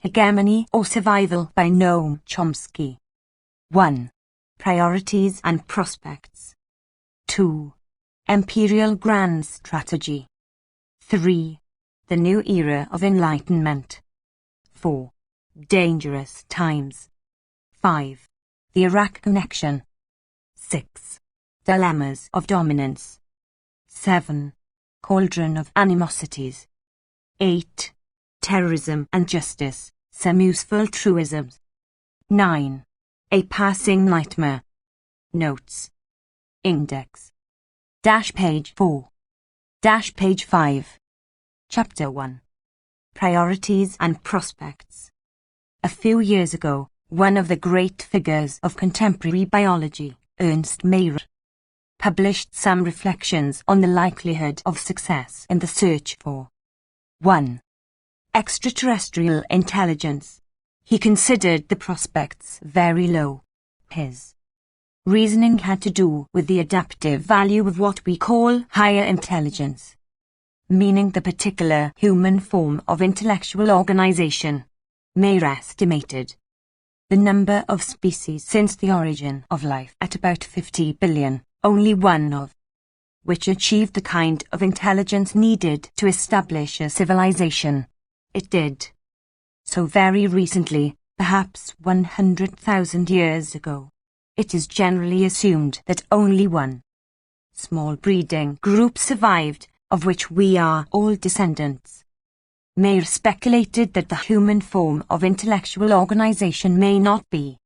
Hegemony or Survival by Noam Chomsky. 1. Priorities and Prospects. 2. Imperial Grand Strategy. 3. The New Era of Enlightenment. 4. Dangerous Times. 5. The Iraq Connection. 6. Dilemmas of Dominance. 7. Cauldron of Animosities. 8. Terrorism and Justice, Some Useful Truisms. 9. A Passing Nightmare. Notes. Index. Page 4. Page 5. Chapter 1. Priorities and Prospects. A few years ago, one of the great figures of contemporary biology, Ernst Mayr, published some reflections on the likelihood of success in the search for 1. Extraterrestrial intelligence. He considered the prospects very low. His reasoning had to do with the adaptive value of what we call higher intelligence, meaning the particular human form of intellectual organization. Mayr estimated the number of species since the origin of life at about 50 billion, only one of which achieved the kind of intelligence needed to establish a civilization. It did so very recently, perhaps 100,000 years ago. It is generally assumed that only one small breeding group survived, of which we are all descendants. Mayr speculated that the human form of intellectual organization may not be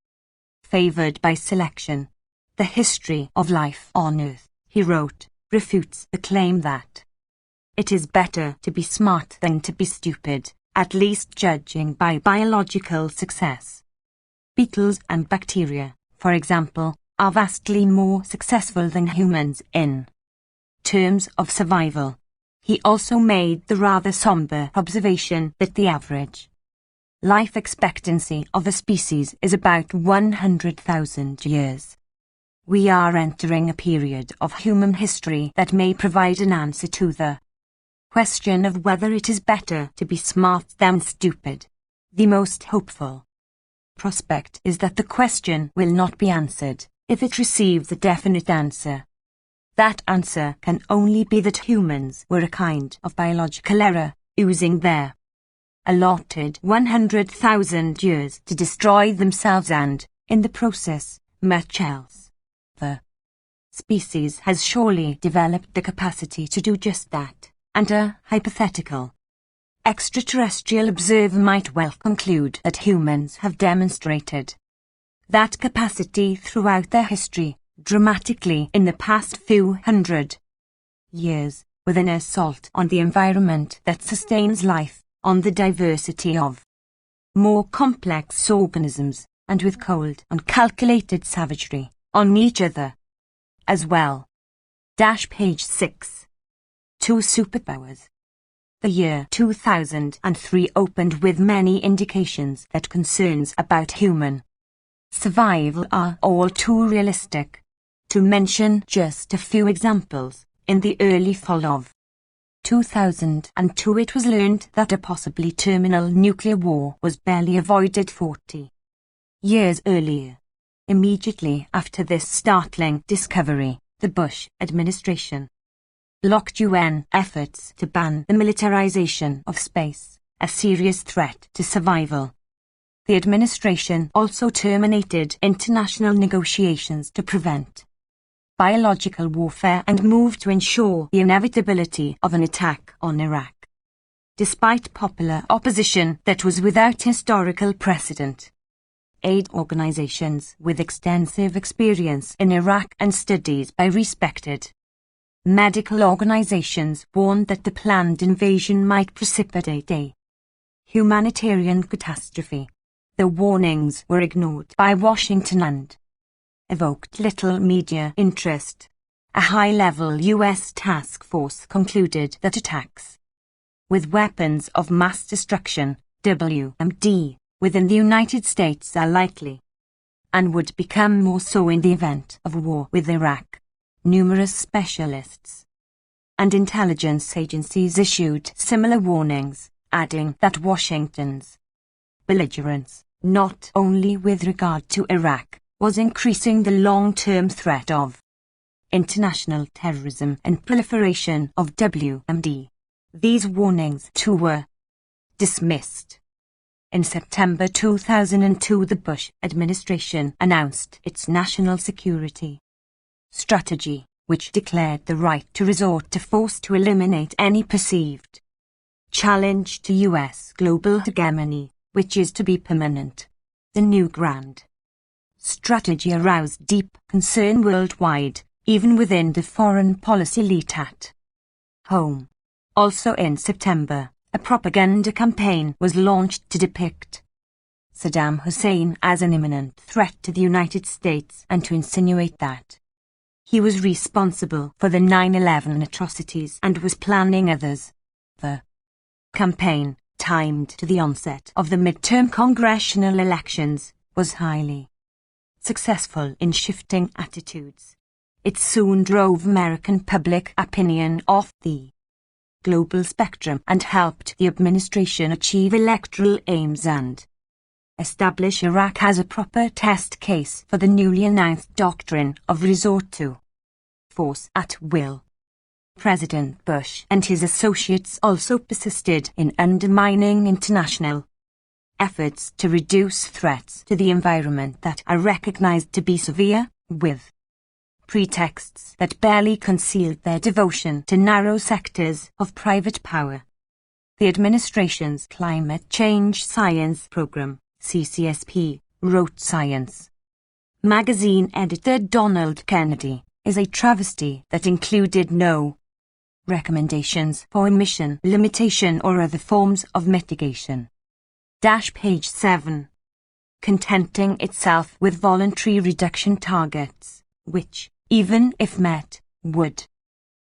favored by selection. The history of life on Earth, he wrote, refutes the claim that it is better to be smart than to be stupid, at least judging by biological success. Beetles and bacteria, for example, are vastly more successful than humans in terms of survival. He also made the rather somber observation that the average life expectancy of a species is about 100,000 years. We are entering a period of human history that may provide an answer to the question of whether it is better to be smart than stupid. The most hopeful prospect is that the question will not be answered if it receives a definite answer. That answer can only be that humans were a kind of biological error, using their allotted 100,000 years to destroy themselves and, in the process, much else. The species has surely developed the capacity to do just that, and a hypothetical extraterrestrial observer might well conclude that humans have demonstrated that capacity throughout their history, dramatically in the past few hundred years, with an assault on the environment that sustains life, on the diversity of more complex organisms, and with cold, uncalculated savagery on each other as well. Page 6. 2 superpowers. The year 2003 opened with many indications that concerns about human survival are all too realistic. To mention just a few examples, in the early fall of 2002 it was learned that a possibly terminal nuclear war was barely avoided 40 years earlier. Immediately after this startling discovery, the Bush administration blocked UN efforts to ban the militarization of space, a serious threat to survival. The administration also terminated international negotiations to prevent biological warfare and moved to ensure the inevitability of an attack on Iraq, despite popular opposition that was without historical precedent. Aid organizations with extensive experience in Iraq and studies by respected medical organizations warned that the planned invasion might precipitate a humanitarian catastrophe. The warnings were ignored by Washington and evoked little media interest. A high-level U.S. task force concluded that attacks with weapons of mass destruction, WMD, within the United States are likely, and would become more so in the event of war with Iraq. Numerous specialists and intelligence agencies issued similar warnings, adding that Washington's belligerence, not only with regard to Iraq, was increasing the long-term threat of international terrorism and proliferation of WMD. These warnings too were dismissed. In September 2002, the Bush administration announced its national security strategy, which declared the right to resort to force to eliminate any perceived challenge to U.S. global hegemony, which is to be permanent. The new grand strategy aroused deep concern worldwide, even within the foreign policy elite at home. Also in September, a propaganda campaign was launched to depict Saddam Hussein as an imminent threat to the United States and to insinuate that he was responsible for the 9/11 atrocities and was planning others. The campaign, timed to the onset of the midterm congressional elections, was highly successful in shifting attitudes. It soon drove American public opinion off the global spectrum and helped the administration achieve electoral aims and establish Iraq as a proper test case for the newly announced doctrine of resort to force at will. President Bush and his associates also persisted in undermining international efforts to reduce threats to the environment that are recognized to be severe, with pretexts that barely concealed their devotion to narrow sectors of private power. The administration's Climate Change Science Program, CCSP, wrote Science magazine editor Donald Kennedy, is a travesty that included no recommendations for emission limitation or other forms of mitigation. Page 7. Contenting itself with voluntary reduction targets, which, even if met, would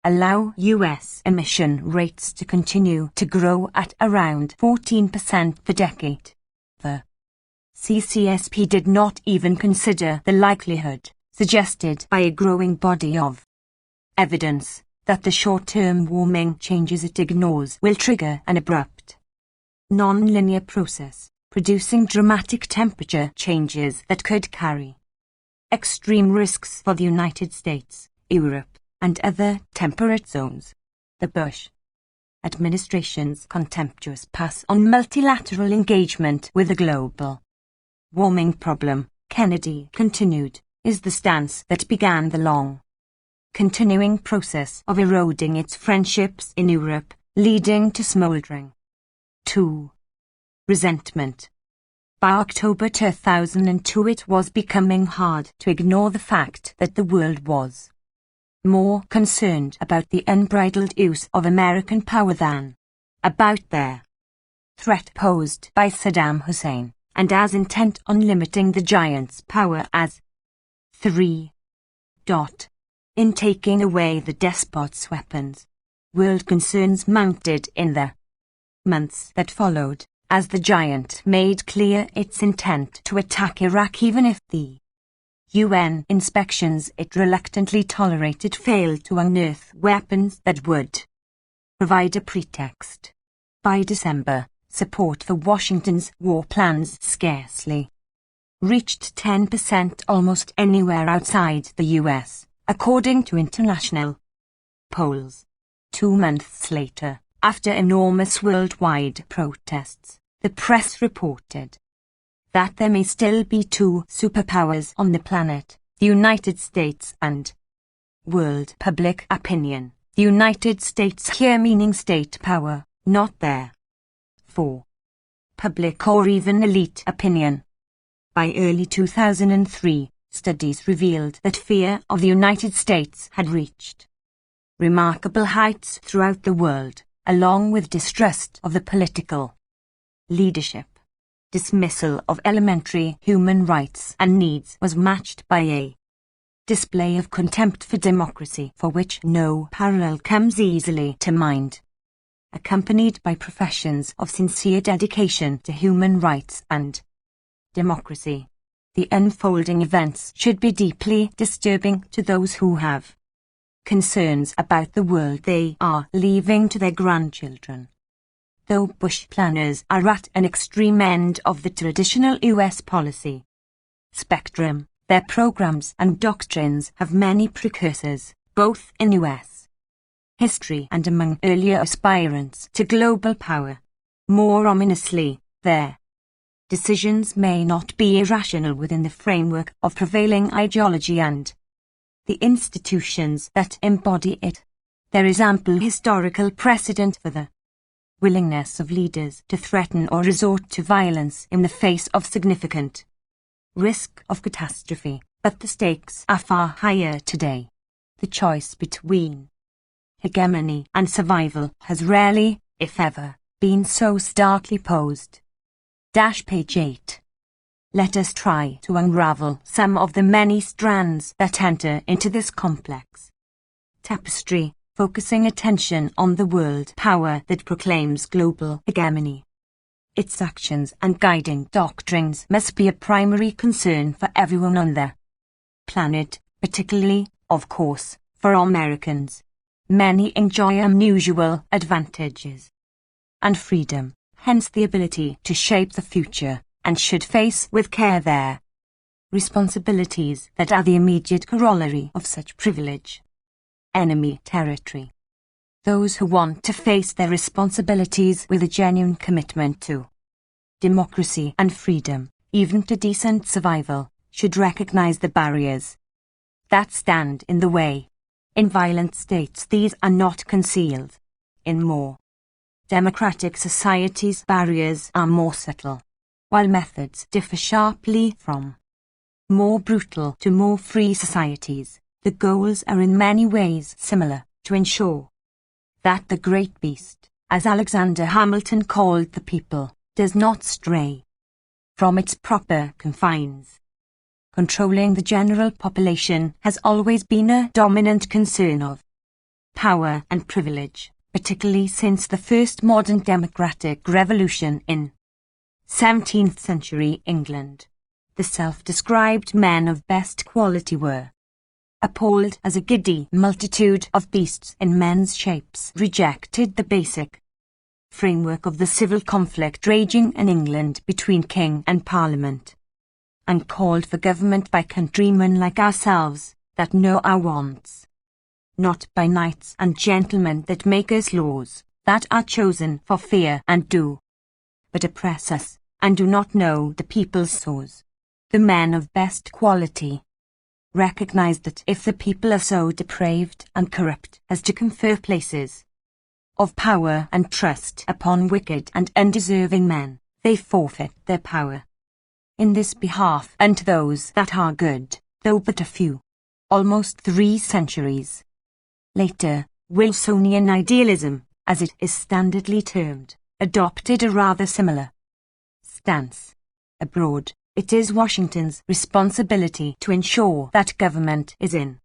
allow U.S. emission rates to continue to grow at around 14% per decade. The CCSP did not even consider the likelihood, suggested by a growing body of evidence, that the short-term warming changes it ignores will trigger an abrupt, non-linear process, producing dramatic temperature changes that could carry extreme risks for the United States, Europe, and other temperate zones. The Bush administration's contemptuous pass on multilateral engagement with the global warming problem, Kennedy continued, is the stance that began the long, continuing process of eroding its friendships in Europe, leading to smoldering 2. Resentment. By October 2002, it was becoming hard to ignore the fact that the world was more concerned about the unbridled use of American power than about their threat posed by Saddam Hussein, and as intent on limiting the giant's power as 3. In taking away the despot's weapons. World concerns mounted in the months that followed, as the giant made clear its intent to attack Iraq even if the UN inspections it reluctantly tolerated failed to unearth weapons that would provide a pretext. By December, support for Washington's war plans scarcely reached 10% almost anywhere outside the US, according to international polls. 2 months later, after enormous worldwide protests, the press reported that there may still be 2 superpowers on the planet, the United States and world public opinion. The United States here meaning state power, not there. 4. Public or even elite opinion. By early 2003, studies revealed that fear of the United States had reached remarkable heights throughout the world, along with distrust of the political leadership. Dismissal of elementary human rights and needs was matched by a display of contempt for democracy for which no parallel comes easily to mind, accompanied by professions of sincere dedication to human rights and democracy. The unfolding events should be deeply disturbing to those who have concerns about the world they are leaving to their grandchildren. though Bush planners are at an extreme end of the traditional US policy spectrum, their programs and doctrines have many precursors, both in US history and among earlier aspirants to global power. More ominously, their decisions may not be irrational within the framework of prevailing ideology and the institutions that embody it. There is ample historical precedent for the willingness of leaders to threaten or resort to violence in the face of significant risk of catastrophe, but the stakes are far higher today. The choice between hegemony and survival has rarely, if ever, been so starkly posed. Page 8. Let us try to unravel some of the many strands that enter into this complex tapestry, focusing attention on the world power that proclaims global hegemony. Its actions and guiding doctrines must be a primary concern for everyone on the planet, particularly, of course, for Americans. Many enjoy unusual advantages and freedom, hence the ability to shape the future, and should face with care their responsibilities that are the immediate corollary of such privilege. Enemy territory. Those who want to face their responsibilities with a genuine commitment to democracy and freedom, even to decent survival, should recognize the barriers that stand in the way. In violent states these are not concealed. In more democratic societies barriers are more subtle, while methods differ sharply from more brutal to more free societies. The goals are in many ways similar: to ensure that the great beast, as Alexander Hamilton called the people, does not stray from its proper confines. Controlling the general population has always been a dominant concern of power and privilege, particularly since the first modern democratic revolution in 17th century England. The self-described men of best quality were appalled as a giddy multitude of beasts in men's shapes rejected the basic framework of the civil conflict raging in England between king and parliament, and called for government by countrymen like ourselves, that know our wants, not by knights and gentlemen that make us laws, that are chosen for fear and do but oppress us, and do not know the people's source. The men of best quality recognized that if the people are so depraved and corrupt as to confer places of power and trust upon wicked and undeserving men, they forfeit their power in this behalf unto those that are good, though but a few. Almost 3 centuries later, Wilsonian idealism, as it is standardly termed, adopted a rather similar stance. Abroad, it is Washington's responsibility to ensure that government is in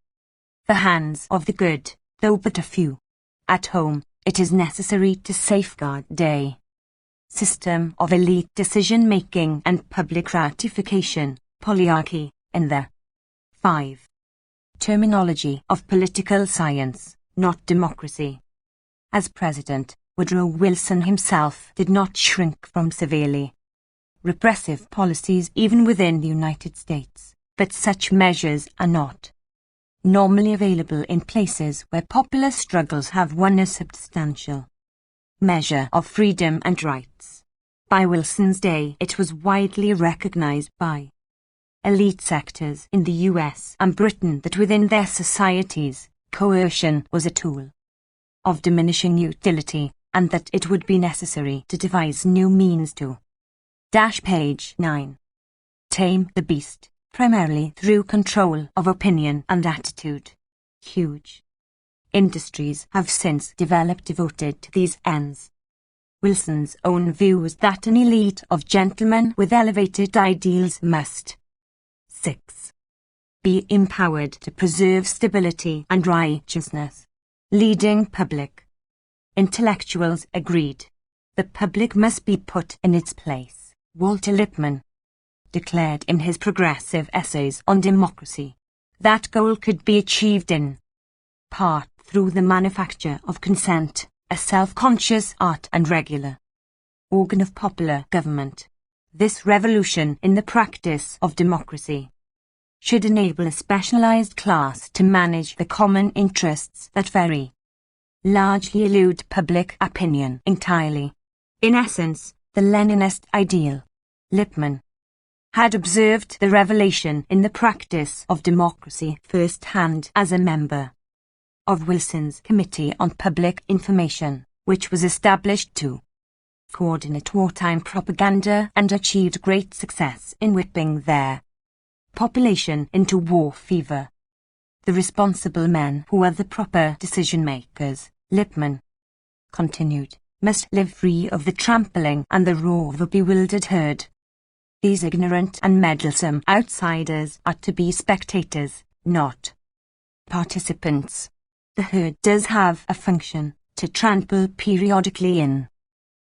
the hands of the good, though but a few. At home, it is necessary to safeguard a system of elite decision-making and public ratification, polyarchy, in the 5. Terminology of political science, not democracy. As President, Woodrow Wilson himself did not shrink from severely repressive policies even within the United States, but such measures are not normally available in places where popular struggles have won a substantial measure of freedom and rights. By Wilson's day, it was widely recognized by elite sectors in the US and Britain that within their societies, coercion was a tool of diminishing utility, and that it would be necessary to devise new means to Page 9. Tame the beast, primarily through control of opinion and attitude. Huge industries have since developed devoted to these ends. Wilson's own view was that an elite of gentlemen with elevated ideals must 6. Be empowered to preserve stability and righteousness. Leading public intellectuals agreed. The public must be put in its place. Walter Lippmann declared in his progressive essays on democracy that goal could be achieved in part through the manufacture of consent, a self-conscious art and regular organ of popular government. This revolution in the practice of democracy should enable a specialized class to manage the common interests that very largely elude public opinion entirely. In essence, the Leninist ideal, Lippmann had observed the revelation in the practice of democracy first-hand as a member of Wilson's Committee on Public Information, which was established to coordinate wartime propaganda and achieved great success in whipping their population into war fever. The responsible men who are the proper decision-makers, Lippmann continued, must live free of the trampling and the roar of a bewildered herd. These ignorant and meddlesome outsiders are to be spectators, not participants. The herd does have a function to trample periodically in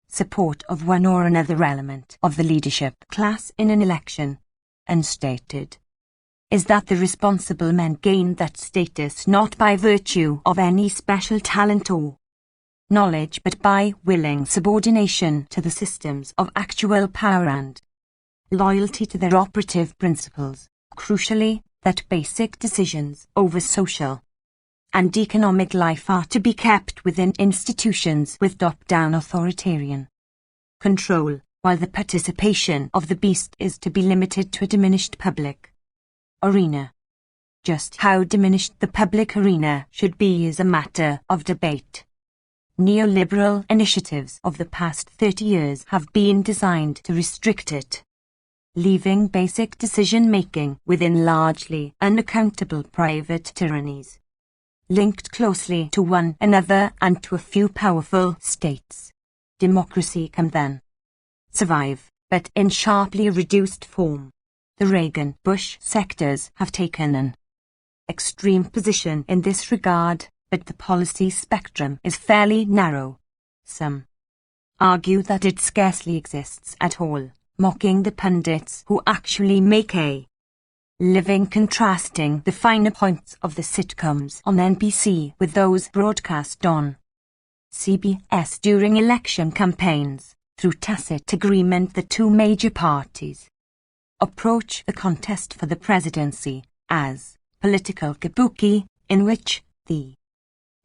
support of one or another element of the leadership class in an election, and stated is that the responsible men gain that status not by virtue of any special talent or knowledge but by willing subordination to the systems of actual power and loyalty to their operative principles, crucially, that basic decisions over social and economic life are to be kept within institutions with top-down authoritarian control, while the participation of the beast is to be limited to a diminished public arena. Just how diminished the public arena should be is a matter of debate. Neoliberal initiatives of the past 30 years have been designed to restrict it, leaving basic decision-making within largely unaccountable private tyrannies, linked closely to one another and to a few powerful states. Democracy can then survive, but in sharply reduced form. The Reagan-Bush sectors have taken an extreme position in this regard, but the policy spectrum is fairly narrow. Some argue that it scarcely exists at all, mocking the pundits who actually make a living contrasting the finer points of the sitcoms on NBC with those broadcast on CBS during election campaigns. Through tacit agreement, the two major parties approach the contest for the presidency as political kabuki, in which the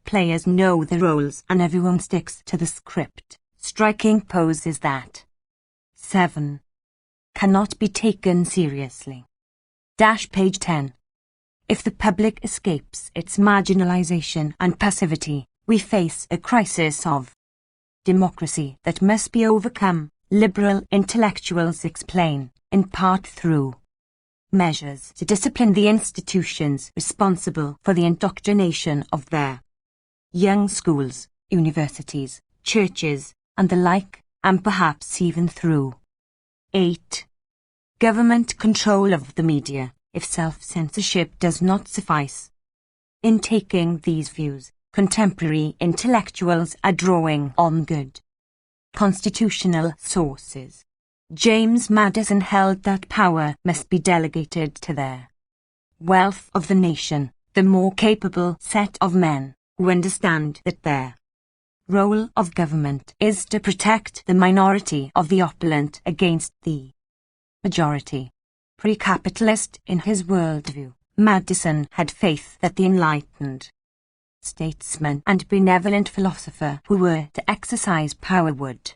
players know the roles and everyone sticks to the script. Striking pose is that 7 cannot be taken seriously. Page 10. If the public escapes its marginalization and passivity, we face a crisis of democracy that must be overcome, liberal intellectuals explain, in part through measures to discipline the institutions responsible for the indoctrination of their young schools, universities, churches, and the like, and perhaps even through 8. Government control of the media, if self-censorship does not suffice. In taking these views, contemporary intellectuals are drawing on good constitutional sources. James Madison held that power must be delegated to their wealth of the nation, the more capable set of men who understand that their role of government is to protect the minority of the opulent against the majority. Pre-capitalist in his worldview, Madison had faith that the enlightened statesman and benevolent philosopher who were to exercise power would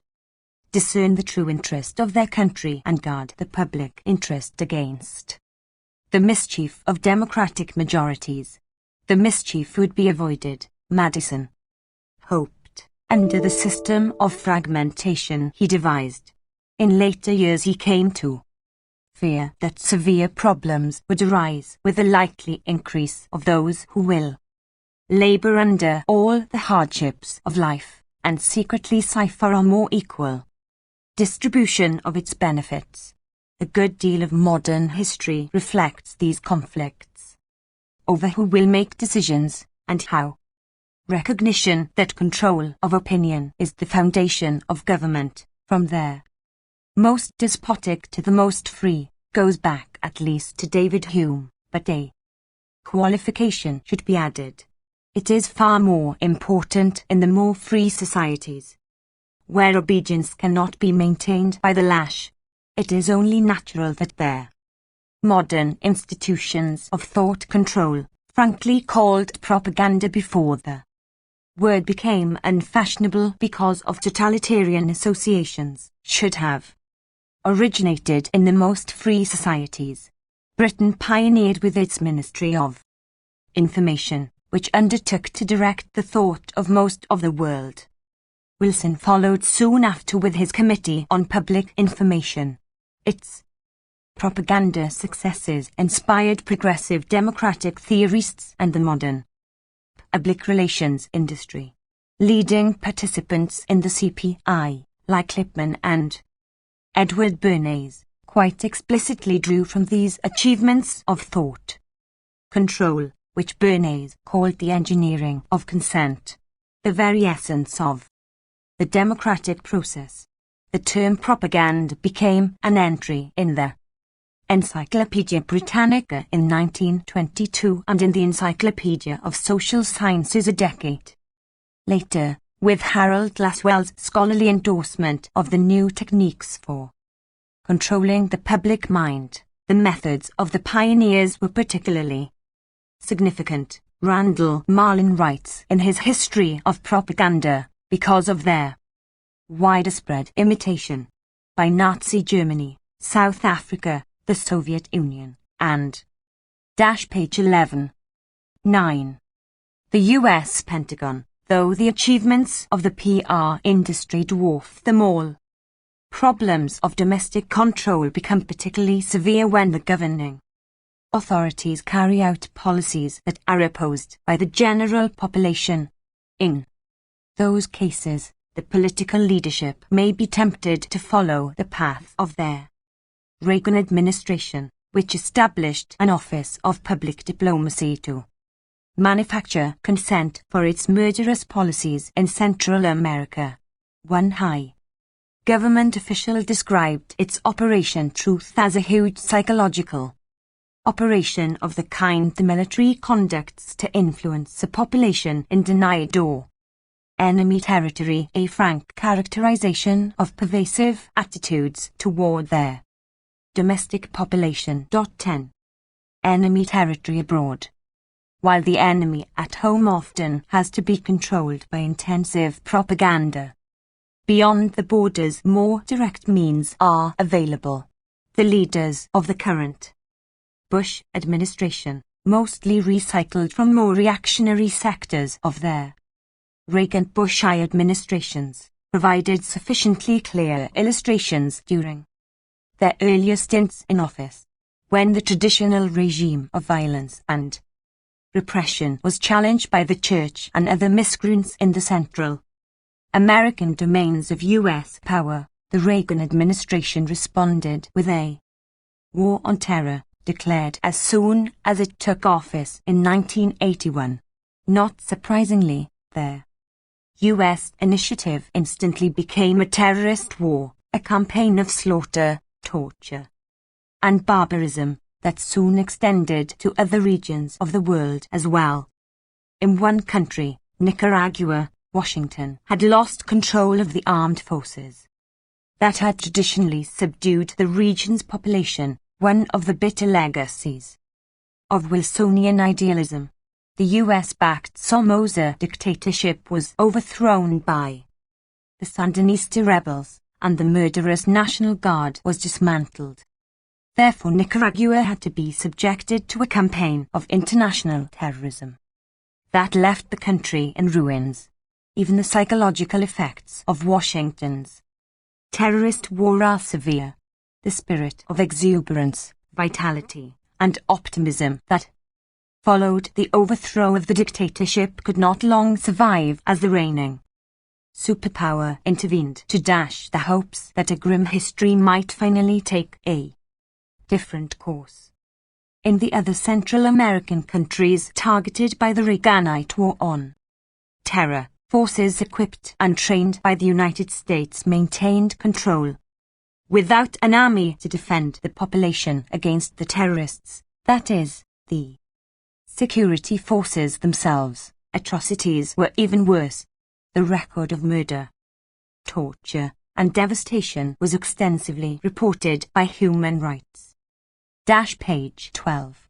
discern the true interest of their country and guard the public interest against the mischief of democratic majorities. The mischief would be avoided, Madison hoped, under the system of fragmentation he devised. In later years he came to fear that severe problems would arise with the likely increase of those who will labor under all the hardships of life and secretly cipher a more equal distribution of its benefits. A good deal of modern history reflects these conflicts over who will make decisions and how. Recognition that control of opinion is the foundation of government, from there most despotic to the most free, goes back at least to David Hume, but a qualification should be added. It is far more important in the more free societies where obedience cannot be maintained by the lash, it is only natural that their modern institutions of thought control, frankly called propaganda before the word became unfashionable because of totalitarian associations, should have originated in the most free societies. Britain pioneered with its Ministry of Information, which undertook to direct the thought of most of the world. Wilson followed soon after with his Committee on Public Information. Its propaganda successes inspired progressive democratic theorists and the modern public relations industry. Leading participants in the CPI, like Lippmann and Edward Bernays, quite explicitly drew from these achievements of thought control, which Bernays called the engineering of consent, the very essence of the democratic process. The term propaganda became an entry in the Encyclopaedia Britannica in 1922 and in the Encyclopedia of Social Sciences a decade later, with Harold Lasswell's scholarly endorsement of the new techniques for controlling the public mind. The methods of the pioneers were particularly significant. Randall Marlin writes in his History of Propaganda, because of their widespread imitation by Nazi Germany, South Africa, the Soviet Union, and page 11. 9. The U.S. Pentagon, though the achievements of the PR industry dwarf them all. Problems of domestic control become particularly severe when the governing authorities carry out policies that are opposed by the general population. In those cases, the political leadership may be tempted to follow the path of their Reagan administration, which established an Office of Public Diplomacy to manufacture consent for its murderous policies in Central America. One high government official described its Operation Truth as a huge psychological operation of the kind the military conducts to influence a population in denied or enemy territory, a frank characterization of pervasive attitudes toward their domestic population. 10. Enemy territory abroad. While the enemy at home often has to be controlled by intensive propaganda, beyond the borders more direct means are available. The leaders of the current Bush administration, mostly recycled from more reactionary sectors of their Reagan-Bush-I administrations, provided sufficiently clear illustrations during their earlier stints in office, when the traditional regime of violence and repression was challenged by the Church and other miscreants in the Central American domains of U.S. power. The Reagan administration responded with a war on terror, declared as soon as it took office in 1981. Not surprisingly, their U.S. initiative instantly became a terrorist war, a campaign of slaughter, torture, and barbarism that soon extended to other regions of the world as well. In one country, Nicaragua, Washington had lost control of the armed forces that had traditionally subdued the region's population, one of the bitter legacies of Wilsonian idealism. The US-backed Somoza dictatorship was overthrown by the Sandinista rebels, and the murderous National Guard was dismantled. Therefore, Nicaragua had to be subjected to a campaign of international terrorism that left the country in ruins. Even the psychological effects of Washington's terrorist war are severe. The spirit of exuberance, vitality, and optimism that followed the overthrow of the dictatorship could not long survive as the reigning superpower intervened to dash the hopes that a grim history might finally take a different course. In the other Central American countries targeted by the Reaganite war on terror, forces equipped and trained by the United States maintained control. Without an army to defend the population against the terrorists, that is, the security forces themselves, atrocities were even worse. The record of murder, torture, and devastation was extensively reported by human rights. Page 12.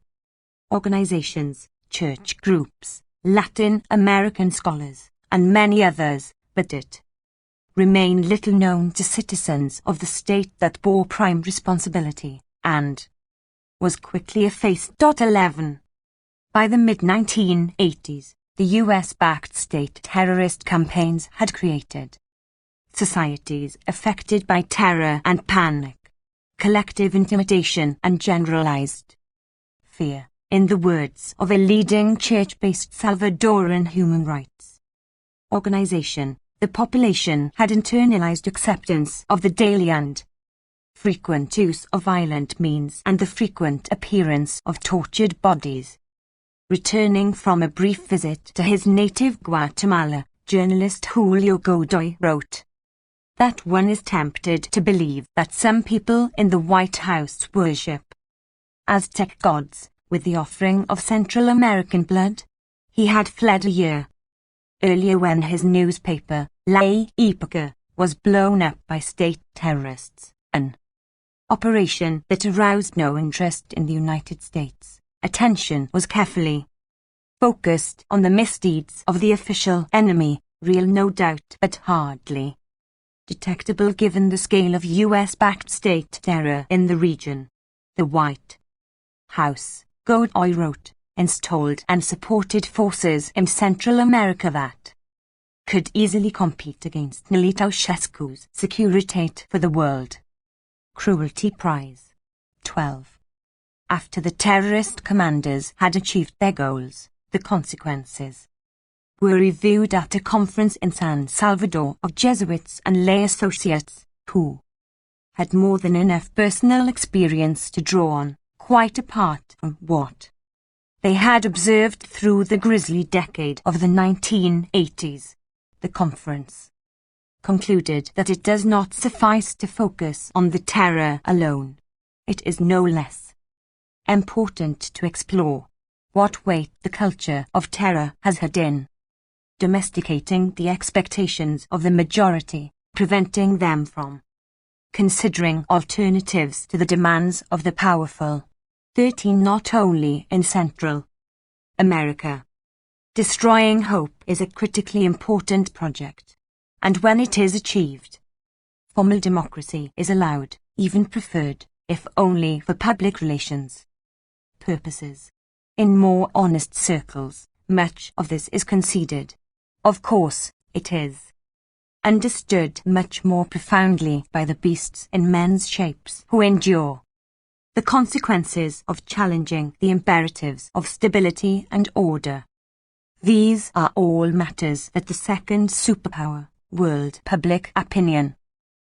Organizations, church groups, Latin American scholars, and many others, but it remained little known to citizens of the state that bore prime responsibility, and was quickly effaced. 11. By the mid-1980s, the US-backed state terrorist campaigns had created societies affected by terror and panic, collective intimidation and generalized fear, in the words of a leading church-based Salvadoran human rights organization. The population had internalized acceptance of the daily and frequent use of violent means and the frequent appearance of tortured bodies. Returning from a brief visit to his native Guatemala, journalist Julio Godoy wrote that one is tempted to believe that some people in the White House worship Aztec gods with the offering of Central American blood. He had fled a year earlier when his newspaper, La Época, was blown up by state terrorists, an operation that aroused no interest in the United States. Attention was carefully focused on the misdeeds of the official enemy, real no doubt, but hardly detectable given the scale of US-backed state terror in the region. The White House, Godoy wrote, installed and supported forces in Central America that could easily compete against Ceausescu's Securitate for the World Cruelty Prize. 12. After the terrorist commanders had achieved their goals, the consequences were reviewed at a conference in San Salvador of Jesuits and lay associates who had more than enough personal experience to draw on, quite apart from what they had observed through the grisly decade of the 1980s. The conference concluded that it does not suffice to focus on the terror alone. It is no less important to explore what weight the culture of terror has had in domesticating the expectations of the majority, preventing them from considering alternatives to the demands of the powerful. 13. Not only in Central America. Destroying hope is a critically important project, and when it is achieved, formal democracy is allowed, even preferred, if only for public relations purposes. In more honest circles, much of this is conceded. Of course, it is understood much more profoundly by the beasts in men's shapes who endure the consequences of challenging the imperatives of stability and order. These are all matters that the second superpower, world public opinion,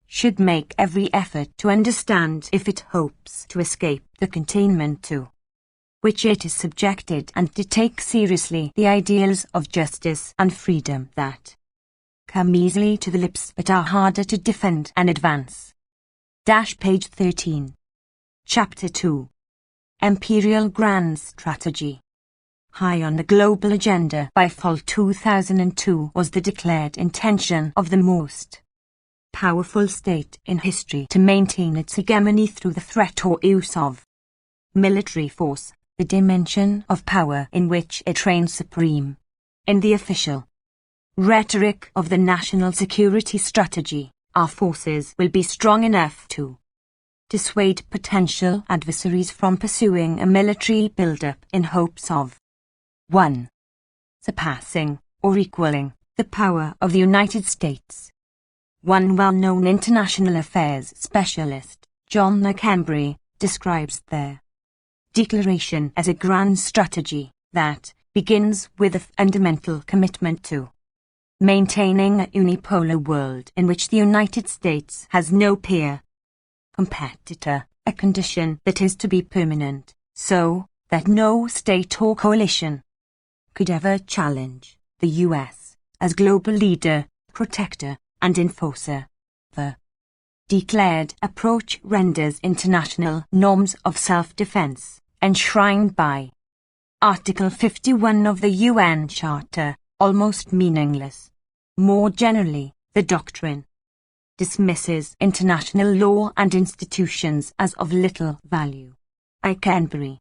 should make every effort to understand if it hopes to escape the containment to which it is subjected and to take seriously the ideals of justice and freedom that come easily to the lips but are harder to defend and advance. Page 13. Chapter 2. Imperial Grand Strategy. High on the global agenda by fall 2002 was the declared intention of the most powerful state in history to maintain its hegemony through the threat or use of military force, the dimension of power in which it reigns supreme. In the official rhetoric of the national security strategy, our forces will be strong enough to dissuade potential adversaries from pursuing a military build-up in hopes of 1. Surpassing or equaling the power of the United States. One well-known international affairs specialist, John McCambry, describes their declaration as a grand strategy that begins with a fundamental commitment to maintaining a unipolar world in which the United States has no peer competitor, a condition that is to be permanent, so that no state or coalition could ever challenge the US as global leader, protector, and enforcer. The declared approach renders international norms of self-defense, enshrined by Article 51 of the UN Charter, almost meaningless. More generally, the doctrine dismisses international law and institutions as of little value. Hegemony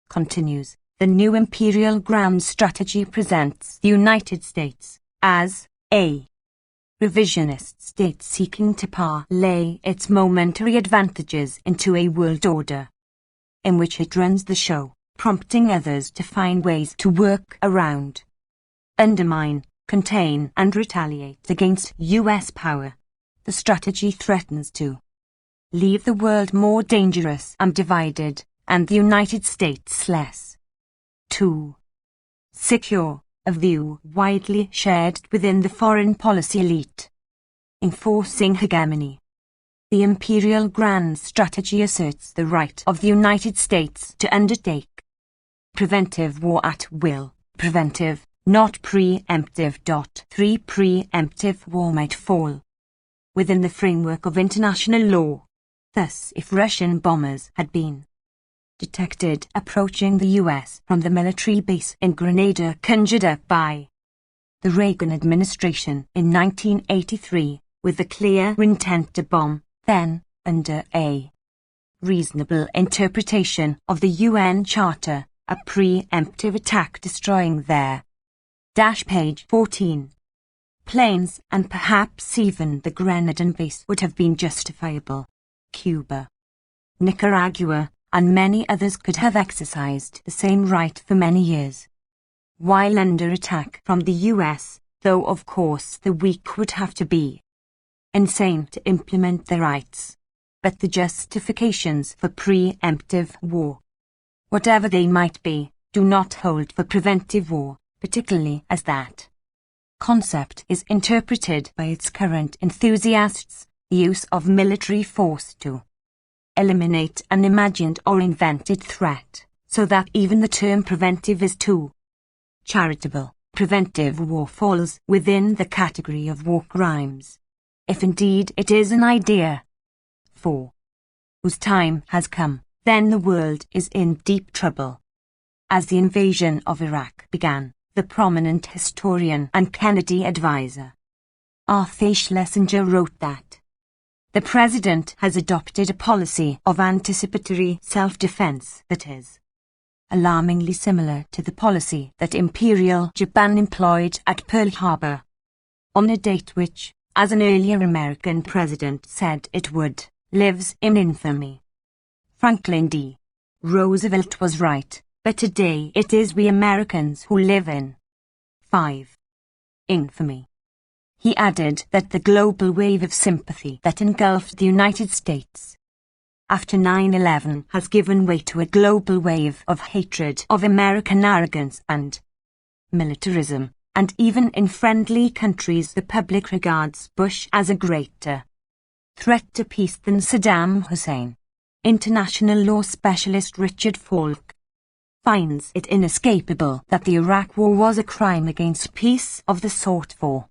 continues. The new imperial grand strategy presents the United States as a revisionist state seeking to parlay its momentary advantages into a world order in which it runs the show, prompting others to find ways to work around, undermine, contain and retaliate against U.S. power. The strategy threatens to leave the world more dangerous and divided, and the United States less 2. Secure, a view widely shared within the foreign policy elite. Enforcing hegemony. The imperial grand strategy asserts the right of the United States to undertake preventive war at will. Preventive, not preemptive. 3. Preemptive war might fall within the framework of international law. Thus, if Russian bombers had been detected approaching the U.S. from the military base in Grenada conjured up by the Reagan administration in 1983 with the clear intent to bomb, then, under a reasonable interpretation of the UN Charter, a preemptive attack destroying their page 14 planes and perhaps even the Grenadan base would have been justifiable. Cuba, Nicaragua, and many others could have exercised the same right for many years. While under attack from the US, though of course the weak would have to be insane to implement their rights. But the justifications for preemptive war, whatever they might be, do not hold for preventive war, particularly as that concept is interpreted by its current enthusiasts, the use of military force to eliminate an imagined or invented threat, so that even the term preventive is too charitable. Preventive war falls within the category of war crimes, if indeed it is an idea 4. whose time has come. Then the world is in deep trouble. As the invasion of Iraq began, the prominent historian and Kennedy advisor Arthur Schlesinger wrote that the President has adopted a policy of anticipatory self-defense that is alarmingly similar to the policy that Imperial Japan employed at Pearl Harbor, on a date which, as an earlier American president said it would, lives in infamy. Franklin D. Roosevelt was right, but today it is we Americans who live in 5. infamy. He added that the global wave of sympathy that engulfed the United States after 9/11 has given way to a global wave of hatred of American arrogance and militarism, and even in friendly countries the public regards Bush as a greater threat to peace than Saddam Hussein. International law specialist Richard Falk finds it inescapable that the Iraq War was a crime against peace of the sort for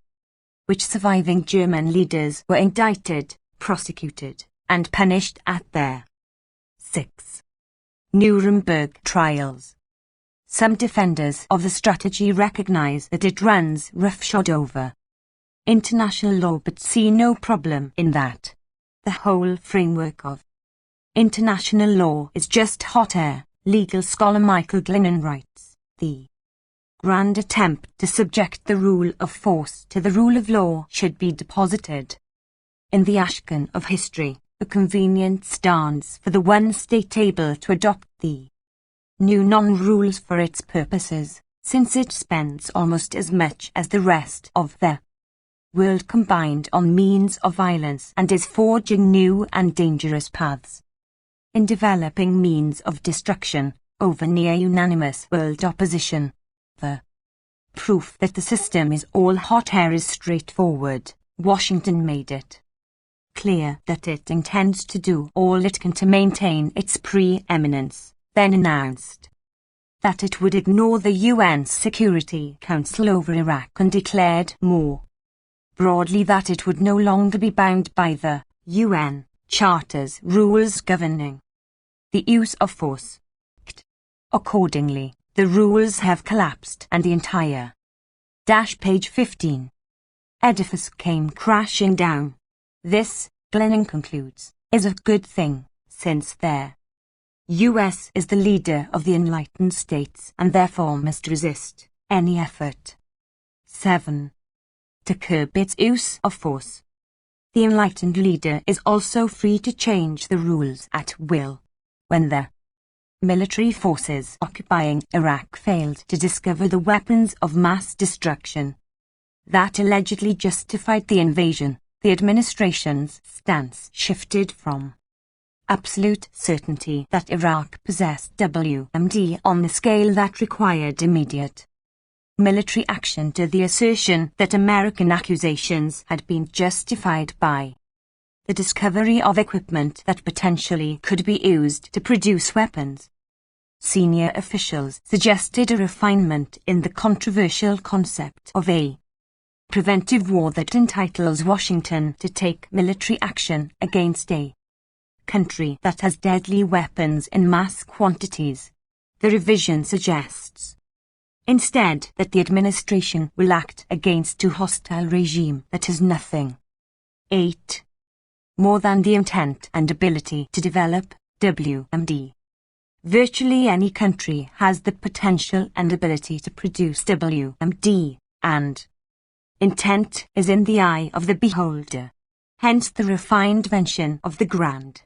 which surviving German leaders were indicted, prosecuted, and punished at their 6. Nuremberg trials. Some defenders of the strategy recognize that it runs roughshod over international law but see no problem in that. The whole framework of international law is just hot air. Legal scholar Michael Glennon writes, the grand attempt to subject the rule of force to the rule of law should be deposited in the ashcan of history. A convenient stance for the one state able to adopt the new non-rules for its purposes, since it spends almost as much as the rest of the world combined on means of violence and is forging new and dangerous paths in developing means of destruction over near-unanimous world opposition. The proof that the system is all hot air is straightforward. Washington made it clear that it intends to do all it can to maintain its preeminence, then announced that it would ignore the UN Security Council over Iraq and declared more broadly that it would no longer be bound by the UN Charter's rules governing the use of force. Accordingly, the rules have collapsed and the entire page 15 edifice came crashing down. This, Glennon concludes, is a good thing, since the US is the leader of the enlightened states and therefore must resist any effort. 7. To curb its use of force. The enlightened leader is also free to change the rules at will. When the military forces occupying Iraq failed to discover the weapons of mass destruction that allegedly justified the invasion, the administration's stance shifted from absolute certainty that Iraq possessed WMD on the scale that required immediate military action to the assertion that American accusations had been justified by the discovery of equipment that potentially could be used to produce weapons. Senior officials suggested a refinement in the controversial concept of a preventive war that entitles Washington to take military action against a country that has deadly weapons in mass quantities. The revision suggests instead that the administration will act against a hostile regime that has nothing 8. more than the intent and ability to develop WMD. Virtually any country has the potential and ability to produce WMD, and intent is in the eye of the beholder. Hence the refined mention of the grand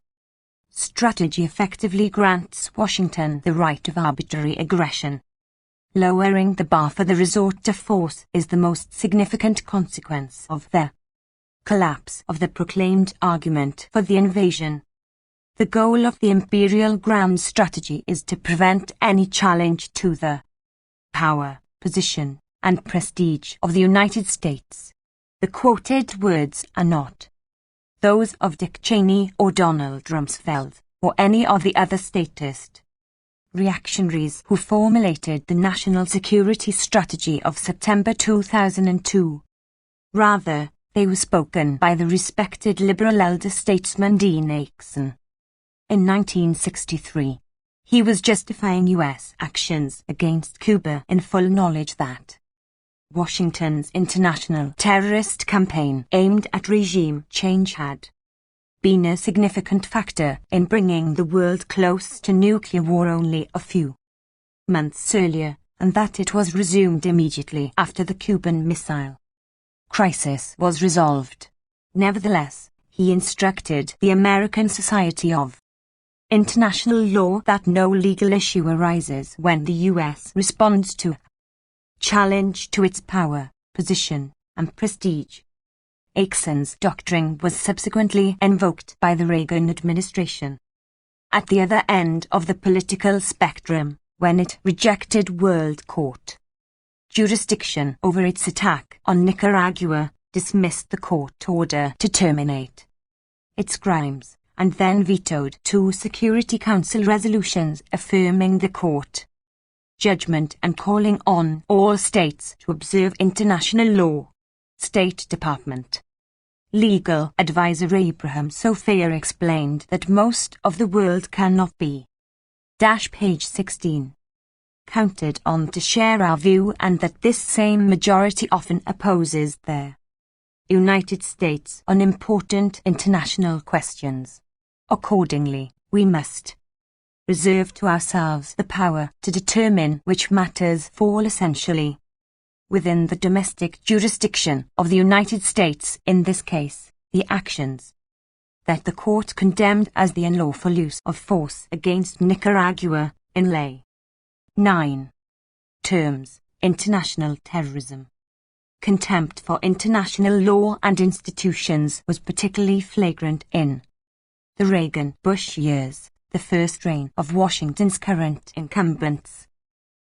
strategy effectively grants Washington the right of arbitrary aggression. Lowering the bar for the resort to force is the most significant consequence of the collapse of the proclaimed argument for the invasion. The goal of the imperial grand strategy is to prevent any challenge to the power, position, and prestige of the United States. The quoted words are not those of Dick Cheney or Donald Rumsfeld, or any of the other statist reactionaries who formulated the national security strategy of September 2002. Rather, they were spoken by the respected liberal elder statesman D. Nixon. In 1963, he was justifying U.S. actions against Cuba in full knowledge that Washington's international terrorist campaign aimed at regime change had been a significant factor in bringing the world close to nuclear war only a few months earlier, and that it was resumed immediately after the Cuban Missile Crisis was resolved. Nevertheless, he instructed the American Society of International Law that no legal issue arises when the U.S. responds to challenge to its power, position, and prestige. Nixon's doctrine was subsequently invoked by the Reagan administration at the other end of the political spectrum when it rejected World Court jurisdiction over its attack on Nicaragua, dismissed the court order to terminate its crimes, and then vetoed 2 Security Council resolutions affirming the court judgment and calling on all states to observe international law. State Department legal advisor Abraham Sofaer explained that most of the world cannot be page 16 counted on to share our view, and that this same majority often opposes the United States on important international questions. Accordingly, we must reserve to ourselves the power to determine which matters fall essentially within the domestic jurisdiction of the United States, in this case, the actions that the court condemned as the unlawful use of force against Nicaragua in lay 9. Terms: international terrorism. Contempt for international law and institutions was particularly flagrant in the Reagan-Bush years, the first reign of Washington's current incumbents,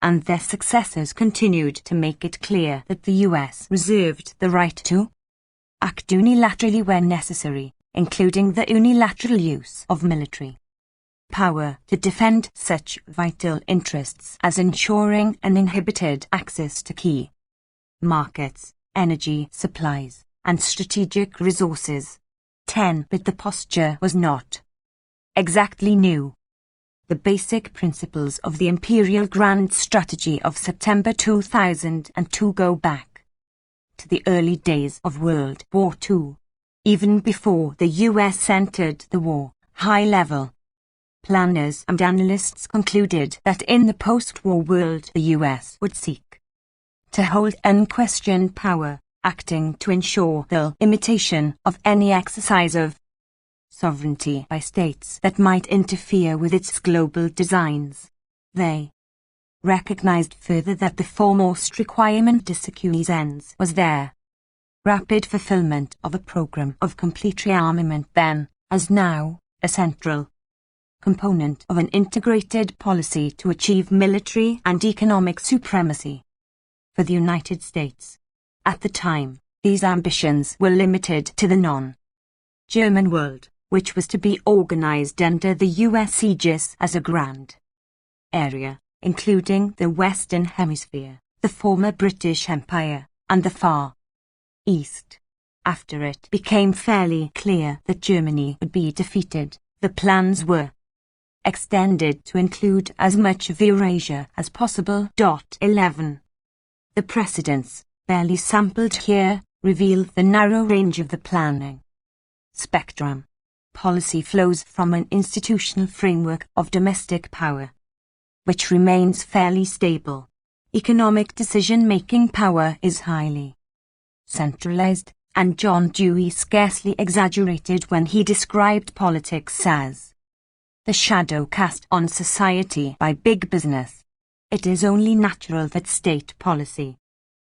and their successors continued to make it clear that the U.S. reserved the right to act unilaterally when necessary, including the unilateral use of military power to defend such vital interests as ensuring uninhibited access to key markets, energy supplies, and strategic resources. 10. But the posture was not exactly new. The basic principles of the Imperial Grand Strategy of September 2002 go back to the early days of World War II. Even before the US entered the war, high-level planners and analysts concluded that in the post-war world the US would seek to hold unquestioned power, acting to ensure the limitation of any exercise of sovereignty by states that might interfere with its global designs. They recognized further that the foremost requirement to secure these ends was their rapid fulfillment of a program of complete rearmament, then, as now, a central component of an integrated policy to achieve military and economic supremacy. For the United States, at the time, these ambitions were limited to the non-German world, which was to be organized under the US aegis as a grand area, including the Western Hemisphere, the former British Empire, and the Far East. After it became fairly clear that Germany would be defeated, the plans were extended to include as much of Eurasia as possible. 11. The precedents, barely sampled here, reveal the narrow range of the planning spectrum. Policy flows from an institutional framework of domestic power, which remains fairly stable. Economic decision-making power is highly centralized, and John Dewey scarcely exaggerated when he described politics as the shadow cast on society by big business. It is only natural that state policy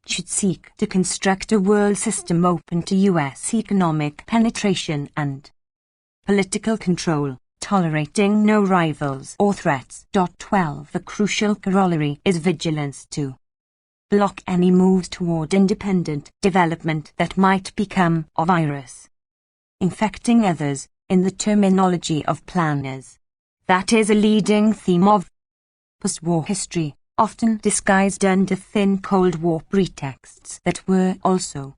should seek to construct a world system open to US economic penetration and political control, tolerating no rivals or threats. 12. The crucial corollary is vigilance to block any moves toward independent development that might become a virus, infecting others, in the terminology of planners. That is a leading theme of post-war history, often disguised under thin Cold War pretexts that were also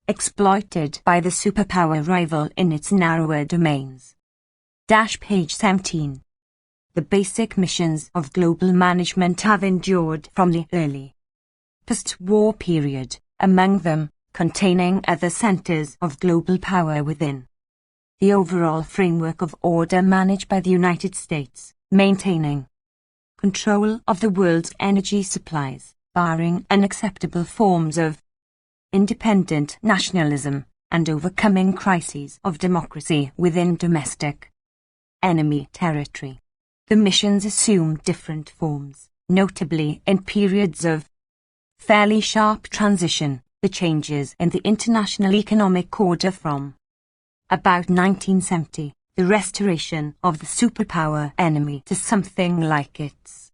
exploited by the superpower rival in its narrower domains. Page 17. The basic missions of global management have endured from the early post-war period, among them containing other centers of global power within the overall framework of order managed by the United States, maintaining control of the world's energy supplies, barring unacceptable forms of independent nationalism, and overcoming crises of democracy within domestic enemy territory. The missions assumed different forms, notably in periods of fairly sharp transition, the changes in the international economic order from about 1970, the restoration of the superpower enemy to something like its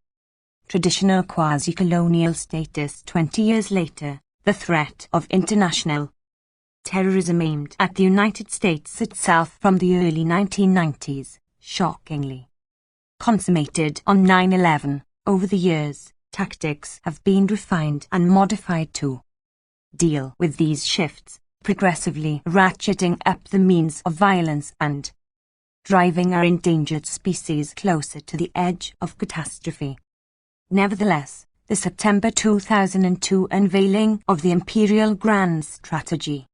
traditional quasi-colonial status 20 years later, the threat of international terrorism aimed at the United States itself from the early 1990s, shockingly consummated on 9/11. Over the years, tactics have been refined and modified to deal with these shifts, progressively ratcheting up the means of violence and driving our endangered species closer to the edge of catastrophe. Nevertheless, the September 2002 unveiling of the Imperial Grand Strategy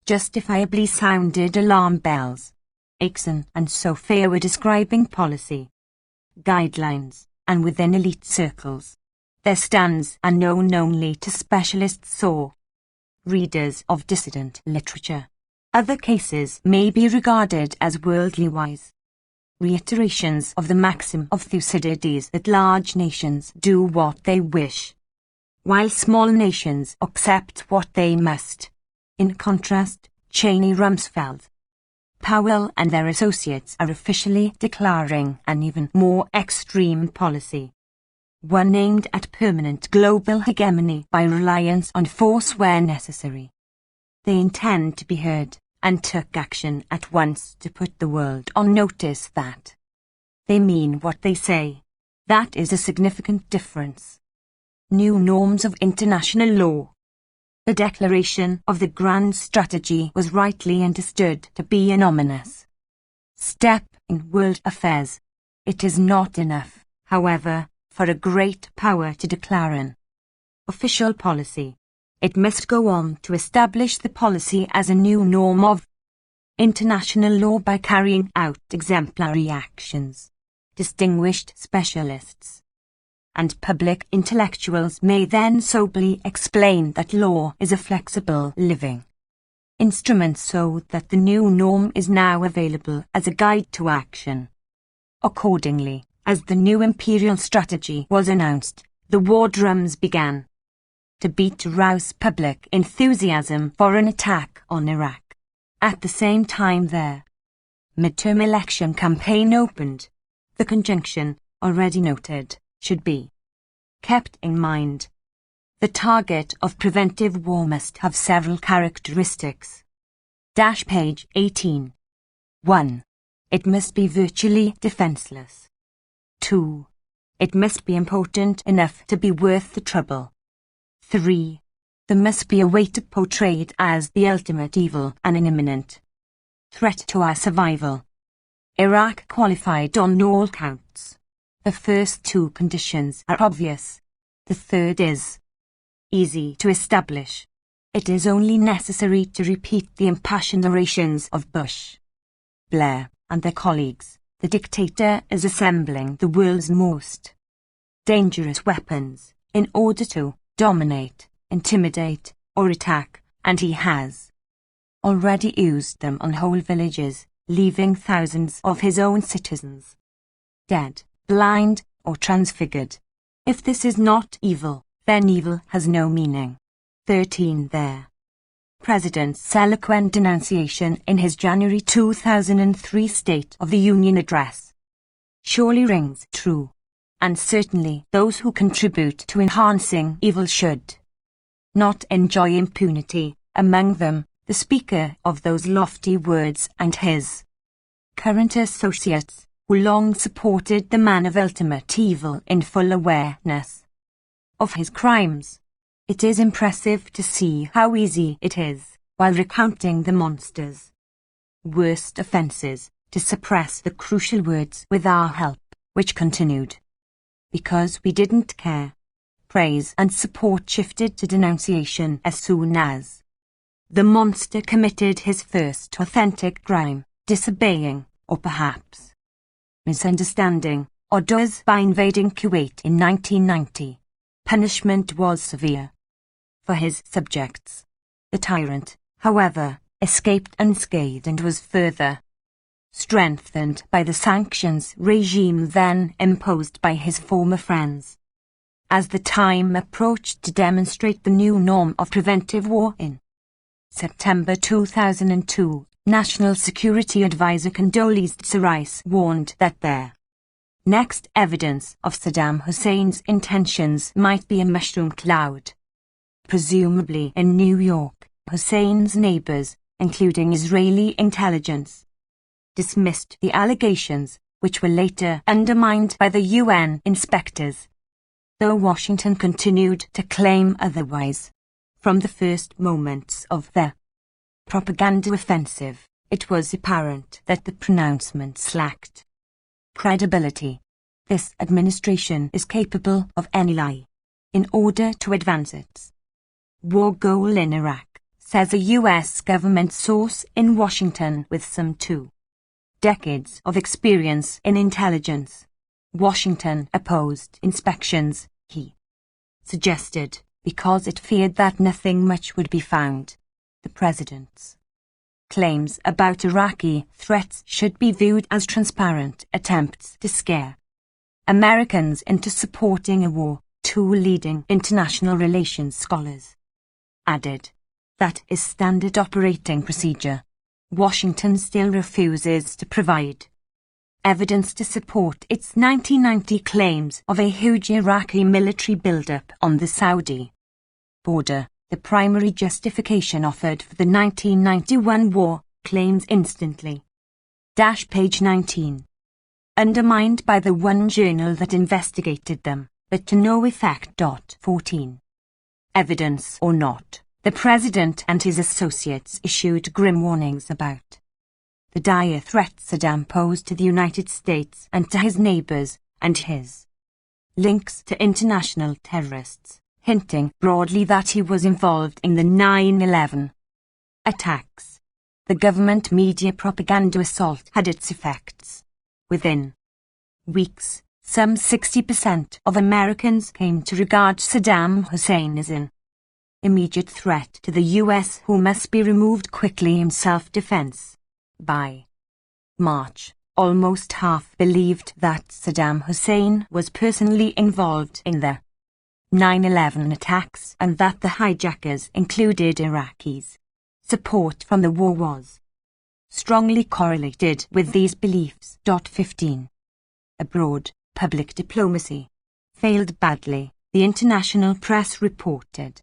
justifiably sounded alarm bells. Ixon and Sophia were describing policy guidelines, and within elite circles, their stands are known only to specialists or readers of dissident literature. Other cases may be regarded as worldly wise reiterations of the maxim of Thucydides that large nations do what they wish, while small nations accept what they must. In contrast, Cheney-Rumsfeld, Powell and their associates are officially declaring an even more extreme policy, one aimed at permanent global hegemony by reliance on force where necessary. They intend to be heard, and took action at once to put the world on notice that they mean what they say. That is a significant difference. New norms of international law. The declaration of the Grand Strategy was rightly understood to be an ominous step in world affairs. It is not enough, however, for a great power to declare an official policy. It must go on to establish the policy as a new norm of international law by carrying out exemplary actions. Distinguished specialists and public intellectuals may then soberly explain that law is a flexible living instrument, so that the new norm is now available as a guide to action. Accordingly, as the new imperial strategy was announced, the war drums began to beat to rouse public enthusiasm for an attack on Iraq. At the same time, their midterm election campaign opened. The conjunction, already noted, should be kept in mind. The target of preventive war must have several characteristics. Page 18. 1. It must be virtually defenseless. 2. It must be important enough to be worth the trouble. 3. There must be a weight portrayed as the ultimate evil and an imminent threat to our survival. Iraq qualified on all counts. The first two conditions are obvious. The third is easy to establish. It is only necessary to repeat the impassioned orations of Bush, Blair, and their colleagues. The dictator is assembling the world's most dangerous weapons in order to dominate, intimidate, or attack, and he has already used them on whole villages, leaving thousands of his own citizens dead, blind, or transfigured. If this is not evil, then evil has no meaning. 13. There. President's eloquent denunciation in his January 2003 State of the Union address surely rings true, and certainly those who contribute to enhancing evil should not enjoy impunity, among them the speaker of those lofty words and his current associates, who long supported the man of ultimate evil in full awareness of his crimes. It is impressive to see how easy it is, while recounting the monster's worst offences, to suppress the crucial words "with our help," which continued. Because we didn't care. Praise and support shifted to denunciation as soon as the monster committed his first authentic crime, disobeying, or perhaps misunderstanding, orders by invading Kuwait in 1990. Punishment was severe for his subjects. The tyrant, however, escaped unscathed and was further strengthened by the sanctions regime then imposed by his former friends. As the time approached to demonstrate the new norm of preventive war in September 2002, National Security Advisor Condoleezza Rice warned that their next evidence of Saddam Hussein's intentions might be a mushroom cloud. Presumably in New York, Hussein's neighbors, including Israeli intelligence, dismissed the allegations, which were later undermined by the UN inspectors, though Washington continued to claim otherwise. From the first moments of the propaganda offensive, it was apparent that the pronouncements lacked credibility. This administration is capable of any lie in order to advance its war goal in Iraq, says a U.S. government source in Washington with some 2 decades of experience in intelligence. Washington opposed inspections, he suggested, because it feared that nothing much would be found. The president's claims about Iraqi threats should be viewed as transparent attempts to scare Americans into supporting a war. 2 leading international relations scholars added, that is standard operating procedure. Washington still refuses to provide evidence to support its 1990 claims of a huge Iraqi military build-up on the Saudi border. The primary justification offered for the 1991 war claims instantly. Page 19. Undermined by the one journal that investigated them, but to no effect. 14. Evidence or not, the president and his associates issued grim warnings about the dire threat Saddam posed to the United States and to his neighbors, and his links to international terrorists, hinting broadly that he was involved in the 9/11 attacks. The government media propaganda assault had its effects. Within weeks, some 60% of Americans came to regard Saddam Hussein as an immediate threat to the US who must be removed quickly in self-defense. By March, almost half believed that Saddam Hussein was personally involved in the 9/11 attacks and that the hijackers included Iraqis. Support from the war was strongly correlated with these beliefs. 15. Abroad, public diplomacy failed badly, the international press reported.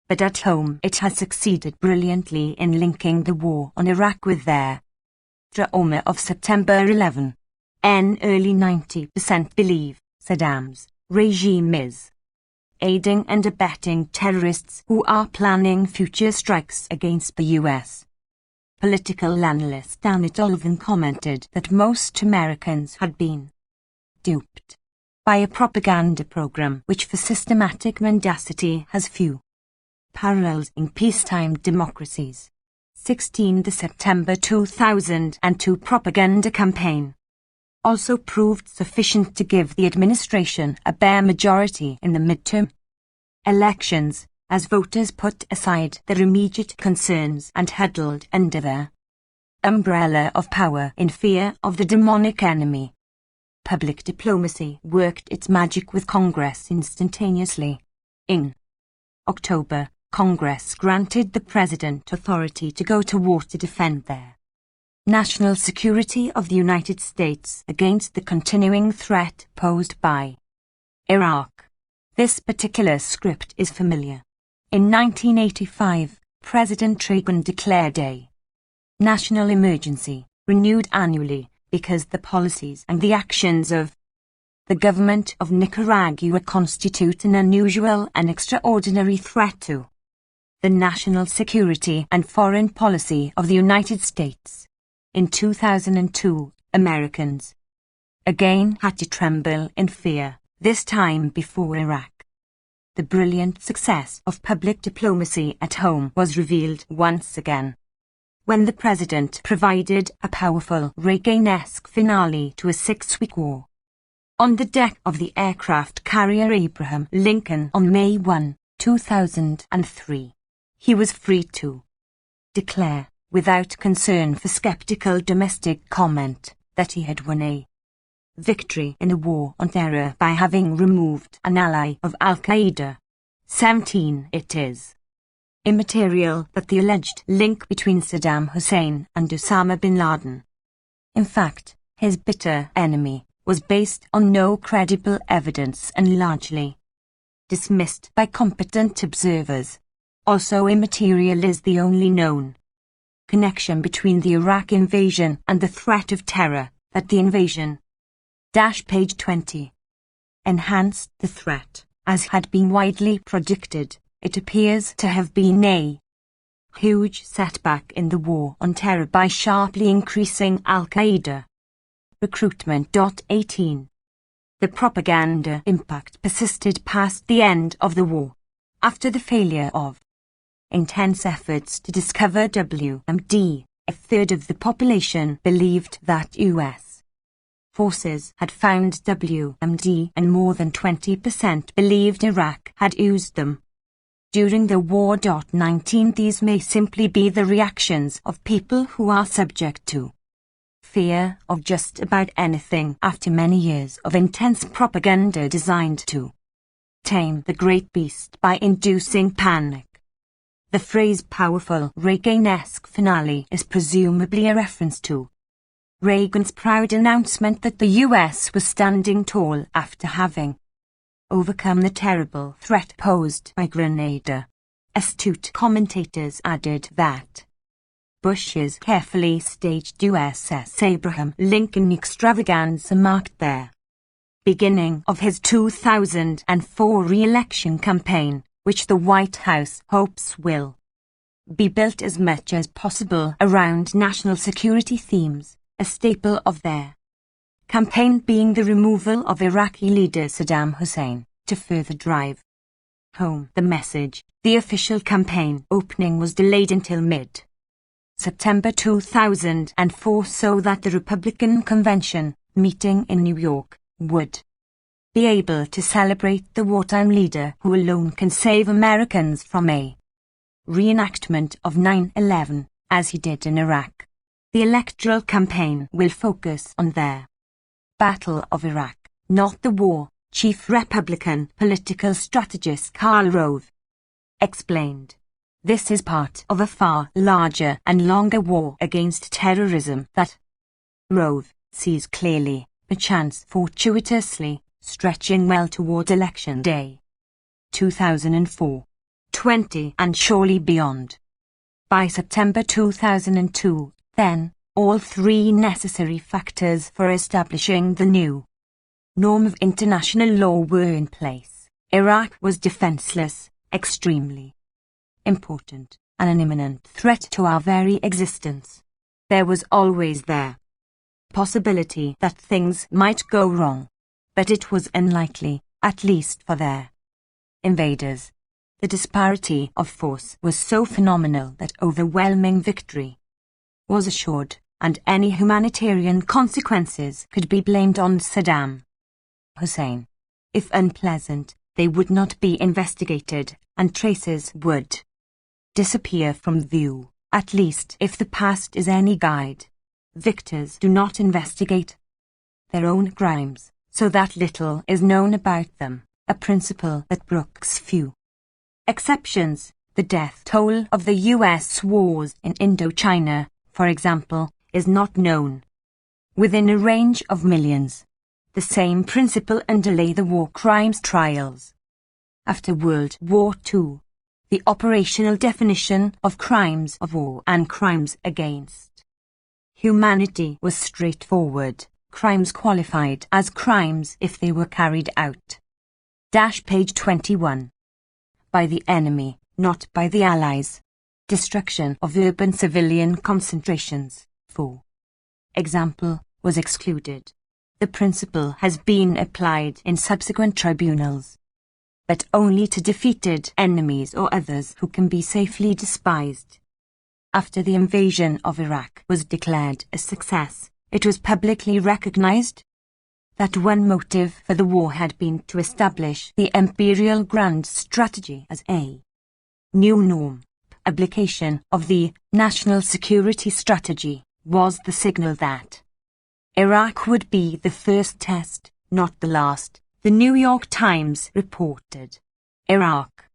But at home it has succeeded brilliantly in linking the war on Iraq with their trauma of September 11. Early 90% believe Saddam's regime is aiding and abetting terrorists who are planning future strikes against the US. Political analyst Janet Olvin commented that most Americans had been duped by a propaganda program which for systematic mendacity has few parallels in peacetime democracies. 16. The September 2002 propaganda campaign also proved sufficient to give the administration a bare majority in the midterm elections, as voters put aside their immediate concerns and huddled under the umbrella of power in fear of the demonic enemy. Public diplomacy worked its magic with Congress instantaneously. In October, Congress granted the President authority to go to war to defend their national security of the United States against the continuing threat posed by Iraq. This particular script is familiar. In 1985, President Reagan declared a national emergency, renewed annually, because the policies and the actions of the government of Nicaragua constitute an unusual and extraordinary threat to the national security and foreign policy of the United States. In 2002, Americans again had to tremble in fear, this time before Iraq. The brilliant success of public diplomacy at home was revealed once again when the President provided a powerful Reagan-esque finale to a 6-week war. On the deck of the aircraft carrier Abraham Lincoln on May 1, 2003, he was free to declare, without concern for skeptical domestic comment, that he had won a victory in the war on terror by having removed an ally of Al-Qaeda. 17. It is immaterial that the alleged link between Saddam Hussein and Osama bin Laden, in fact, his bitter enemy, was based on no credible evidence and largely dismissed by competent observers. Also immaterial is the only known connection between the Iraq invasion and the threat of terror, that the invasion page 20 enhanced the threat. As had been widely predicted, it appears to have been a huge setback in the war on terror by sharply increasing Al-Qaeda recruitment. 18. The propaganda impact persisted past the end of the war. After the failure of intense efforts to discover WMD, a third of the population believed that U.S. forces had found WMD and more than 20% believed Iraq had used them during the war. 19. These may simply be the reactions of people who are subject to fear of just about anything after many years of intense propaganda designed to tame the great beast by inducing panic. The phrase powerful Reagan-esque finale is presumably a reference to Reagan's proud announcement that the US was standing tall after having overcome the terrible threat posed by Grenada. Astute commentators added that Bush's carefully staged USS Abraham Lincoln extravaganza marked their beginning of his 2004 re-election campaign, which the White House hopes will be built as much as possible around national security themes, a staple of their campaign being the removal of Iraqi leader Saddam Hussein, to further drive home the message. The official campaign opening was delayed until mid September 2004, so that the Republican Convention, meeting in New York, would be able to celebrate the wartime leader who alone can save Americans from a reenactment of 9/11, as he did in Iraq. The electoral campaign will focus on their Battle of Iraq, not the war, Chief Republican political strategist Karl Rove explained. This is part of a far larger and longer war against terrorism that Rove sees clearly, perchance fortuitously, stretching well toward Election Day 2004, 20 and surely beyond. By September 2002, then, all three necessary factors for establishing the new norm of international law were in place. Iraq was defenseless, extremely important, and an imminent threat to our very existence. There was always the possibility that things might go wrong, but it was unlikely, at least for their invaders. The disparity of force was so phenomenal that overwhelming victory was assured, and any humanitarian consequences could be blamed on Saddam Hussein. If unpleasant, they would not be investigated, and traces would disappear from view, at least if the past is any guide. Victors do not investigate their own crimes, so that little is known about them, a principle that brooks few exceptions. The death toll of the U.S. wars in Indochina, for example, is not known. Within a range of millions. The same principle underlay the war crimes trials. After World War II, the operational definition of crimes of war and crimes against humanity was straightforward. Crimes qualified as crimes if they were carried out. Page 21. By the enemy, not by the Allies. Destruction of urban civilian concentrations, for example, was excluded. The principle has been applied in subsequent tribunals, but only to defeated enemies or others who can be safely despised. After the invasion of Iraq was declared a success, it was publicly recognized that one motive for the war had been to establish the imperial grand strategy as a new norm. Publication of the national security strategy was the signal that Iraq would be the first test, not the last. The New York Times reported. Iraq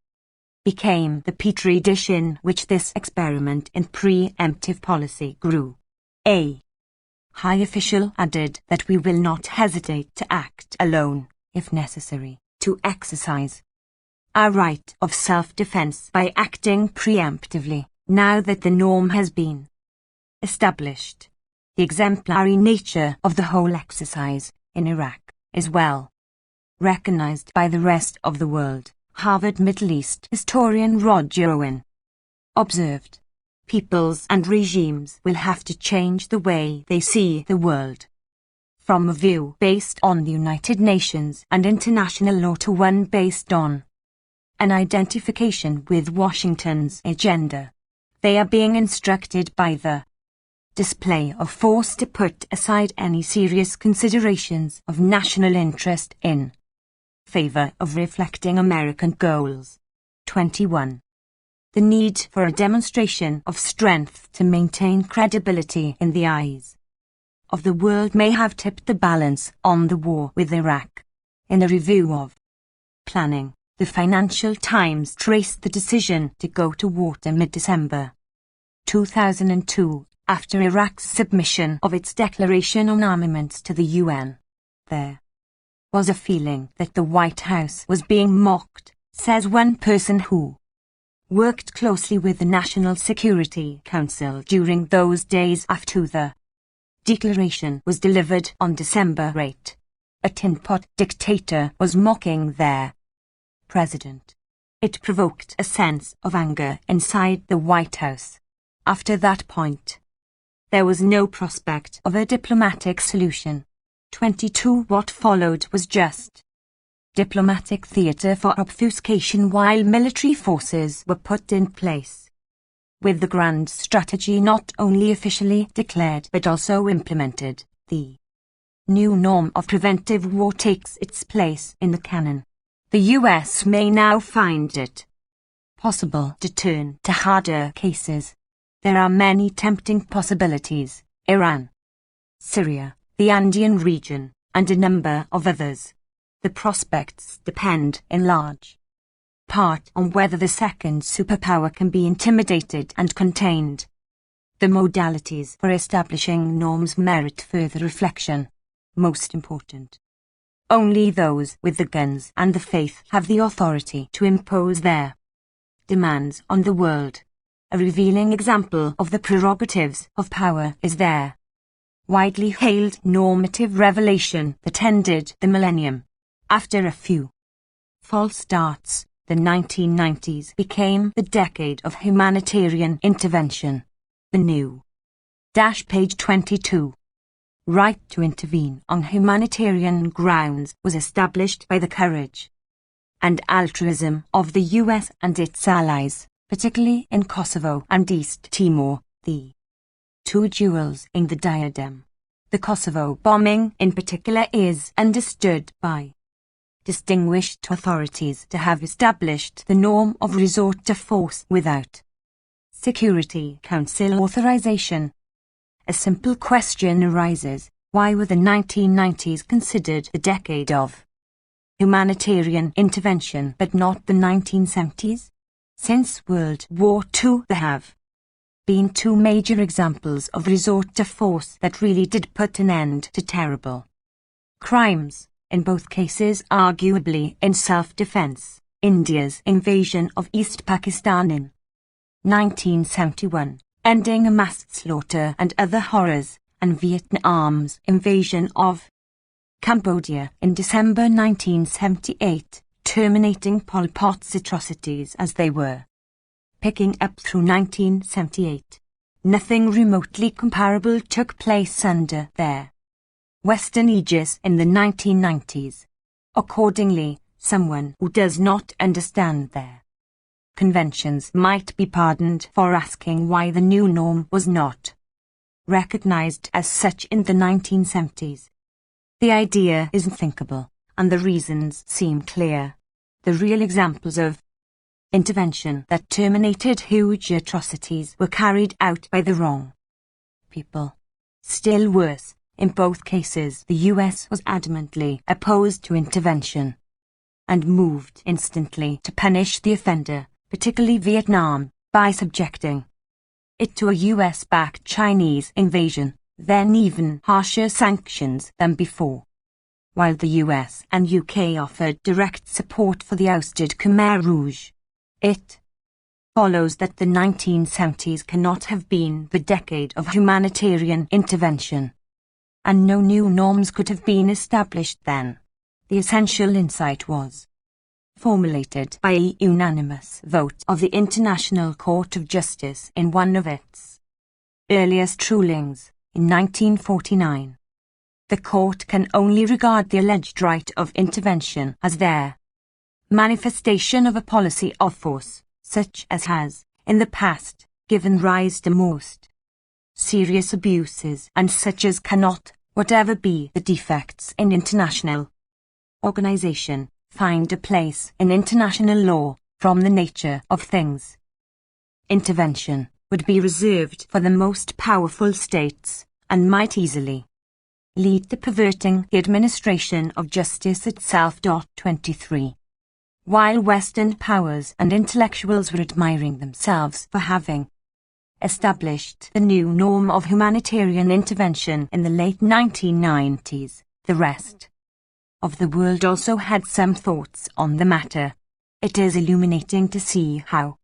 became the petri dish in which this experiment in preemptive policy grew. A high official added that we will not hesitate to act alone, if necessary, to exercise our right of self-defense by acting preemptively, now that the norm has been established. The exemplary nature of the whole exercise in Iraq is well recognized by the rest of the world. Harvard Middle East historian Roger Owen observed, peoples and regimes will have to change the way they see the world. From a view based on the United Nations and international law to one based on an identification with Washington's agenda. They are being instructed by the display of force to put aside any serious considerations of national interest in favor of reflecting American goals. 21. The need for a demonstration of strength to maintain credibility in the eyes of the world may have tipped the balance on the war with Iraq. In a review of planning, the Financial Times traced the decision to go to war in mid-December 2002, after Iraq's submission of its declaration on armaments to the UN. There was a feeling that the White House was being mocked, says one person who worked closely with the National Security Council during those days after the declaration was delivered on December 8. A tin-pot dictator was mocking their president. It provoked a sense of anger inside the White House. After that point, there was no prospect of a diplomatic solution. 22. What followed was just diplomatic theatre for obfuscation while military forces were put in place. with the grand strategy not only officially declared but also implemented, the new norm of preventive war takes its place in the canon. The US may now find it possible to turn to harder cases. There are many tempting possibilities: Iran, Syria, the Andean region, and a number of others. The prospects depend, in large part, on whether the second superpower can be intimidated and contained. The modalities for establishing norms merit further reflection. Most important, only those with the guns and the faith have the authority to impose their demands on the world. A revealing example of the prerogatives of power is their widely hailed normative revelation that ended the millennium. After a few false starts, the 1990s became the decade of humanitarian intervention. The new page 22 right to intervene on humanitarian grounds was established by the courage and altruism of the US and its allies, particularly in Kosovo and East Timor, the two jewels in the diadem. The Kosovo bombing in particular is understood by distinguished authorities to have established the norm of resort to force without Security Council authorization. A simple question arises: why were the 1990s considered the decade of humanitarian intervention but not the 1970s? Since World War II there have been two major examples of resort to force that really did put an end to terrible crimes, in both cases arguably in self-defense: India's invasion of East Pakistan in 1971, ending a mass slaughter and other horrors, and Vietnam's invasion of Cambodia in December 1978, terminating Pol Pot's atrocities as they were. Picking up through 1978, nothing remotely comparable took place under their Western aegis in the 1990s. Accordingly, someone who does not understand their conventions might be pardoned for asking why the new norm was not recognized as such in the 1970s. The idea is unthinkable, and the reasons seem clear. The real examples of intervention that terminated huge atrocities were carried out by the wrong people. Still worse, in both cases the US was adamantly opposed to intervention and moved instantly to punish the offender, particularly Vietnam, by subjecting it to a US-backed Chinese invasion, then even harsher sanctions than before. While the US and UK offered direct support for the ousted Khmer Rouge, it follows that the 1970s cannot have been the decade of humanitarian intervention, and no new norms could have been established then. The essential insight was formulated by a unanimous vote of the International Court of Justice in one of its earliest rulings, in 1949. The court can only regard the alleged right of intervention as their manifestation of a policy of force, such as has, in the past, given rise to most serious abuses and such as cannot, whatever be the defects in international organization, find a place in international law from the nature of things. Intervention would be reserved for the most powerful states and might easily lead to perverting the administration of justice itself. 23. While Western powers and intellectuals were admiring themselves for having established the new norm of humanitarian intervention in the late 1990s, the rest of the world also had some thoughts on the matter. It is illuminating to see how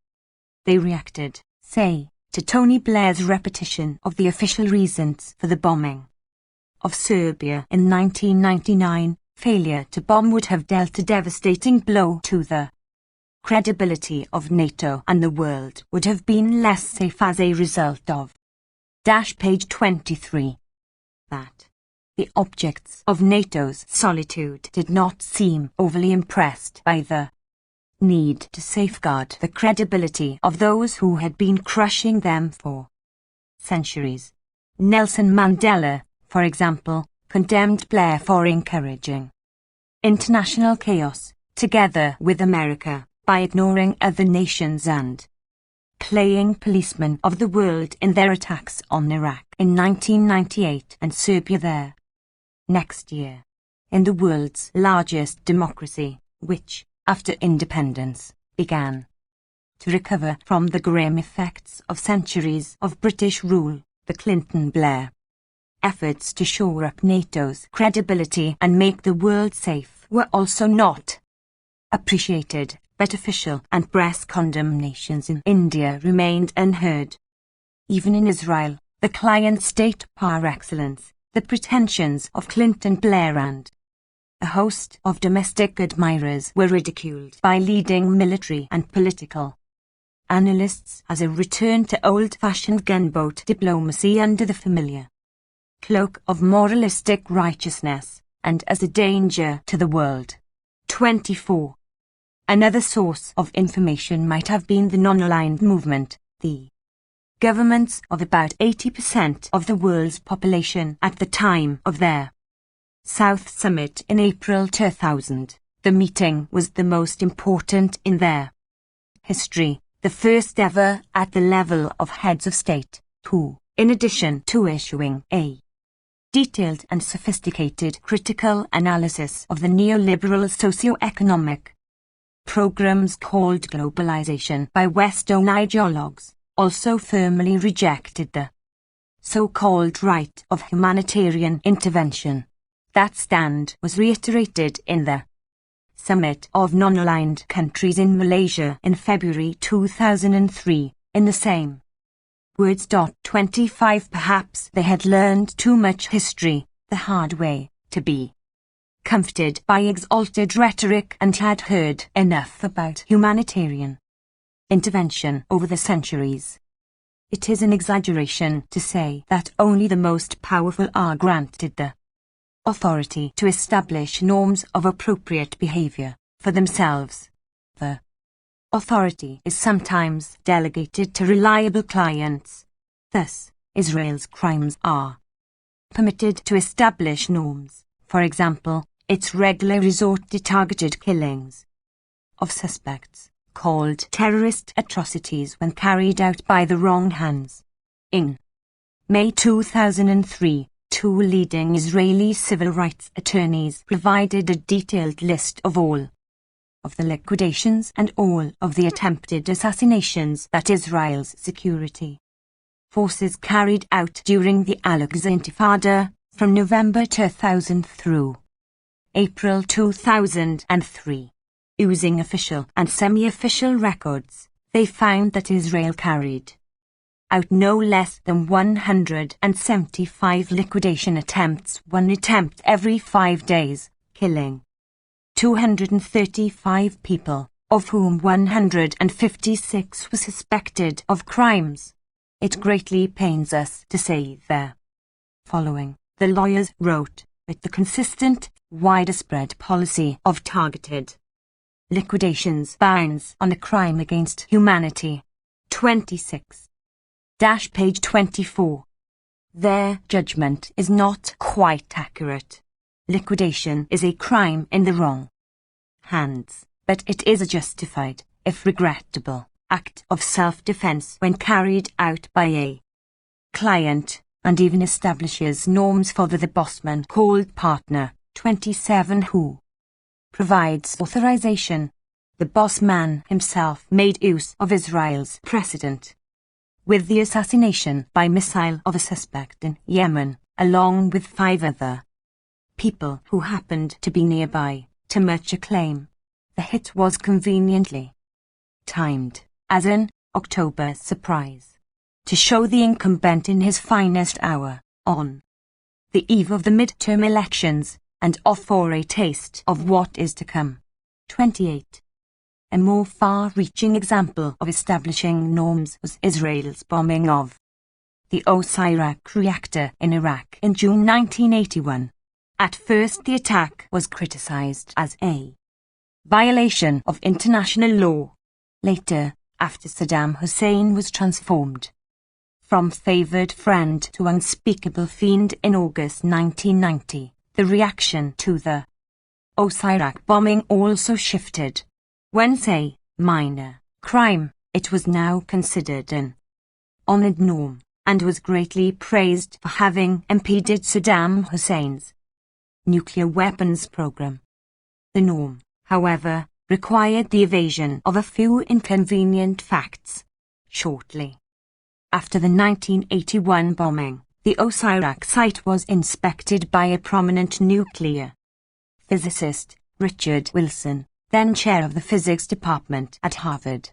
they reacted, say, to Tony Blair's repetition of the official reasons for the bombing of Serbia in 1999. Failure to bomb would have dealt a devastating blow to the credibility of NATO, and the world would have been less safe as a result of page 23. That the objects of NATO's solitude did not seem overly impressed by the need to safeguard the credibility of those who had been crushing them for centuries. Nelson Mandela, for example, condemned Blair for encouraging international chaos, together with America, by ignoring other nations and playing policemen of the world in their attacks on Iraq in 1998 and Serbia there next year. In the world's largest democracy, which, after independence, began to recover from the grim effects of centuries of British rule, the Clinton-Blair efforts to shore up NATO's credibility and make the world safe were also not appreciated, but official and press condemnations in India remained unheard. Even in Israel, the client state par excellence, the pretensions of Clinton-Blair and a host of domestic admirers were ridiculed by leading military and political analysts as a return to old-fashioned gunboat diplomacy under the familiar cloak of moralistic righteousness, and as a danger to the world. 24. Another source of information might have been the non-aligned movement, the governments of about 80% of the world's population at the time of their South Summit in April 2000. The meeting was the most important in their history, the first ever at the level of heads of state, who, in addition to issuing a detailed and sophisticated critical analysis of the neoliberal socio-economic programs called globalization by Western ideologues, also firmly rejected the so-called right of humanitarian intervention. That stand was reiterated in the Summit of Non-Aligned Countries in Malaysia in February 2003, in the same words. 25 Perhaps they had learned too much history, the hard way, to be comforted by exalted rhetoric and had heard enough about humanitarian intervention over the centuries. It is an exaggeration to say that only the most powerful are granted the authority to establish norms of appropriate behavior for themselves. The authority is sometimes delegated to reliable clients. Thus, Israel's crimes are permitted to establish norms, for example, its regular resort to targeted killings of suspects, called terrorist atrocities when carried out by the wrong hands. In May 2003, two leading Israeli civil rights attorneys provided a detailed list of all of the liquidations and all of the attempted assassinations that Israel's security forces carried out during the Al-Aqsa Intifada, from November 2000 through April 2003. Using official and semi-official records, they found that Israel carried out no less than 175 liquidation attempts, one attempt every 5 days, killing 235 people, of whom 156 were suspected of crimes. It greatly pains us to say the following. The lawyers wrote, with the consistent, widespread policy of targeted liquidations bounds on a crime against humanity. 26. Page 24. Their judgment is not quite accurate. Liquidation is a crime in the wrong hands, but it is a justified, if regrettable, act of self-defense when carried out by a client, and even establishes norms for the bossman called partner. 27 Who provides authorization. The boss man himself made use of Israel's precedent with the assassination by missile of a suspect in Yemen, along with 5 other people who happened to be nearby, to much acclaim. The hit was conveniently timed as an October surprise, to show the incumbent in his finest hour, on the eve of the midterm elections, and offer a taste of what is to come. 28. A more far-reaching example of establishing norms was Israel's bombing of the Osirak reactor in Iraq in June 1981. At first the attack was criticized as a violation of international law. Later, after Saddam Hussein was transformed from favoured friend to unspeakable fiend in August 1990, the reaction to the Iraq bombing also shifted. Once a minor crime, it was now considered an honoured norm, and was greatly praised for having impeded Saddam Hussein's nuclear weapons program. The norm, however, required the evasion of a few inconvenient facts. Shortly after the 1981 bombing, the Iraq site was inspected by a prominent nuclear physicist, Richard Wilson, then chair of the physics department at Harvard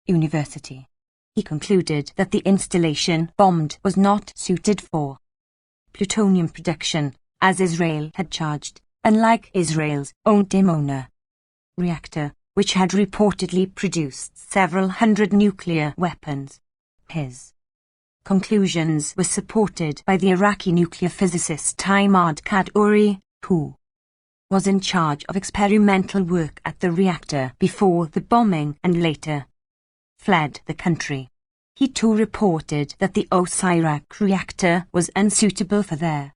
University. He concluded that the installation bombed was not suited for plutonium production, as Israel had charged, unlike Israel's own Dimona reactor, which had reportedly produced several hundred nuclear weapons. His conclusions were supported by the Iraqi nuclear physicist Ahmad Kaduri, who was in charge of experimental work at the reactor before the bombing and later fled the country. He too reported that the Iraq reactor was unsuitable for their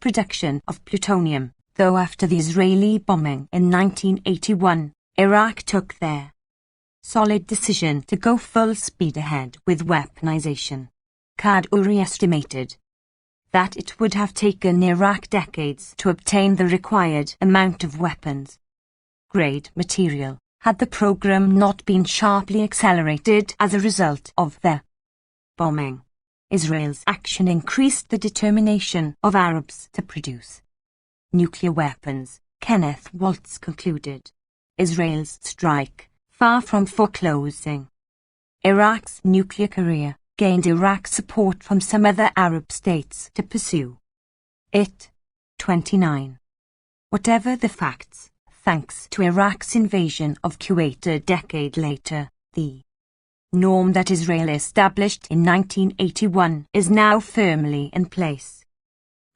production of plutonium, though after the Israeli bombing in 1981, Iraq took their solid decision to go full speed ahead with weaponization. Kaduri estimated that it would have taken Iraq decades to obtain the required amount of weapons-grade material, had the program not been sharply accelerated as a result of the bombing. Israel's action increased the determination of Arabs to produce nuclear weapons. Kenneth Waltz concluded, Israel's strike, far from foreclosing Iraq's nuclear career, gained Iraq support from some other Arab states to pursue it. 29. Whatever the facts, thanks to Iraq's invasion of Kuwait a decade later, the norm that Israel established in 1981 is now firmly in place.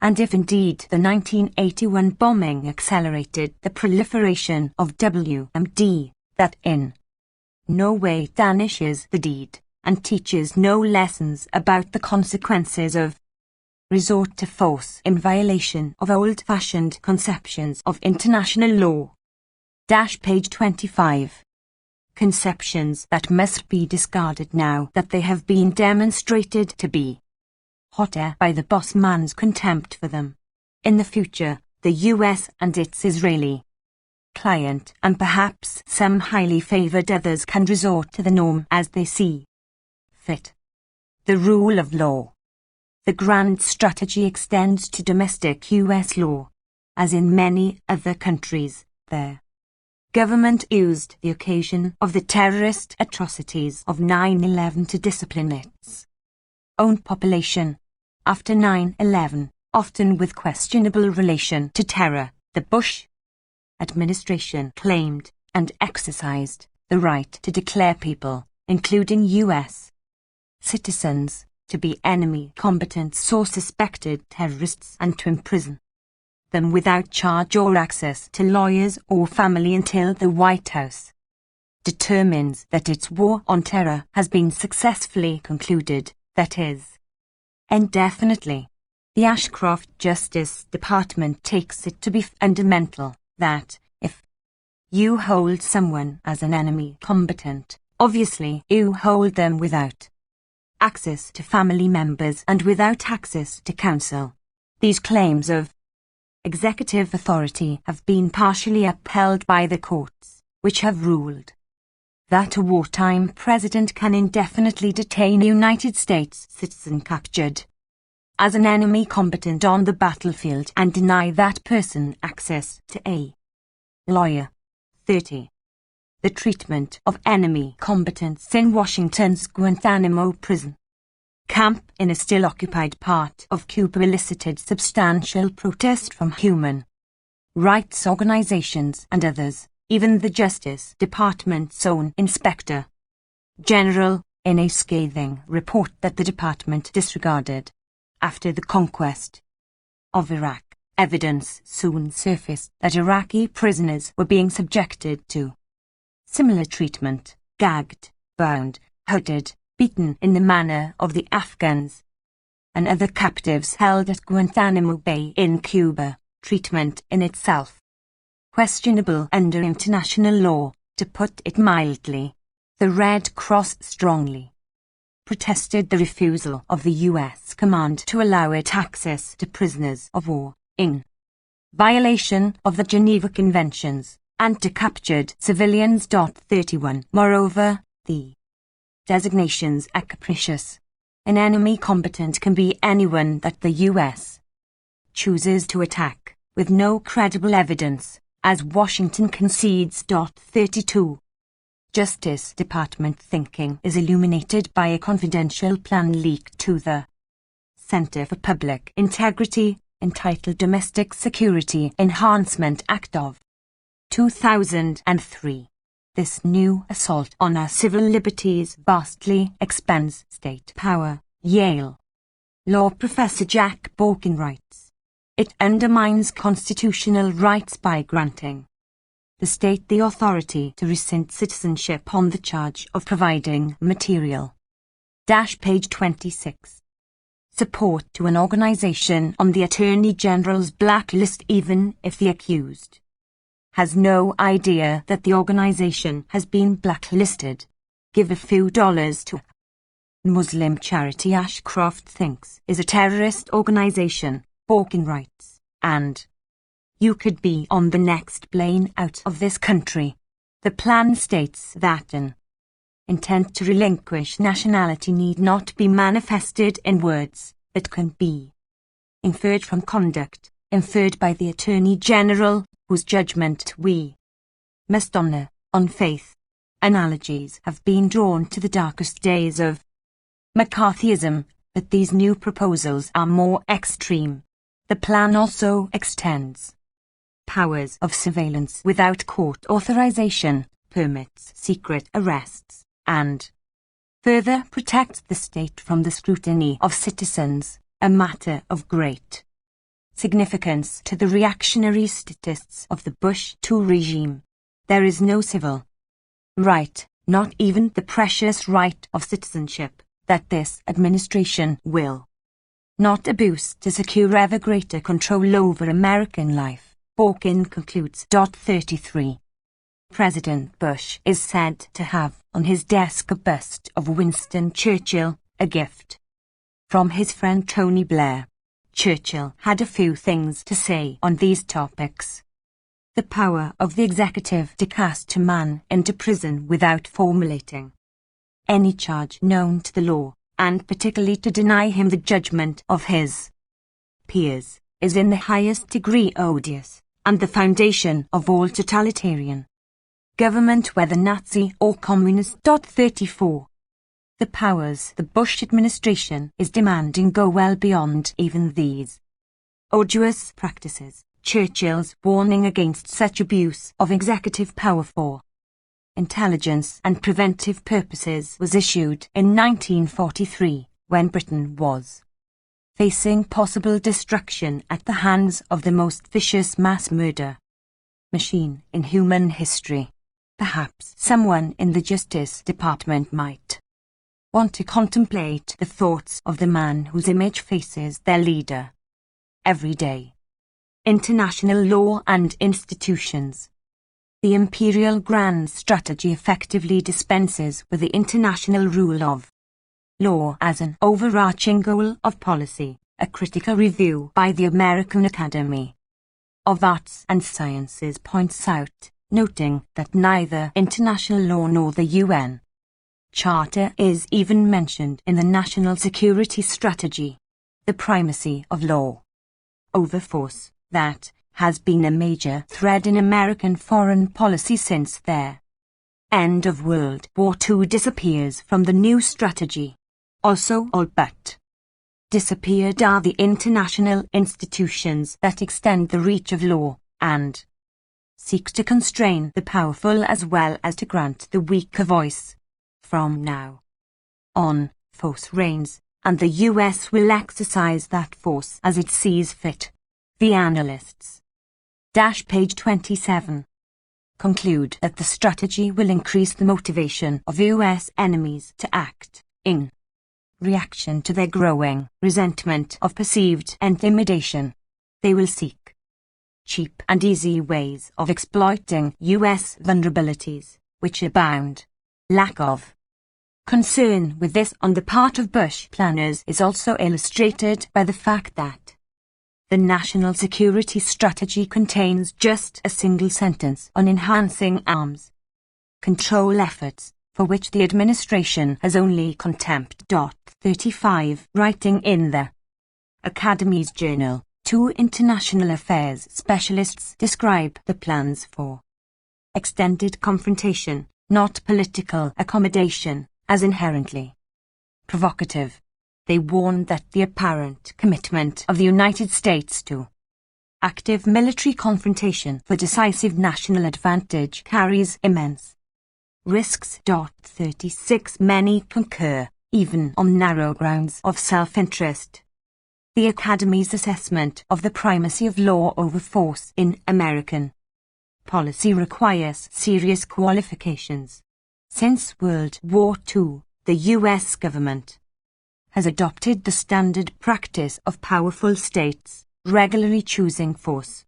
And if indeed the 1981 bombing accelerated the proliferation of WMD, that in no way diminishes the deed, and teaches no lessons about the consequences of resort to force in violation of old-fashioned conceptions of international law. Page 25. Conceptions that must be discarded now that they have been demonstrated to be hot air by the boss man's contempt for them. In the future, the US and its Israeli client, and perhaps some highly favored others, can resort to the norm as they see fit. The rule of law. The grand strategy extends to domestic US law. As in many other countries, their government used the occasion of the terrorist atrocities of 9/11 to discipline its own population. After 9/11, often with questionable relation to terror, the Bush administration claimed and exercised the right to declare people, including US citizens, to be enemy combatants or suspected terrorists, and to imprison them without charge or access to lawyers or family until the White House determines that its war on terror has been successfully concluded, that is, indefinitely. The Ashcroft Justice Department takes it to be fundamental that, if you hold someone as an enemy combatant, obviously you hold them without access to family members and without access to counsel. These claims of executive authority have been partially upheld by the courts, which have ruled that a wartime president can indefinitely detain a United States citizen captured as an enemy combatant on the battlefield and deny that person access to a lawyer. 30. The treatment of enemy combatants in Washington's Guantanamo prison camp in a still-occupied part of Cuba elicited substantial protest from human rights organizations and others, even the Justice Department's own Inspector General, in a scathing report that the department disregarded after the conquest of Iraq. Evidence soon surfaced that Iraqi prisoners were being subjected to similar treatment, gagged, bound, hooded, beaten in the manner of the Afghans and other captives held at Guantanamo Bay in Cuba, treatment in itself questionable under international law, to put it mildly. The Red Cross strongly protested the refusal of the U.S. command to allow it access to prisoners of war, in violation of the Geneva Conventions, and to captured civilians. 31. Moreover, the designations are capricious. An enemy combatant can be anyone that the U.S. chooses to attack, with no credible evidence, as Washington concedes. 32. Justice Department thinking is illuminated by a confidential plan leaked to the Center for Public Integrity, entitled Domestic Security Enhancement Act of 2003. This new assault on our civil liberties vastly expands state power, Yale law professor Jack Borkin writes. It undermines constitutional rights by granting the state the authority to rescind citizenship on the charge of providing material. Page 26. Support to an organization on the Attorney General's blacklist even if the accused has no idea that the organization has been blacklisted. Give a few dollars to Muslim charity Ashcroft thinks is a terrorist organization, Borkin writes, and you could be on the next plane out of this country. The plan states that an intent to relinquish nationality need not be manifested in words, but can be inferred from conduct, inferred by the Attorney General, whose judgment we must honour, on faith. Analogies have been drawn to the darkest days of McCarthyism, but these new proposals are more extreme. The plan also extends powers of surveillance without court authorization, permits secret arrests, and further protects the state from the scrutiny of citizens, a matter of great significance to the reactionary statists of the Bush II regime. There is no civil right, not even the precious right of citizenship, that this administration will not abuse to secure ever greater control over American life. Borkin concludes. 33. President Bush is said to have on his desk a bust of Winston Churchill, a gift from his friend Tony Blair. Churchill had a few things to say on these topics. The power of the executive to cast a man into prison without formulating any charge known to the law, and particularly to deny him the judgment of his peers, is in the highest degree odious, and the foundation of all totalitarian government, whether Nazi or communist. 34. The powers the Bush administration is demanding go well beyond even these odious practices. Churchill's warning against such abuse of executive power for intelligence and preventive purposes was issued in 1943, when Britain was facing possible destruction at the hands of the most vicious mass murder machine in human history. Perhaps someone in the Justice Department might want to contemplate the thoughts of the man whose image faces their leader every day. International law and institutions. The imperial grand strategy effectively dispenses with the international rule of law as an overarching goal of policy. A critical review by the American Academy of Arts and Sciences points out, noting that neither international law nor the UN Charter is even mentioned in the national security strategy. The primacy of law over force, that has been a major thread in American foreign policy since their end of World War II, disappears from the new strategy. Also all but disappeared are the international institutions that extend the reach of law, and seek to constrain the powerful as well as to grant the weak a voice. From now on, force reigns, and the US will exercise that force as it sees fit. The analysts. Page 27. Conclude that the strategy will increase the motivation of US enemies to act in reaction to their growing resentment of perceived intimidation. They will seek cheap and easy ways of exploiting US vulnerabilities, which abound. Lack of concern with this on the part of Bush planners is also illustrated by the fact that the national security strategy contains just a single sentence on enhancing arms control efforts, for which the administration has only contempt. 35. Writing in the Academy's Journal, 2 international affairs specialists describe the plans for extended confrontation, not political accommodation, as inherently provocative. They warn that the apparent commitment of the United States to active military confrontation for decisive national advantage carries immense risks. 36. Many concur, even on narrow grounds of self-interest. The Academy's assessment of the primacy of law over force in American policy requires serious qualifications. Since World War II, the U.S. government has adopted the standard practice of powerful states regularly choosing force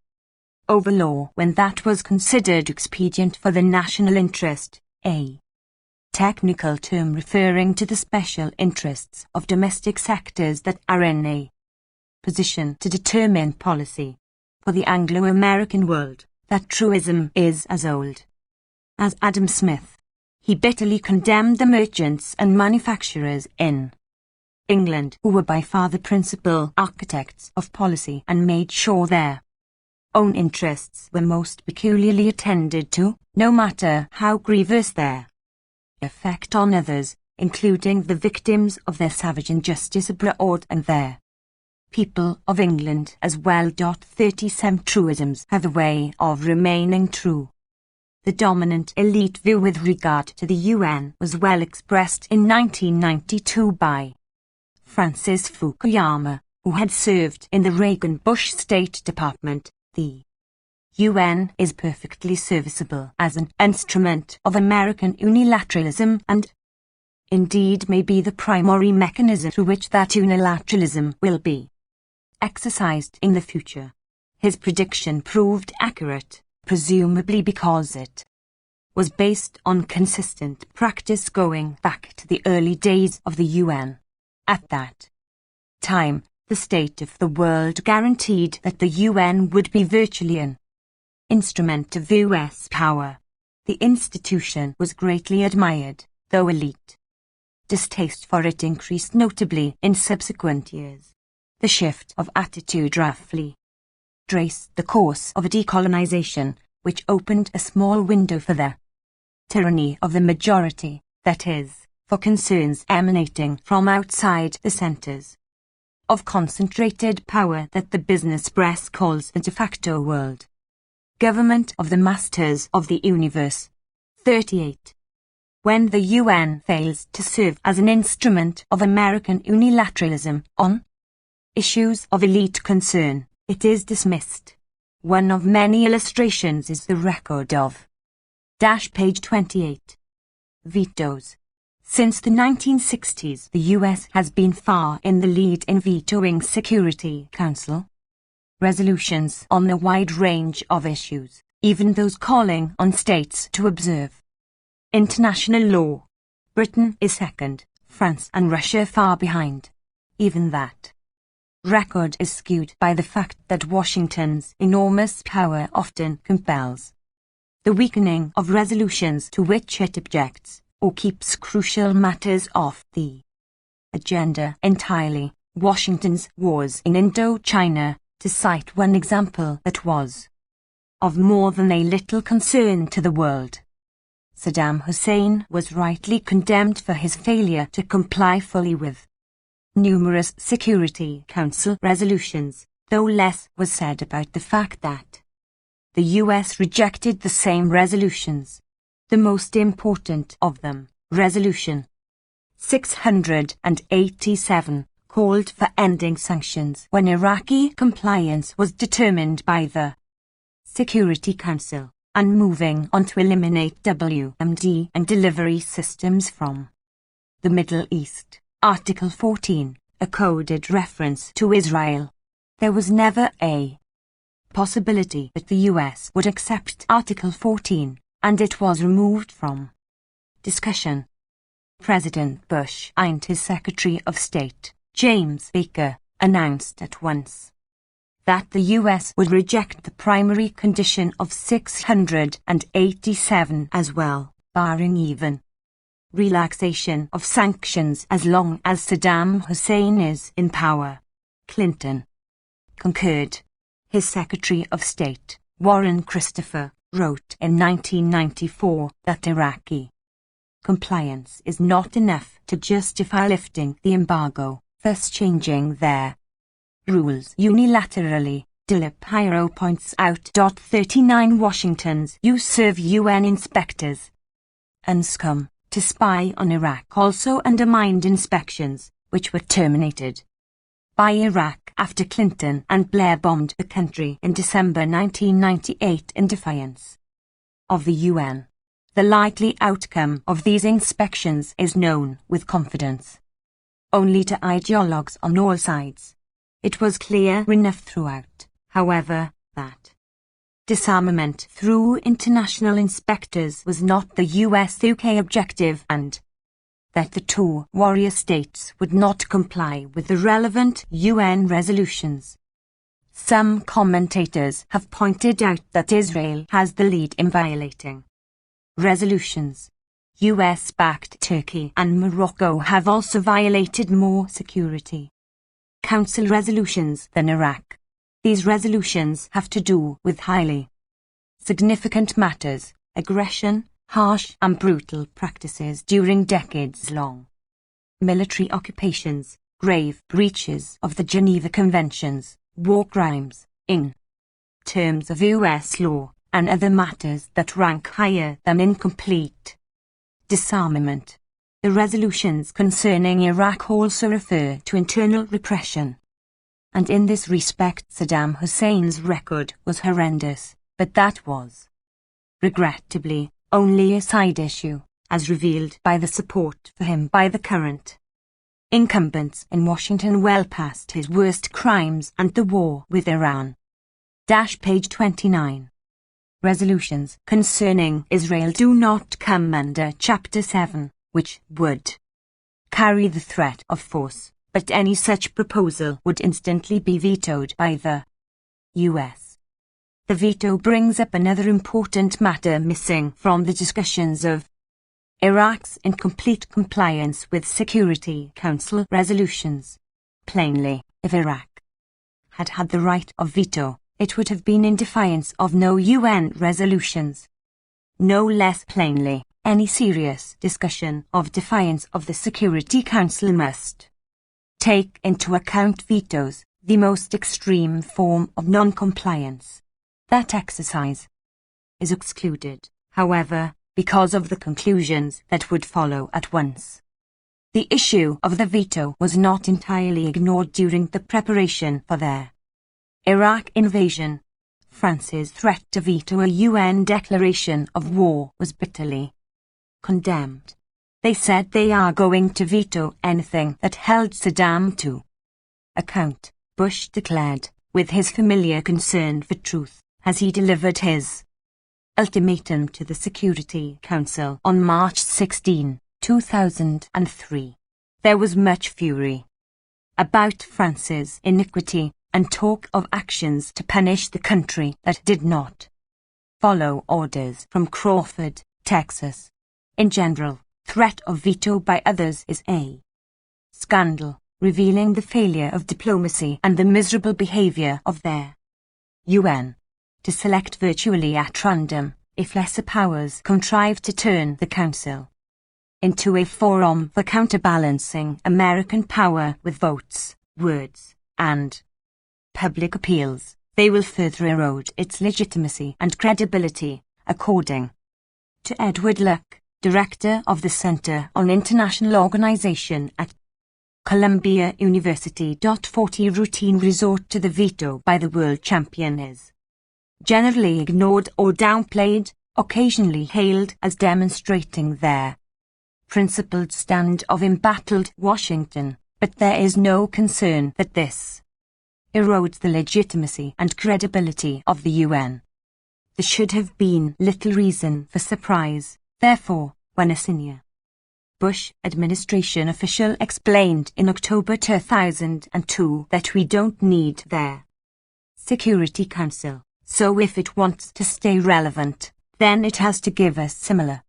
over law when that was considered expedient for the national interest, a technical term referring to the special interests of domestic sectors that are in a position to determine policy. For the Anglo-American world, that truism is as old as Adam Smith. He bitterly condemned the merchants and manufacturers in England, who were by far the principal architects of policy and made sure their own interests were most peculiarly attended to, no matter how grievous their effect on others, including the victims of their savage injustice abroad and their people of England as well. 37. Truisms have a way of remaining true. The dominant elite view with regard to the UN was well expressed in 1992 by Francis Fukuyama, who had served in the Reagan-Bush State Department. The UN is perfectly serviceable as an instrument of American unilateralism and, indeed, may be the primary mechanism through which that unilateralism will be exercised in the future. His prediction proved accurate, presumably because it was based on consistent practice going back to the early days of the UN. At that time, the state of the world guaranteed that the UN would be virtually an instrument of US power. The institution was greatly admired, though elite distaste for it increased notably in subsequent years. The shift of attitude roughly traced the course of a decolonization, which opened a small window for the tyranny of the majority, that is, for concerns emanating from outside the centers of concentrated power that the business press calls the de facto world government of the masters of the universe. 38. When the UN fails to serve as an instrument of American unilateralism on issues of elite concern, it is dismissed. One of many illustrations is the record of page 28. Vetoes. Since the 1960s, the US has been far in the lead in vetoing Security Council resolutions on a wide range of issues, even those calling on states to observe international law. Britain is second, France and Russia far behind. Even that record is skewed by the fact that Washington's enormous power often compels the weakening of resolutions to which it objects, or keeps crucial matters off the agenda entirely. Washington's wars in Indochina, to cite one example that was of more than a little concern to the world. Saddam Hussein was rightly condemned for his failure to comply fully with numerous Security Council resolutions, though less was said about the fact that the US rejected the same resolutions. The most important of them, Resolution 687, called for ending sanctions when Iraqi compliance was determined by the Security Council, and moving on to eliminate WMD and delivery systems from the Middle East. Article 14, a coded reference to Israel. There was never a possibility that the US would accept Article 14, and it was removed from discussion. President Bush and his Secretary of State, James Baker, announced at once that the US would reject the primary condition of 687 as well, barring even relaxation of sanctions as long as Saddam Hussein is in power. Clinton concurred. His Secretary of State, Warren Christopher, wrote in 1994 that Iraqi compliance is not enough to justify lifting the embargo, thus changing their rules unilaterally. Dilip points out. 39 Washington's use serve UN inspectors and scum to spy on Iraq also undermined inspections, which were terminated by Iraq after Clinton and Blair bombed the country in December 1998 in defiance of the UN. The likely outcome of these inspections is known with confidence only to ideologues on all sides. It was clear enough throughout, however, that disarmament through international inspectors was not the US-UK objective and that the two warrior states would not comply with the relevant UN resolutions. Some commentators have pointed out that Israel has the lead in violating resolutions. US-backed Turkey and Morocco have also violated more Security Council resolutions than Iraq. These resolutions have to do with highly significant matters: aggression, harsh and brutal practices during decades-long military occupations, grave breaches of the Geneva Conventions, war crimes, in terms of US law, and other matters that rank higher than incomplete disarmament. The resolutions concerning Iraq also refer to internal repression, and in this respect Saddam Hussein's record was horrendous, but that was, regrettably, only a side issue, as revealed by the support for him by the current incumbents in Washington well past his worst crimes and the war with Iran. Page 29. Resolutions concerning Israel do not come under Chapter 7, which would carry the threat of force, but any such proposal would instantly be vetoed by the US. The veto brings up another important matter missing from the discussions of Iraq's incomplete compliance with Security Council resolutions. Plainly, if Iraq had had the right of veto, it would have been in defiance of no UN resolutions. No less plainly, any serious discussion of defiance of the Security Council must take into account vetoes, the most extreme form of non-compliance. That exercise is excluded, however, because of the conclusions that would follow at once. The issue of the veto was not entirely ignored during the preparation for their Iraq invasion. France's threat to veto a UN declaration of war was bitterly condemned. They said they are going to veto anything that held Saddam to account, Bush declared, with his familiar concern for truth, as he delivered his ultimatum to the Security Council on March 16, 2003. There was much fury about France's iniquity and talk of actions to punish the country that did not follow orders from Crawford, Texas. In general, threat of veto by others is a scandal, revealing the failure of diplomacy and the miserable behavior of their UN to select virtually at random, if lesser powers contrive to turn the Council into a forum for counterbalancing American power with votes, words, and public appeals. They will further erode its legitimacy and credibility, according to Edward Luck, Director of the Center on International Organization at Columbia University. 40 Routine resort to the veto by the world champion is generally ignored or downplayed, occasionally hailed as demonstrating their principled stand of embattled Washington, but there is no concern that this erodes the legitimacy and credibility of the UN. There should have been little reason for surprise, therefore, when a senior Bush administration official explained in October 2002 that we don't need their Security Council, so if it wants to stay relevant, then it has to give us similar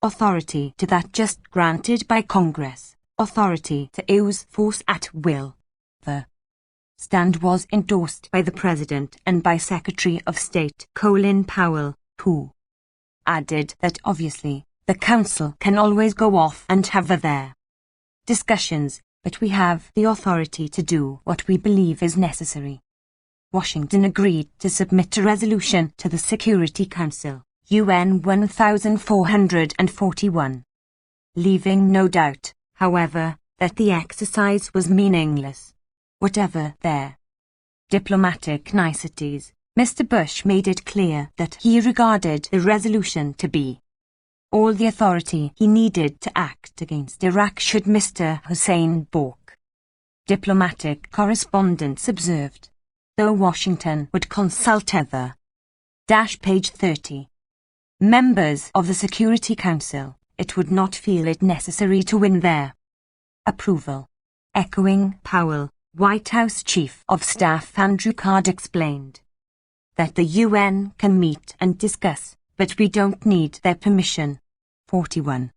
authority to that just granted by Congress, authority to use force at will. The stand was endorsed by the President and by Secretary of State Colin Powell, who added that obviously the Council can always go off and have their discussions, but we have the authority to do what we believe is necessary. Washington agreed to submit a resolution to the Security Council, UN 1441, leaving no doubt, however, that the exercise was meaningless. Whatever their diplomatic niceties, Mr. Bush made it clear that he regarded the resolution to be all the authority he needed to act against Iraq should Mr. Hussein balk. Diplomatic correspondents observed, though Washington would consult other page 30 members of the Security Council, it would not feel it necessary to win their approval. Echoing Powell, White House Chief of Staff Andrew Card explained that the UN can meet and discuss, but we don't need their permission. 41.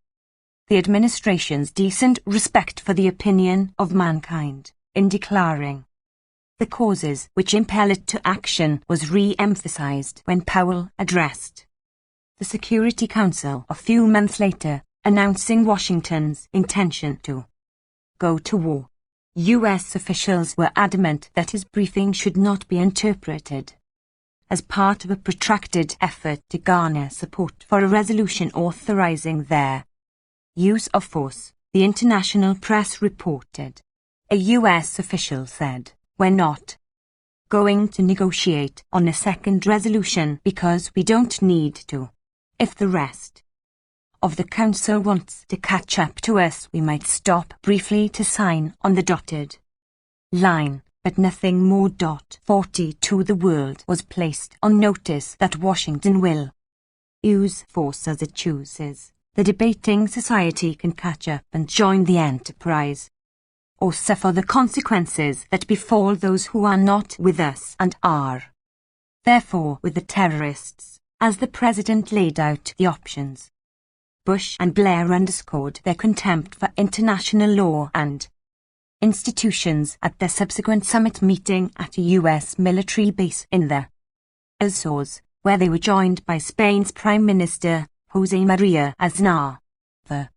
The administration's decent respect for the opinion of mankind, in declaring the causes which impel it to action, was re-emphasized when Powell addressed the Security Council a few months later, announcing Washington's intention to go to war. U.S. officials were adamant that his briefing should not be interpreted as part of a protracted effort to garner support for a resolution authorizing their use of force, the international press reported. A U.S. official said, "We're not going to negotiate on a second resolution because we don't need to. If the rest of the Council wants to catch up to us, we might stop briefly to sign on the dotted line." But nothing more. 42 The world was placed on notice that Washington will use force as it chooses. The debating society can catch up and join the enterprise, or suffer the consequences that befall those who are not with us and are therefore with the terrorists, as the President laid out the options. Bush and Blair underscored their contempt for international law and institutions at their subsequent summit meeting at a U.S. military base in the Azores, where they were joined by Spain's Prime Minister, José María Aznar. The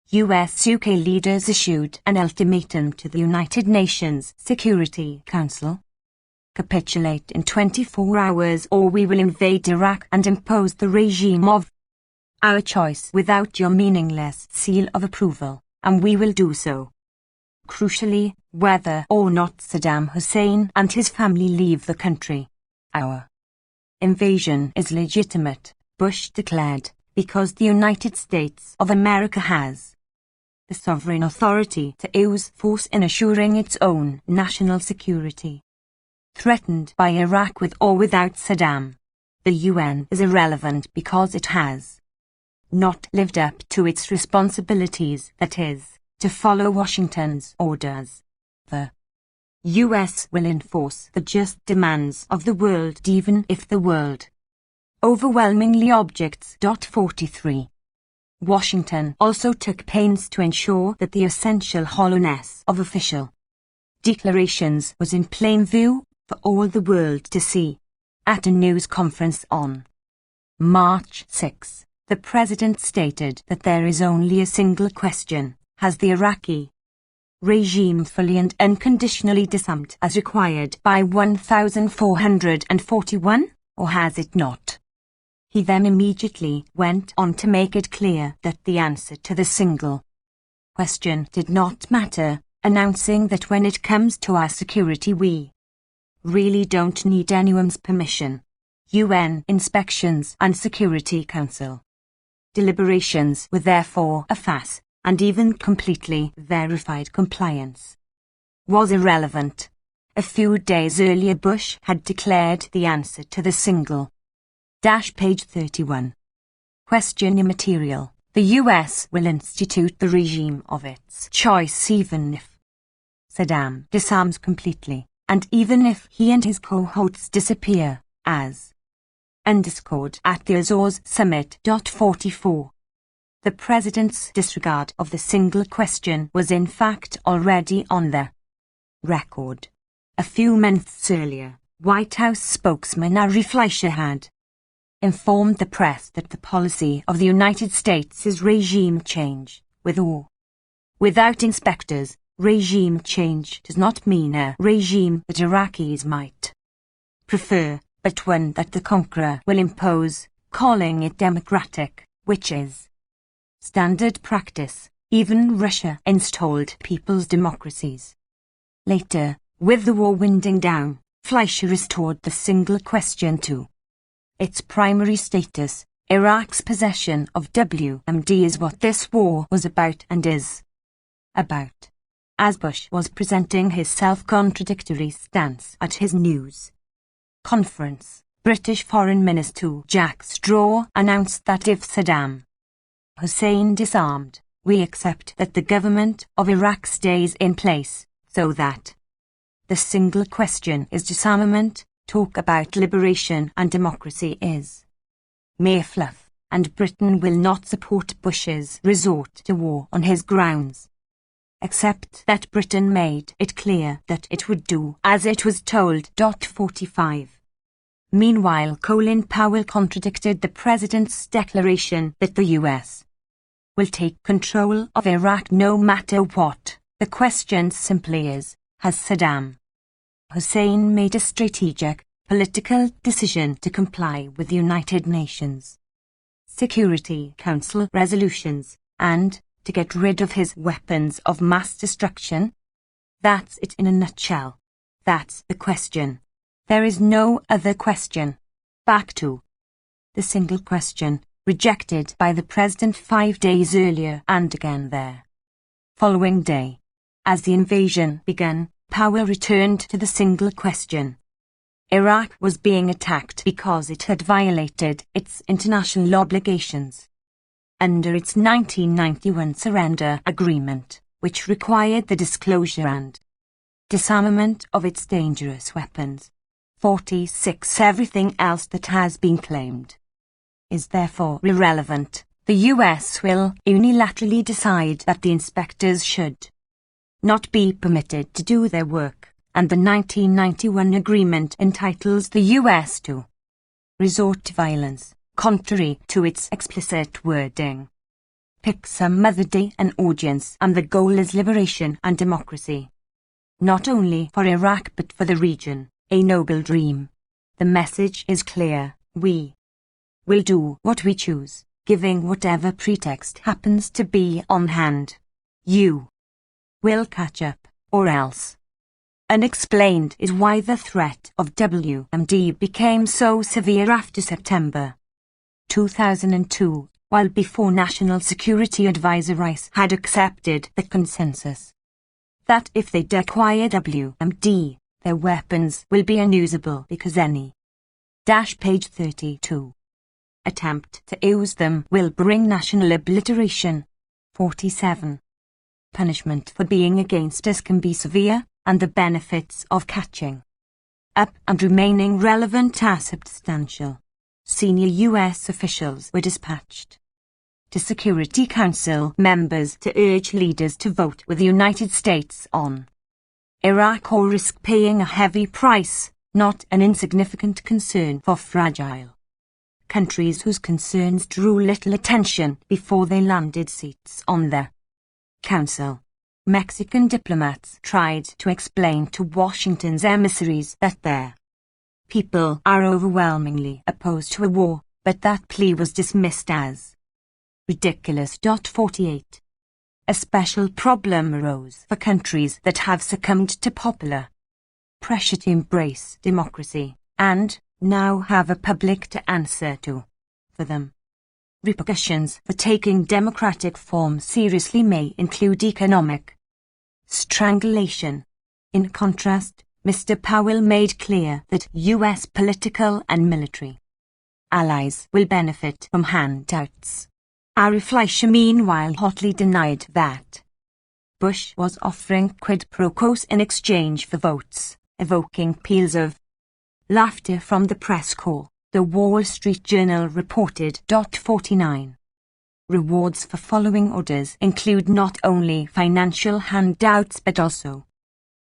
US-UK leaders issued an ultimatum to the United Nations Security Council: capitulate in 24 hours or we will invade Iraq and impose the regime of our choice without your meaningless seal of approval, and we will do so. Crucially, whether or not Saddam Hussein and his family leave the country, our invasion is legitimate, Bush declared, because the United States of America has the sovereign authority to use force in assuring its own national security. Threatened by Iraq with or without Saddam, the UN is irrelevant because it has not lived up to its responsibilities, that is, to follow Washington's orders. The US will enforce the just demands of the world even if the world overwhelmingly objects. 43. Washington also took pains to ensure that the essential hollowness of official declarations was in plain view for all the world to see. At a news conference on March 6, the President stated that there is only a single question: has the Iraqi regime fully and unconditionally disarmed as required by 1441, or has it not? He then immediately went on to make it clear that the answer to the single question did not matter, announcing that when it comes to our security we really don't need anyone's permission. UN inspections and Security Council deliberations were therefore a farce, and even completely verified compliance was irrelevant. A few days earlier Bush had declared the answer to the page 31. Question immaterial. The US will institute the regime of its choice even if Saddam disarms completely, and even if he and his cohorts disappear, as underscored at the Azores Summit. 44. The President's disregard of the single question was in fact already on the record. A few months earlier, White House spokesman Ari Fleischer had informed the press that the policy of the United States is regime change, with or without inspectors. Regime change does not mean a regime that Iraqis might prefer, but one that the conqueror will impose, calling it democratic, which is standard practice. Even Russia installed people's democracies. Later, with the war winding down, Fleischer restored the single question to its primary status. Iraq's possession of WMD is what this war was about and is about. As Bush was presenting his self-contradictory stance at his news conference, British Foreign Minister Jack Straw announced that if Saddam Hussein disarmed, we accept that the government of Iraq stays in place, so that the single question is disarmament. Talk about liberation and democracy is mere fluff, and Britain will not support Bush's resort to war on his grounds, except that Britain made it clear that it would do as it was told. 45. Meanwhile, Colin Powell contradicted the President's declaration that the US will take control of Iraq no matter what. The question simply is, has Saddam Hussein made a strategic, political decision to comply with the United Nations Security Council resolutions, and to get rid of his weapons of mass destruction? That's it in a nutshell. That's the question. There is no other question. Back to the single question, rejected by the President 5 days earlier and again the following day. As the invasion began, Powell returned to the single question. Iraq was being attacked because it had violated its international obligations under its 1991 surrender agreement, which required the disclosure and disarmament of its dangerous weapons. 46. Everything else that has been claimed is therefore irrelevant. The US will unilaterally decide that the inspectors should not be permitted to do their work, and the 1991 agreement entitles the US to resort to violence, contrary to its explicit wording. Pick some other day and audience, and the goal is liberation and democracy. Not only for Iraq but for the region, a noble dream. The message is clear: we will do what we choose, giving whatever pretext happens to be on hand. You will catch up, or else. Unexplained is why the threat of WMD became so severe after September 2002, while before National Security Advisor Rice had accepted the consensus that if they acquire WMD, their weapons will be unusable because any page 32 attempt to use them will bring national obliteration. 47. Punishment for being against us can be severe, and the benefits of catching up and remaining relevant are substantial. Senior US officials were dispatched to Security Council members to urge leaders to vote with the United States on Iraq or risk paying a heavy price, not an insignificant concern for fragile countries whose concerns drew little attention before they landed seats on the Council. Mexican diplomats tried to explain to Washington's emissaries that their people are overwhelmingly opposed to a war, but that plea was dismissed as ridiculous. 48. a special problem arose for countries that have succumbed to popular pressure to embrace democracy, and now have a public to answer to for them. Repercussions for taking democratic form seriously may include economic strangulation. In contrast, Mr. Powell made clear that U.S. political and military allies will benefit from handouts. Ari Fleischer meanwhile hotly denied that Bush was offering quid pro quos in exchange for votes, evoking peals of laughter from the press corps. The Wall Street Journal reported. 49. Rewards for following orders include not only financial handouts but also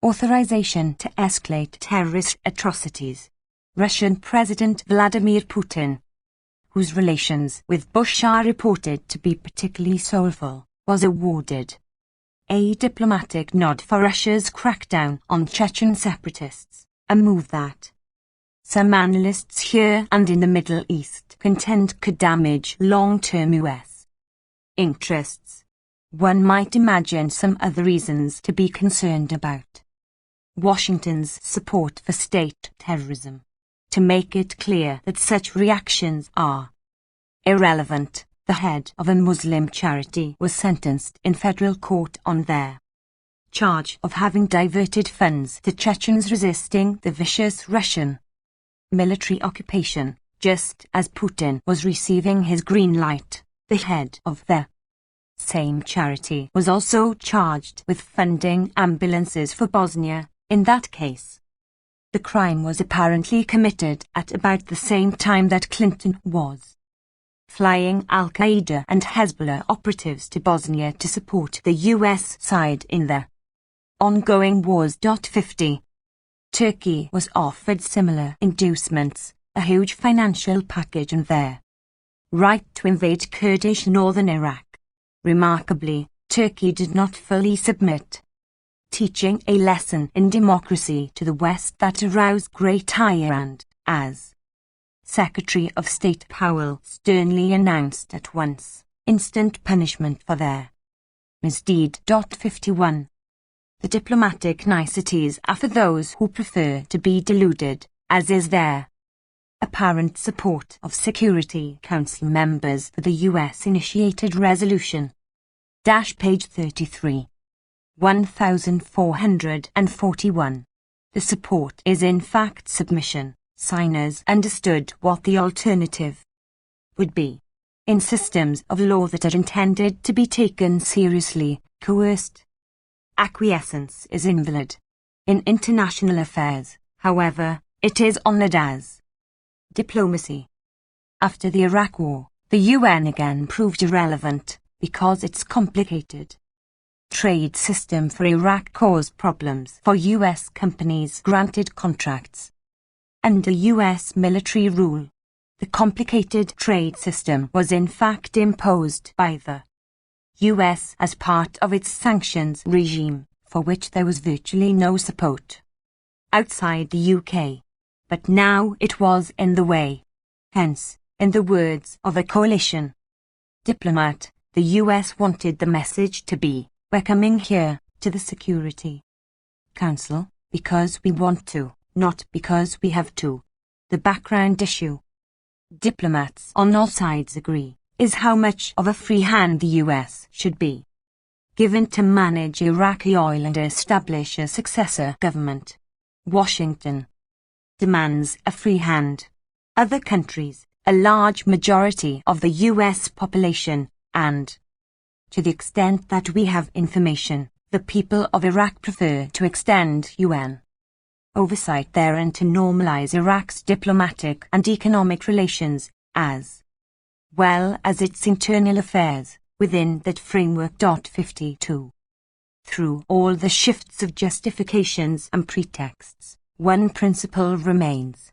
authorization to escalate terrorist atrocities. Russian President Vladimir Putin, whose relations with Bush are reported to be particularly soulful, was awarded a diplomatic nod for Russia's crackdown on Chechen separatists, a move that some analysts here and in the Middle East contend could damage long-term U.S. interests. One might imagine some other reasons to be concerned about Washington's support for state terrorism. To make it clear that such reactions are irrelevant, the head of a Muslim charity was sentenced in federal court on their charge of having diverted funds to Chechens resisting the vicious Russian military occupation, just as Putin was receiving his green light. The head of the same charity was also charged with funding ambulances for Bosnia. In that case, the crime was apparently committed at about the same time that Clinton was flying Al-Qaeda and Hezbollah operatives to Bosnia to support the U.S. side in the ongoing wars. 50. Turkey was offered similar inducements, a huge financial package and their right to invade Kurdish northern Iraq. Remarkably, Turkey did not fully submit, teaching a lesson in democracy to the West that aroused great ire and, as Secretary of State Powell sternly announced at once, instant punishment for their misdeed. 51. The diplomatic niceties are for those who prefer to be deluded, as is their apparent support of Security Council members for the U.S.-initiated resolution. Page 33. 1441. The support is in fact submission. Signers understood what the alternative would be. In systems of law that are intended to be taken seriously, coerced acquiescence is invalid. In international affairs, however, it is honored as diplomacy. After the Iraq War, the UN again proved irrelevant because its complicated trade system for Iraq caused problems for U.S. companies granted contracts under U.S. military rule. The complicated trade system was in fact imposed by the U.S. as part of its sanctions regime, for which there was virtually no support outside the UK. But now it was in the way. Hence, in the words of a coalition diplomat, the U.S. wanted the message to be, "We're coming here to the Security Council because we want to, not because we have to." The background issue, diplomats on all sides agree, is how much of a free hand the U.S. should be given to manage Iraqi oil and establish a successor government. Washington demands a free hand. Other countries, a large majority of the U.S. population, and, to the extent that we have information, the people of Iraq prefer to extend UN oversight there and to normalize Iraq's diplomatic and economic relations, as well as its internal affairs, within that framework. 52. Through all the shifts of justifications and pretexts, one principle remains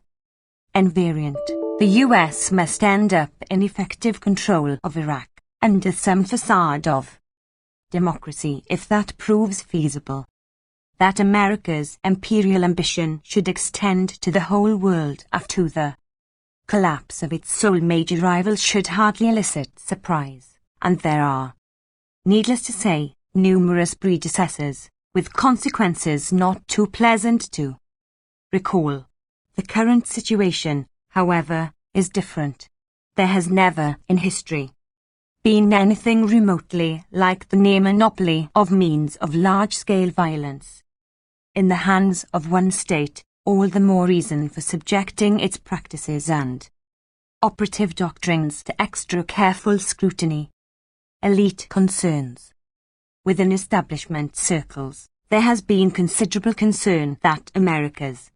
invariant. The U.S. must end up in effective control of Iraq, under some facade of democracy if that proves feasible. That America's imperial ambition should extend to the whole world after the collapse of its sole major rival should hardly elicit surprise, and there are Needless to say, numerous predecessors, with consequences not too pleasant to recall. The current situation, however, is different. There has never, in history, been anything remotely like the near monopoly of means of large-scale violence in the hands of one state, all the more reason for subjecting its practices and operative doctrines to extra careful scrutiny. Elite concerns. Within establishment circles, there has been considerable concern that America's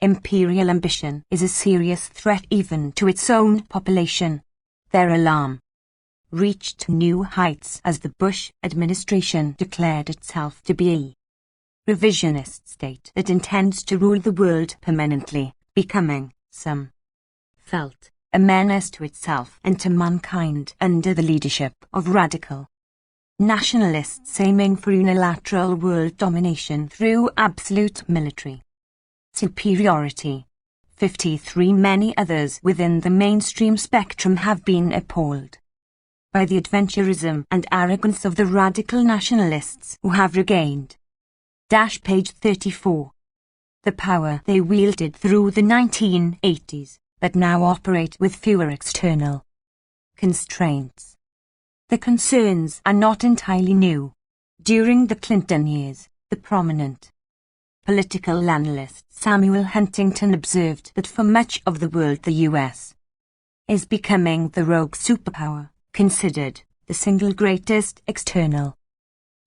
imperial ambition is a serious threat even to its own population. Their alarm reached new heights as the Bush administration declared itself to be a revisionist state that intends to rule the world permanently, becoming, some felt, a menace to itself and to mankind under the leadership of radical nationalists aiming for unilateral world domination through absolute military superiority. 53 Many others within the mainstream spectrum have been appalled by the adventurism and arrogance of the radical nationalists who have regained page 34. The power they wielded through the 1980s, but now operate with fewer external constraints. The concerns are not entirely new. During the Clinton years, the prominent political analyst Samuel Huntington observed that for much of the world the US is becoming the rogue superpower, considered the single greatest external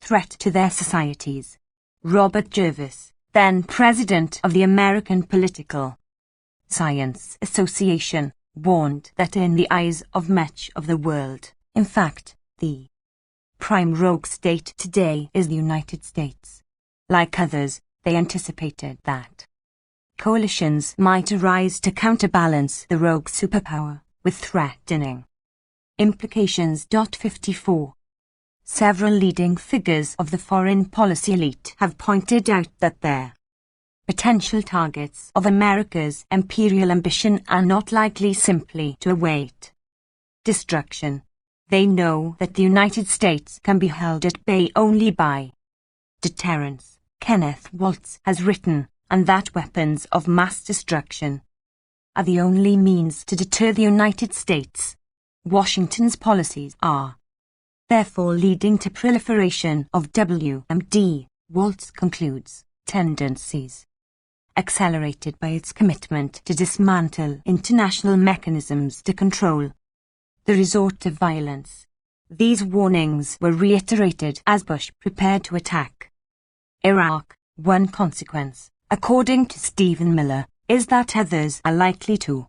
threat to their societies. Robert Jervis, then president of the American Political Science Association, warned that in the eyes of much of the world, in fact, the prime rogue state today is the United States. Like others, they anticipated that coalitions might arise to counterbalance the rogue superpower, with threatening implications. 54. Several leading figures of the foreign policy elite have pointed out that their potential targets of America's imperial ambition are not likely simply to await destruction. They know that the United States can be held at bay only by deterrence, Kenneth Waltz has written, and that weapons of mass destruction are the only means to deter the United States. Washington's policies are therefore leading to proliferation of WMD, Waltz concludes, tendencies accelerated by its commitment to dismantle international mechanisms to control the resort to violence. These warnings were reiterated as Bush prepared to attack Iraq. One consequence, according to Stephen Miller, is that others are likely to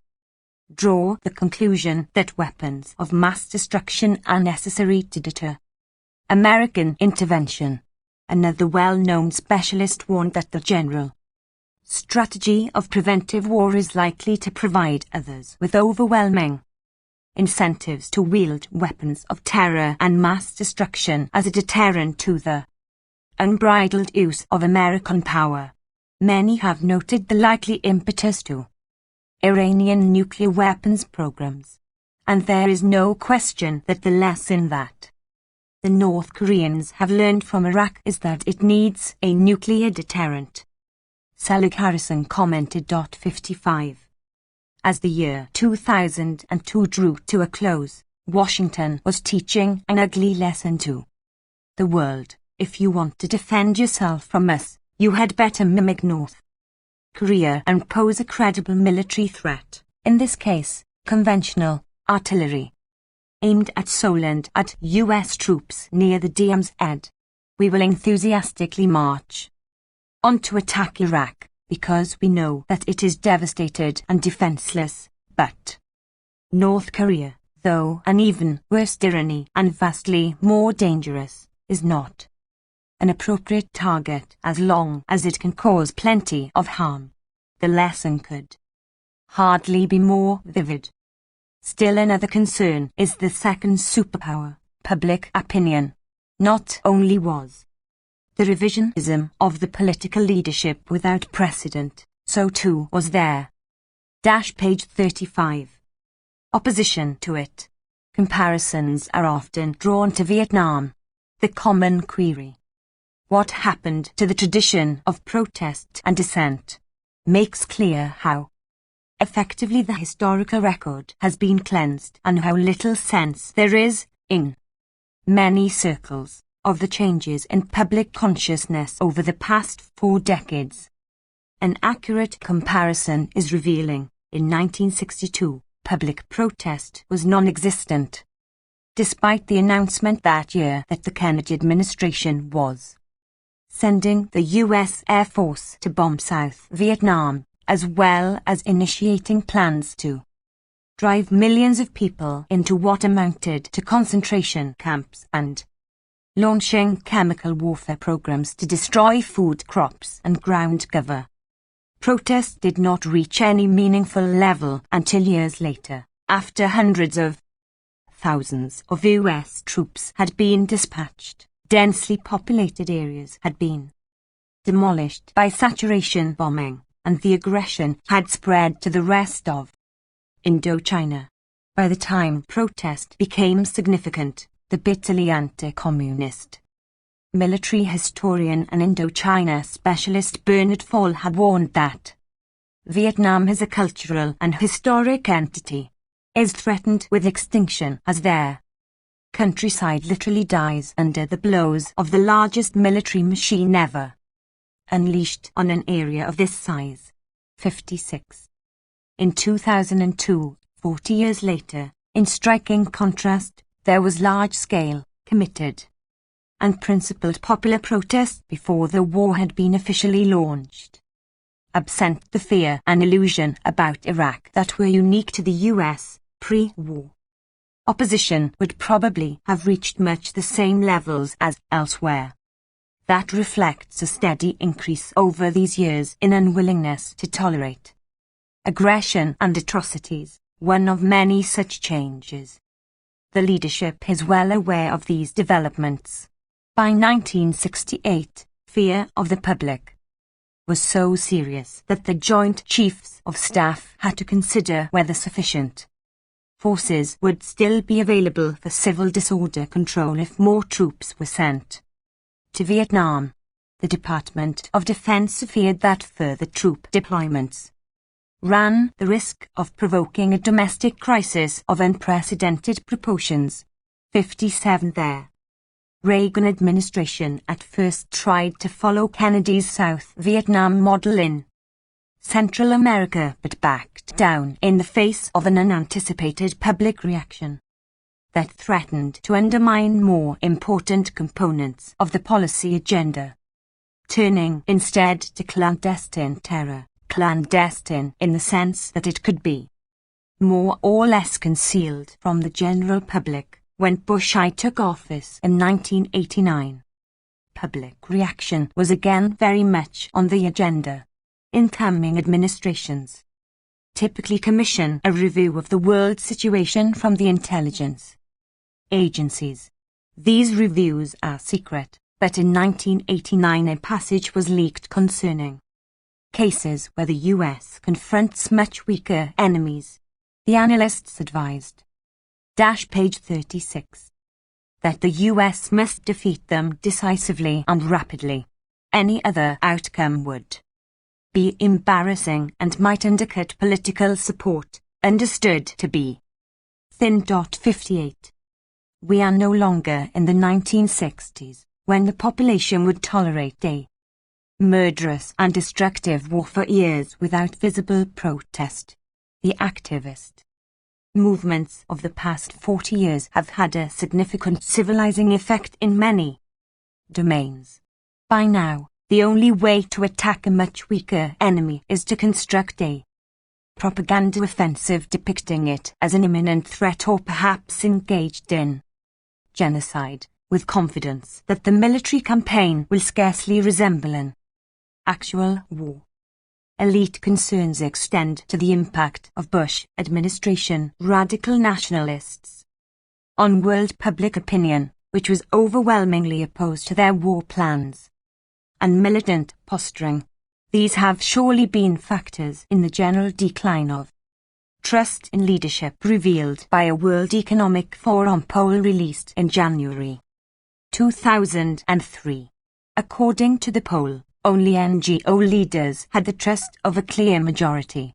draw the conclusion that weapons of mass destruction are necessary to deter American intervention. Another well-known specialist warned that the general strategy of preventive war is likely to provide others with overwhelming incentives to wield weapons of terror and mass destruction as a deterrent to the unbridled use of American power. Many have noted the likely impetus to Iranian nuclear weapons programs, and there is no question that the lesson that the North Koreans have learned from Iraq is that it needs a nuclear deterrent. Selig Harrison commented. 55. As the year 2002 drew to a close, Washington was teaching an ugly lesson to the world. If you want to defend yourself from us, you had better mimic North Korea and pose a credible military threat, in this case, conventional artillery, aimed at Seoul and at US troops near the Dm's Ed. We will enthusiastically march on to attack Iraq, because we know that it is devastated and defenseless, but North Korea, though an even worse tyranny and vastly more dangerous, is not an appropriate target as long as it can cause plenty of harm. The lesson could hardly be more vivid. Still another concern is the second superpower, public opinion. Not only was the revisionism of the political leadership without precedent, so too was there page 35. Opposition to it. Comparisons are often drawn to Vietnam, The common query, what happened to the tradition of protest and dissent, makes clear how effectively the historical record has been cleansed and how little sense there is, in many circles, of the changes in public consciousness over the past 4 decades. An accurate comparison is revealing. In 1962, public protest was non-existent, despite the announcement that year that the Kennedy administration was sending the U.S. Air Force to bomb South Vietnam, as well as initiating plans to drive millions of people into what amounted to concentration camps and launching chemical warfare programs to destroy food crops and ground cover. Protests did not reach any meaningful level until years later, after hundreds of thousands of U.S. troops had been dispatched. Densely populated areas had been demolished by saturation bombing, and the aggression had spread to the rest of Indochina. By the time protest became significant, the bitterly anti-communist military historian and Indochina specialist Bernard Fall had warned that Vietnam as a cultural and historic entity is threatened with extinction as their countryside literally dies under the blows of the largest military machine ever unleashed on an area of this size. 56. In 2002, 40 years later, in striking contrast, there was large-scale, committed, and principled popular protest before the war had been officially launched. Absent the fear and illusion about Iraq that were unique to the US pre-war, opposition would probably have reached much the same levels as elsewhere. That reflects a steady increase over these years in unwillingness to tolerate aggression and atrocities, one of many such changes. The leadership is well aware of these developments. By 1968, fear of the public was so serious that the Joint Chiefs of Staff had to consider whether sufficient forces would still be available for civil disorder control if more troops were sent to Vietnam. The Department of Defense feared that further troop deployments ran the risk of provoking a domestic crisis of unprecedented proportions. 57. The Reagan administration at first tried to follow Kennedy's South Vietnam model in Central America but backed down in the face of an unanticipated public reaction that threatened to undermine more important components of the policy agenda, turning instead to clandestine terror, clandestine in the sense that it could be more or less concealed from the general public. When Bush I took office in 1989, public reaction was again very much on the agenda. Incoming administrations typically commission a review of the world situation from the intelligence agencies. These reviews are secret, but in 1989 a passage was leaked concerning cases where the US confronts much weaker enemies. The analysts advised, page 36, that the US must defeat them decisively and rapidly. Any other outcome would be embarrassing and might undercut political support, understood to be thin. 58. We are no longer in the 1960s, when the population would tolerate a murderous and destructive war for years without visible protest. The activist movements of the past 40 years have had a significant civilizing effect in many domains. By now, the only way to attack a much weaker enemy is to construct a propaganda offensive depicting it as an imminent threat or perhaps engaged in genocide, with confidence that the military campaign will scarcely resemble an actual war. Elite concerns extend to the impact of Bush administration radical nationalists on world public opinion, which was overwhelmingly opposed to their war plans, and militant posturing. These have surely been factors in the general decline of trust in leadership revealed by a World Economic Forum poll released in January 2003. According to the poll, only NGO leaders had the trust of a clear majority,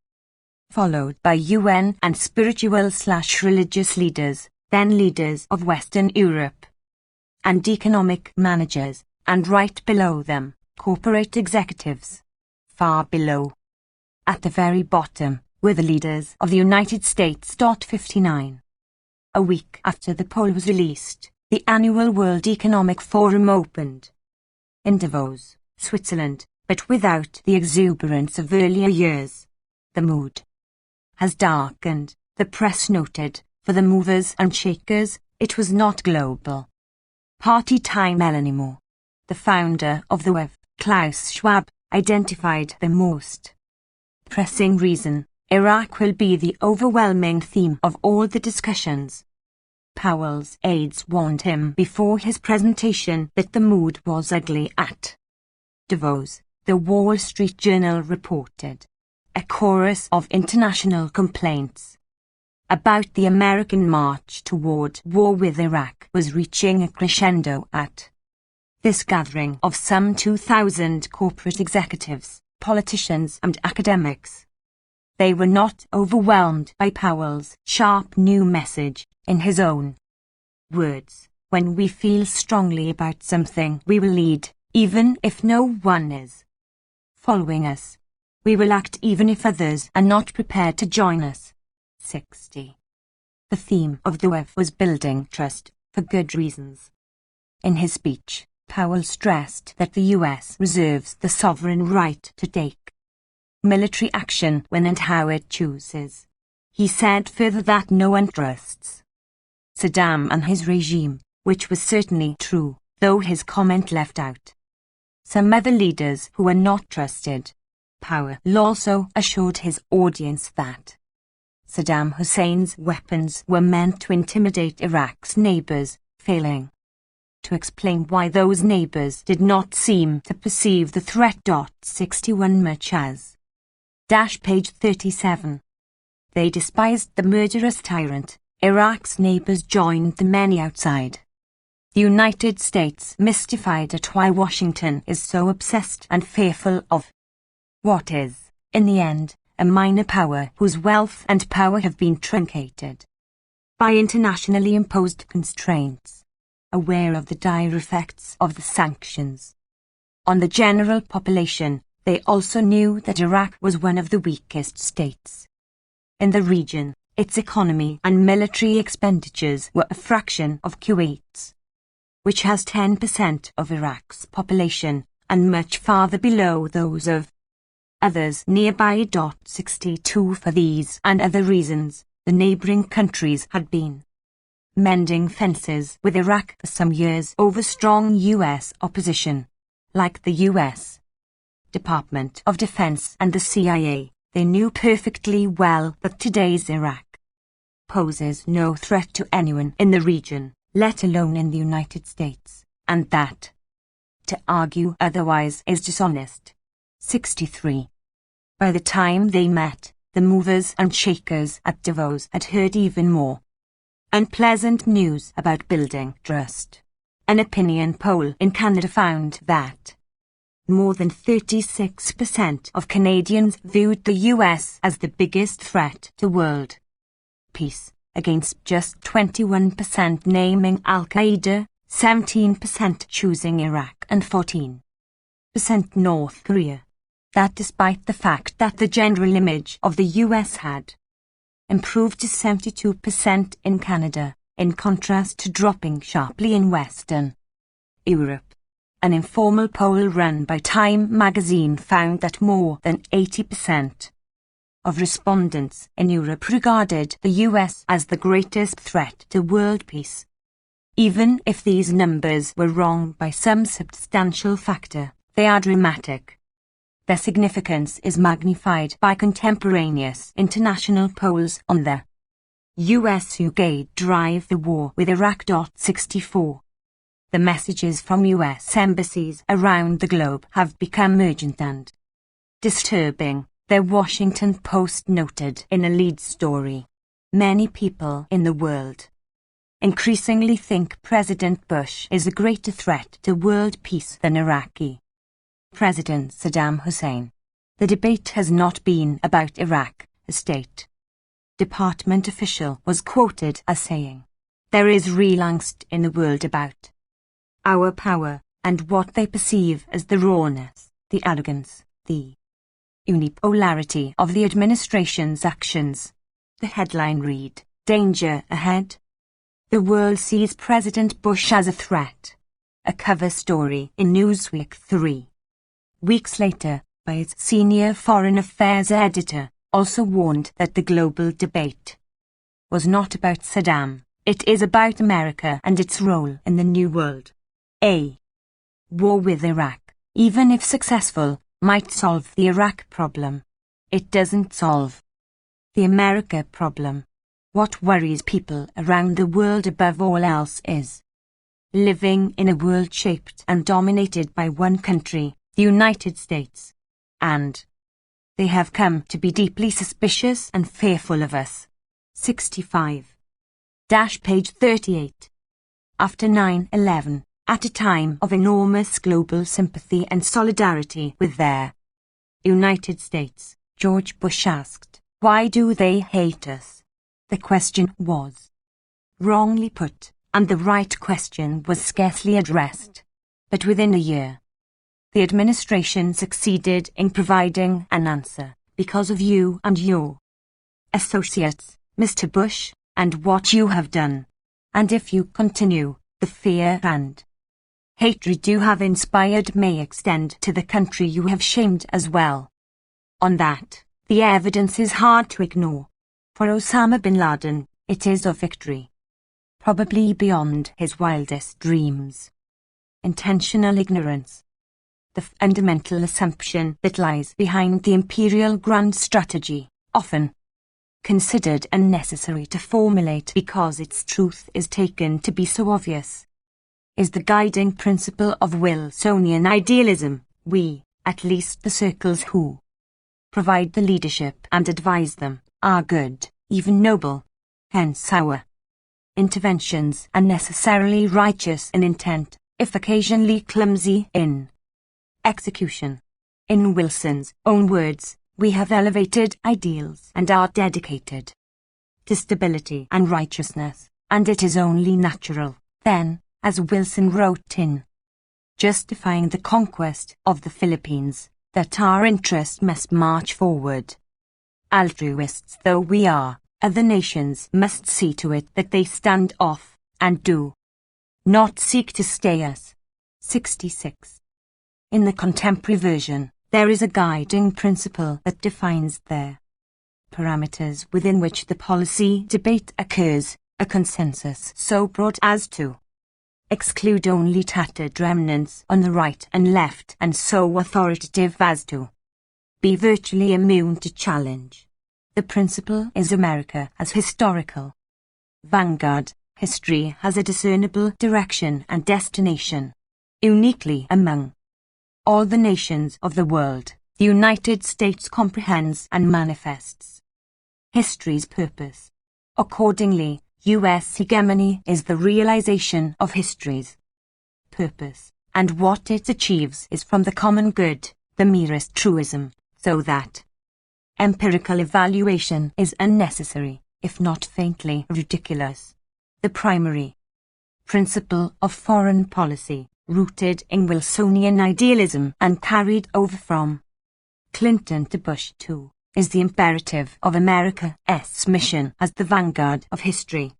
followed by UN and spiritual/religious leaders, then leaders of Western Europe, and economic managers, and right below them, corporate executives. Far below, at the very bottom, were the leaders of the United States. 59. A week after the poll was released, the annual World Economic Forum opened in Davos, Switzerland, but without the exuberance of earlier years. The mood has darkened, the press noted. For the movers and shakers, it was not global party time anymore. The founder of the WEF, Klaus Schwab, identified the most pressing reason: Iraq will be the overwhelming theme of all the discussions. Powell's aides warned him before his presentation that the mood was ugly at Davos. The Wall Street Journal reported a chorus of international complaints about the American march toward war with Iraq was reaching a crescendo at this gathering of some 2,000 corporate executives, politicians and academics. They were not overwhelmed by Powell's sharp new message. In his own words, when we feel strongly about something, we will lead, even if no one is following us. We will act even if others are not prepared to join us. 60. The theme of the WEF was building trust, for good reasons. In his speech, Powell stressed that the US reserves the sovereign right to take military action when and how it chooses. He said further that no one trusts Saddam and his regime, which was certainly true, though his comment left out some other leaders who were not trusted. Powell also assured his audience that Saddam Hussein's weapons were meant to intimidate Iraq's neighbors, failing to explain why those neighbors did not seem to perceive the threat. 61 much as page 37. They despised the murderous tyrant. Iraq's neighbors joined the many outside the United States, mystified at why Washington is so obsessed and fearful of what is, in the end, a minor power whose wealth and power have been truncated by internationally imposed constraints, aware of the dire effects of the sanctions on the general population. They also knew that Iraq was one of the weakest states in the region. Its economy and military expenditures were a fraction of Kuwait's, which has 10% of Iraq's population, and much farther below those of others nearby. 62 For these and other reasons, the neighbouring countries had been mending fences with Iraq for some years over strong US opposition. Like the US Department of Defense and the CIA, they knew perfectly well that today's Iraq poses no threat to anyone in the region, let alone in the United States, and that to argue otherwise is dishonest. 63. By the time they met, the movers and shakers at Davos had heard even more unpleasant news about building trust. An opinion poll in Canada found that more than 36% of Canadians viewed the US as the biggest threat to world peace, against just 21% naming Al-Qaeda, 17% choosing Iraq and 14% North Korea. That despite the fact that the general image of the US had improved to 72% in Canada, in contrast to dropping sharply in Western Europe. An informal poll run by Time magazine found that more than 80% of respondents in Europe regarded the US as the greatest threat to world peace. Even if these numbers were wrong by some substantial factor, they are dramatic. Their significance is magnified by contemporaneous international polls on the US who drive the war with Iraq. 64. The messages from US embassies around the globe have become urgent and disturbing. The Washington Post noted in a lead story, many people in the world increasingly think President Bush is a greater threat to world peace than Iraqi President Saddam Hussein. The debate has not been about Iraq, a State Department official was quoted as saying, "There is real angst in the world about our power and what they perceive as the rawness, the arrogance, the unipolarity of the administration's actions." The headline read, "Danger ahead. The world sees President Bush as a threat." A cover story in Newsweek 3 weeks later by its senior foreign affairs editor also warned that the global debate was not about Saddam, it is about America and its role in the New World. A war with Iraq, even if successful, might solve the Iraq problem. It doesn't solve the America problem. What worries people around the world above all else is living in a world shaped and dominated by one country, the United States, and they have come to be deeply suspicious and fearful of us. 65. Page 38. After 9/11, at a time of enormous global sympathy and solidarity with their United States, George Bush asked, "Why do they hate us?" The question was wrongly put, and the right question was scarcely addressed. But within a year, the administration succeeded in providing an answer because of you and your associates, Mr. Bush, and what you have done. And if you continue, the fear and hatred you have inspired may extend to the country you have shamed as well. On that, the evidence is hard to ignore. For Osama bin Laden, it is of victory, probably beyond his wildest dreams. Intentional ignorance, the fundamental assumption that lies behind the imperial grand strategy, often considered unnecessary to formulate because its truth is taken to be so obvious, is the guiding principle of Wilsonian idealism. We, at least the circles who provide the leadership and advise them, are good, even noble, hence our interventions are necessarily righteous in intent, if occasionally clumsy in execution. In Wilson's own words, we have elevated ideals and are dedicated to stability and righteousness, and it is only natural, then, as Wilson wrote in Justifying the Conquest of the Philippines, that our interests must march forward. Altruists though we are, other nations must see to it that they stand off, and do not seek to stay us. 66. In the contemporary version, there is a guiding principle that defines their parameters within which the policy debate occurs, a consensus so broad as to exclude only tattered remnants on the right and left, and so authoritative as to be virtually immune to challenge. The principle is America as historical vanguard. History has a discernible direction and destination. Uniquely among all the nations of the world, the United States comprehends and manifests history's purpose. Accordingly, U.S. hegemony is the realization of history's purpose, and what it achieves is from the common good, the merest truism, so that empirical evaluation is unnecessary, if not faintly ridiculous. The primary principle of foreign policy, rooted in Wilsonian idealism and carried over from Clinton to Bush too, is the imperative of America's mission as the vanguard of history,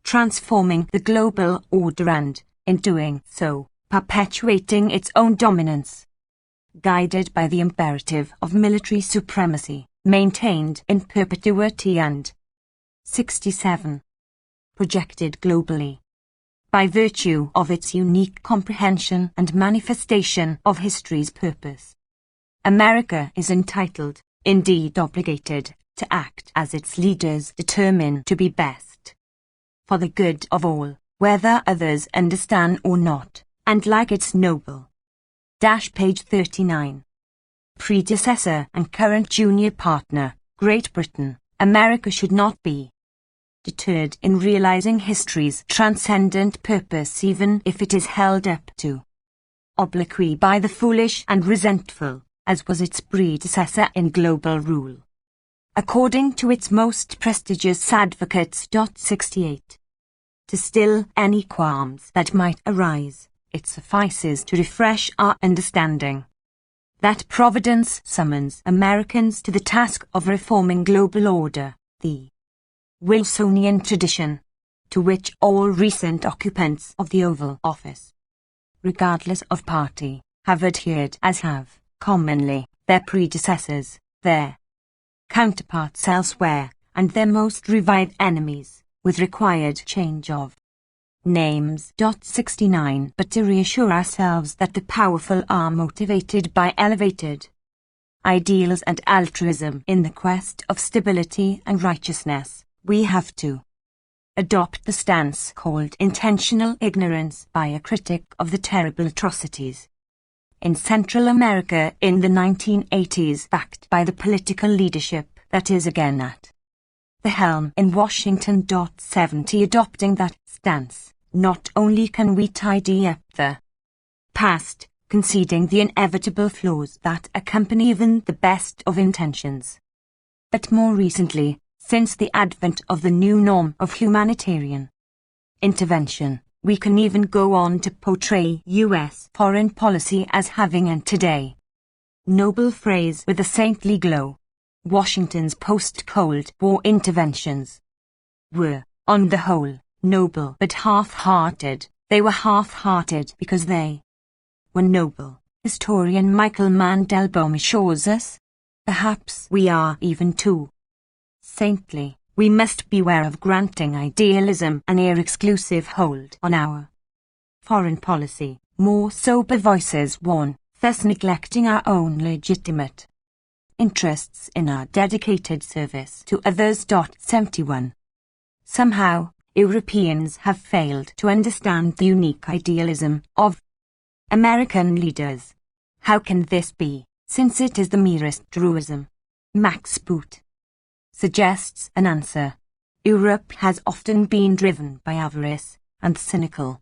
transforming the global order and, in doing so, perpetuating its own dominance. Guided by the imperative of military supremacy, maintained in perpetuity and 67. Projected globally. By virtue of its unique comprehension and manifestation of history's purpose, America is entitled, indeed obligated, to act as its leaders determine to be best, for the good of all, whether others understand or not, and like its noble page 39. Predecessor and current junior partner, Great Britain, America should not be deterred in realizing history's transcendent purpose, even if it is held up to obloquy by the foolish and resentful, as was its predecessor in global rule. According to its most prestigious advocates. 68. To still any qualms that might arise, it suffices to refresh our understanding that Providence summons Americans to the task of reforming global order, the Wilsonian tradition, to which all recent occupants of the Oval Office, regardless of party, have adhered, as have, commonly, their predecessors, their counterparts elsewhere, and their most revered enemies, with required change of names. 69. But to reassure ourselves that the powerful are motivated by elevated ideals and altruism in the quest of stability and righteousness, we have to adopt the stance called intentional ignorance by a critic of the terrible atrocities in Central America in the 1980s, backed by the political leadership that is again at the helm in Washington. 70. Adopting that stance, not only can we tidy up the past, conceding the inevitable flaws that accompany even the best of intentions, but more recently, since the advent of the new norm of humanitarian intervention, we can even go on to portray U.S. foreign policy as having an today noble phrase with a saintly glow. Washington's post-Cold War interventions were, on the whole, noble but half-hearted. They were half-hearted because they were noble. Historian Michael Mandelbaum assures us, perhaps we are even too saintly. We must beware of granting idealism an exclusive hold on our foreign policy. More sober voices warn, thus neglecting our own legitimate interests in our dedicated service to others. 71. Somehow, Europeans have failed to understand the unique idealism of American leaders. How can this be, since it is the merest truism? Max Boot suggests an answer. Europe has often been driven by avarice and cynical.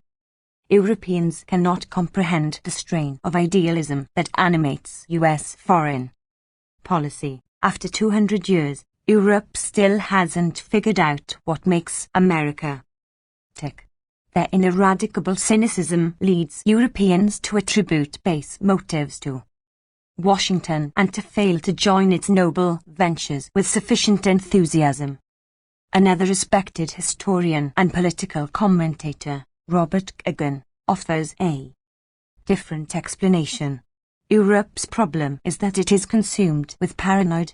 Europeans cannot comprehend the strain of idealism that animates U.S. foreign policy. After 200 years, Europe still hasn't figured out what makes America tick. Their ineradicable cynicism leads Europeans to attribute base motives to Washington and to fail to join its noble ventures with sufficient enthusiasm. Another respected historian and political commentator, Robert Kagan, offers a different explanation. Europe's problem is that it is consumed with paranoid,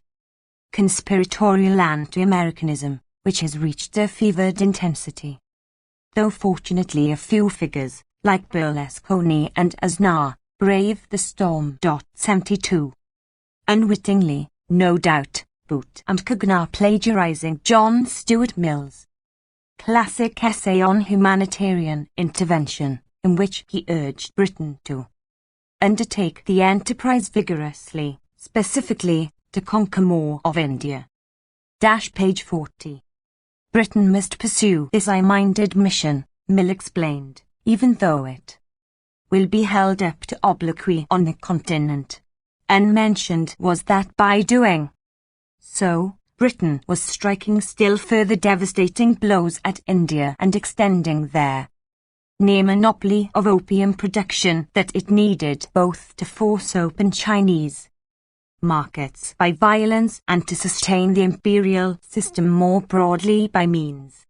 conspiratorial anti-Americanism, which has reached a fevered intensity. Though fortunately a few figures, like Berlusconi and Aznar, brave the storm. 72. Unwittingly, no doubt, Boot and Kagan are plagiarizing John Stuart Mill's classic essay on humanitarian intervention, in which he urged Britain to undertake the enterprise vigorously, specifically, to conquer more of India. Page 40. Britain must pursue this high-minded mission, Mill explained, even though it will be held up to obloquy on the continent. Unmentioned was that by doing so, Britain was striking still further devastating blows at India and extending their near monopoly of opium production that it needed both to force open Chinese markets by violence and to sustain the imperial system more broadly by means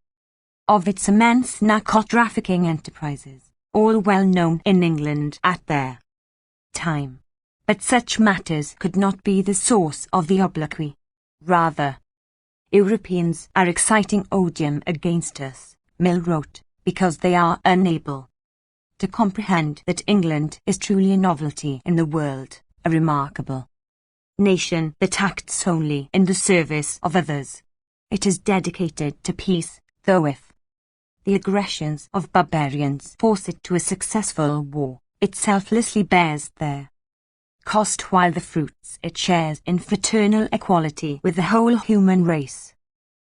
of its immense narco-trafficking enterprises, all well known in England at their time. But such matters could not be the source of the obloquy. Rather, Europeans are exciting odium against us, Mill wrote, because they are unable to comprehend that England is truly a novelty in the world, a remarkable nation that acts only in the service of others. It is dedicated to peace, though if the aggressions of barbarians force it to a successful war, it selflessly bears their cost while the fruits it shares in fraternal equality with the whole human race.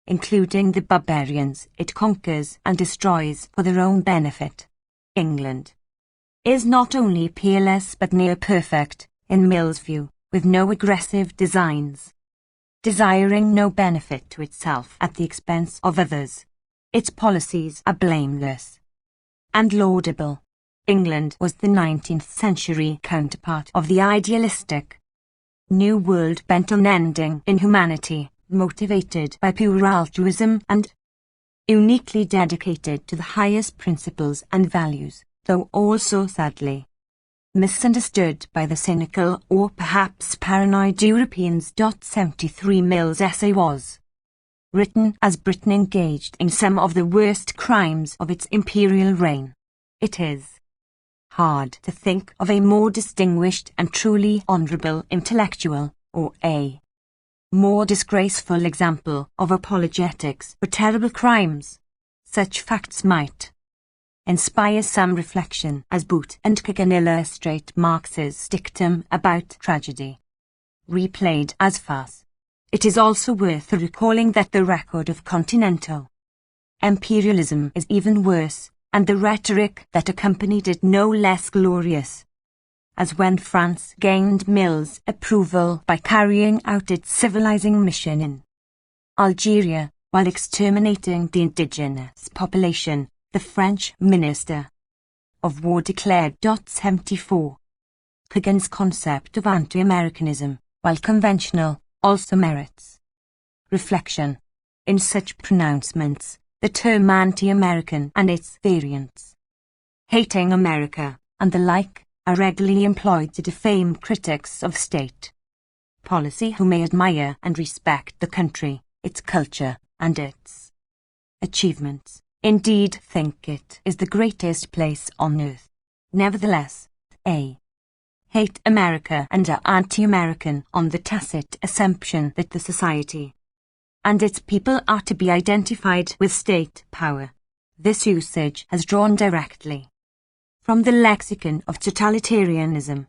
including the barbarians it conquers and destroys for their own benefit. England is not only peerless but near perfect, in Mill's view, with no aggressive designs. Desiring no benefit to itself at the expense of others, its policies are blameless and laudable. England was the 19th century counterpart of the idealistic New World bent on ending inhumanity, motivated by pure altruism and uniquely dedicated to the highest principles and values, though also sadly misunderstood by the cynical or perhaps paranoid Europeans. 73 Mill's essay was written as Britain engaged in some of the worst crimes of its imperial reign. It is hard to think of a more distinguished and truly honourable intellectual, or a more disgraceful example of apologetics for terrible crimes. Such facts might inspire some reflection as Boot and Kagan illustrate Marx's dictum about tragedy, replayed as farce. It is also worth recalling that the record of continental imperialism is even worse, and the rhetoric that accompanied it no less glorious, as when France gained Mill's approval by carrying out its civilizing mission in Algeria, while exterminating the indigenous population, the French Minister of War declared. 74. Kagan's concept of anti-Americanism, while conventional, also merits reflection. In such pronouncements, the term anti-American and its variants, hating America, and the like, are regularly employed to defame critics of state policy who may admire and respect the country, its culture, and its achievements, indeed think it is the greatest place on earth. Nevertheless, a hate America and are anti-American on the tacit assumption that the society and its people are to be identified with state power. This usage has drawn directly from the lexicon of totalitarianism.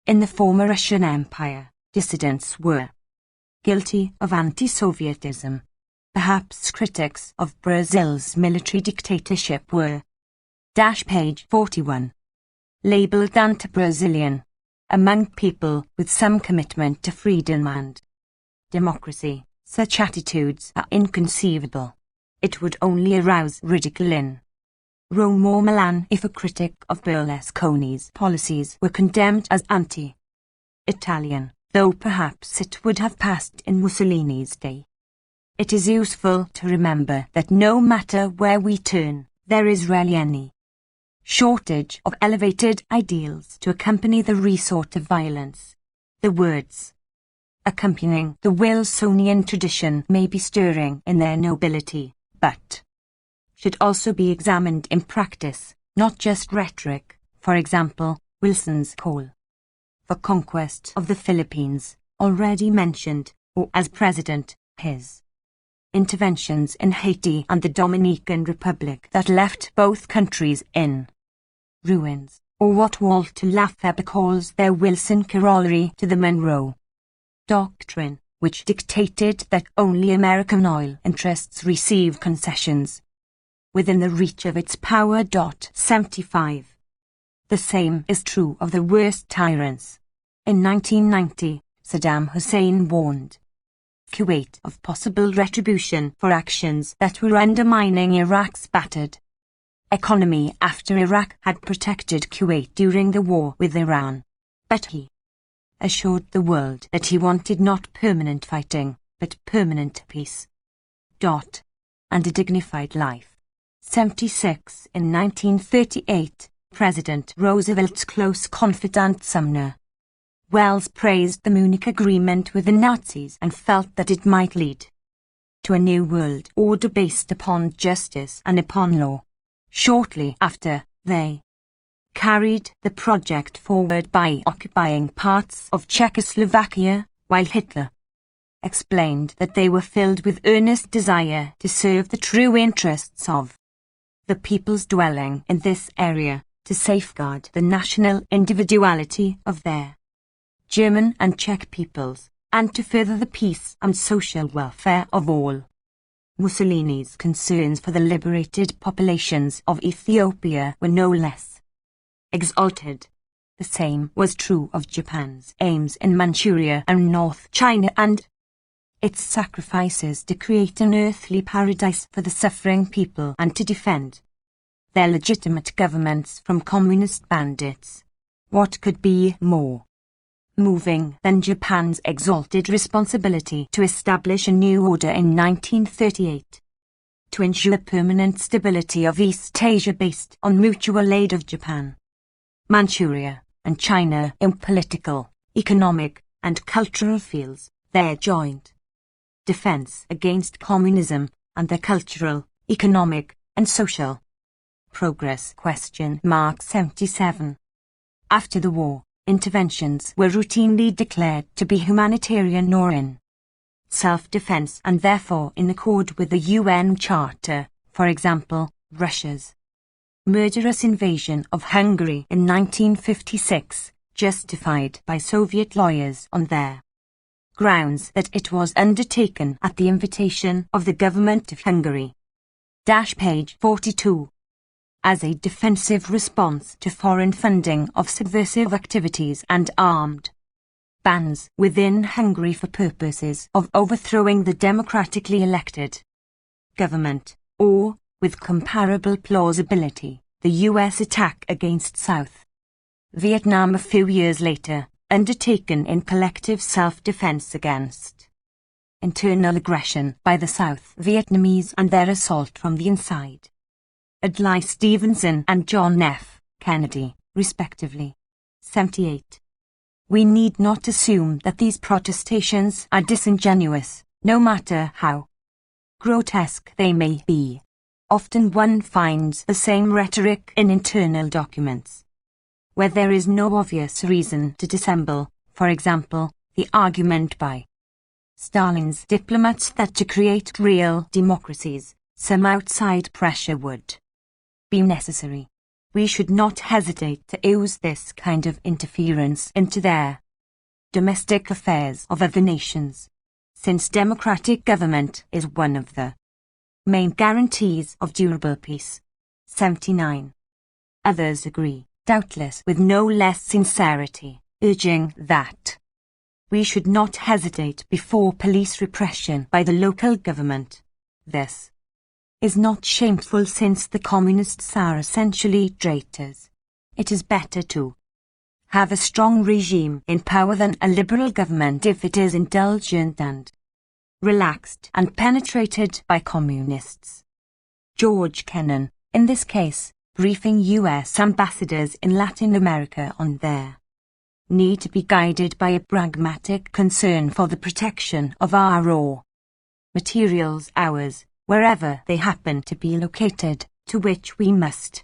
In the former Russian Empire, dissidents were guilty of anti-Sovietism. Perhaps critics of Brazil's military dictatorship were page 41. Labeled anti-Brazilian among people with some commitment to freedom and democracy. Such attitudes are inconceivable. It would only arouse ridicule in Rome or Milan if a critic of Berlusconi's policies were condemned as anti-Italian, though perhaps it would have passed in Mussolini's day. It is useful to remember that no matter where we turn, there is rarely any shortage of elevated ideals to accompany the resort of violence. The words accompanying the Wilsonian tradition may be stirring in their nobility, but should also be examined in practice, not just rhetoric. For example, Wilson's call for conquest of the Philippines, already mentioned, or as president, his interventions in Haiti and the Dominican Republic that left both countries in ruins, or what Walter Lafayette calls their Wilson corollary to the Monroe Doctrine, which dictated that only American oil interests receive concessions within the reach of its power. 75. The same is true of the worst tyrants. In 1990, Saddam Hussein warned Kuwait of possible retribution for actions that were undermining Iraq's battered economy after Iraq had protected Kuwait during the war with Iran. But he assured the world that he wanted not permanent fighting, but permanent peace. And a dignified life. 76. In 1938, President Roosevelt's close confidant Sumner Wells praised the Munich Agreement with the Nazis and felt that it might lead to a new world order based upon justice and upon law. Shortly after, they carried the project forward by occupying parts of Czechoslovakia, while Hitler explained that they were filled with earnest desire to serve the true interests of the peoples dwelling in this area, to safeguard the national individuality of their German and Czech peoples, and to further the peace and social welfare of all Mussolini's concerns for the liberated populations of Ethiopia were no less exalted. The same was true of Japan's aims in Manchuria and North China and its sacrifices to create an earthly paradise for the suffering people and to defend their legitimate governments from communist bandits. What could be more moving than Japan's exalted responsibility to establish a new order in 1938, to ensure permanent stability of East Asia based on mutual aid of Japan, Manchuria, and China in political, economic, and cultural fields, their joint defense against communism and their cultural, economic, and social progress. Question mark 77. After the war, interventions were routinely declared to be humanitarian or in self-defense and therefore in accord with the UN Charter. For example, Russia's murderous invasion of Hungary in 1956, justified by Soviet lawyers on their grounds that it was undertaken at the invitation of the government of Hungary. Page 42. As a defensive response to foreign funding of subversive activities and armed bans within Hungary for purposes of overthrowing the democratically elected government, or, with comparable plausibility, the U.S. attack against South Vietnam a few years later, undertaken in collective self-defense against internal aggression by the South Vietnamese and their assault from the inside. Adlai Stevenson and John F. Kennedy, respectively. 78. We need not assume that these protestations are disingenuous, no matter how grotesque they may be. Often one finds the same rhetoric in internal documents, where there is no obvious reason to dissemble, for example, the argument by Stalin's diplomats that to create real democracies, some outside pressure would be necessary. We should not hesitate to use this kind of interference into their domestic affairs of other nations, since democratic government is one of the main guarantees of durable peace. 79. Others agree, doubtless with no less sincerity, urging that we should not hesitate before police repression by the local government. This is not shameful since the communists are essentially traitors. It is better to have a strong regime in power than a liberal government if it is indulgent and relaxed and penetrated by communists. George Kennan, in this case, briefing U.S. ambassadors in Latin America on their need to be guided by a pragmatic concern for the protection of our raw materials, ours, wherever they happen to be located, to which we must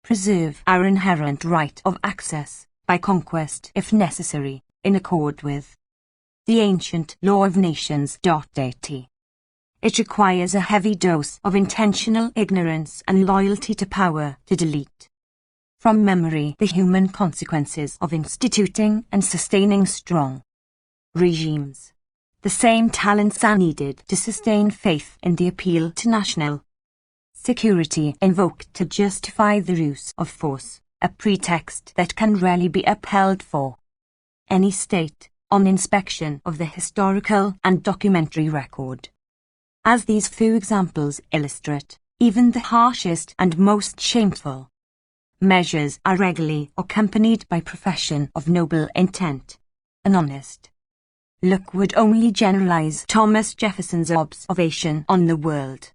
preserve our inherent right of access, by conquest if necessary, in accord with the ancient law of nations. 80. It requires a heavy dose of intentional ignorance and loyalty to power to delete from memory the human consequences of instituting and sustaining strong regimes. The same talents are needed to sustain faith in the appeal to national security invoked to justify the use of force, a pretext that can rarely be upheld for any state on inspection of the historical and documentary record. As these few examples illustrate, even the harshest and most shameful measures are regularly accompanied by profession of noble intent. An honest look would only generalize Thomas Jefferson's observation on the world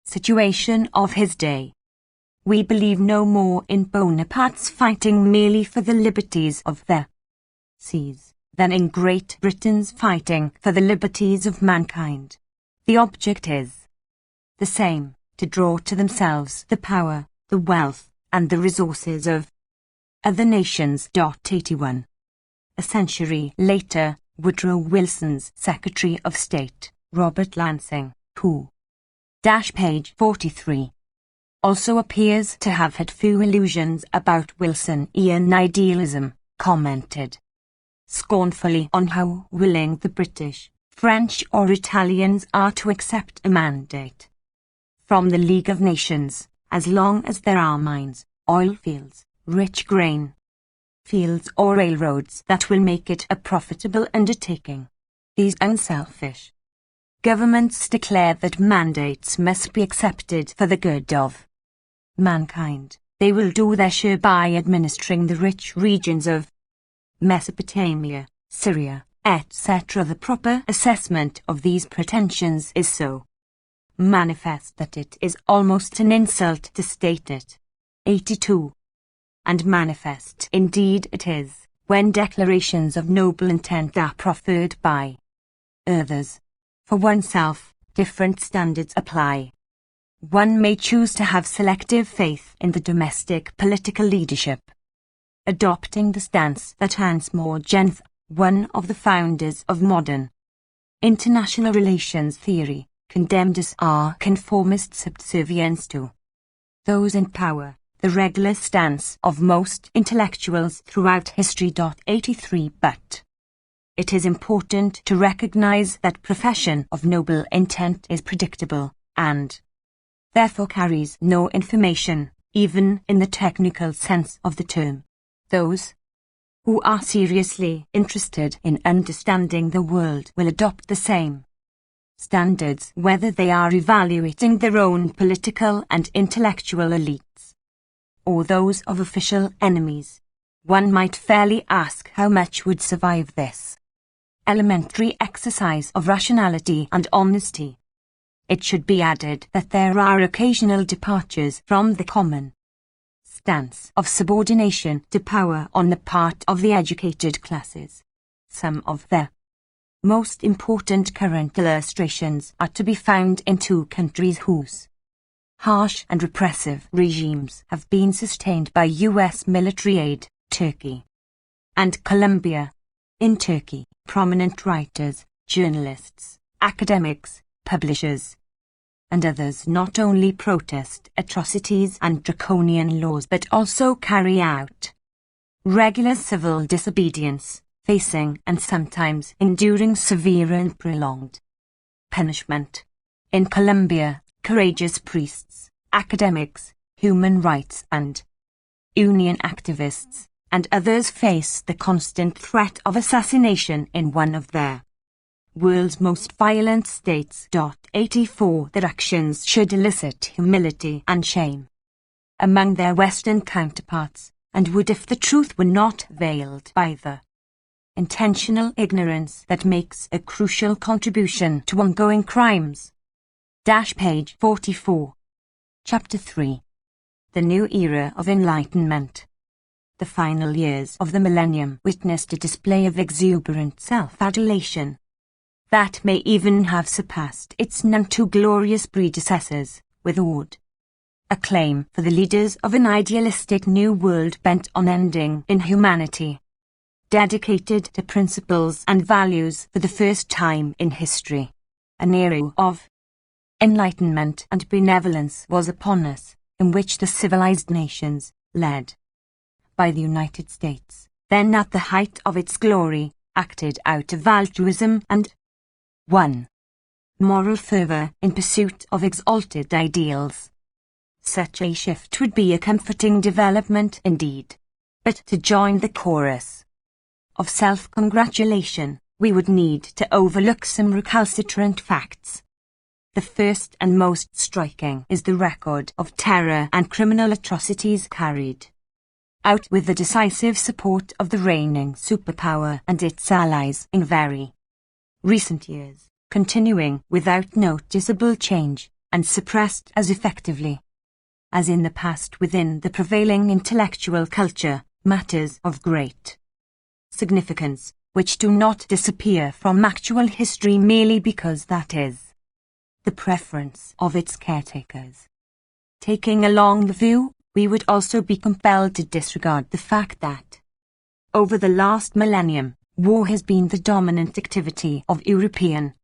situation of his day. We believe no more in Bonaparte's fighting merely for the liberties of the seas than in Great Britain's fighting for the liberties of mankind. The object is the same, to draw to themselves the power, the wealth, and the resources of other nations. 81. A century later, Woodrow Wilson's Secretary of State, Robert Lansing, who page 43, also appears to have had few illusions about Wilsonian idealism, commented scornfully on how willing the British French or Italians are to accept a mandate from the League of Nations, as long as there are mines, oil fields, rich grain fields or railroads that will make it a profitable undertaking. These unselfish governments declare that mandates must be accepted for the good of mankind. They will do their share by administering the rich regions of Mesopotamia, Syria, etc. The proper assessment of these pretensions is so manifest that it is almost an insult to state it. 82. And manifest indeed it is, when declarations of noble intent are proffered by others. For oneself, different standards apply. One may choose to have selective faith in the domestic political leadership, adopting the stance that Hans Morgenthau, one of the founders of modern international relations theory, condemned as our conformist subservience to those in power, the regular stance of most intellectuals throughout history. 83 But it is important to recognize that profession of noble intent is predictable, and therefore carries no information, even in the technical sense of the term. Those who are seriously interested in understanding the world will adopt the same standards whether they are evaluating their own political and intellectual elites or those of official enemies. One might fairly ask how much would survive this elementary exercise of rationality and honesty. It should be added that there are occasional departures from the common stance of subordination to power on the part of the educated classes. Some of the most important current illustrations are to be found in two countries whose harsh and repressive regimes have been sustained by U.S. military aid, Turkey and Colombia. In Turkey, prominent writers, journalists, academics, publishers, and others not only protest atrocities and draconian laws but also carry out regular civil disobedience, facing and sometimes enduring severe and prolonged punishment. In Colombia, courageous priests, academics, human rights and union activists, and others face the constant threat of assassination in one of their world's most violent states. 84 Their actions should elicit humility and shame among their Western counterparts, and would if the truth were not veiled by the intentional ignorance that makes a crucial contribution to ongoing crimes. Page 44. Chapter 3. The New Era of Enlightenment. The final years of the millennium witnessed a display of exuberant self-adulation that may even have surpassed its none too glorious predecessors, with awed acclaim for the leaders of an idealistic new world bent on ending inhumanity, dedicated to principles and values for the first time in history. An era of enlightenment and benevolence was upon us, in which the civilized nations, led by the United States, then at the height of its glory, acted out of altruism and 1. Moral fervor in pursuit of exalted ideals. Such a shift would be a comforting development indeed. But to join the chorus of self-congratulation, we would need to overlook some recalcitrant facts. The first and most striking is the record of terror and criminal atrocities carried out with the decisive support of the reigning superpower and its allies in very recent years, continuing without noticeable change, and suppressed as effectively as in the past within the prevailing intellectual culture, matters of great significance, which do not disappear from actual history merely because that is the preference of its caretakers. Taking along the view, we would also be compelled to disregard the fact that, over the last millennium, war has been the dominant activity of European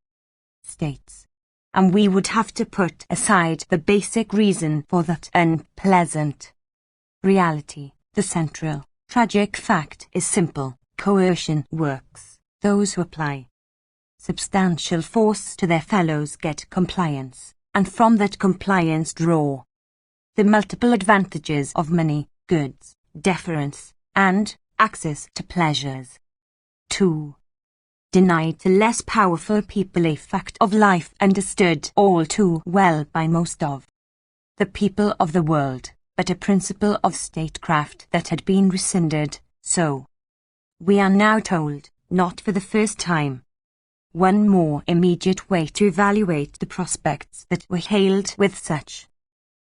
states, and we would have to put aside the basic reason for that unpleasant reality. The central, tragic fact is simple: coercion works. Those who apply substantial force to their fellows get compliance, and from that compliance draw the multiple advantages of money, goods, deference, and access to pleasures. 2. Deny to less powerful people a fact of life understood all too well by most of the people of the world, but a principle of statecraft that had been rescinded, so we are now told, not for the first time. One more immediate way to evaluate the prospects that were hailed with such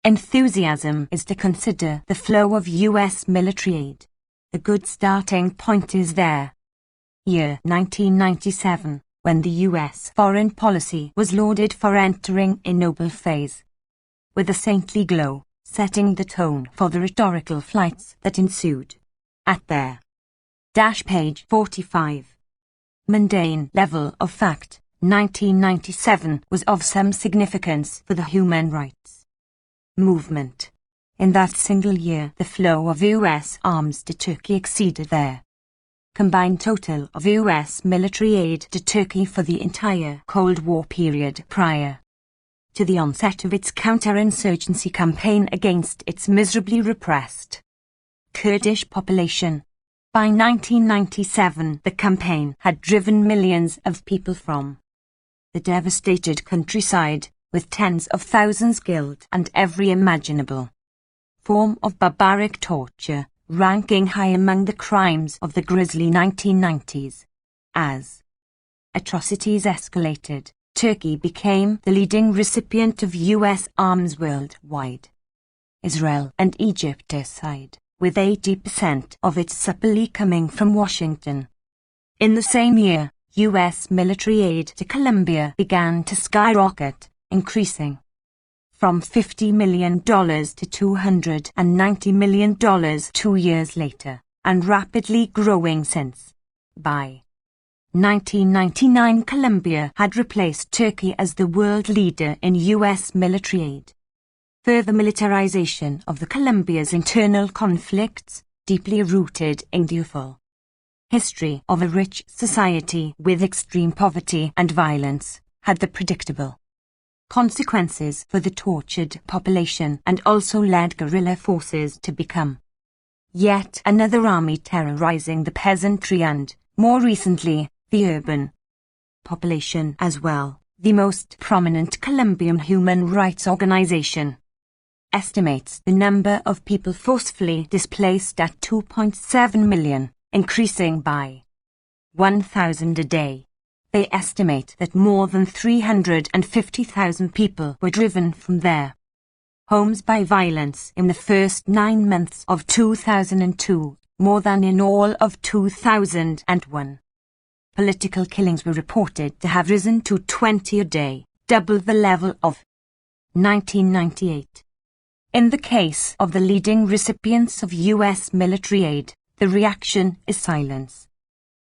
enthusiasm is to consider the flow of U.S. military aid. A good starting point is there. Year 1997, when the U.S. foreign policy was lauded for entering a noble phase, with a saintly glow, setting the tone for the rhetorical flights that ensued. At their page 45. Mundane level of fact, 1997 was of some significance for the human rights movement. In that single year, the flow of U.S. arms to Turkey exceeded their combined total of U.S. military aid to Turkey for the entire Cold War period prior to the onset of its counterinsurgency campaign against its miserably repressed Kurdish population. By 1997, the campaign had driven millions of people from the devastated countryside, with tens of thousands killed and every imaginable form of barbaric torture ranking high among the crimes of the grisly 1990s. As atrocities escalated, Turkey became the leading recipient of U.S. arms worldwide. Israel and Egypt aside, with 80% of its supply coming from Washington. In the same year, U.S. military aid to Colombia began to skyrocket, increasing from $50 million to $290 million 2 years later, and rapidly growing since. By 1999, Colombia had replaced Turkey as the world leader in U.S. military aid. Further militarization of the Colombia's internal conflicts, deeply rooted in the full history of a rich society with extreme poverty and violence, had the predictable consequences for the tortured population and also led guerrilla forces to become yet another army terrorizing the peasantry and, more recently, the urban population as well. The most prominent Colombian human rights organization estimates the number of people forcefully displaced at 2.7 million, increasing by 1,000 a day. They estimate that more than 350,000 people were driven from their homes by violence in the first 9 months of 2002, more than in all of 2001. Political killings were reported to have risen to 20 a day, double the level of 1998. In the case of the leading recipients of U.S. military aid, the reaction is silence.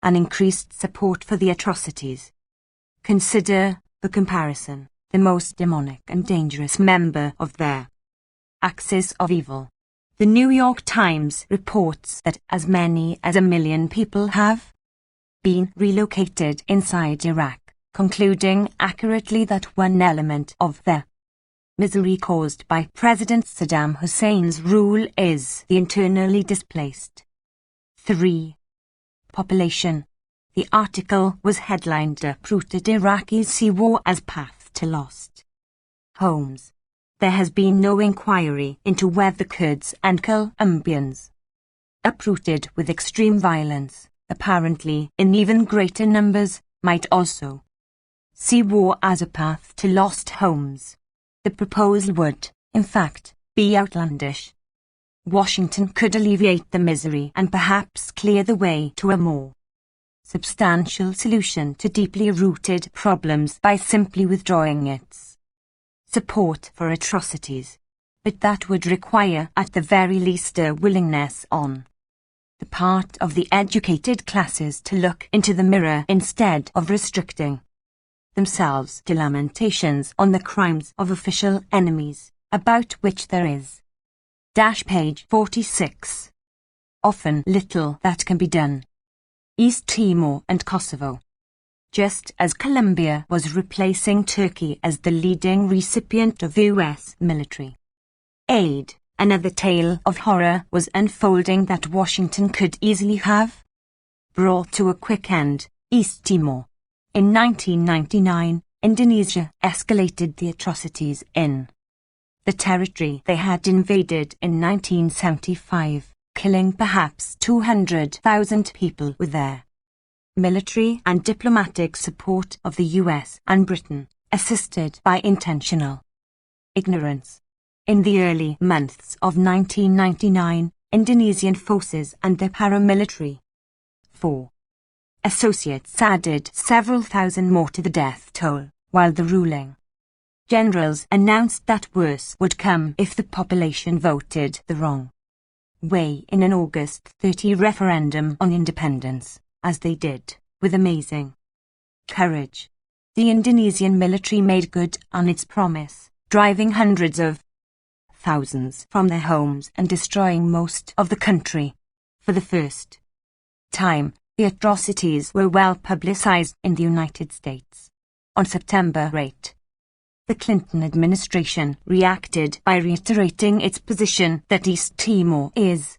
An increased support for the atrocities. Consider, for comparison, the most demonic and dangerous member of their axis of evil. The New York Times reports that as many as 1 million people have been relocated inside Iraq, concluding accurately that one element of the misery caused by President Saddam Hussein's rule is the internally displaced. 3. Population. The article was headlined "Uprooted Iraqis See War as Path to Lost Homes." There has been no inquiry into whether Kurds and Colombians, uprooted with extreme violence, apparently in even greater numbers, might also see war as a path to lost homes. The proposal would, in fact, be outlandish. Washington could alleviate the misery and perhaps clear the way to a more substantial solution to deeply rooted problems by simply withdrawing its support for atrocities. But that would require at the very least a willingness on the part of the educated classes to look into the mirror instead of restricting themselves to lamentations on the crimes of official enemies, about which there is page 46. Often little that can be done. East Timor and Kosovo. just as Colombia was replacing Turkey as the leading recipient of U.S. military aid. Another tale of horror was unfolding that Washington could easily have brought to a quick end. East Timor. In 1999, Indonesia escalated the atrocities in the territory they had invaded in 1975, killing perhaps 200,000 people with their military and diplomatic support of the US and Britain, assisted by intentional ignorance. In the early months of 1999, Indonesian forces and their paramilitary associates added several thousand more to the death toll, while the ruling generals announced that worse would come if the population voted the wrong way in an August 30 referendum on independence, as they did, with amazing courage. The Indonesian military made good on its promise, driving hundreds of thousands from their homes and destroying most of the country. For the first time, the atrocities were well publicized in the United States. On September 8, the Clinton administration reacted by reiterating its position that East Timor is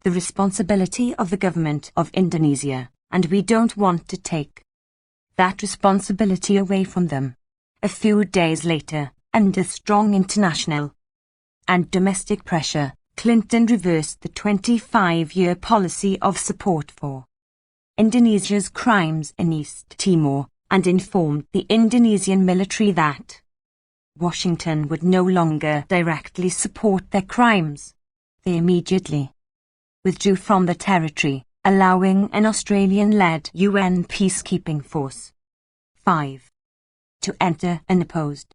the responsibility of the government of Indonesia, and we don't want to take that responsibility away from them. A few days later, under strong international and domestic pressure, Clinton reversed the 25-year policy of support for Indonesia's crimes in East Timor and informed the Indonesian military that Washington would no longer directly support their crimes. They immediately withdrew from the territory, allowing an Australian-led UN peacekeeping force 5 to enter unopposed.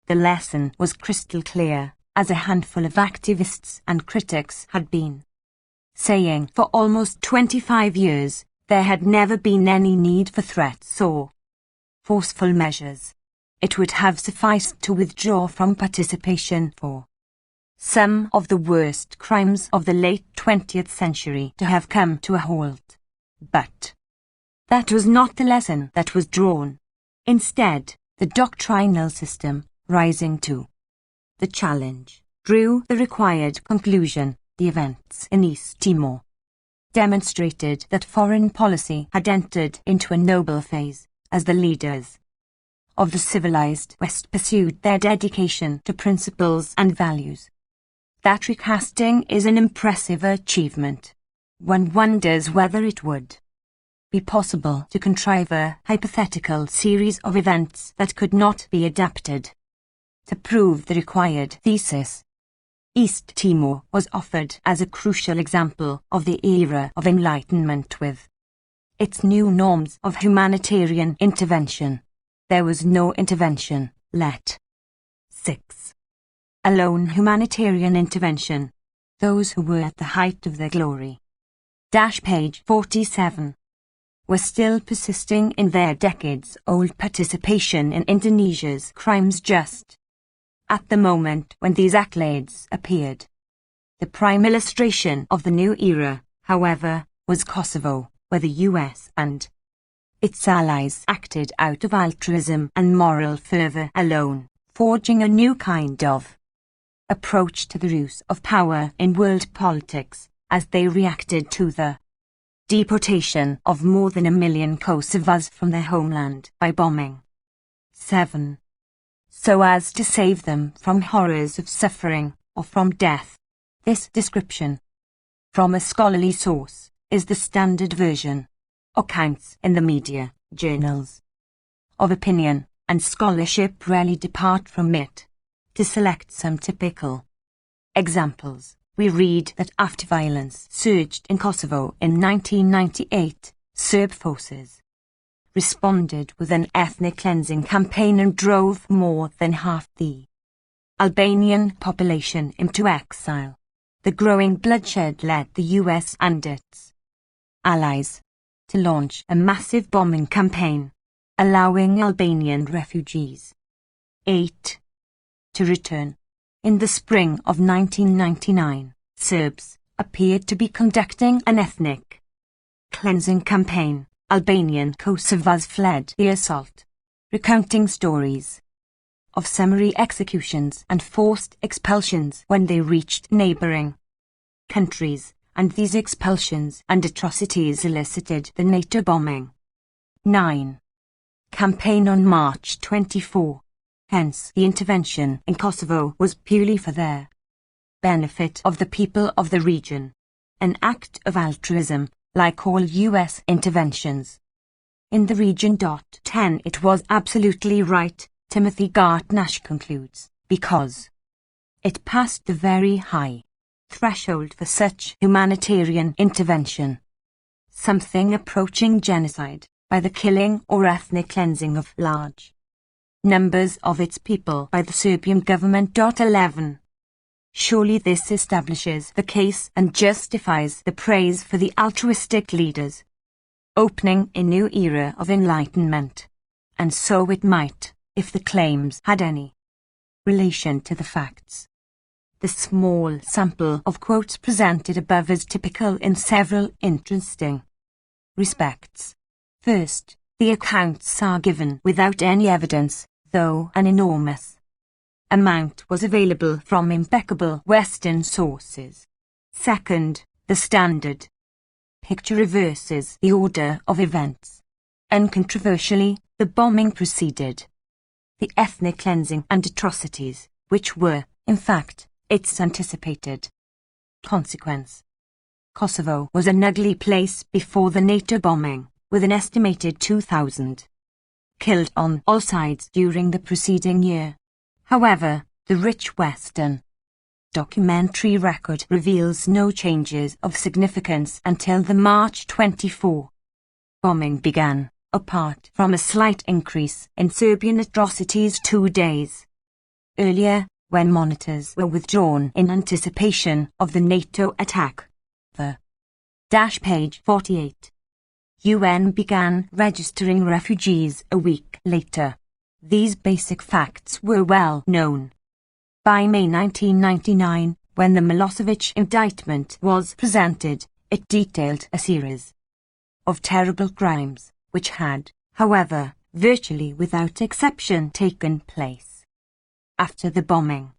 The lesson was crystal clear, as a handful of activists and critics had been saying for almost 25 years. There had never been any need for threats or forceful measures. It would have sufficed to withdraw from participation for some of the worst crimes of the late 20th century to have come to a halt. But that was not the lesson that was drawn. Instead, the doctrinal system, rising to the challenge, drew the required conclusion. The events in East Timor demonstrated that foreign policy had entered into a noble phase, as the leaders of the civilized West pursued their dedication to principles and values. That recasting is an impressive achievement. One wonders whether it would be possible to contrive a hypothetical series of events that could not be adapted to prove the required thesis. East Timor was offered as a crucial example of the era of enlightenment with its new norms of humanitarian intervention. There was no intervention, let 6. Alone humanitarian intervention. Those who were at the height of their glory. Page 47. Were still persisting in their decades-old participation in Indonesia's crimes just at the moment when these accolades appeared. The prime illustration of the new era, however, was Kosovo, where the US and its allies acted out of altruism and moral fervor alone, forging a new kind of approach to the use of power in world politics as they reacted to the deportation of more than 1 million Kosovars from their homeland by bombing 7. So as to save them from horrors of suffering or from death. This description, from a scholarly source, is the standard version. Accounts in the media, journals of opinion, and scholarship rarely depart from it. To select some typical examples, we read that after violence surged in Kosovo in 1998, Serb forces responded with an ethnic cleansing campaign and drove more than half the Albanian population into exile. The growing bloodshed led the US and its allies to launch a massive bombing campaign, allowing Albanian refugees 8 to return. In the spring of 1999, Serbs appeared to be conducting an ethnic cleansing campaign, Albanian Kosovars fled the assault, recounting stories of summary executions and forced expulsions when they reached neighbouring countries, and these expulsions and atrocities elicited the NATO bombing. 9. Campaign on March 24. Hence, the intervention in Kosovo was purely for their benefit of the people of the region, an act of altruism, like all US interventions in the region. 10. It was absolutely right, Timothy Gartnash concludes, because it passed the very high threshold for such humanitarian intervention, something approaching genocide, by the killing or ethnic cleansing of large numbers of its people by the Serbian government. 11. Surely this establishes the case and justifies the praise for the altruistic leaders, opening a new era of enlightenment. And so it might, if the claims had any relation to the facts. The small sample of quotes presented above is typical in several interesting respects. First, the accounts are given without any evidence, though an enormous amount was available from impeccable Western sources. Second, the standard picture reverses the order of events. Uncontroversially, the bombing preceded the ethnic cleansing and atrocities, which were, in fact, its anticipated consequence. Kosovo was an ugly place before the NATO bombing, with an estimated 2,000 killed on all sides during the preceding year. However, the rich Western documentary record reveals no changes of significance until the March 24 bombing began, apart from a slight increase in Serbian atrocities 2 days earlier, when monitors were withdrawn in anticipation of the NATO attack. The page 48. UN began registering refugees a week later. These basic facts were well known. By May 1999, when the Milosevic indictment was presented, it detailed a series of terrible crimes, which had, however, virtually without exception taken place after the bombing.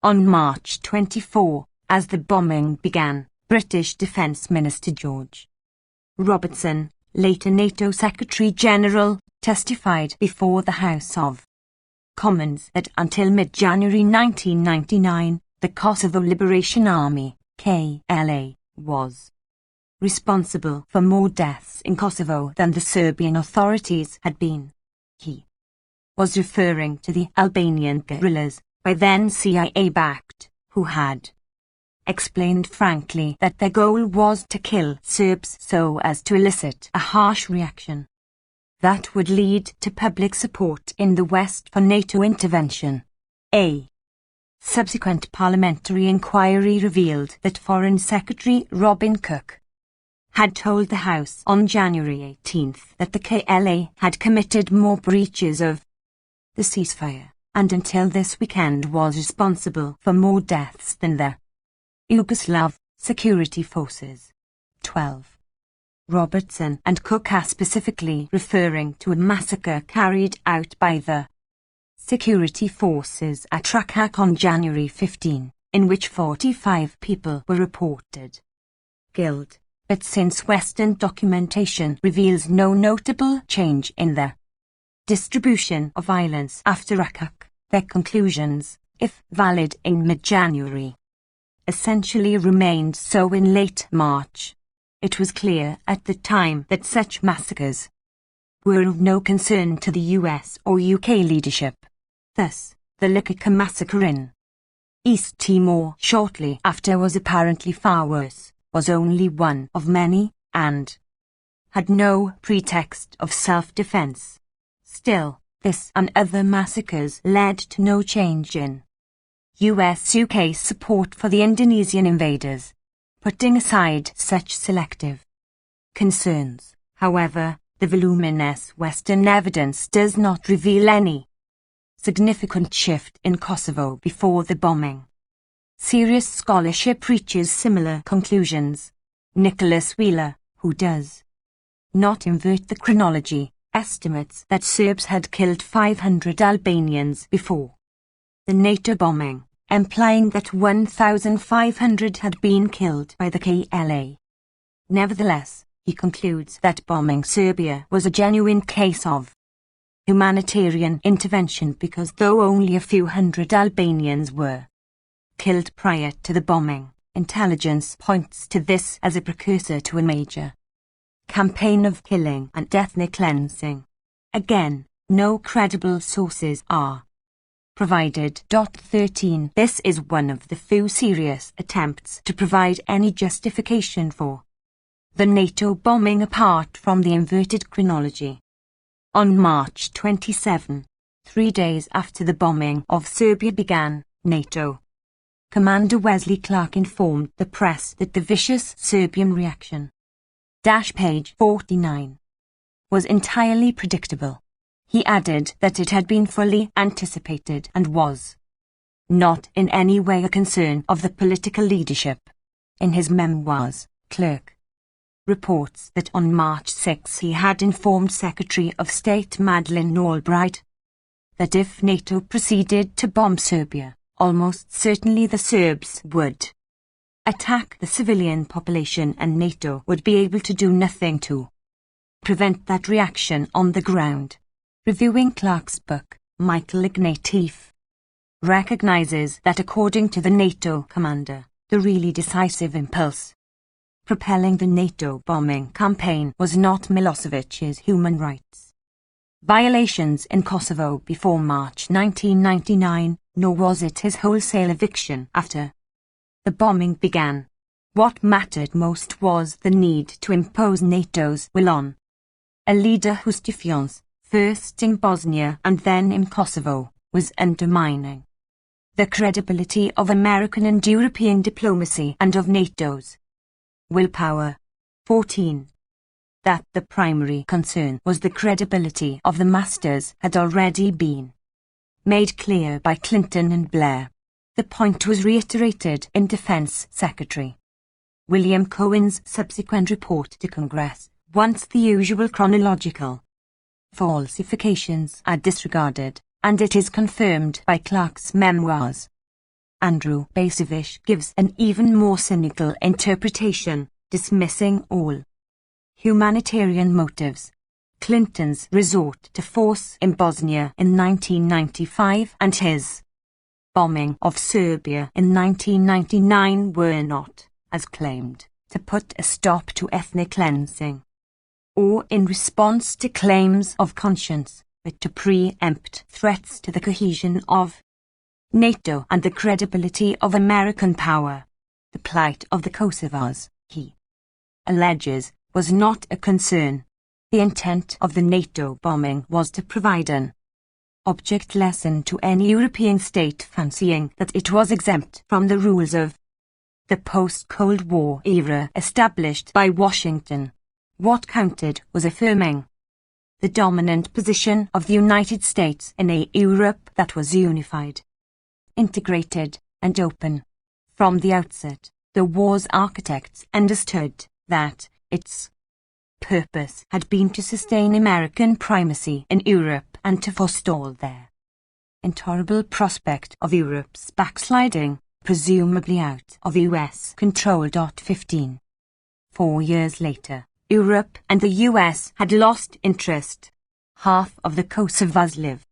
On March 24, as the bombing began, British Defence Minister George Robertson, later NATO Secretary-General, testified before the House of Commons that until mid-January 1999, the Kosovo Liberation Army, KLA, was responsible for more deaths in Kosovo than the Serbian authorities had been. He was referring to the Albanian guerrillas, by then CIA-backed, who had explained frankly that their goal was to kill Serbs so as to elicit a harsh reaction that would lead to public support in the West for NATO intervention. A subsequent parliamentary inquiry revealed that Foreign Secretary Robin Cook had told the House on January 18 that the KLA had committed more breaches of the ceasefire, and until this weekend was responsible for more deaths than the Yugoslav security forces. 12. Robertson and Cook are specifically referring to a massacre carried out by the security forces at Rakak on January 15, in which 45 people were reported killed. But since Western documentation reveals no notable change in the distribution of violence after Rakak, their conclusions, if valid in mid-January, essentially remained so in late March. It was clear at the time that such massacres were of no concern to the US or UK leadership. Thus, the Lukaka massacre in East Timor shortly after was apparently far worse, was only one of many, and had no pretext of self-defense. Still, this and other massacres led to no change in US-UK support for the Indonesian invaders. Putting aside such selective concerns, however, the voluminous Western evidence does not reveal any significant shift in Kosovo before the bombing. Serious scholarship reaches similar conclusions. Nicholas Wheeler, who does not invert the chronology, estimates that Serbs had killed 500 Albanians before the NATO bombing, implying that 1,500 had been killed by the KLA. Nevertheless, he concludes that bombing Serbia was a genuine case of humanitarian intervention because though only a few hundred Albanians were killed prior to the bombing, intelligence points to this as a precursor to a major campaign of killing and ethnic cleansing. Again, no credible sources are provided. 13. This is one of the few serious attempts to provide any justification for the NATO bombing apart from the inverted chronology. On March 27, 3 days after the bombing of Serbia began, NATO Commander Wesley Clark informed the press that the vicious Serbian reaction, page 49, was entirely predictable. He added that it had been fully anticipated and was not in any way a concern of the political leadership. In his memoirs, Clark reports that on March 6 he had informed Secretary of State Madeleine Albright that if NATO proceeded to bomb Serbia, almost certainly the Serbs would attack the civilian population and NATO would be able to do nothing to prevent that reaction on the ground. Reviewing Clark's book, Michael Ignatieff recognizes that according to the NATO commander, the really decisive impulse propelling the NATO bombing campaign was not Milosevic's human rights violations in Kosovo before March 1999, nor was it his wholesale eviction after the bombing began. What mattered most was the need to impose NATO's will on a leader whose defiance, first in Bosnia and then in Kosovo, was undermining the credibility of American and European diplomacy and of NATO's willpower. 14. That the primary concern was the credibility of the masters had already been made clear by Clinton and Blair. The point was reiterated in Defense Secretary William Cohen's subsequent report to Congress. Once the usual chronological falsifications are disregarded, and it is confirmed by Clark's memoirs, Andrew Bacevich gives an even more cynical interpretation, dismissing all humanitarian motives. Clinton's resort to force in Bosnia in 1995 and his bombing of Serbia in 1999 were not, as claimed, to put a stop to ethnic cleansing, or in response to claims of conscience, but to preempt threats to the cohesion of NATO and the credibility of American power. The plight of the Kosovars, he alleges, was not a concern. The intent of the NATO bombing was to provide an object lesson to any European state fancying that it was exempt from the rules of the post-Cold War era established by Washington. What counted was affirming the dominant position of the United States in a Europe that was unified, integrated, and open. From the outset, the war's architects understood that its purpose had been to sustain American primacy in Europe and to forestall their intolerable prospect of Europe's backsliding, presumably out of US control. 15. 4 years later, Europe and the US had lost interest. Half of the Kosovars live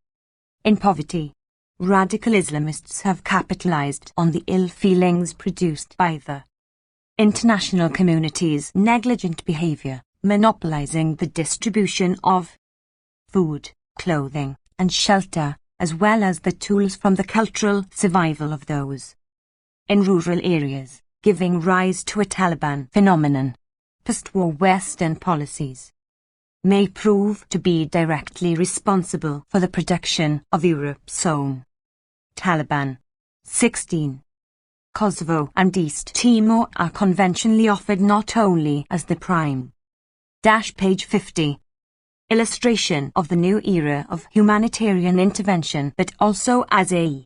in poverty. Radical Islamists have capitalized on the ill feelings produced by the international community's negligent behavior, monopolizing the distribution of food, clothing, and shelter, as well as the tools from the cultural survival of those in rural areas, giving rise to a Taliban phenomenon. Post-war Western policies may prove to be directly responsible for the production of Europe's own Taliban. 16. Kosovo and East Timor are conventionally offered not only as the prime page 50 illustration of the new era of humanitarian intervention, but also as a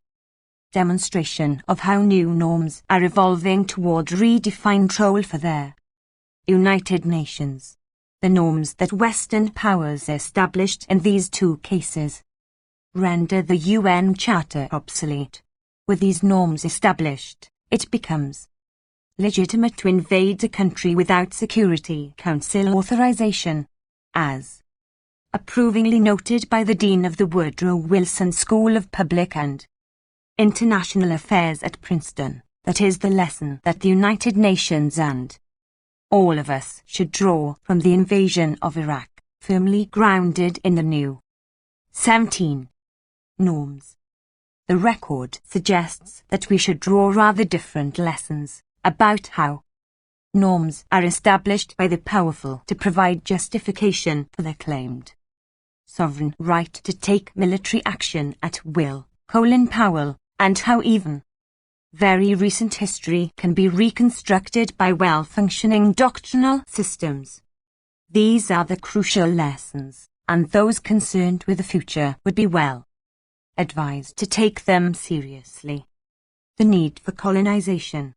demonstration of how new norms are evolving toward redefined role for their United Nations. The norms that Western powers established in these two cases render the UN Charter obsolete. With these norms established, it becomes legitimate to invade a country without Security Council authorization, as approvingly noted by the Dean of the Woodrow Wilson School of Public and International Affairs at Princeton. That is the lesson that the United Nations and all of us should draw from the invasion of Iraq, firmly grounded in the new 17 norms. The record suggests that we should draw rather different lessons about how norms are established by the powerful to provide justification for their claimed sovereign right to take military action at will, Colin Powell, and how even very recent history can be reconstructed by well-functioning doctrinal systems. These are the crucial lessons, and those concerned with the future would be well advised to take them seriously. The need for colonization.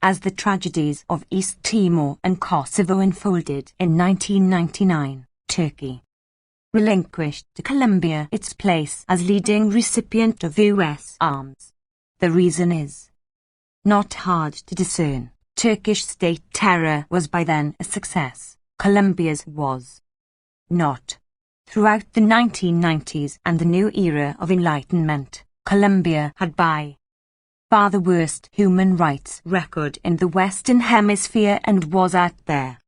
As the tragedies of East Timor and Kosovo unfolded in 1999, Turkey relinquished to Colombia its place as leading recipient of US arms. The reason is not hard to discern. Turkish state terror was by then a success. Colombia's was not. Throughout the 1990s and the new era of enlightenment, Colombia had by far the worst human rights record in the Western Hemisphere and was at their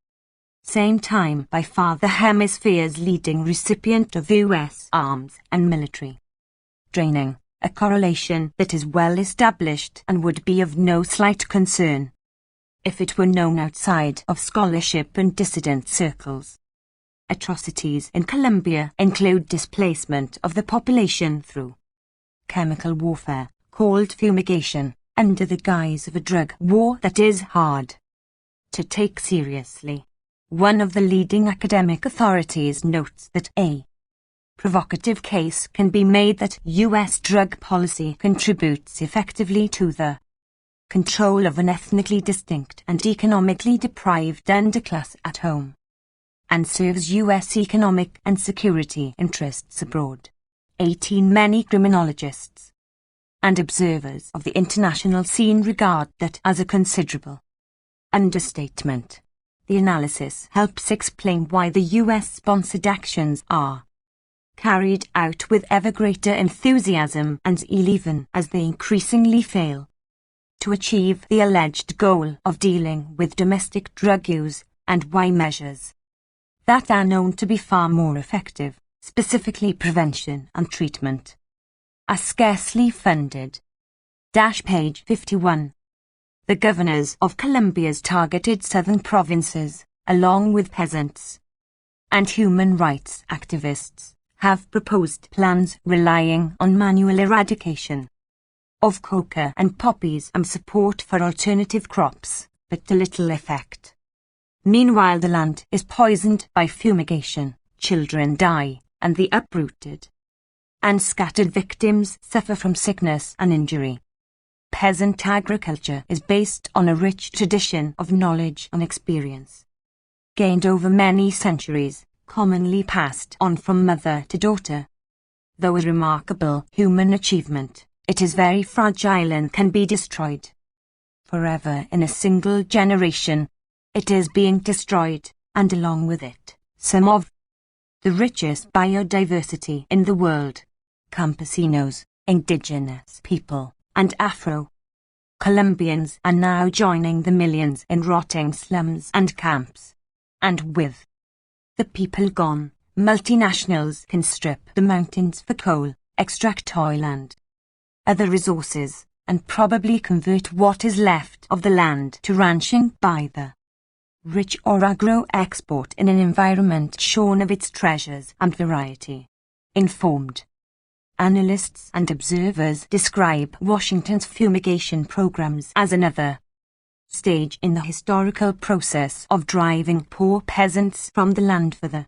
same time by far the hemisphere's leading recipient of US arms and military training, a correlation that is well established and would be of no slight concern if it were known outside of scholarship and dissident circles. Atrocities in Colombia include displacement of the population through chemical warfare, called fumigation, under the guise of a drug war that is hard to take seriously. One of the leading academic authorities notes that a provocative case can be made that US drug policy contributes effectively to the control of an ethnically distinct and economically deprived underclass at home, and serves US economic and security interests abroad. 18 Many criminologists and observers of the international scene regard that as a considerable understatement. The analysis helps explain why the US-sponsored actions are carried out with ever greater enthusiasm and even as they increasingly fail to achieve the alleged goal of dealing with domestic drug use, and why measures that are known to be far more effective, specifically prevention and treatment, are scarcely funded. Page 51. The governors of Colombia's targeted southern provinces, along with peasants and human rights activists, have proposed plans relying on manual eradication of coca and poppies and support for alternative crops, but to little effect. Meanwhile, the land is poisoned by fumigation, children die, and the uprooted and scattered victims suffer from sickness and injury. Peasant agriculture is based on a rich tradition of knowledge and experience, gained over many centuries, commonly passed on from mother to daughter. Though a remarkable human achievement, it is very fragile and can be destroyed forever in a single generation. It is being destroyed, and along with it, some of the richest biodiversity in the world. Campesinos, indigenous people, and Afro-Colombians are now joining the millions in rotting slums and camps. And with the people gone, multinationals can strip the mountains for coal, extract oil and other resources, and probably convert what is left of the land to ranching by the rich or agro-export in an environment shorn of its treasures and variety. Informed analysts and observers describe Washington's fumigation programs as another stage in the historical process of driving poor peasants from the land for the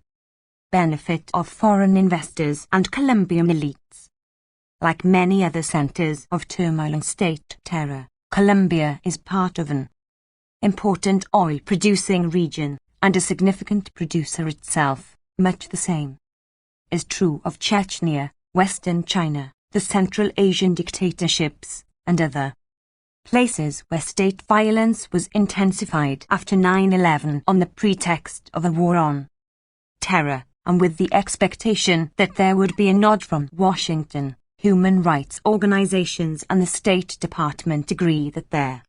benefit of foreign investors and Colombian elites. Like many other centers of turmoil and state terror, Colombia is part of an important oil-producing region, and a significant producer itself. Much the same is true of Chechnya, Western China, the Central Asian dictatorships, and other places where state violence was intensified after 9/11 on the pretext of a war on terror, and with the expectation that there would be a nod from Washington. Human rights organizations and the State Department agree that their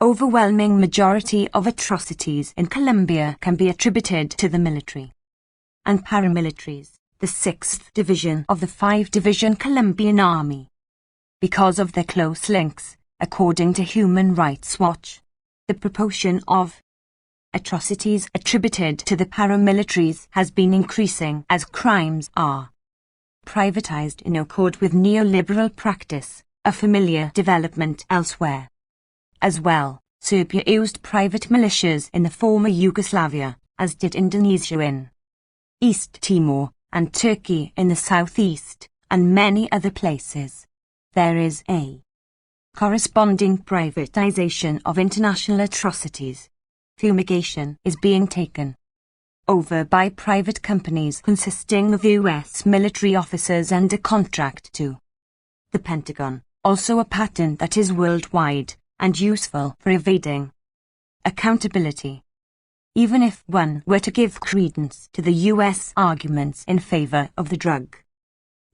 overwhelming majority of atrocities in Colombia can be attributed to the military and paramilitaries, the 6th Division of the 5-Division Colombian Army. Because of their close links, according to Human Rights Watch, the proportion of atrocities attributed to the paramilitaries has been increasing as crimes are privatized in accord with neoliberal practice, a familiar development elsewhere. As well, Serbia used private militias in the former Yugoslavia, as did Indonesia in East Timor, and Turkey in the southeast, and many other places. There is a corresponding privatization of international atrocities. Fumigation is being taken over by private companies consisting of U.S. military officers under contract to the Pentagon, also a pattern that is worldwide and useful for evading accountability. Even if one were to give credence to the U.S. arguments in favor of the drug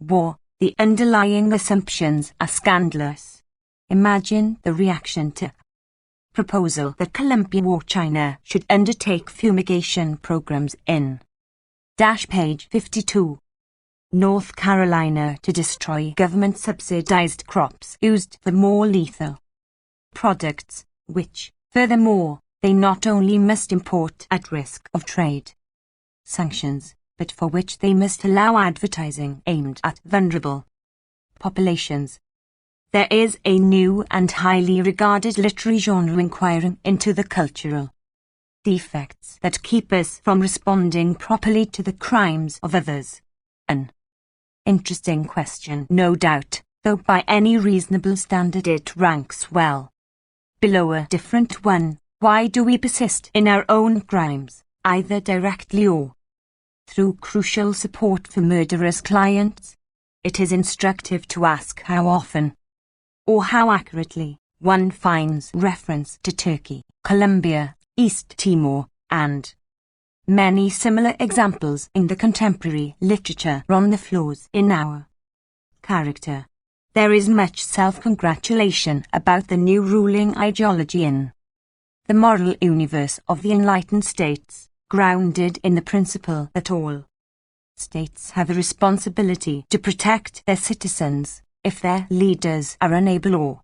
war, the underlying assumptions are scandalous. Imagine the reaction to proposal that Colombia or China should undertake fumigation programs in page 52. North Carolina to destroy government-subsidized crops used for more lethal products, which, furthermore, they not only must import at risk of trade sanctions, but for which they must allow advertising aimed at vulnerable populations. There is a new and highly regarded literary genre inquiring into the cultural defects that keep us from responding properly to the crimes of others. An interesting question, no doubt, though by any reasonable standard it ranks well below a different one. Why do we persist in our own crimes, either directly or through crucial support for murderous clients? It is instructive to ask how often, or how accurately, one finds reference to Turkey, Colombia, East Timor, and many similar examples in the contemporary literature on the flaws in our character. There is much self-congratulation about the new ruling ideology in the moral universe of the enlightened states, grounded in the principle that all states have a responsibility to protect their citizens. If their leaders are unable or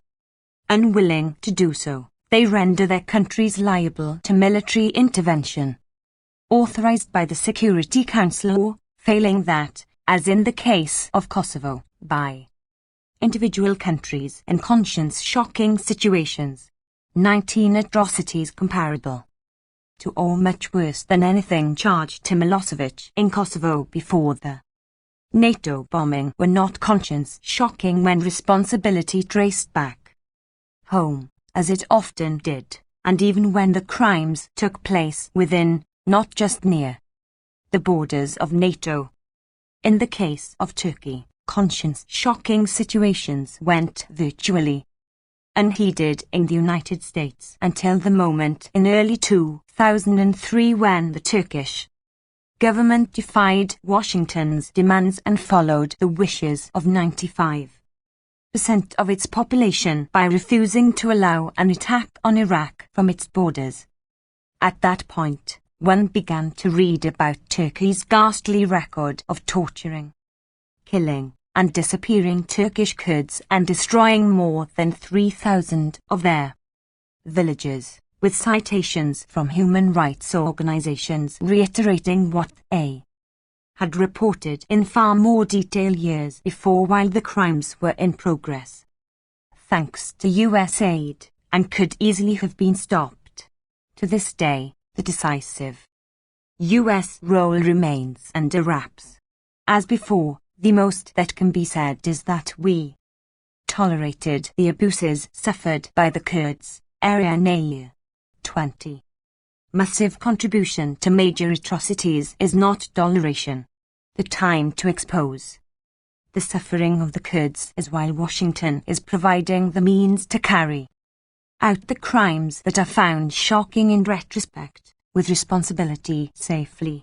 unwilling to do so, they render their countries liable to military intervention, authorized by the Security Council, or, failing that, as in the case of Kosovo, by individual countries in conscience-shocking situations. 19 atrocities comparable to or much worse than anything charged to Milosevic in Kosovo before the NATO bombing were not conscience-shocking when responsibility traced back home, as it often did, and even when the crimes took place within, not just near, the borders of NATO. In the case of Turkey, conscience-shocking situations went virtually unheeded in the United States until the moment in early 2003 when the Turkish government defied Washington's demands and followed the wishes of 95% of its population by refusing to allow an attack on Iraq from its borders. At that point, one began to read about Turkey's ghastly record of torturing, killing, and disappearing Turkish Kurds and destroying more than 3,000 of their villages, with citations from human rights organizations reiterating what they had reported in far more detail years before while the crimes were in progress. Thanks to US aid, and could easily have been stopped. To this day, the decisive US role remains under wraps. As before, the most that can be said is that we tolerated the abuses suffered by the Kurds, area 20. massive contribution to major atrocities is not toleration. The time to expose the suffering of the Kurds is while Washington is providing the means to carry out the crimes that are found shocking in retrospect, with responsibility safely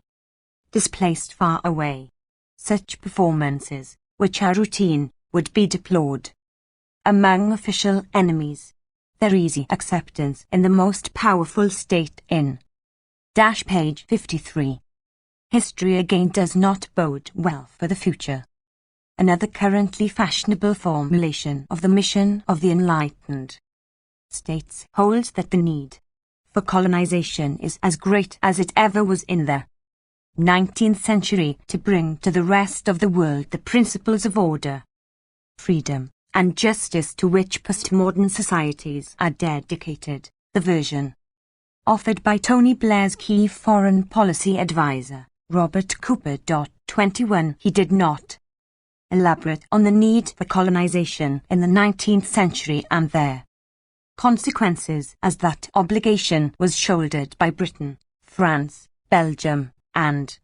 displaced far away. Such performances, which are routine, would be deplored. Among official enemies, their easy acceptance in the most powerful state in page 53. History again does not bode well for the future. Another currently fashionable formulation of the mission of the enlightened states holds that the need for colonization is as great as it ever was in the 19th century to bring to the rest of the world the principles of order, freedom, and justice to which postmodern societies are dedicated. The version offered by Tony Blair's key foreign policy advisor, Robert Cooper. 21. He did not elaborate on the need for colonization in the 19th century and their consequences, as that obligation was shouldered by Britain, France, Belgium, and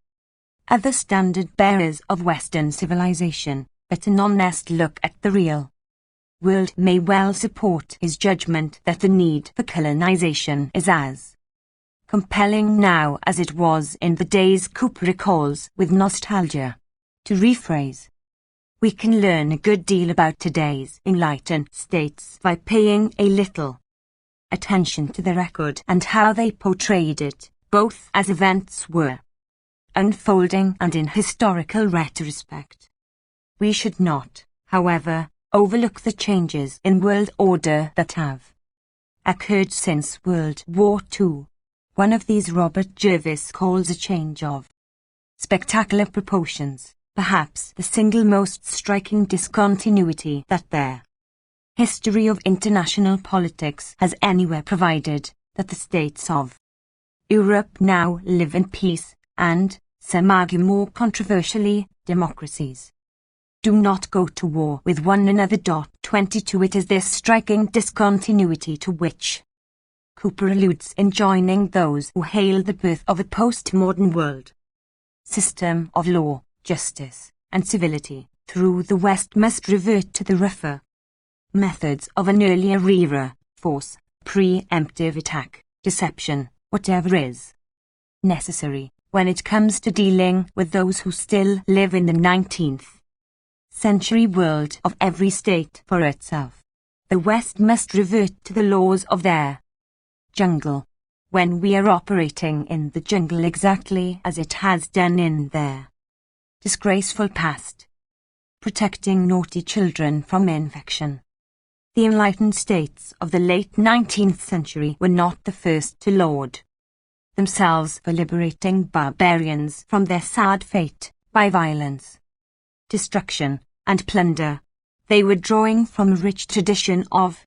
other standard-bearers of Western civilization. But an honest look at the real world may well support his judgment that the need for colonization is as compelling now as it was in the days Cooper recalls with nostalgia. To rephrase, we can learn a good deal about today's enlightened states by paying a little attention to the record and how they portrayed it, both as events were unfolding and in historical retrospect. We should not, however, overlook the changes in world order that have occurred since World War II. One of these Robert Jervis calls a change of spectacular proportions, perhaps the single most striking discontinuity that their history of international politics has anywhere provided, that the states of Europe now live in peace, and, some argue more controversially, democracies do not go to war with one another. 22. It is this striking discontinuity to which Cooper alludes in joining those who hail the birth of a postmodern world system of law, justice, and civility through the West must revert to the rougher methods of an earlier era: force, preemptive attack, deception, whatever is necessary when it comes to dealing with those who still live in the 19th century world of every state for itself. The West must revert to the laws of their jungle, when we are operating in the jungle exactly as it has done in their disgraceful past, protecting naughty children from infection. The enlightened states of the late 19th century were not the first to laud themselves for liberating barbarians from their sad fate by violence, destruction, and plunder. They were drawing from a rich tradition of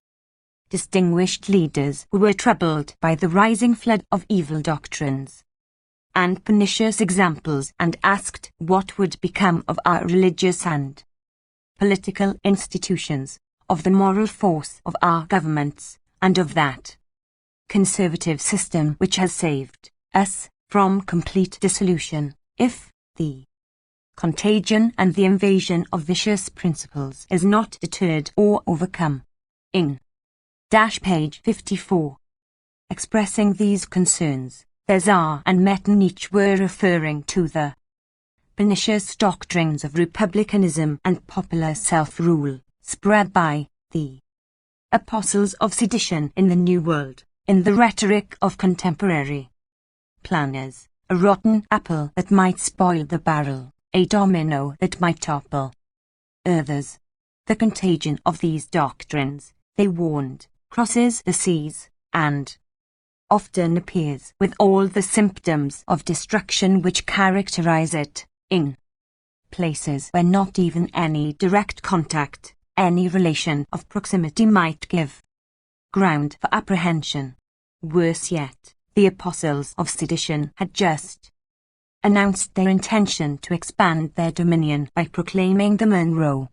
distinguished leaders who were troubled by the rising flood of evil doctrines and pernicious examples, and asked what would become of our religious and political institutions, of the moral force of our governments, and of that conservative system which has saved us from complete dissolution. If the contagion and the invasion of vicious principles is not deterred or overcome. In page 54. Expressing these concerns, Besar and Metternich were referring to the pernicious doctrines of republicanism and popular self-rule spread by the apostles of sedition in the New World, in the rhetoric of contemporary planners: a rotten apple that might spoil the barrel, a domino that might topple others. The contagion of these doctrines, they warned, crosses the seas, and often appears with all the symptoms of destruction which characterize it, in places where not even any direct contact, any relation of proximity might give ground for apprehension. Worse yet, the apostles of sedition had just announced their intention to expand their dominion by proclaiming the Monroe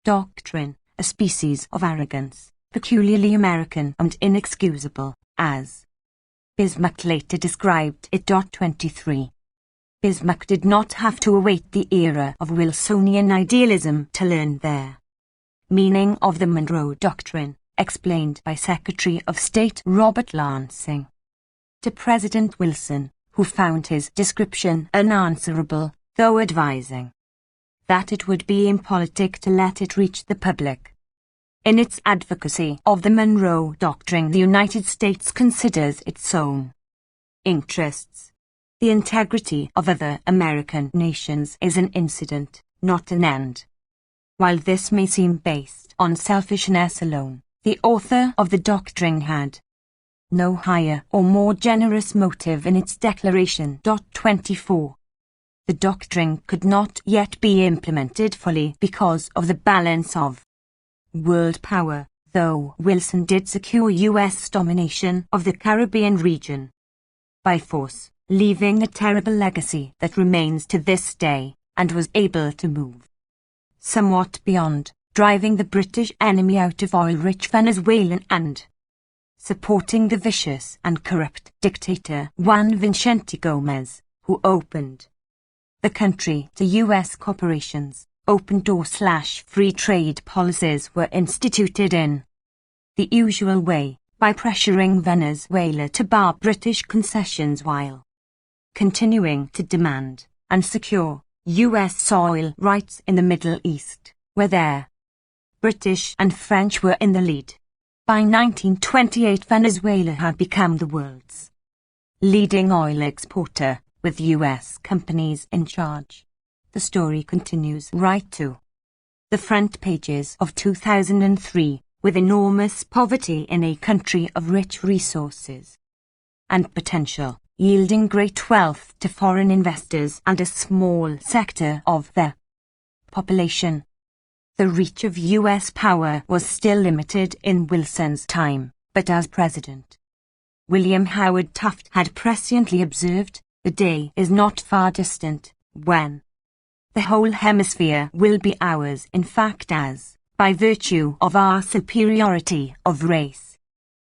Doctrine, a species of arrogance, peculiarly American and inexcusable, as Bismarck later described it. 23. Bismarck did not have to await the era of Wilsonian idealism to learn their meaning of the Monroe Doctrine, explained by Secretary of State Robert Lansing to President Wilson, who found his description unanswerable, though advising that it would be impolitic to let it reach the public. In its advocacy of the Monroe Doctrine, the United States considers its own interests. The integrity of other American nations is an incident, not an end. While this may seem based on selfishness alone, the author of the doctrine had no higher or more generous motive in its declaration. 24. The doctrine could not yet be implemented fully because of the balance of world power, though Wilson did secure U.S. domination of the Caribbean region by force, leaving a terrible legacy that remains to this day, and was able to move somewhat beyond driving the British enemy out of oil-rich Venezuela and supporting the vicious and corrupt dictator Juan Vicente Gomez, who opened the country to U.S. corporations. Open-door/free trade policies were instituted in the usual way, by pressuring Venezuela to bar British concessions while continuing to demand and secure U.S. soil rights in the Middle East, where their British and French were in the lead. By 1928, Venezuela had become the world's leading oil exporter, with U.S. companies in charge. The story continues right to the front pages of 2003, with enormous poverty in a country of rich resources and potential, yielding great wealth to foreign investors and a small sector of the population. The reach of U.S. power was still limited in Wilson's time, but as president, William Howard Taft had presciently observed, the day is not far distant when the whole hemisphere will be ours, in fact, as, by virtue of our superiority of race,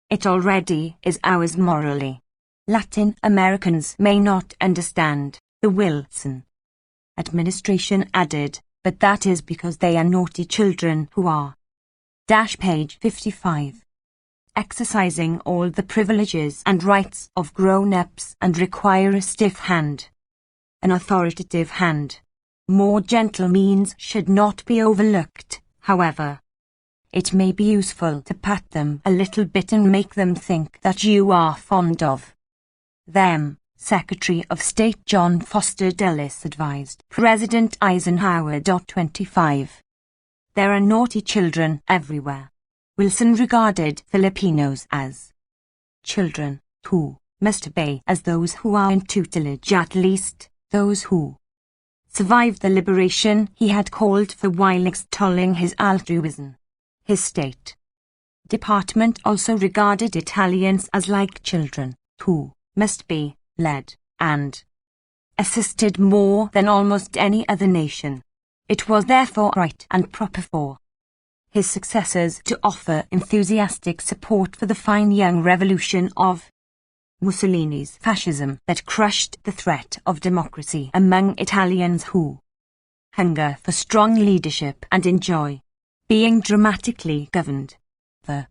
it already is ours morally. Latin Americans may not understand, the Wilson administration added, but that is because they are naughty children who are page 55. Exercising all the privileges and rights of grown-ups and require a stiff hand, an authoritative hand. More gentle means should not be overlooked, however. It may be useful to pat them a little bit and make them think that you are fond of them, Secretary of State John Foster Dulles advised President Eisenhower. 25. There are naughty children everywhere. Wilson regarded Filipinos as children, who must obey as those who are in tutelage, at least those who survived the liberation he had called for, while extolling his altruism. His State Department also regarded Italians as like children, who must be led and assisted more than almost any other nation. It was therefore right and proper for his successors to offer enthusiastic support for the fine young revolution of Mussolini's fascism that crushed the threat of democracy among Italians who hunger for strong leadership and enjoy being dramatically governed. The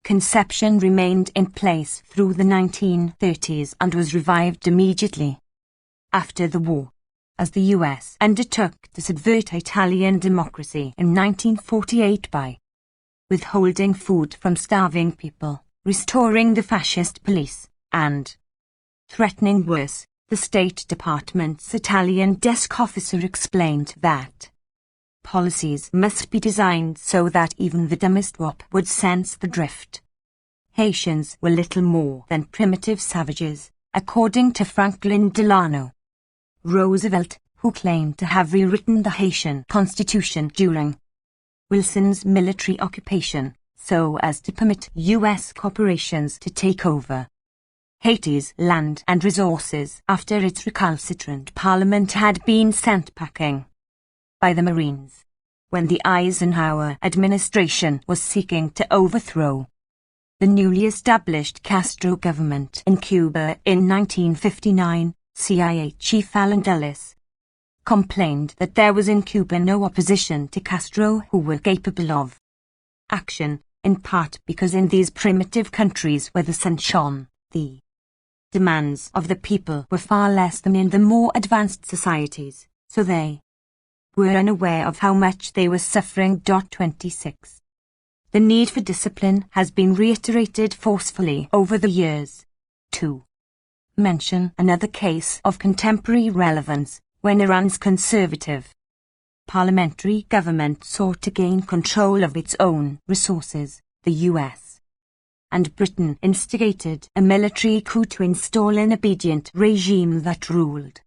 conception remained in place through the 1930s and was revived immediately after the war, as the U.S. undertook to subvert Italian democracy in 1948 by withholding food from starving people, restoring the fascist police, and threatening worse. The State Department's Italian desk officer explained that policies must be designed so that even the dumbest wop would sense the drift. Haitians were little more than primitive savages, according to Franklin Delano Roosevelt, who claimed to have rewritten the Haitian Constitution during Wilson's military occupation, so as to permit U.S. corporations to take over Haiti's land and resources after its recalcitrant parliament had been sent packing by the Marines, when the Eisenhower administration was seeking to overthrow the newly established Castro government in Cuba in 1959, CIA Chief Allen Dulles complained that there was in Cuba no opposition to Castro who were capable of action, in part because in these primitive countries where the sun shone, the demands of the people were far less than in the more advanced societies, so they were unaware of how much they were suffering. 26. The need for discipline has been reiterated forcefully over the years. To mention another case of contemporary relevance, when Iran's conservative parliamentary government sought to gain control of its own resources, the US and Britain instigated a military coup to install an obedient regime that ruled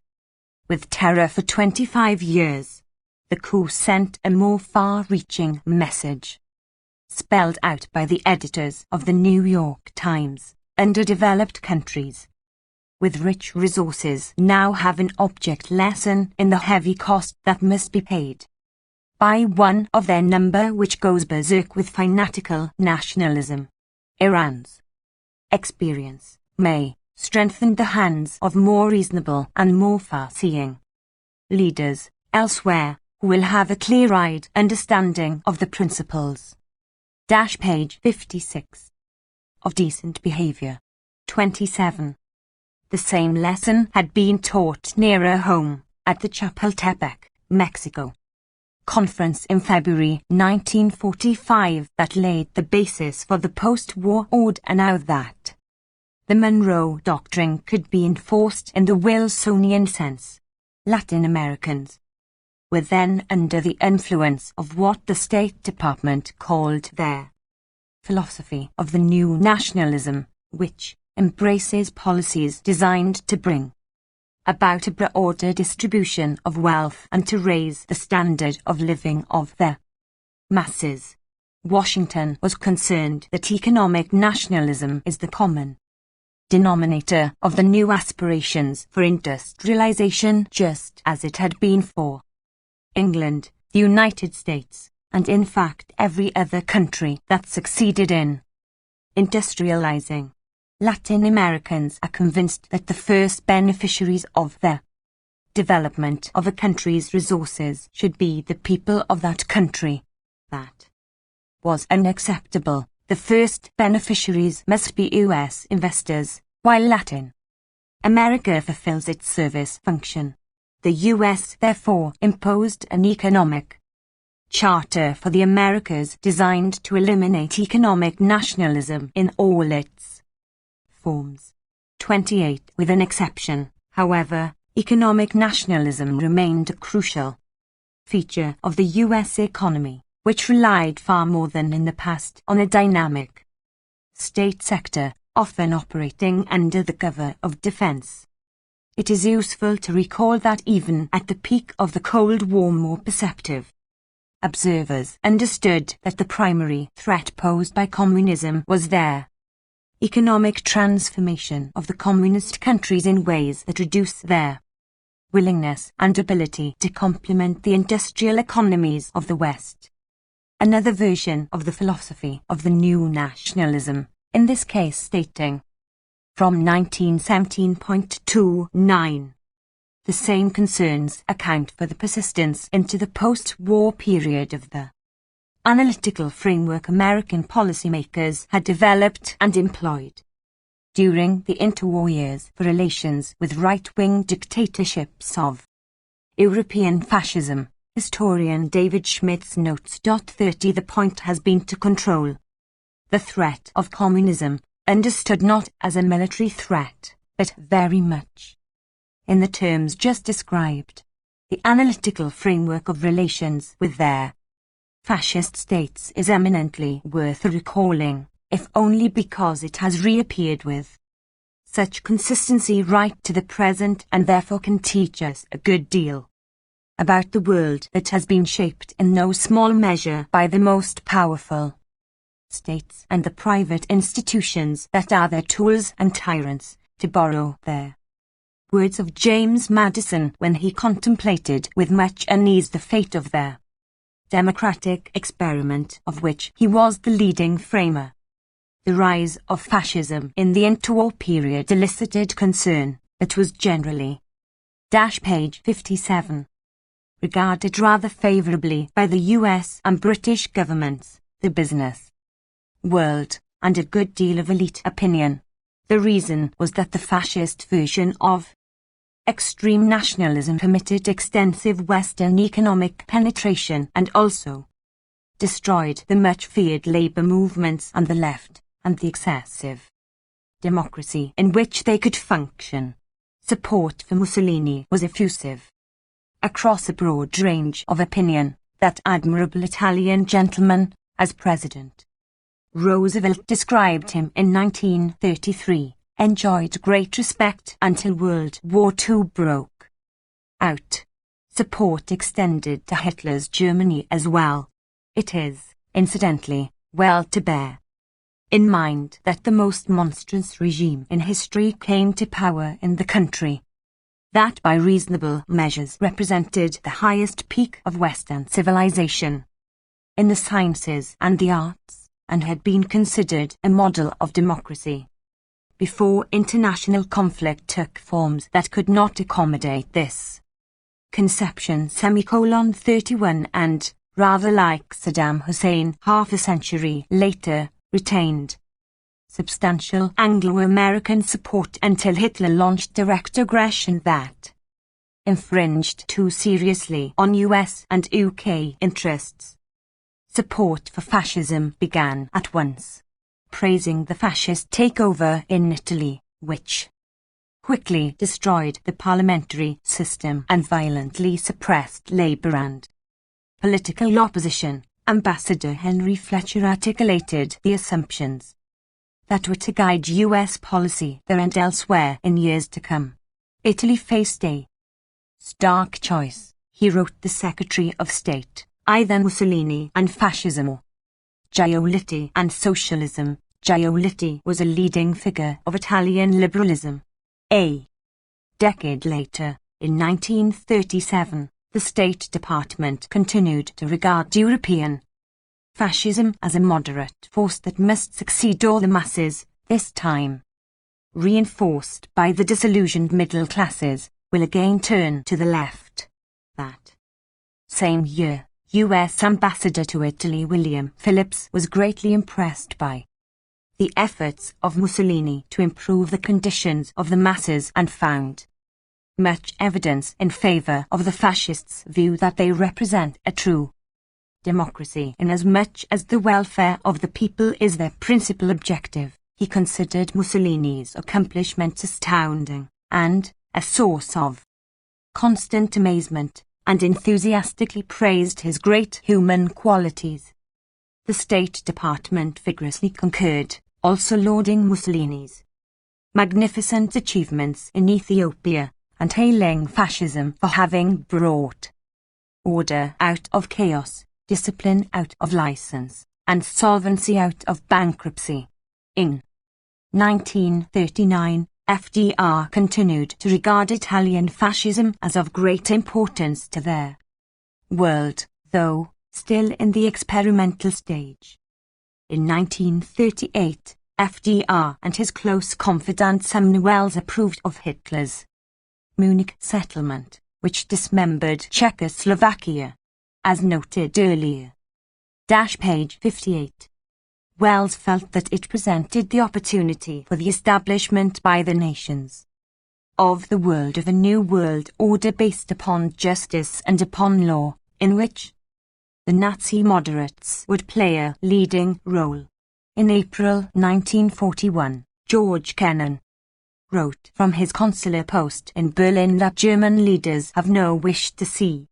with terror for 25 years. The coup sent a more far-reaching message, spelled out by the editors of the New York Times. Underdeveloped countries with rich resources now have an object lesson in the heavy cost that must be paid by one of their number which goes berserk with fanatical nationalism. Iran's experience may strengthen the hands of more reasonable and more far-seeing leaders elsewhere who will have a clear-eyed understanding of the principles. Page 56. Of decent behavior. 27. The same lesson had been taught nearer home, at the Chapultepec, Mexico conference in February 1945 that laid the basis for the post-war order. Now that the Monroe Doctrine could be enforced in the Wilsonian sense, Latin Americans were then under the influence of what the State Department called their philosophy of the new nationalism, which embraces policies designed to bring about a broader distribution of wealth and to raise the standard of living of the masses. Washington was concerned that economic nationalism is the common denominator of the new aspirations for industrialization, just as it had been for England, the United States, and in fact every other country that succeeded in industrializing. Latin Americans are convinced that the first beneficiaries of the development of a country's resources should be the people of that country. That was unacceptable. The first beneficiaries must be US investors, while Latin America fulfills its service function. The US therefore imposed an economic charter for the Americas designed to eliminate economic nationalism in all its forms. 28. With an exception, however, economic nationalism remained a crucial feature of the US economy, which relied far more than in the past on a dynamic state sector, often operating under the cover of defense. It is useful to recall that even at the peak of the Cold War, more perceptive observers understood that the primary threat posed by communism was their economic transformation of the communist countries in ways that reduce their willingness and ability to complement the industrial economies of the West. Another version of the philosophy of the new nationalism, in this case stating, from 1917.29, the same concerns account for the persistence into the post-war period of the analytical framework American policymakers had developed and employed during the interwar years for relations with right-wing dictatorships of European fascism. Historian David Schmidt's notes. 30. The point has been to control the threat of communism, understood not as a military threat, but very much in the terms just described. The analytical framework of relations with their fascist states is eminently worth recalling, if only because it has reappeared with such consistency right to the present and therefore can teach us a good deal about the world that has been shaped in no small measure by the most powerful states and the private institutions that are their tools and tyrants, to borrow their words of James Madison when he contemplated with much unease the fate of their democratic experiment, of which he was the leading framer. The rise of fascism in the interwar period elicited concern that was generally page 57. Regarded rather favourably by the US and British governments, the business world, and a good deal of elite opinion. The reason was that the fascist version of extreme nationalism permitted extensive Western economic penetration and also destroyed the much-feared labour movements on the left and the excessive democracy in which they could function. Support for Mussolini was effusive across a broad range of opinion. That admirable Italian gentleman, as president, Roosevelt described him in 1933, enjoyed great respect until World War II broke out. Support extended to Hitler's Germany as well. It is, incidentally, well to bear in mind that the most monstrous regime in history came to power in the country that by reasonable measures represented the highest peak of Western civilization in the sciences and the arts, and had been considered a model of democracy before international conflict took forms that could not accommodate this conception. 31 and, rather like Saddam Hussein half a century later, retained substantial Anglo-American support until Hitler launched direct aggression that infringed too seriously on US and UK interests. Support for fascism began at once, praising the fascist takeover in Italy, which quickly destroyed the parliamentary system and violently suppressed labour and political opposition. Ambassador Henry Fletcher articulated the assumptions that were to guide US policy there and elsewhere in years to come. Italy faced a stark choice, he wrote the Secretary of State, either Mussolini and fascism or Giolitti and socialism. Giolitti was a leading figure of Italian liberalism. A decade later, in 1937, the State Department continued to regard European fascism as a moderate force that must succeed all the masses, this time reinforced by the disillusioned middle classes, will again turn to the left. That same year, U.S. Ambassador to Italy William Phillips was greatly impressed by the efforts of Mussolini to improve the conditions of the masses and found much evidence in favour of the fascists' view that they represent a true democracy inasmuch as the welfare of the people is their principal objective. He considered Mussolini's accomplishments astounding and a source of constant amazement, and enthusiastically praised his great human qualities. The State Department vigorously concurred, also lauding Mussolini's magnificent achievements in Ethiopia and hailing fascism for having brought order out of chaos, discipline out of license, and solvency out of bankruptcy. In 1939, FDR continued to regard Italian fascism as of great importance to their world, though still in the experimental stage. In 1938, FDR and his close confidant Samuels approved of Hitler's Munich settlement, which dismembered Czechoslovakia, as noted earlier. Page 58. Wells felt that it presented the opportunity for the establishment by the nations of the world of a new world order based upon justice and upon law, in which the Nazi moderates would play a leading role. In April 1941, George Kennan wrote from his consular post in Berlin that German leaders have no wish to see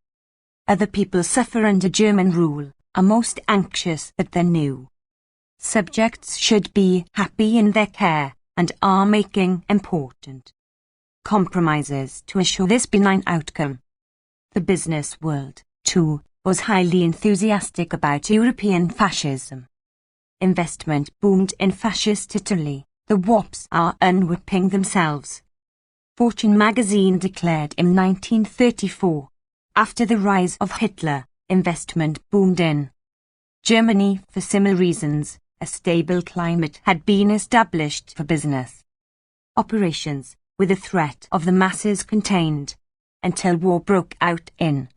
other people suffer under German rule, are most anxious that their new subjects should be happy in their care, and are making important compromises to assure this benign outcome. The business world, too, was highly enthusiastic about European fascism. Investment boomed in fascist Italy. The WOPs are unwhipping themselves. Fortune magazine declared in 1934, after the rise of Hitler, investment boomed in Germany for similar reasons. a stable climate had been established for business operations, with the threat of the masses contained, until war broke out in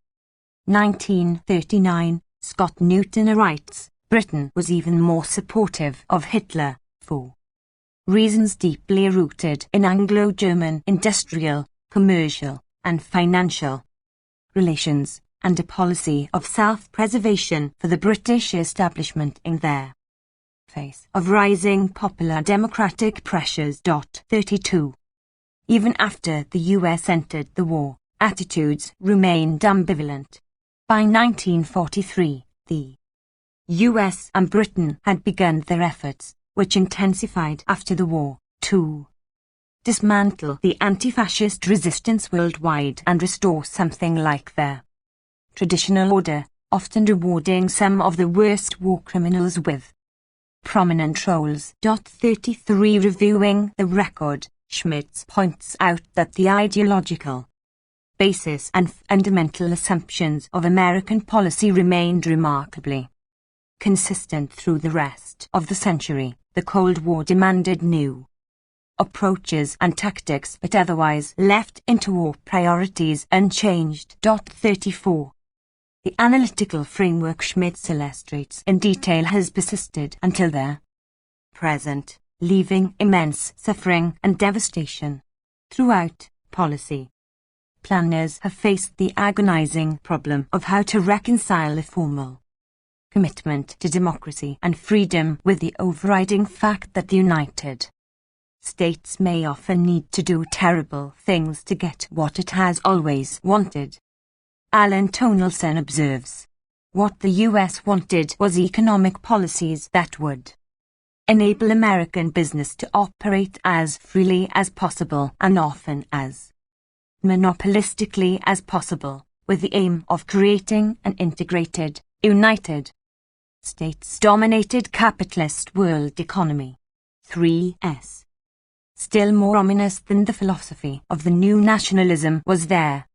1939. Scott Newton writes, Britain was even more supportive of Hitler, for reasons deeply rooted in Anglo-German industrial, commercial, and financial relations, and a policy of self-preservation for the British establishment in their face of rising popular democratic pressures. 32. Even after the US entered the war, attitudes remained ambivalent. By 1943, the US and Britain had begun their efforts, which intensified after the war, to dismantle the anti-fascist resistance worldwide and restore something like their traditional order, often rewarding some of the worst war criminals with prominent roles. 33. Reviewing the record, Schmitz points out that the ideological basis and fundamental assumptions of American policy remained remarkably consistent through the rest of the century. The Cold War demanded new approaches and tactics, but otherwise left interwar priorities unchanged. 34. The analytical framework Schmitz illustrates in detail has persisted until the present, leaving immense suffering and devastation throughout policy. Planners have faced the agonizing problem of how to reconcile a formal commitment to democracy and freedom with the overriding fact that the United States may often need to do terrible things to get what it has always wanted. Alan Tonelson observes, what the US wanted was economic policies that would enable American business to operate as freely as possible and often as monopolistically as possible, with the aim of creating an integrated, United States-dominated capitalist world economy. 3s. Still more ominous than the philosophy of the new nationalism was their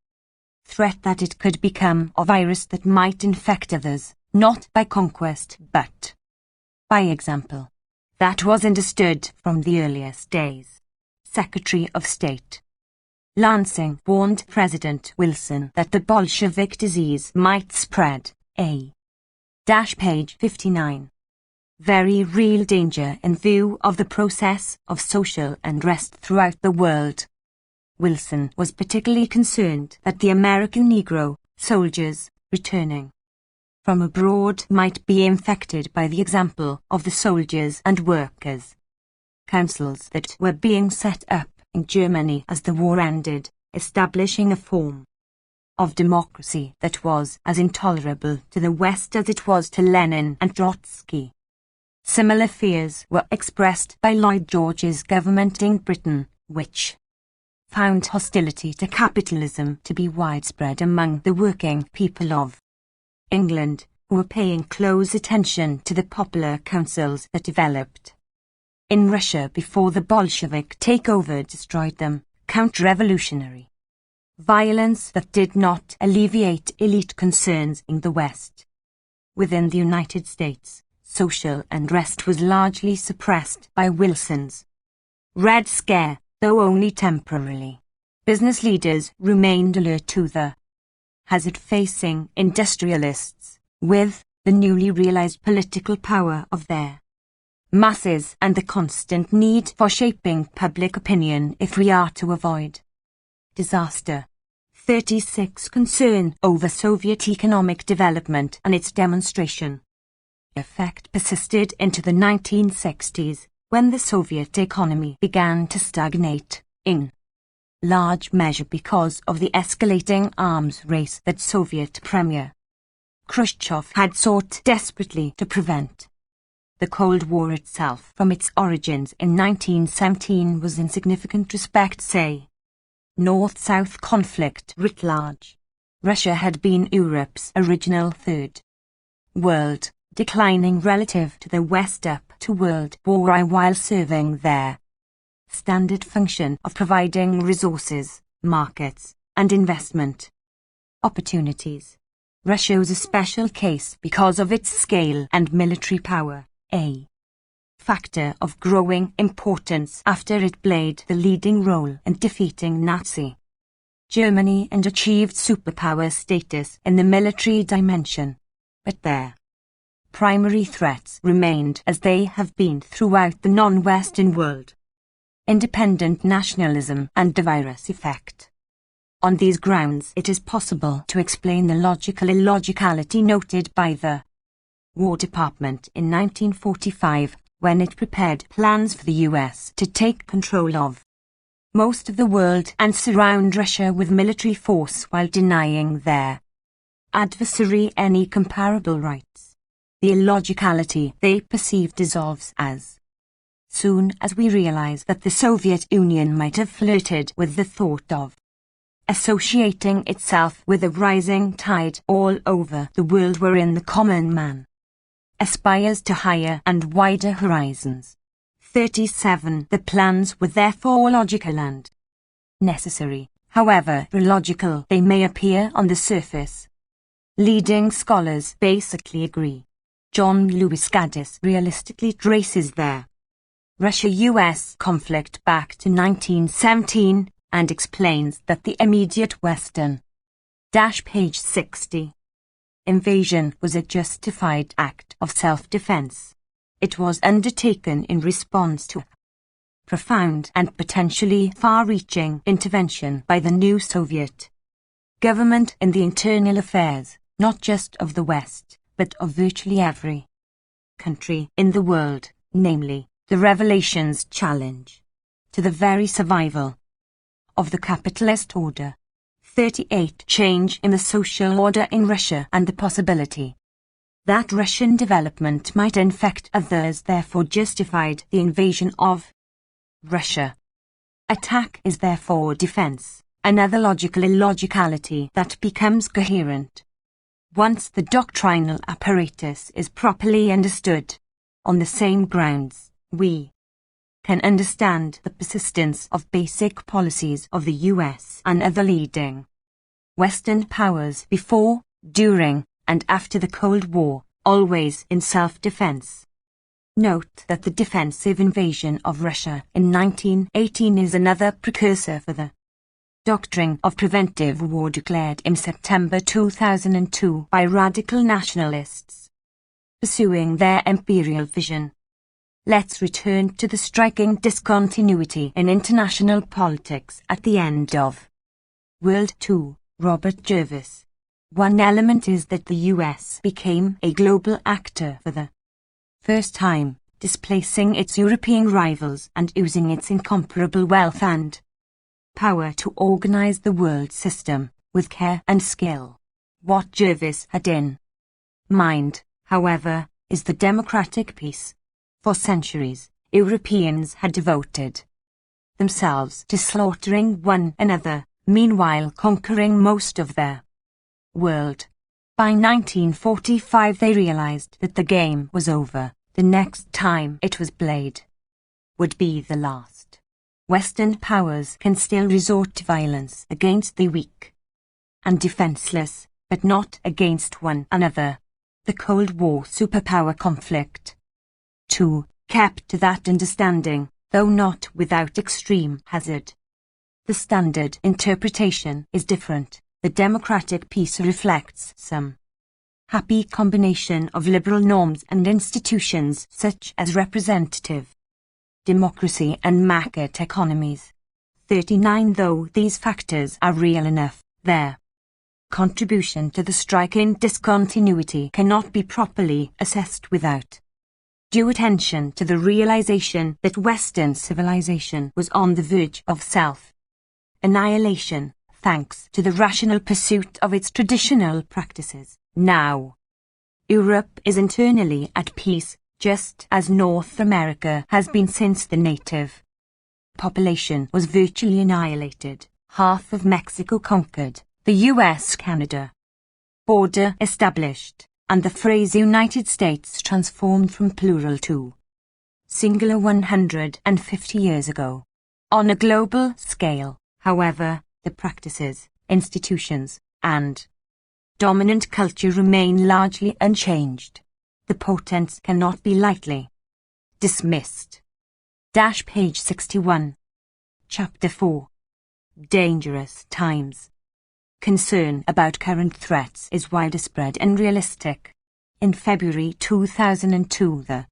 threat that it could become a virus that might infect others, not by conquest but by example. That was understood from the earliest days. Secretary of State Lansing warned President Wilson that the Bolshevik disease might spread. Page 59. Very real danger in view of the process of social unrest throughout the world. Wilson was particularly concerned that the American Negro soldiers returning from abroad might be infected by the example of the soldiers and workers' councils that were being set up in Germany as the war ended, establishing a form of democracy that was as intolerable to the West as it was to Lenin and Trotsky. Similar fears were expressed by Lloyd George's government in Britain, which found hostility to capitalism to be widespread among the working people of England, who were paying close attention to the popular councils that developed in Russia before the Bolshevik takeover destroyed them. Counter-revolutionary violence that did not alleviate elite concerns in the West. Within the United States, social unrest was largely suppressed by Wilson's Red Scare, though only temporarily. Business leaders remained alert to the hazard facing industrialists, with the newly realized political power of their masses and the constant need for shaping public opinion if we are to avoid disaster. 36. Concern over Soviet economic development and its demonstration effect persisted into the 1960s, when the Soviet economy began to stagnate, in large measure because of the escalating arms race that Soviet Premier Khrushchev had sought desperately to prevent. The Cold War itself, from its origins in 1917, was in significant respects a North-South conflict writ large. Russia had been Europe's original Third World, declining relative to the West up to World War I while serving their standard function of providing resources, markets, and investment opportunities. Russia was a special case because of its scale and military power. factor of growing importance after it played the leading role in defeating Nazi Germany and achieved superpower status in the military dimension. But their primary threats remained as they have been throughout the non-Western world: independent nationalism and the virus effect. On these grounds, it is possible to explain the logical illogicality noted by the War Department in 1945 when it prepared plans for the US to take control of most of the world and surround Russia with military force while denying their adversary any comparable rights. The illogicality they perceive dissolves as soon as we realize that the Soviet Union might have flirted with the thought of associating itself with a rising tide all over the world wherein the common man aspires to higher and wider horizons. 37. The plans were therefore logical and necessary, however illogical they may appear on the surface. Leading scholars basically agree. John Lewis Gaddis realistically traces their Russia-US conflict back to 1917 and explains that the immediate Western page 60 invasion was a justified act of self-defense. It was undertaken in response to profound and potentially far-reaching intervention by the new Soviet government in the internal affairs, not just of the West, but of virtually every country in the world, namely, the revelations challenge to the very survival of the capitalist order. 38. Change in the social order in Russia and the possibility that Russian development might infect others therefore justified the invasion of Russia. Attack is therefore defense, another logical illogicality that becomes coherent once the doctrinal apparatus is properly understood. On the same grounds, we can understand the persistence of basic policies of the US and other leading Western powers before, during, and after the Cold War, always in self-defense. Note that the defensive invasion of Russia in 1918 is another precursor for the doctrine of preventive war declared in September 2002 by radical nationalists pursuing their imperial vision. Let's return to the striking discontinuity in international politics at the end of World War. Robert Jervis. One element is that the US became a global actor for the first time, displacing its European rivals and using its incomparable wealth and power to organize the world system with care and skill. What Jervis had in mind, however, is the democratic peace. For centuries, Europeans had devoted themselves to slaughtering one another, meanwhile conquering most of their world. By 1945 they realized that the game was over. The next time it was played would be the last. Western powers can still resort to violence against the weak and defenseless, but not against one another. The Cold War superpower conflict, too, kept to that understanding, though not without extreme hazard. The standard interpretation is different. The democratic peace reflects some happy combination of liberal norms and institutions such as representative democracy and market economies. 39. Though these factors are real enough, their contribution to the striking discontinuity cannot be properly assessed without due attention to the realization that Western civilization was on the verge of self-annihilation, thanks to the rational pursuit of its traditional practices. Now, Europe is internally at peace, just as North America has been since the native population was virtually annihilated, half of Mexico conquered, the US-Canada border established, and the phrase United States transformed from plural to singular 150 years ago. On a global scale, however, the practices, institutions, and dominant culture remain largely unchanged. The portents cannot be lightly Dismissed. Page 61. Chapter 4. Dangerous Times. Concern about current threats is widespread and realistic. In February 2002, the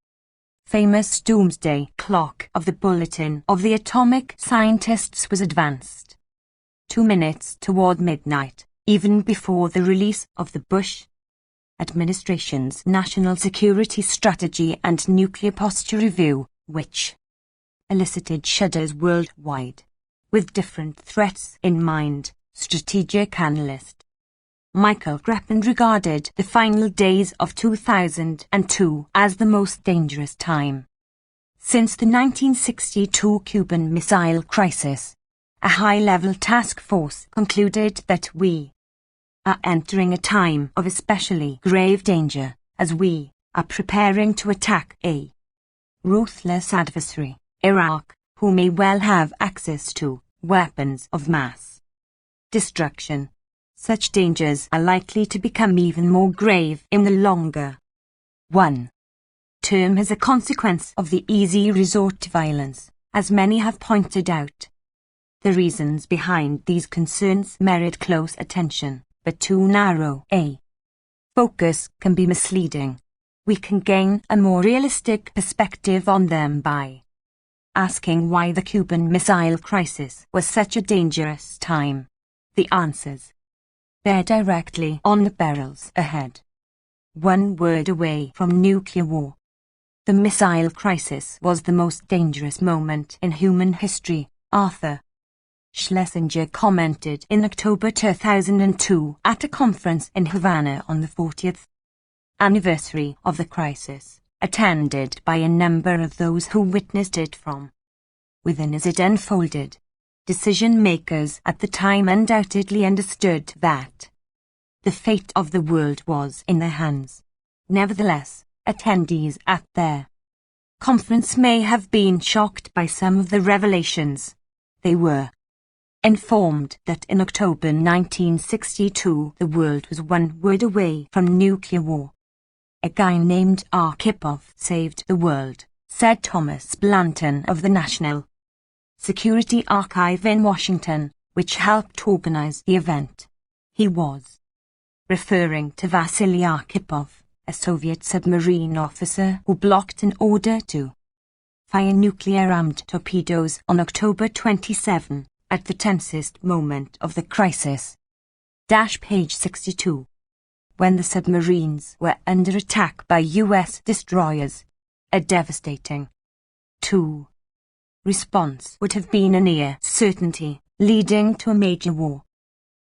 famous doomsday clock of the Bulletin of the Atomic Scientists was advanced 2 minutes toward midnight, even before the release of the Bush administration's National Security Strategy and Nuclear Posture Review, which elicited shudders worldwide. With different threats in mind, strategic analyst Michael Greppen regarded the final days of 2002 as the most dangerous time since the 1962 Cuban Missile Crisis. A high-level task force concluded that we are entering a time of especially grave danger as we are preparing to attack a ruthless adversary, Iraq, who may well have access to weapons of mass destruction. Such dangers are likely to become even more grave in the longer term as a consequence of the easy resort to violence, as many have pointed out. The reasons behind these concerns merit close attention, but too narrow a focus can be misleading. We can gain a more realistic perspective on them by asking why the Cuban Missile Crisis was such a dangerous time. The answers bear directly on the perils ahead. 1 word away from nuclear war. The missile crisis was the most dangerous moment in human history, Arthur Schlesinger commented in October 2002 at a conference in Havana on the 40th anniversary of the crisis, attended by a number of those who witnessed it from within as it unfolded. Decision-makers at the time undoubtedly understood that the fate of the world was in their hands. Nevertheless, attendees at their conference may have been shocked by some of the revelations. They were informed that in October 1962 the world was 1 word away from nuclear war. A guy named Arkhipov saved the world, said Thomas Blanton of the National Security Archive in Washington, which helped organize the event. He was referring to Vasily Arkhipov, a Soviet submarine officer who blocked an order to fire nuclear-armed torpedoes on October 27, at the tensest moment of the crisis. Page 62. When the submarines were under attack by U.S. destroyers, a devastating 2 response would have been a near certainty, leading to a major war.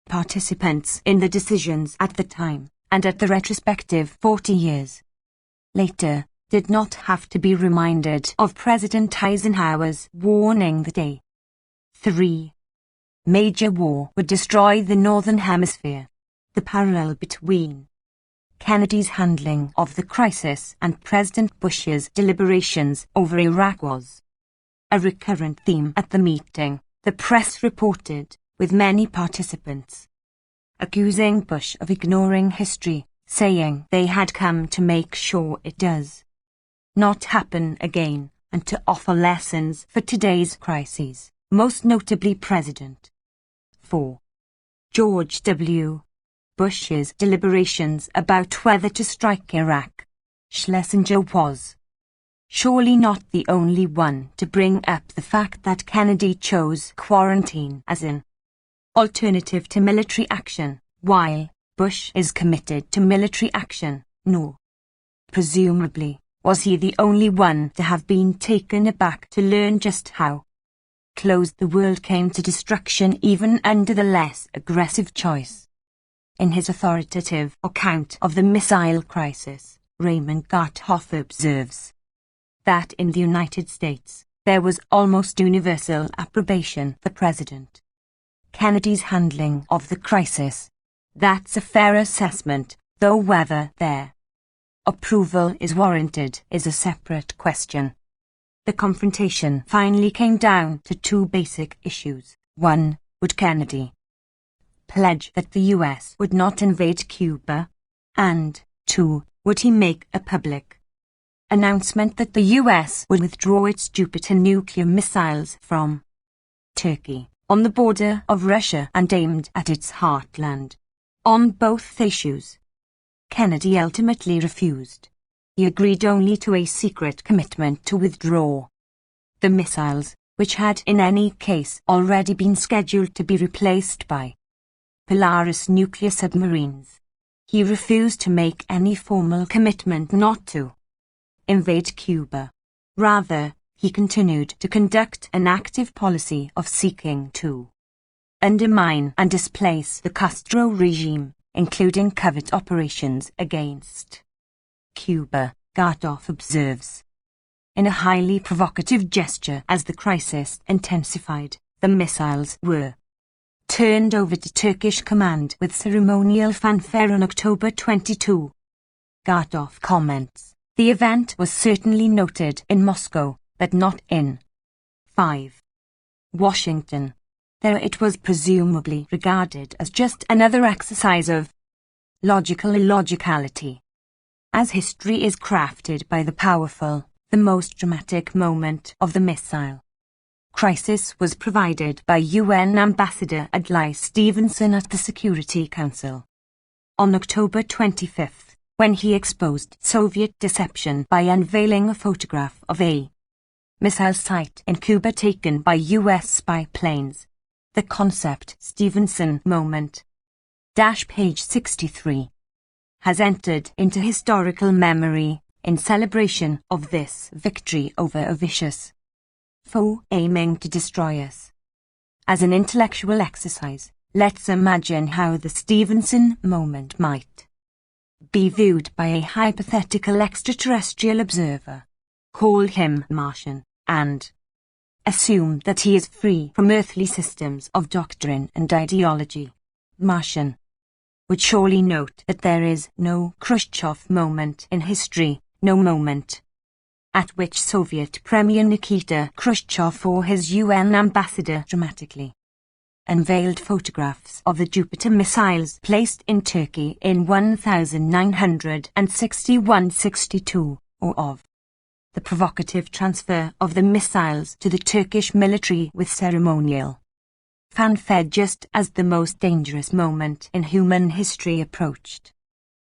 Participants in the decisions at the time, and at the retrospective 40 years later, did not have to be reminded of President Eisenhower's warning that a 3 major war would destroy the Northern Hemisphere. The parallel between Kennedy's handling of the crisis and President Bush's deliberations over Iraq was a recurrent theme at the meeting. The press reported, with many participants accusing Bush of ignoring history, saying they had come to make sure it does not happen again and to offer lessons for today's crises, most notably President 4. George W. Bush's deliberations about whether to strike Iraq. Schlesinger was surely not the only one to bring up the fact that Kennedy chose quarantine as an alternative to military action, while Bush is committed to military action, nor, presumably, was he the only one to have been taken aback to learn just how close the world came to destruction even under the less aggressive choice. In his authoritative account of the missile crisis, Raymond Garthoff observes that in the United States there was almost universal approbation for President Kennedy's handling of the crisis. That's a fair assessment, though whether their approval is warranted is a separate question. The confrontation finally came down to 2 basic issues. 1. Would Kennedy pledge that the US would not invade Cuba? And 2. Would he make a public announcement that the US would withdraw its Jupiter nuclear missiles from Turkey, on the border of Russia and aimed at its heartland. On both issues, Kennedy ultimately refused. He agreed only to a secret commitment to withdraw the missiles, which had in any case already been scheduled to be replaced by Polaris nuclear submarines. He refused to make any formal commitment not to invade Cuba. Rather, he continued to conduct an active policy of seeking to undermine and displace the Castro regime, including covert operations against Cuba, Gartoff observes. In a highly provocative gesture as the crisis intensified, the missiles were turned over to Turkish command with ceremonial fanfare on October 22. Gartoff comments, "The event was certainly noted in Moscow, but not in 5. Washington. There it was presumably regarded as just another exercise of logical illogicality. As history is crafted by the powerful, the most dramatic moment of the missile crisis was provided by UN Ambassador Adlai Stevenson at the Security Council on October 25, when he exposed Soviet deception by unveiling a photograph of a missile site in Cuba taken by US spy planes. The concept Stevenson moment page 63 has entered into historical memory in celebration of this victory over a vicious foe aiming to destroy us. As an intellectual exercise, let's imagine how the Stevenson moment might be viewed by a hypothetical extraterrestrial observer. Call him Martian, and assume that he is free from earthly systems of doctrine and ideology. Martian would surely note that there is no Khrushchev moment in history, no moment at which Soviet Premier Nikita Khrushchev or his UN ambassador dramatically unveiled photographs of the Jupiter missiles placed in Turkey in 1961-62, or of the provocative transfer of the missiles to the Turkish military with ceremonial fanfare just as the most dangerous moment in human history approached.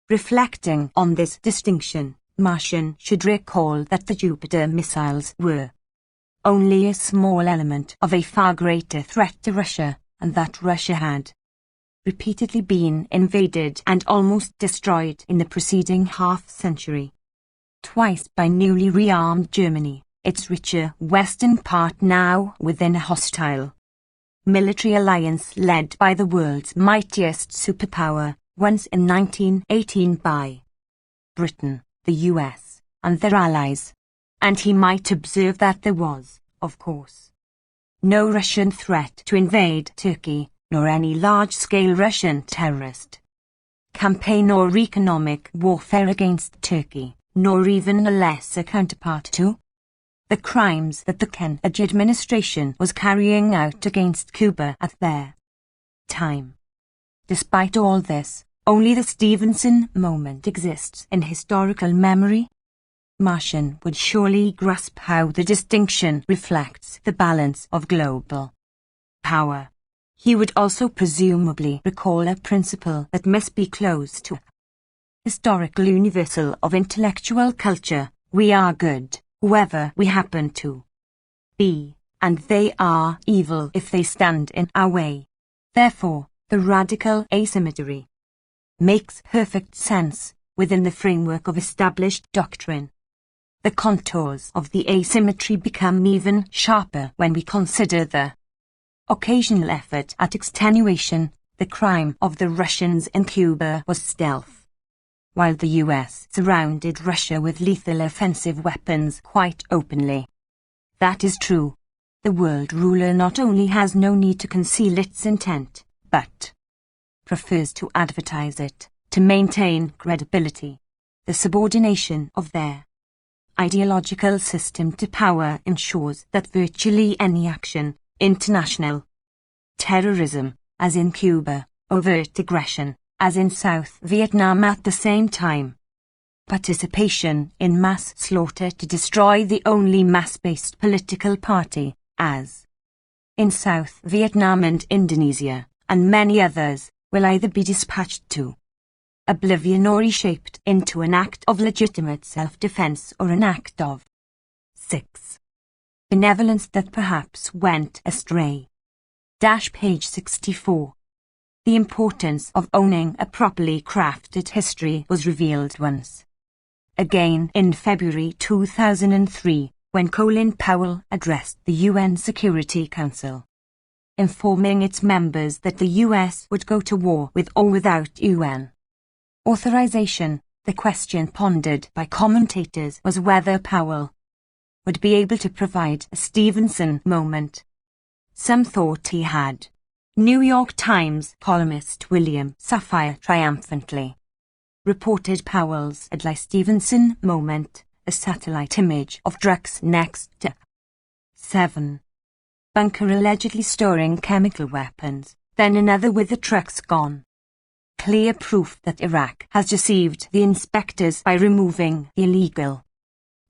Reflecting on this distinction, Martian should recall that the Jupiter missiles were only a small element of a far greater threat to Russia, and that Russia had repeatedly been invaded and almost destroyed in the preceding half-century. Twice by newly rearmed Germany, its richer western part now within a hostile military alliance led by the world's mightiest superpower, once in 1918 by Britain, the US, and their allies. And he might observe that there was, of course, no Russian threat to invade Turkey, nor any large-scale Russian terrorist campaign or economic warfare against Turkey, nor even a lesser counterpart to the crimes that the Kennedy administration was carrying out against Cuba at their time. Despite all this, only the Stevenson moment exists in historical memory. Martian would surely grasp how the distinction reflects the balance of global power. He would also presumably recall a principle that must be close to historical universal of intellectual culture: we are good, whoever we happen to be, and they are evil if they stand in our way. Therefore, the radical asymmetry makes perfect sense within the framework of established doctrine. The contours of the asymmetry become even sharper when we consider the occasional effort at extenuation. The crime of the Russians in Cuba was stealth, while the US surrounded Russia with lethal offensive weapons quite openly. That is true. The world ruler not only has no need to conceal its intent, but prefers to advertise it, to maintain credibility. The subordination of their ideological system to power ensures that virtually any action, international terrorism, as in Cuba, overt aggression, as in South Vietnam at the same time, participation in mass slaughter to destroy the only mass-based political party, as in South Vietnam and Indonesia, and many others, will either be dispatched to oblivion or reshaped into an act of legitimate self-defense or an act of 6. Benevolence that perhaps went astray. Page 64. The importance of owning a properly crafted history was revealed once again in February 2003, when Colin Powell addressed the UN Security Council, informing its members that the US would go to war with or without UN authorization. The question pondered by commentators was whether Powell would be able to provide a Stevenson moment. Some thought he had. New York Times columnist William Safire triumphantly reported Powell's Adlai Stevenson moment, a satellite image of trucks next to 7. bunker allegedly storing chemical weapons, then another with the trucks gone. Clear proof that Iraq has deceived the inspectors by removing the illegal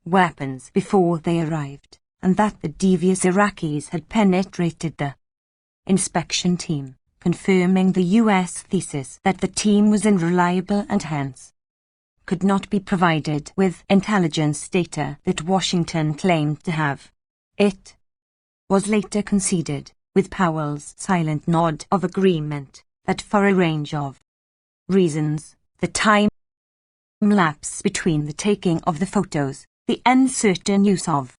weapons before they arrived, and that the devious Iraqis had penetrated the inspection team, confirming the US thesis that the team was unreliable and hence could not be provided with intelligence data that Washington claimed to have. It was later conceded, with Powell's silent nod of agreement, that for a range of reasons, the time lapse between the taking of the photos, the uncertain use of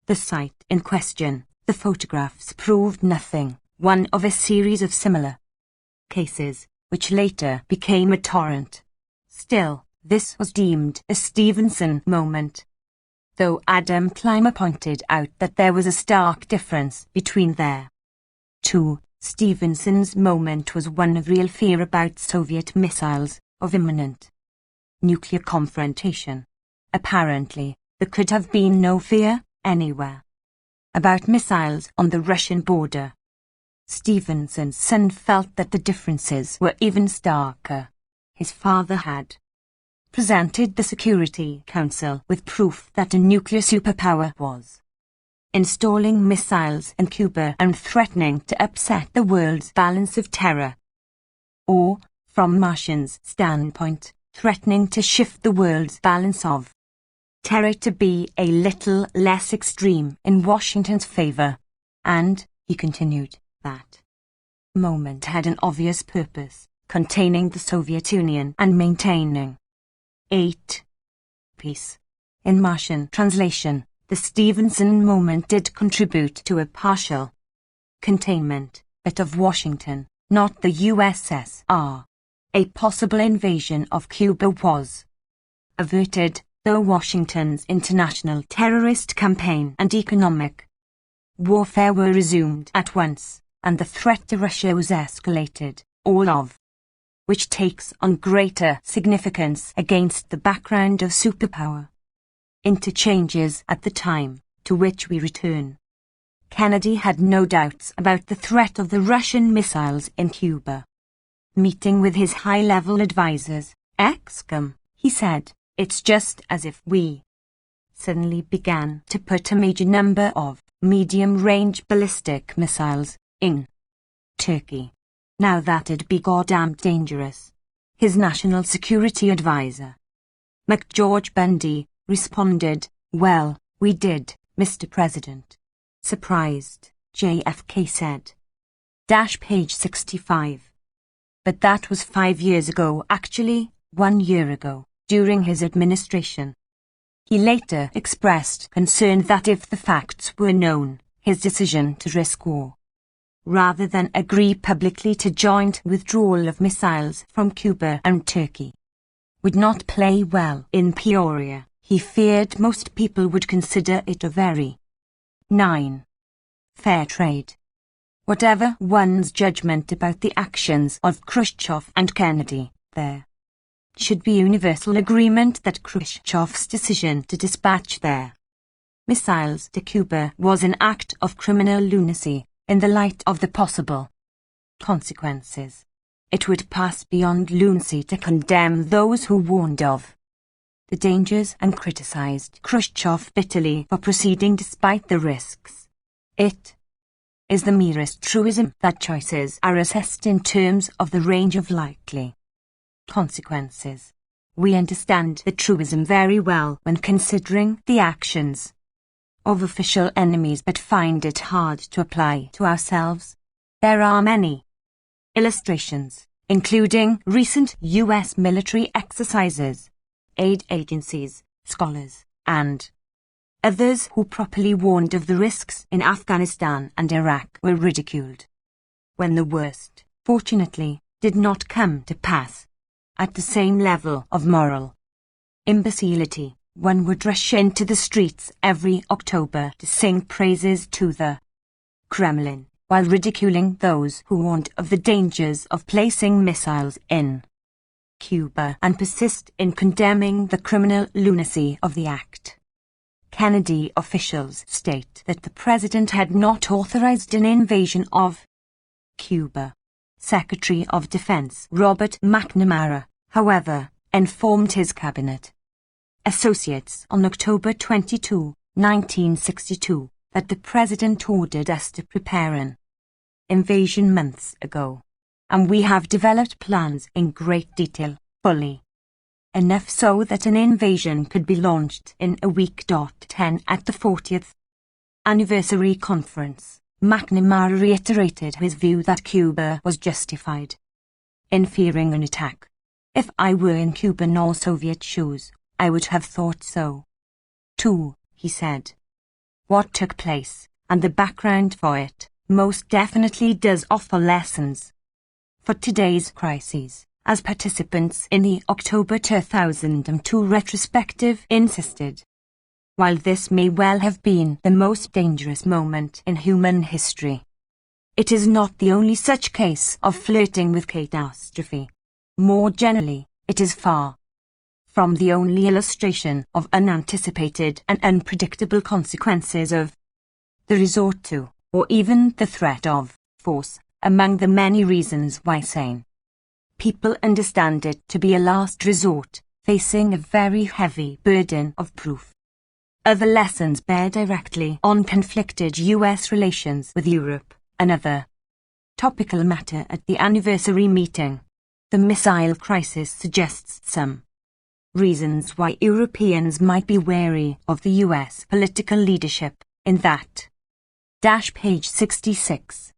the site in question, the photographs proved nothing, one of a series of similar cases, which later became a torrent. Still, this was deemed a Stevenson moment, though Adam Clymer pointed out that there was a stark difference between their two. Stevenson's moment was one of real fear about Soviet missiles, of imminent nuclear confrontation. Apparently, there could have been no fear anywhere about missiles on the Russian border. Stevenson's son felt that the differences were even starker. His father had presented the Security Council with proof that a nuclear superpower was installing missiles in Cuba and threatening to upset the world's balance of terror. Or, from Martians' standpoint, threatening to shift the world's balance of terror to be a little less extreme in Washington's favor. And, he continued, that moment had an obvious purpose, containing the Soviet Union and maintaining 8. peace. In Martian translation, the Stevenson moment did contribute to a partial containment, but of Washington, not the USSR. A possible invasion of Cuba was averted, though Washington's international terrorist campaign and economic warfare were resumed at once, and the threat to Russia was escalated, all of which takes on greater significance against the background of superpower interchanges at the time, to which we return. Kennedy had no doubts about the threat of the Russian missiles in Cuba. Meeting with his high-level advisers, he said, "It's just as if we suddenly began to put a major number of medium-range ballistic missiles in Turkey. Now that'd be goddamn dangerous." His national security advisor, McGeorge Bundy, responded, "Well, we did, Mr. President." Surprised, JFK said. Page 65. But that was 5 years ago, actually, 1 year ago, during his administration. He later expressed concern that if the facts were known, his decision to risk war, rather than agree publicly to joint withdrawal of missiles from Cuba and Turkey, would not play well in Peoria. He feared most people would consider it a very 9. fair trade. Whatever one's judgment about the actions of Khrushchev and Kennedy, there should be universal agreement that Khrushchev's decision to dispatch their missiles to Cuba was an act of criminal lunacy in the light of the possible consequences. It would pass beyond lunacy to condemn those who warned of the dangers and criticized Khrushchev bitterly for proceeding despite the risks. It is the merest truism that choices are assessed in terms of the range of likely consequences. We understand the truism very well when considering the actions of official enemies, but find it hard to apply to ourselves. There are many illustrations, including recent U.S. military exercises, aid agencies, scholars, and others who properly warned of the risks in Afghanistan and Iraq were ridiculed when the worst, fortunately, did not come to pass. At the same level of moral imbecility, one would rush into the streets every October to sing praises to the Kremlin, while ridiculing those who warned of the dangers of placing missiles in Cuba and persist in condemning the criminal lunacy of the act. Kennedy officials state that the president had not authorized an invasion of Cuba. Secretary of Defense Robert McNamara, however, informed his cabinet associates on October 22, 1962, that the president ordered us to prepare an invasion months ago, and we have developed plans in great detail, fully enough so that an invasion could be launched in a week. 10 At the 40th anniversary conference, McNamara reiterated his view that Cuba was justified in fearing an attack. If I were in Cuban or Soviet shoes, I would have thought so too, he said. What took place, and the background for it, most definitely does offer lessons for today's crises, as participants in the October 2002 retrospective insisted. While this may well have been the most dangerous moment in human history, it is not the only such case of flirting with catastrophe. More generally, it is far from the only illustration of unanticipated and unpredictable consequences of the resort to, or even the threat of, force, among the many reasons why sane people understand it to be a last resort, facing a very heavy burden of proof. Other lessons bear directly on conflicted U.S. relations with Europe, another topical matter at the anniversary meeting. The missile crisis suggests some reasons why Europeans might be wary of the U.S. political leadership in that page 66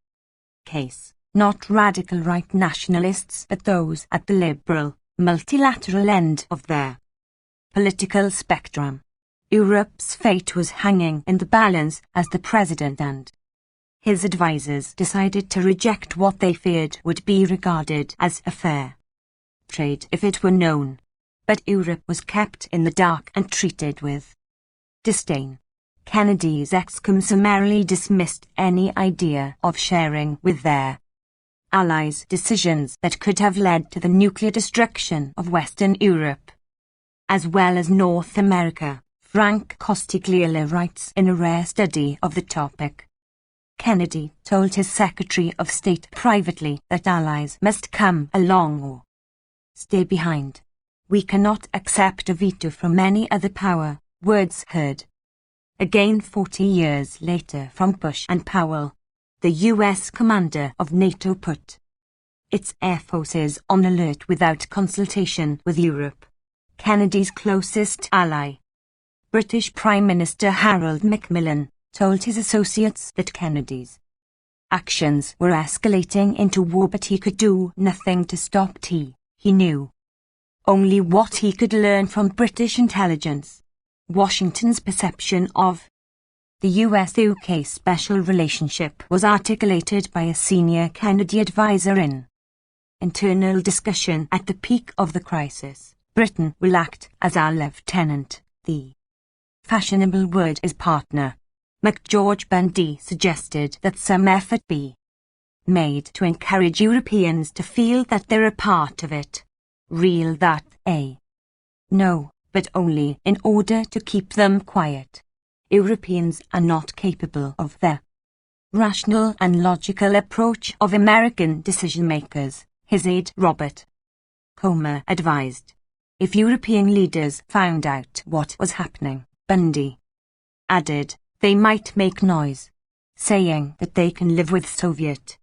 case. Not radical right nationalists, but those at the liberal, multilateral end of their political spectrum. Europe's fate was hanging in the balance as the president and his advisers decided to reject what they feared would be regarded as a fair trade if it were known. But Europe was kept in the dark and treated with disdain. Kennedy's excom summarily dismissed any idea of sharing with their allies decisions that could have led to the nuclear destruction of Western Europe, as well as North America, Frank Costicglione writes in a rare study of the topic. Kennedy told his Secretary of State privately that allies must come along or stay behind. We cannot accept a veto from any other power, words heard again 40 years later from Bush and Powell. The U.S. commander of NATO put its air forces on alert without consultation with Europe. Kennedy's closest ally, British Prime Minister Harold Macmillan, told his associates that Kennedy's actions were escalating into war, but he could do nothing to stop He knew only what he could learn from British intelligence. Washington's perception of the US-UK special relationship was articulated by a senior Kennedy advisor in internal discussion at the peak of the crisis. Britain will act as our lieutenant. The fashionable word is partner. McGeorge Bundy suggested that some effort be made to encourage Europeans to feel that they're a part of it. Real that, no, but only in order to keep them quiet. Europeans are not capable of the rational and logical approach of American decision-makers, his aide Robert Comer advised. if European leaders found out what was happening, Bundy added, they might make noise, saying that they can live with Soviet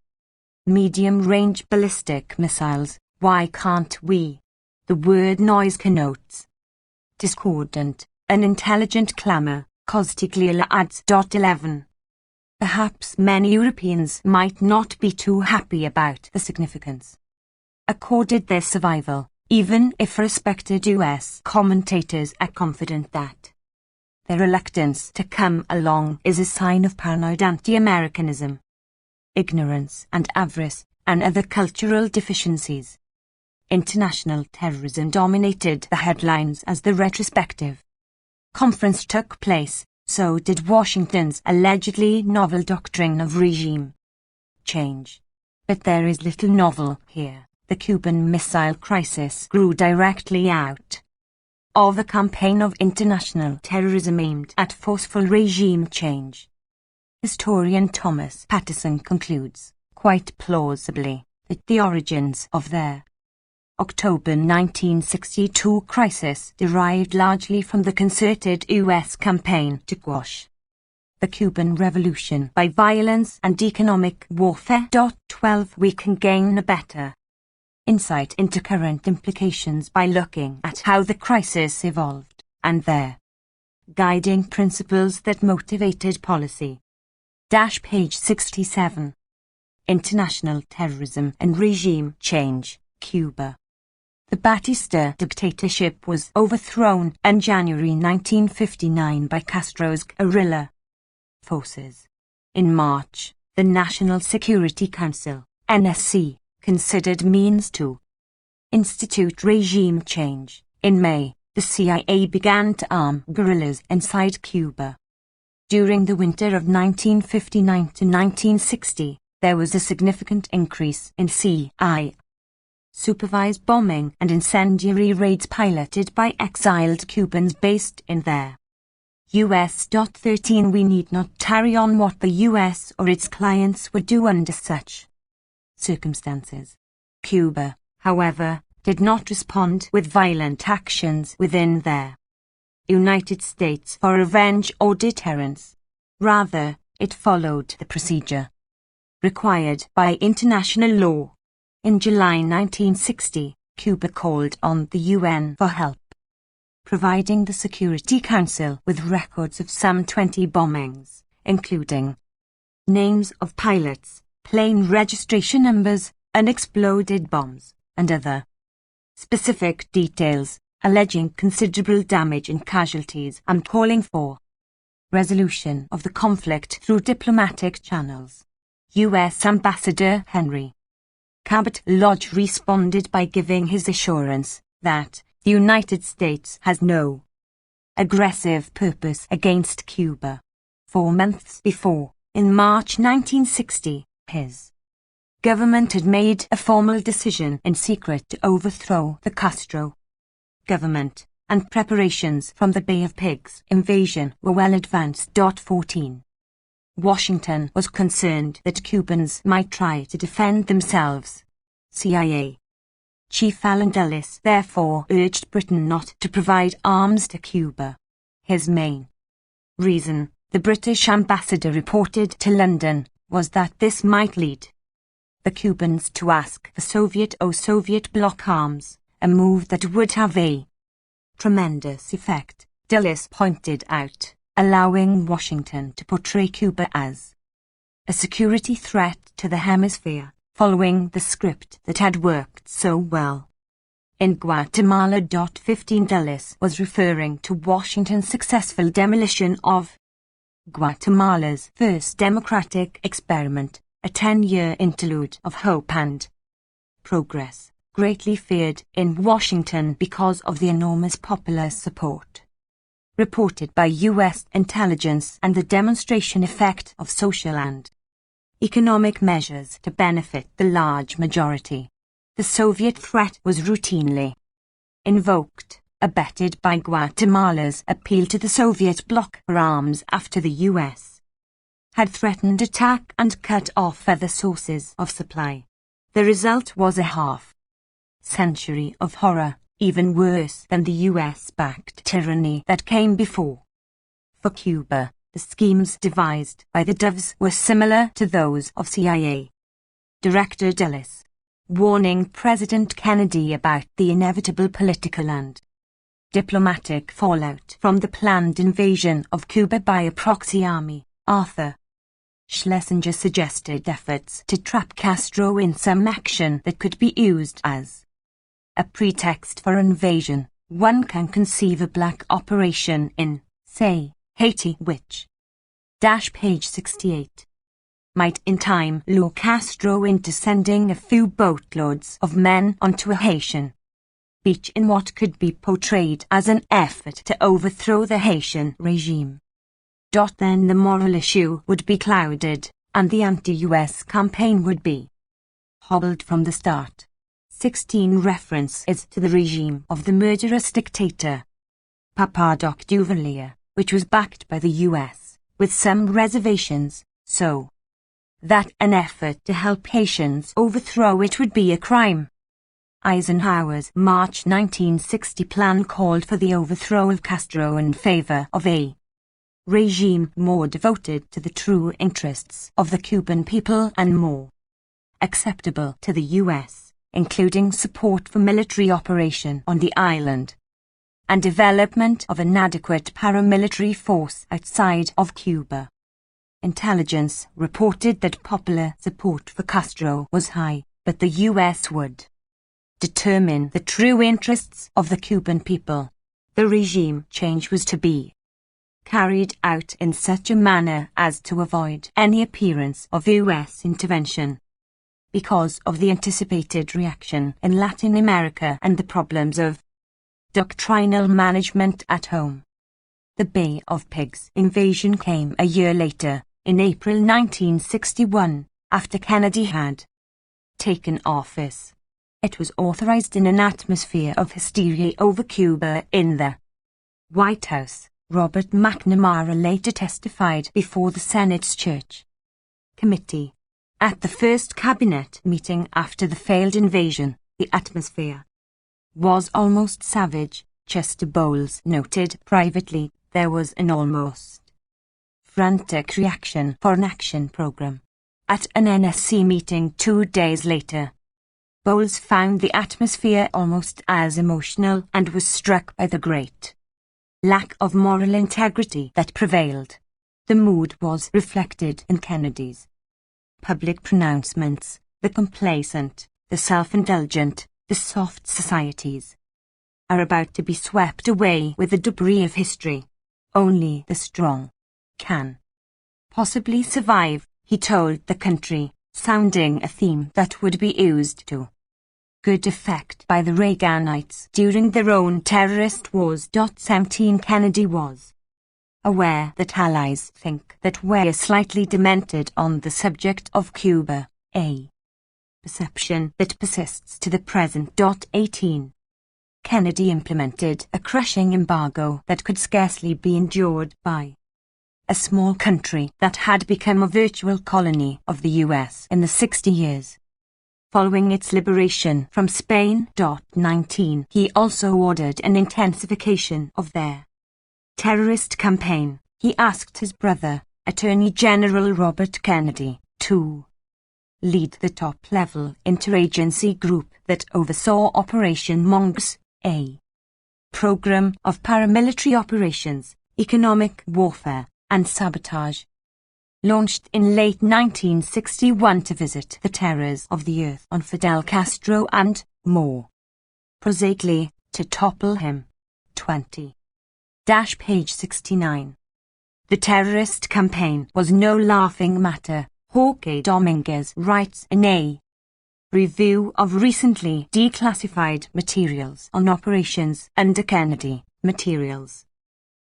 medium-range ballistic missiles. Why can't we? The word noise connotes discordant, unintelligent clamour. Costicleala adds. 11. Perhaps many Europeans might not be too happy about the significance accorded their survival, even if respected US commentators are confident that their reluctance to come along is a sign of paranoid anti-Americanism, ignorance and avarice, and other cultural deficiencies. International terrorism dominated the headlines as the retrospective conference took place. So did Washington's allegedly novel doctrine of regime change. But there is little novel here. The Cuban Missile Crisis grew directly out of a campaign of international terrorism aimed at forceful regime change. Historian Thomas Patterson concludes, quite plausibly, that the origins of their October 1962 crisis derived largely from the concerted US campaign to quash the Cuban Revolution by violence and economic warfare. 12. We can gain a better insight into current implications by looking at how the crisis evolved and their guiding principles that motivated policy. Page 67. International Terrorism and Regime Change, Cuba. The Batista dictatorship was overthrown in January 1959 by Castro's guerrilla forces. In March, the National Security Council, NSC, considered means to institute regime change. In May, the CIA began to arm guerrillas inside Cuba. During the winter of 1959 to 1960, there was a significant increase in CIA supervised bombing and incendiary raids piloted by exiled Cubans based in there. US. 13. We need not tarry on what the US or its clients would do under such circumstances. Cuba, however, did not respond with violent actions within their United States for revenge or deterrence. Rather, it followed the procedure required by international law. In July 1960, Cuba called on the UN for help, providing the Security Council with records of some 20 bombings, including names of pilots, plane registration numbers, unexploded bombs, and other specific details, alleging considerable damage and casualties and calling for resolution of the conflict through diplomatic channels. U.S. Ambassador Henry Cabot Lodge responded by giving his assurance that the United States has no aggressive purpose against Cuba. 4 months before, in March 1960, his government had made a formal decision in secret to overthrow the Castro government, and preparations from the Bay of Pigs invasion were well advanced. 14. Washington was concerned that Cubans might try to defend themselves. CIA Chief Allen Dulles therefore urged Britain not to provide arms to Cuba. His main reason, the British ambassador reported to London, was that this might lead the Cubans to ask for Soviet bloc arms, a move that would have a tremendous effect, Dulles pointed out, allowing Washington to portray Cuba as a security threat to the hemisphere, following the script that had worked so well. In Guatemala. 15. Dulles was referring to Washington's successful demolition of Guatemala's first democratic experiment, a 10-year interlude of hope and progress, greatly feared in Washington because of the enormous popular support reported by U.S. intelligence and the demonstration effect of social and economic measures to benefit the large majority. The Soviet threat was routinely invoked, abetted by Guatemala's appeal to the Soviet bloc for arms after the U.S. had threatened attack and cut off other sources of supply. The result was a half-century of horror, even worse than the US-backed tyranny that came before. For Cuba, the schemes devised by the Doves were similar to those of CIA Director Dulles, warning President Kennedy about the inevitable political and diplomatic fallout from the planned invasion of Cuba by a proxy army. Arthur Schlesinger suggested efforts to trap Castro in some action that could be used as a pretext for invasion. One can conceive a black operation in, say, Haiti which, page 68, might in time lure Castro into sending a few boatloads of men onto a Haitian beach in what could be portrayed as an effort to overthrow the Haitian regime. Then the moral issue would be clouded, and the anti-US campaign would be hobbled from the start. 16 references to the regime of the murderous dictator Papadoc Duvalier, which was backed by the US, with some reservations, so that an effort to help Haitians overthrow it would be a crime. Eisenhower's March 1960 plan called for the overthrow of Castro in favor of a regime more devoted to the true interests of the Cuban people and more acceptable to the US, including support for military operation on the island and development of an adequate paramilitary force outside of Cuba. Intelligence reported that popular support for Castro was high, but the US would determine the true interests of the Cuban people. The regime change was to be carried out in such a manner as to avoid any appearance of US intervention. Because of the anticipated reaction in Latin America and the problems of doctrinal management at home, the Bay of Pigs invasion came a year later, in April 1961, after Kennedy had taken office. It was authorized in an atmosphere of hysteria over Cuba in the White House. Robert McNamara later testified before the Senate's Church Committee. At the first cabinet meeting after the failed invasion, the atmosphere was almost savage. Chester Bowles noted privately there was an almost frantic reaction for an action program. At an NSC meeting 2 days later, Bowles found the atmosphere almost as emotional and was struck by the great lack of moral integrity that prevailed. The mood was reflected in Kennedy's public pronouncements. The complacent, the self-indulgent, the soft societies are about to be swept away with the debris of history. Only the strong can possibly survive, he told the country, sounding a theme that would be used to good effect by the Reaganites during their own terrorist wars. 17 Kennedy was aware that allies think that we're slightly demented on the subject of Cuba, a perception that persists to the present. 18 Kennedy implemented a crushing embargo that could scarcely be endured by a small country that had become a virtual colony of the US in the 60 years following its liberation from Spain. 19 He also ordered an intensification of their terrorist campaign. He asked his brother, Attorney General Robert Kennedy, to lead the top-level interagency group that oversaw Operation Mongoose, a program of paramilitary operations, economic warfare, and sabotage, launched in late 1961 to visit the terrors of the earth on Fidel Castro and, more prosaically, to topple him. 20. Page 69. The terrorist campaign was no laughing matter. Jorge Dominguez writes in a review of recently declassified materials on operations under Kennedy, materials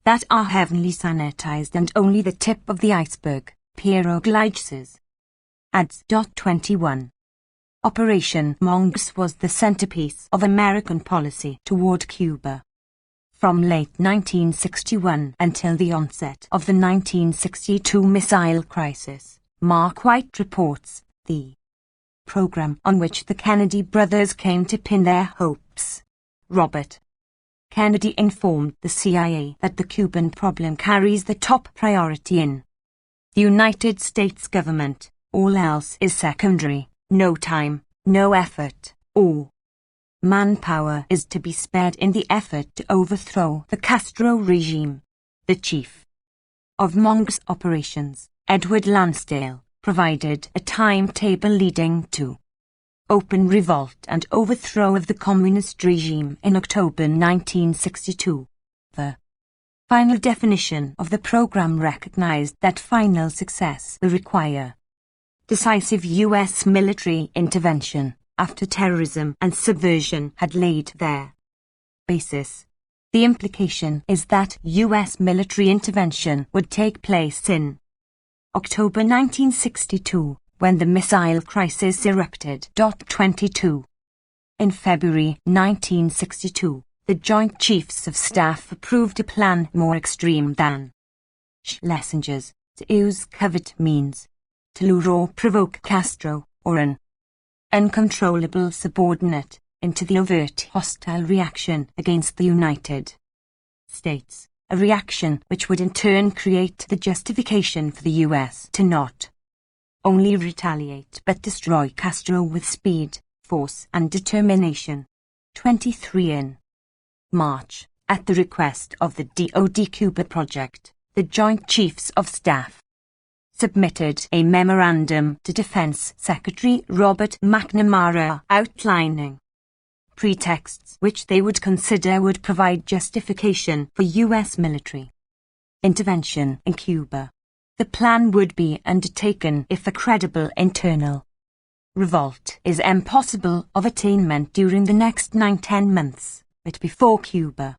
that are heavily sanitized and only the tip of the iceberg. Piero Gleiches adds. 21. Operation Mongoose was the centerpiece of American policy toward Cuba. From late 1961 until the onset of the 1962 missile crisis, Mark White reports, the program on which the Kennedy brothers came to pin their hopes Robert Kennedy informed the CIA that the Cuban problem carries the top priority in the United States government. All else is secondary. No time, no effort, or manpower is to be spared in the effort to overthrow the Castro regime. The chief of Mongoose operations, Edward Lansdale, provided a timetable leading to open revolt and overthrow of the communist regime in October 1962. The final definition of the program recognized that final success will require decisive U.S. military intervention after terrorism and subversion had laid their basis. The implication is that U.S. military intervention would take place in October 1962, when the missile crisis erupted. 22. In February 1962, the Joint Chiefs of Staff approved a plan more extreme than Schlesinger's, to use covert means to lure or provoke Castro, or an uncontrollable subordinate, into the overt hostile reaction against the United States, a reaction which would in turn create the justification for the U.S. to not only retaliate but destroy Castro with speed, force and determination. 23. In March, at the request of the DoD Cuba Project, the Joint Chiefs of Staff submitted a memorandum to Defense Secretary Robert McNamara outlining pretexts which they would consider would provide justification for U.S. military intervention in Cuba. The plan would be undertaken if a credible internal revolt is impossible of attainment during the next 9-10 months, but before Cuba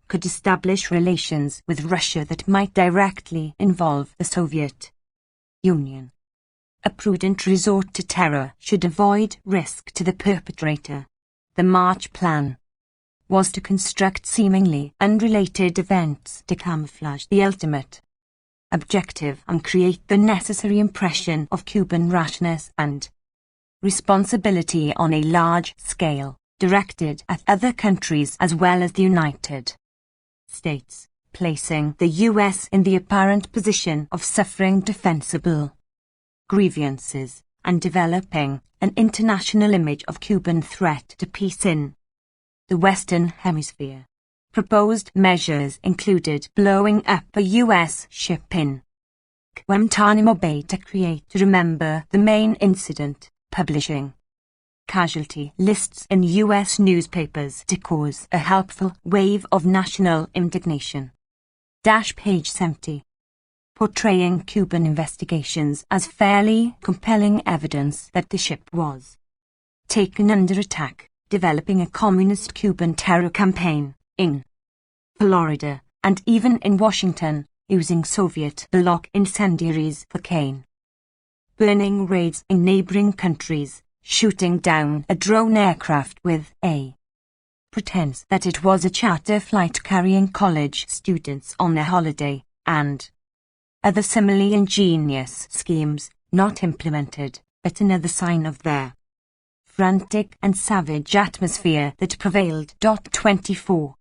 could establish relations with Russia that might directly involve the Soviet Union. A prudent resort to terror should avoid risk to the perpetrator. The March plan was to construct seemingly unrelated events to camouflage the ultimate objective and create the necessary impression of Cuban rashness and responsibility on a large scale, directed at other countries as well as the United States, placing the U.S. in the apparent position of suffering defensible grievances and developing an international image of Cuban threat to peace in the Western Hemisphere. Proposed measures included blowing up a U.S. ship in Guantanamo Bay to remember the main incident, publishing casualty lists in U.S. newspapers to cause a helpful wave of national indignation. Page 70. Portraying Cuban investigations as fairly compelling evidence that the ship was taken under attack, developing a communist Cuban terror campaign in Florida, and even in Washington, using Soviet bloc incendiaries for cane burning raids in neighboring countries, shooting down a drone aircraft with a pretense that it was a charter flight carrying college students on a holiday, and other similarly ingenious schemes, not implemented, but another sign of their frantic and savage atmosphere that prevailed. 24.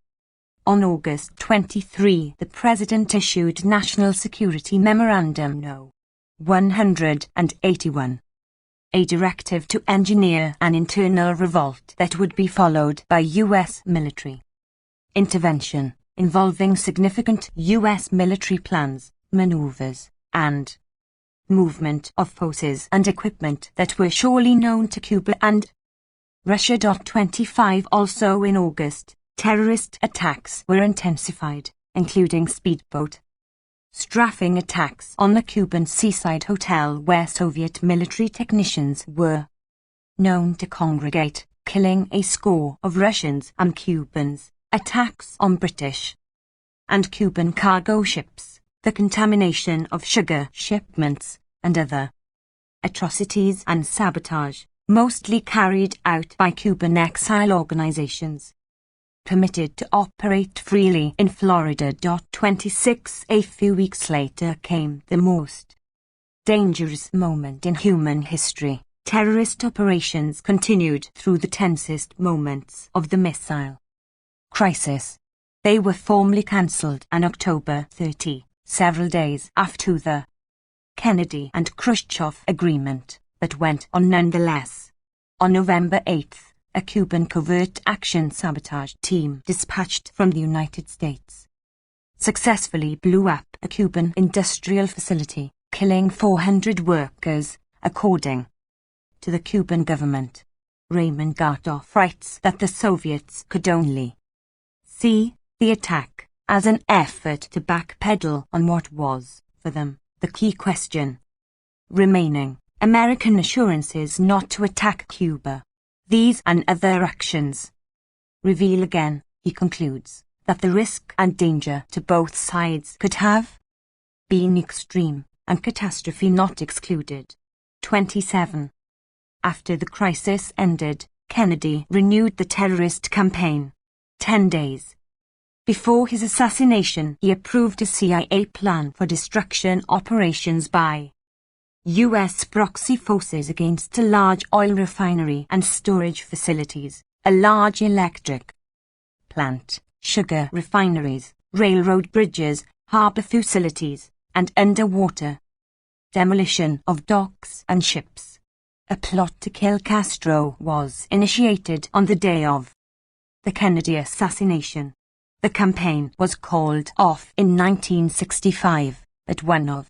On August 23, the President issued National Security Memorandum No. 181, a directive to engineer an internal revolt that would be followed by U.S. military intervention, involving significant U.S. military plans, maneuvers, and movement of forces and equipment that were surely known to Cuba and Russia. 25. Also in August, terrorist attacks were intensified, including speedboat strafing attacks on the Cuban seaside hotel where Soviet military technicians were known to congregate, killing a score of Russians and Cubans, attacks on British and Cuban cargo ships, the contamination of sugar shipments, and other atrocities and sabotage, mostly carried out by Cuban exile organizations, permitted to operate freely in Florida. 26. A few weeks later came the most dangerous moment in human history. Terrorist operations continued through the tensest moments of the missile crisis. They were formally cancelled on October 30, several days after the Kennedy and Khrushchev agreement, but went on nonetheless. On November 8, a Cuban covert action sabotage team dispatched from the United States successfully blew up a Cuban industrial facility, killing 400 workers, according to the Cuban government. Raymond Gartoff writes that the Soviets could only see the attack as an effort to backpedal on what was, for them, the key question remaining: American assurances not to attack Cuba. These and other actions reveal again, he concludes, that the risk and danger to both sides could have been extreme, and catastrophe not excluded. 27. After the crisis ended, Kennedy renewed the terrorist campaign. 10 days before his assassination, he approved a CIA plan for destruction operations by U.S. proxy forces against a large oil refinery and storage facilities, a large electric plant, sugar refineries, railroad bridges, harbour facilities, and underwater demolition of docks and ships. A plot to kill Castro was initiated on the day of the Kennedy assassination. The campaign was called off in 1965, but one of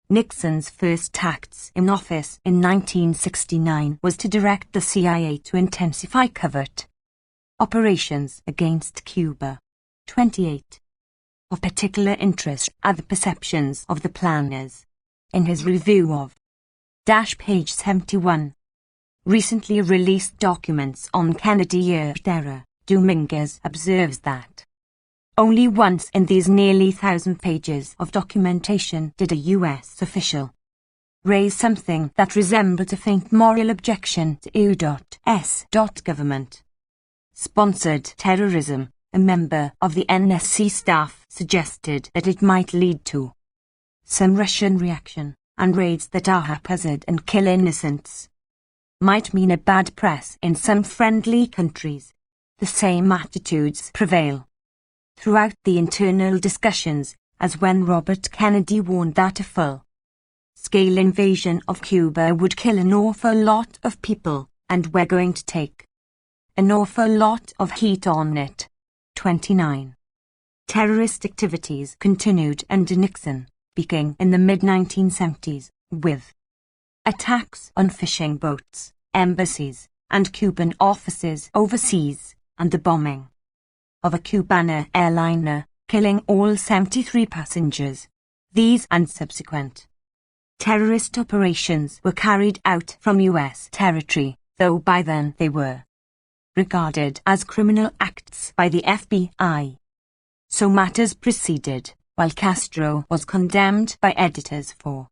Nixon's first acts in office in 1969 was to direct the CIA to intensify covert operations against Cuba. 28. Of particular interest are the perceptions of the planners. In his review of page 71, recently released documents on Kennedy-era, Dominguez observes that only once in these nearly 1,000 pages of documentation did a U.S. official raise something that resembled a faint moral objection to U.S. government-sponsored terrorism. A member of the NSC staff suggested that it might lead to some Russian reaction, and raids that are haphazard and kill innocents might mean a bad press in some friendly countries. The same attitudes prevail throughout the internal discussions as when Robert Kennedy warned that a full-scale invasion of Cuba would kill an awful lot of people, and we're going to take an awful lot of heat on it. 29. Terrorist activities continued under Nixon, beginning in the mid-1970s, with attacks on fishing boats, embassies, and Cuban offices overseas, and the bombing of a Cubana airliner, killing all 73 passengers. These and subsequent terrorist operations were carried out from U.S. territory, though by then they were regarded as criminal acts by the FBI. So matters proceeded, while Castro was condemned by editors for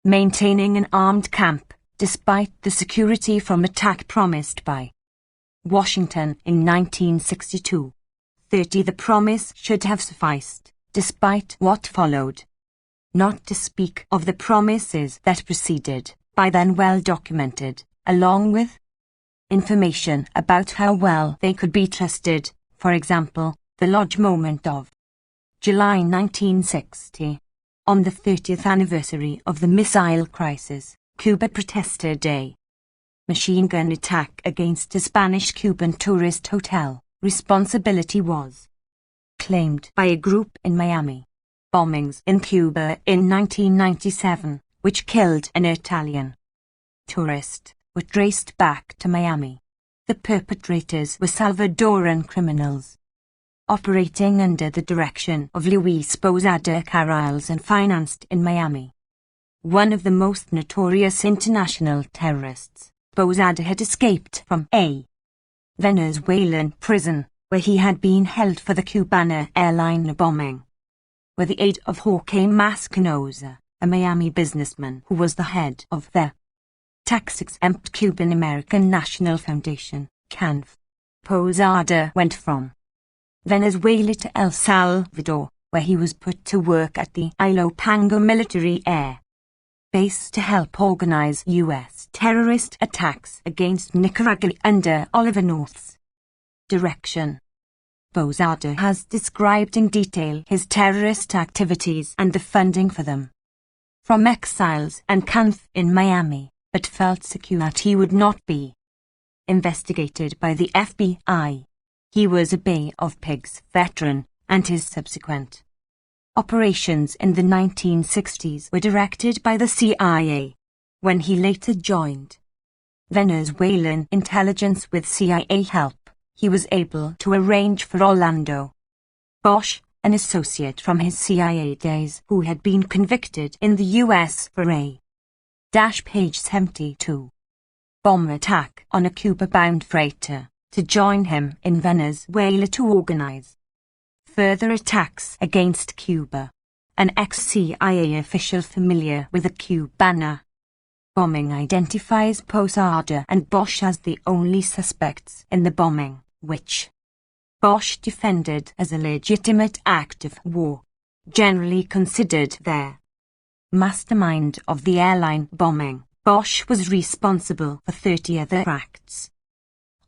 maintaining an armed camp, despite the security from attack promised by Washington in 1962. 30. The promise should have sufficed, despite what followed. Not to speak of the promises that preceded, by then well documented, along with information about how well they could be trusted. For example, the Lodge moment of July 1960. On the 30th anniversary of the missile crisis, Cuba Protester Day. Machine gun attack against a Spanish-Cuban tourist hotel. Responsibility was claimed by a group in Miami. Bombings in Cuba in 1997, which killed an Italian tourist, were traced back to Miami. The perpetrators were Salvadoran criminals, operating under the direction of Luis Posada Carriles and financed in Miami. One of the most notorious international terrorists, Posada had escaped from a Venezuelan prison, where he had been held for the Cubana airliner bombing, with the aid of Jorge Mascanosa, a Miami businessman who was the head of the tax-exempt Cuban American National Foundation, CANF. Posada went from Venezuela to El Salvador, where he was put to work at the Ilopango military air base to help organize U.S. terrorist attacks against Nicaragua under Oliver North's direction. Posada has described in detail his terrorist activities and the funding for them. From exiles and camp in Miami, but felt secure that he would not be investigated by the FBI. He was a Bay of Pigs veteran, and his subsequent operations in the 1960s were directed by the CIA, when he later joined Venezuelan intelligence with CIA help. He was able to arrange for Orlando Bosch, an associate from his CIA days who had been convicted in the US for a page 72 bomb attack on a Cuba-bound freighter, to join him in Venezuela to organize further attacks against Cuba. An ex-CIA official familiar with the Cubana bombing identifies Posada and Bosch as the only suspects in the bombing, which Bosch defended as a legitimate act of war, generally considered their mastermind of the airline bombing. Bosch was responsible for 30 other acts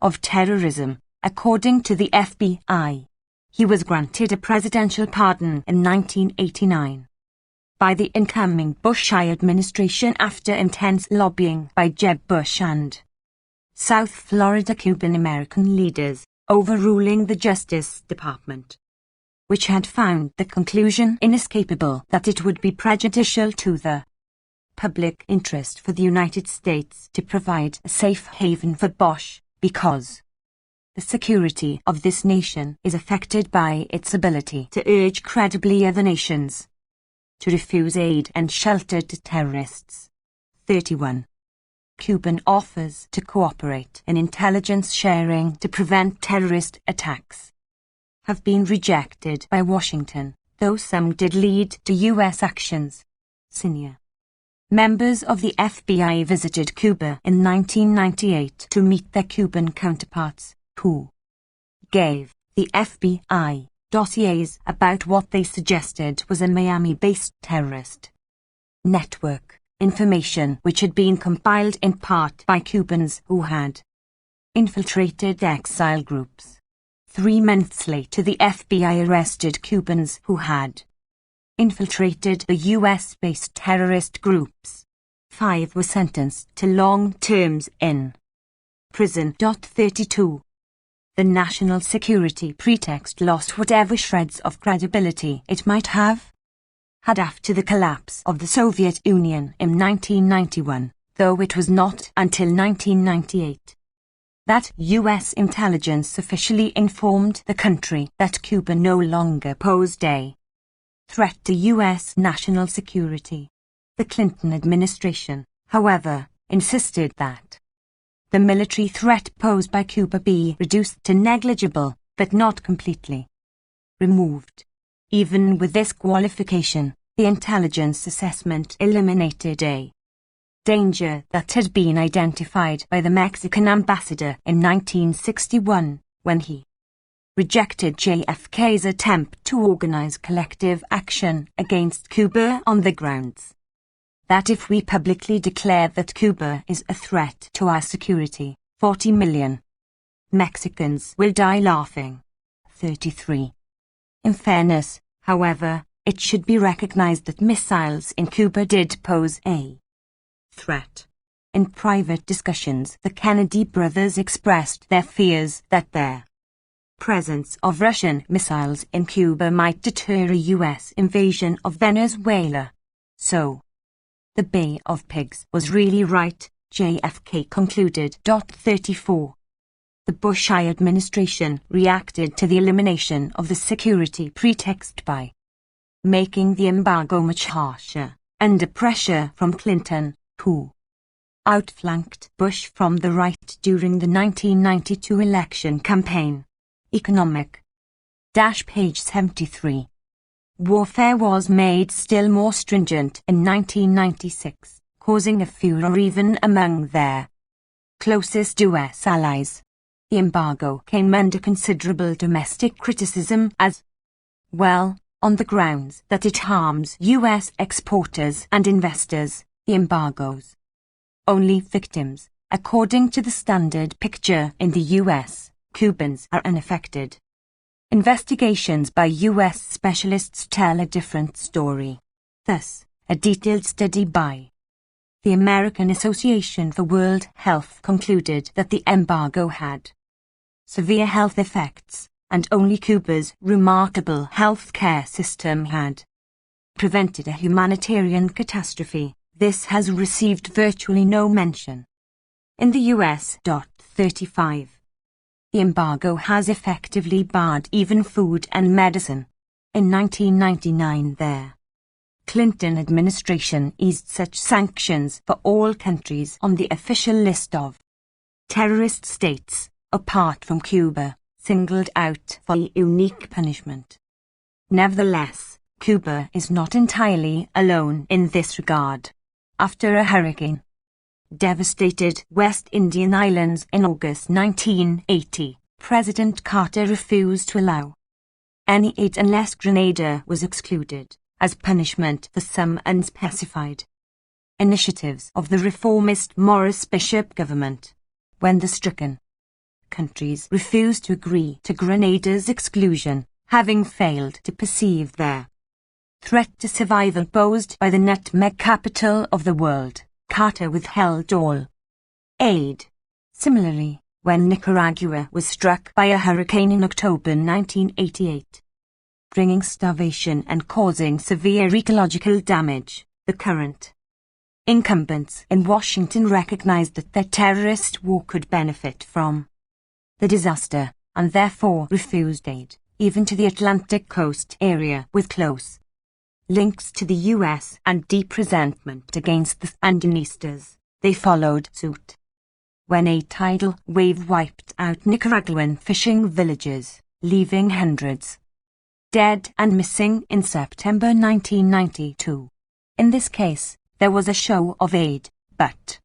of terrorism, according to the FBI. He was granted a presidential pardon in 1989 by the incoming Bush administration after intense lobbying by Jeb Bush and South Florida Cuban-American leaders, overruling the Justice Department, which had found the conclusion inescapable that it would be prejudicial to the public interest for the United States to provide a safe haven for Bosch, because the security of this nation is affected by its ability to urge credibly other nations to refuse aid and shelter to terrorists. 31. Cuban offers to cooperate in intelligence sharing to prevent terrorist attacks have been rejected by Washington, though some did lead to U.S. actions. Senior members of the FBI visited Cuba in 1998 to meet their Cuban counterparts, who gave the FBI dossiers about what they suggested was a Miami-based terrorist network, information which had been compiled in part by Cubans who had infiltrated exile groups. 3 months later, the FBI arrested Cubans who had infiltrated the US-based terrorist groups. 5 were sentenced to long terms in prison. 32. The national security pretext lost whatever shreds of credibility it might have had after the collapse of the Soviet Union in 1991, though it was not until 1998 that US intelligence officially informed the country that Cuba no longer posed a threat to US national security. The Clinton administration, however, insisted that the military threat posed by Cuba be reduced to negligible, but not completely removed. Even with this qualification, the intelligence assessment eliminated a danger that had been identified by the Mexican ambassador in 1961, when he rejected JFK's attempt to organize collective action against Cuba on the grounds that if we publicly declare that Cuba is a threat to our security, 40 million Mexicans will die laughing. 33. In fairness, however, it should be recognized that missiles in Cuba did pose a threat. In private discussions, the Kennedy brothers expressed their fears that their presence of Russian missiles in Cuba might deter a U.S. invasion of Venezuela. So, the Bay of Pigs was really right, JFK concluded. 34. The Bush administration reacted to the elimination of the security pretext by making the embargo much harsher, under pressure from Clinton, who outflanked Bush from the right during the 1992 election campaign. Economic page 73. Warfare was made still more stringent in 1996, causing a furor even among their closest US allies. The embargo came under considerable domestic criticism as well, on the grounds that it harms US exporters and investors. The embargo's only victims, according to the standard picture in the US, Cubans, are unaffected. Investigations by U.S. specialists tell a different story. Thus, a detailed study by the American Association for World Health concluded that the embargo had severe health effects, and only Cuba's remarkable health care system had prevented a humanitarian catastrophe. This has received virtually no mention. In the U.S. 35. The embargo has effectively barred even food and medicine. In 1999 the Clinton administration eased such sanctions for all countries on the official list of terrorist states, apart from Cuba, singled out for unique punishment. Nevertheless, Cuba is not entirely alone in this regard. After a hurricane devastated West Indian Islands in August 1980, President Carter refused to allow any aid unless Grenada was excluded, as punishment for some unspecified initiatives of the reformist Morris Bishop government. When the stricken countries refused to agree to Grenada's exclusion, having failed to perceive their threat to survival posed by the nutmeg capital of the world, Carter withheld all aid. Similarly, when Nicaragua was struck by a hurricane in October 1988, bringing starvation and causing severe ecological damage, the current incumbents in Washington recognized that their terrorist war could benefit from the disaster, and therefore refused aid, even to the Atlantic coast area with close links to the U.S. and deep resentment against the Sandinistas. They followed suit when a tidal wave wiped out Nicaraguan fishing villages, leaving hundreds dead and missing in September 1992. In this case, there was a show of aid, but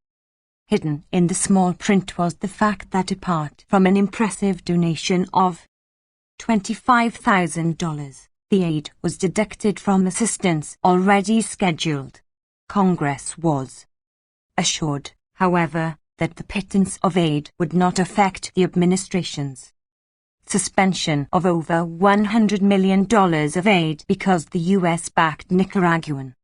hidden in the small print was the fact that apart from an impressive donation of $25,000, the aid was deducted from assistance already scheduled. Congress was assured, however, that the pittance of aid would not affect the administration's suspension of over $100 million of aid because the U.S.-backed Nicaraguan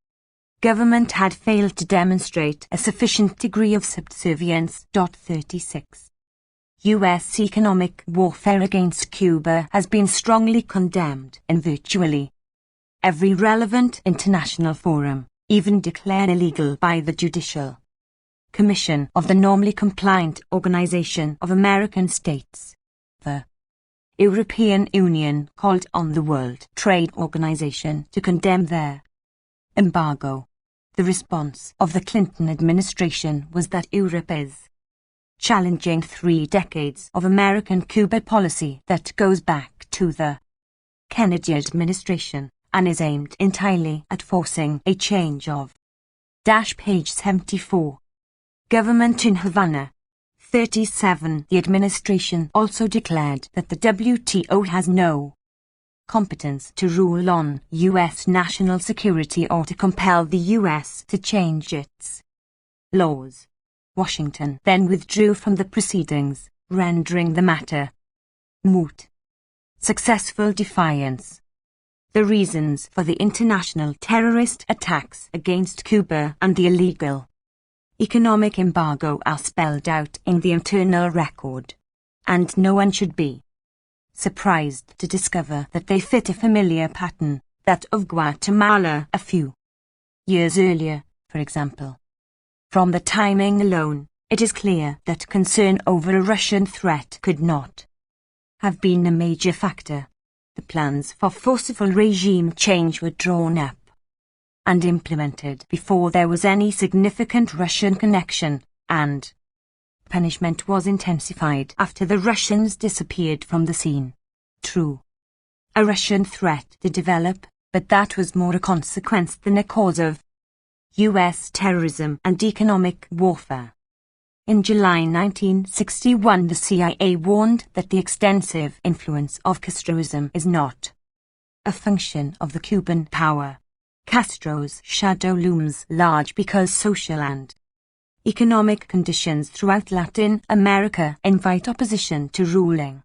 government had failed to demonstrate a sufficient degree of subservience. 36. U.S. economic warfare against Cuba has been strongly condemned in virtually every relevant international forum, even declared illegal by the Judicial Commission of the Normally Compliant Organization of American States. The European Union called on the World Trade Organization to condemn their embargo. The response of the Clinton administration was that Europe is challenging 3 decades of American Cuba policy that goes back to the Kennedy administration and is aimed entirely at forcing a change of. Page 74. Government in Havana. 37. The administration also declared that the WTO has no competence to rule on U.S. national security or to compel the U.S. to change its laws. Washington then withdrew from the proceedings, rendering the matter moot. Successful defiance. The reasons for the international terrorist attacks against Cuba and the illegal economic embargo are spelled out in the internal record, and no one should be surprised to discover that they fit a familiar pattern, that of Guatemala a few years earlier, for example. From the timing alone, it is clear that concern over a Russian threat could not have been a major factor. The plans for forceful regime change were drawn up and implemented before there was any significant Russian connection, and punishment was intensified after the Russians disappeared from the scene. True, a Russian threat did develop, but that was more a consequence than a cause of U.S. terrorism and economic warfare. In July 1961, the CIA warned that the extensive influence of Castroism is not a function of the Cuban power. Castro's shadow looms large because social and economic conditions throughout Latin America invite opposition to ruling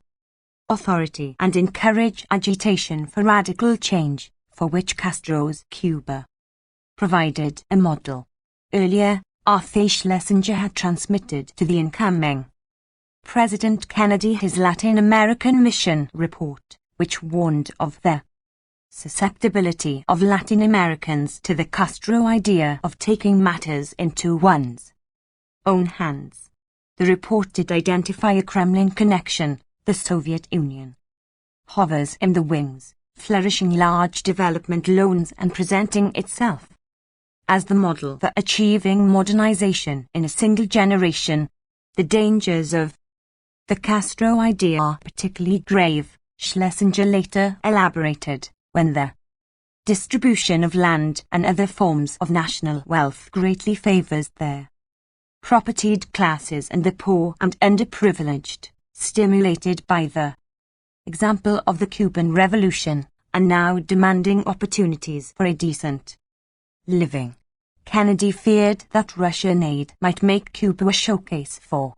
authority and encourage agitation for radical change, for which Castro's Cuba provided a model. Earlier, Arthur Schlesinger had transmitted to the incoming President Kennedy his Latin American mission report, which warned of the susceptibility of Latin Americans to the Castro idea of taking matters into one's own hands. The report did identify a Kremlin connection. The Soviet Union hovers in the wings, flourishing large development loans and presenting itself as the model for achieving modernization in a single generation. The dangers of the Castro idea are particularly grave, Schlesinger later elaborated, when the distribution of land and other forms of national wealth greatly favors their propertied classes and the poor and underprivileged, stimulated by the example of the Cuban Revolution, and now demanding opportunities for a decent living. Kennedy feared that Russian aid might make Cuba a showcase for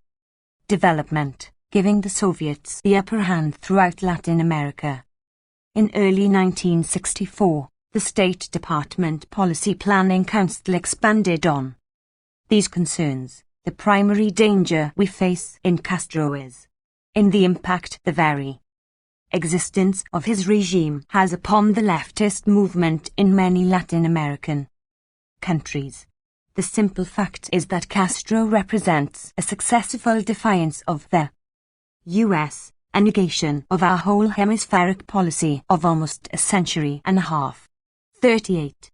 development, giving the Soviets the upper hand throughout Latin America. In early 1964, the State Department Policy Planning Council expanded on these concerns. The primary danger we face in Castro is in the impact the very existence of his regime has upon the leftist movement in many Latin American countries. The simple fact is that Castro represents a successful defiance of the U.S., a negation of our whole hemispheric policy of almost a century and a half. 38.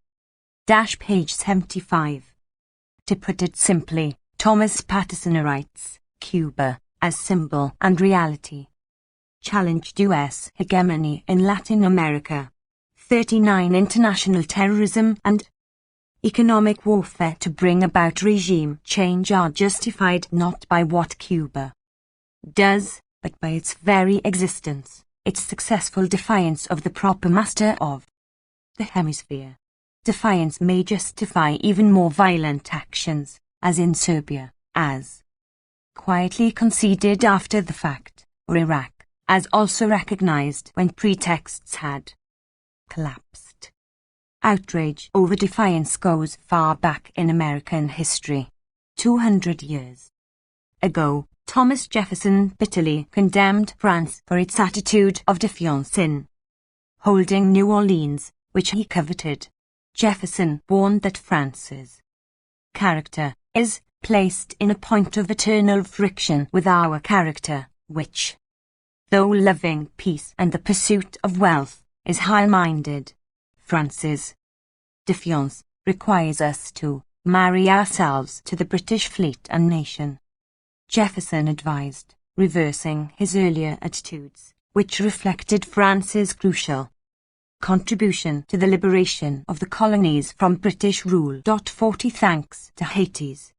Page 75. To put it simply, Thomas Patterson writes, Cuba, as symbol and reality, challenged U.S. hegemony in Latin America. 39. International terrorism and economic warfare to bring about regime change are justified not by what Cuba does, but by its very existence, its successful defiance of the proper master of the hemisphere. Defiance may justify even more violent actions, as in Serbia, as quietly conceded after the fact, or Iraq, as also recognized when pretexts had collapsed. Outrage over defiance goes far back in American history. 200 years ago, Thomas Jefferson bitterly condemned France for its attitude of defiance in holding New Orleans, which he coveted. Jefferson warned that France's character is placed in a point of eternal friction with our character, which, though loving peace and the pursuit of wealth, is high-minded. France's defiance requires us to marry ourselves to the British fleet and nation. Jefferson advised, reversing his earlier attitudes, which reflected France's crucial contribution to the liberation of the colonies from British rule. 40 Thanks to Haiti's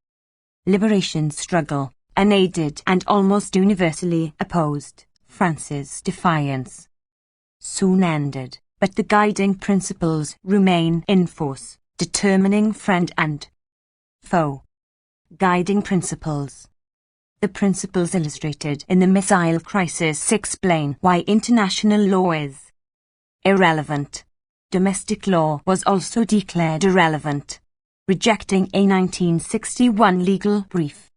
liberation struggle, unaided and almost universally opposed, France's defiance soon ended, but the guiding principles remain in force, determining friend and foe. Guiding principles. The principles illustrated in the missile crisis explain why international law is irrelevant. Domestic law was also declared irrelevant, rejecting a 1961 legal brief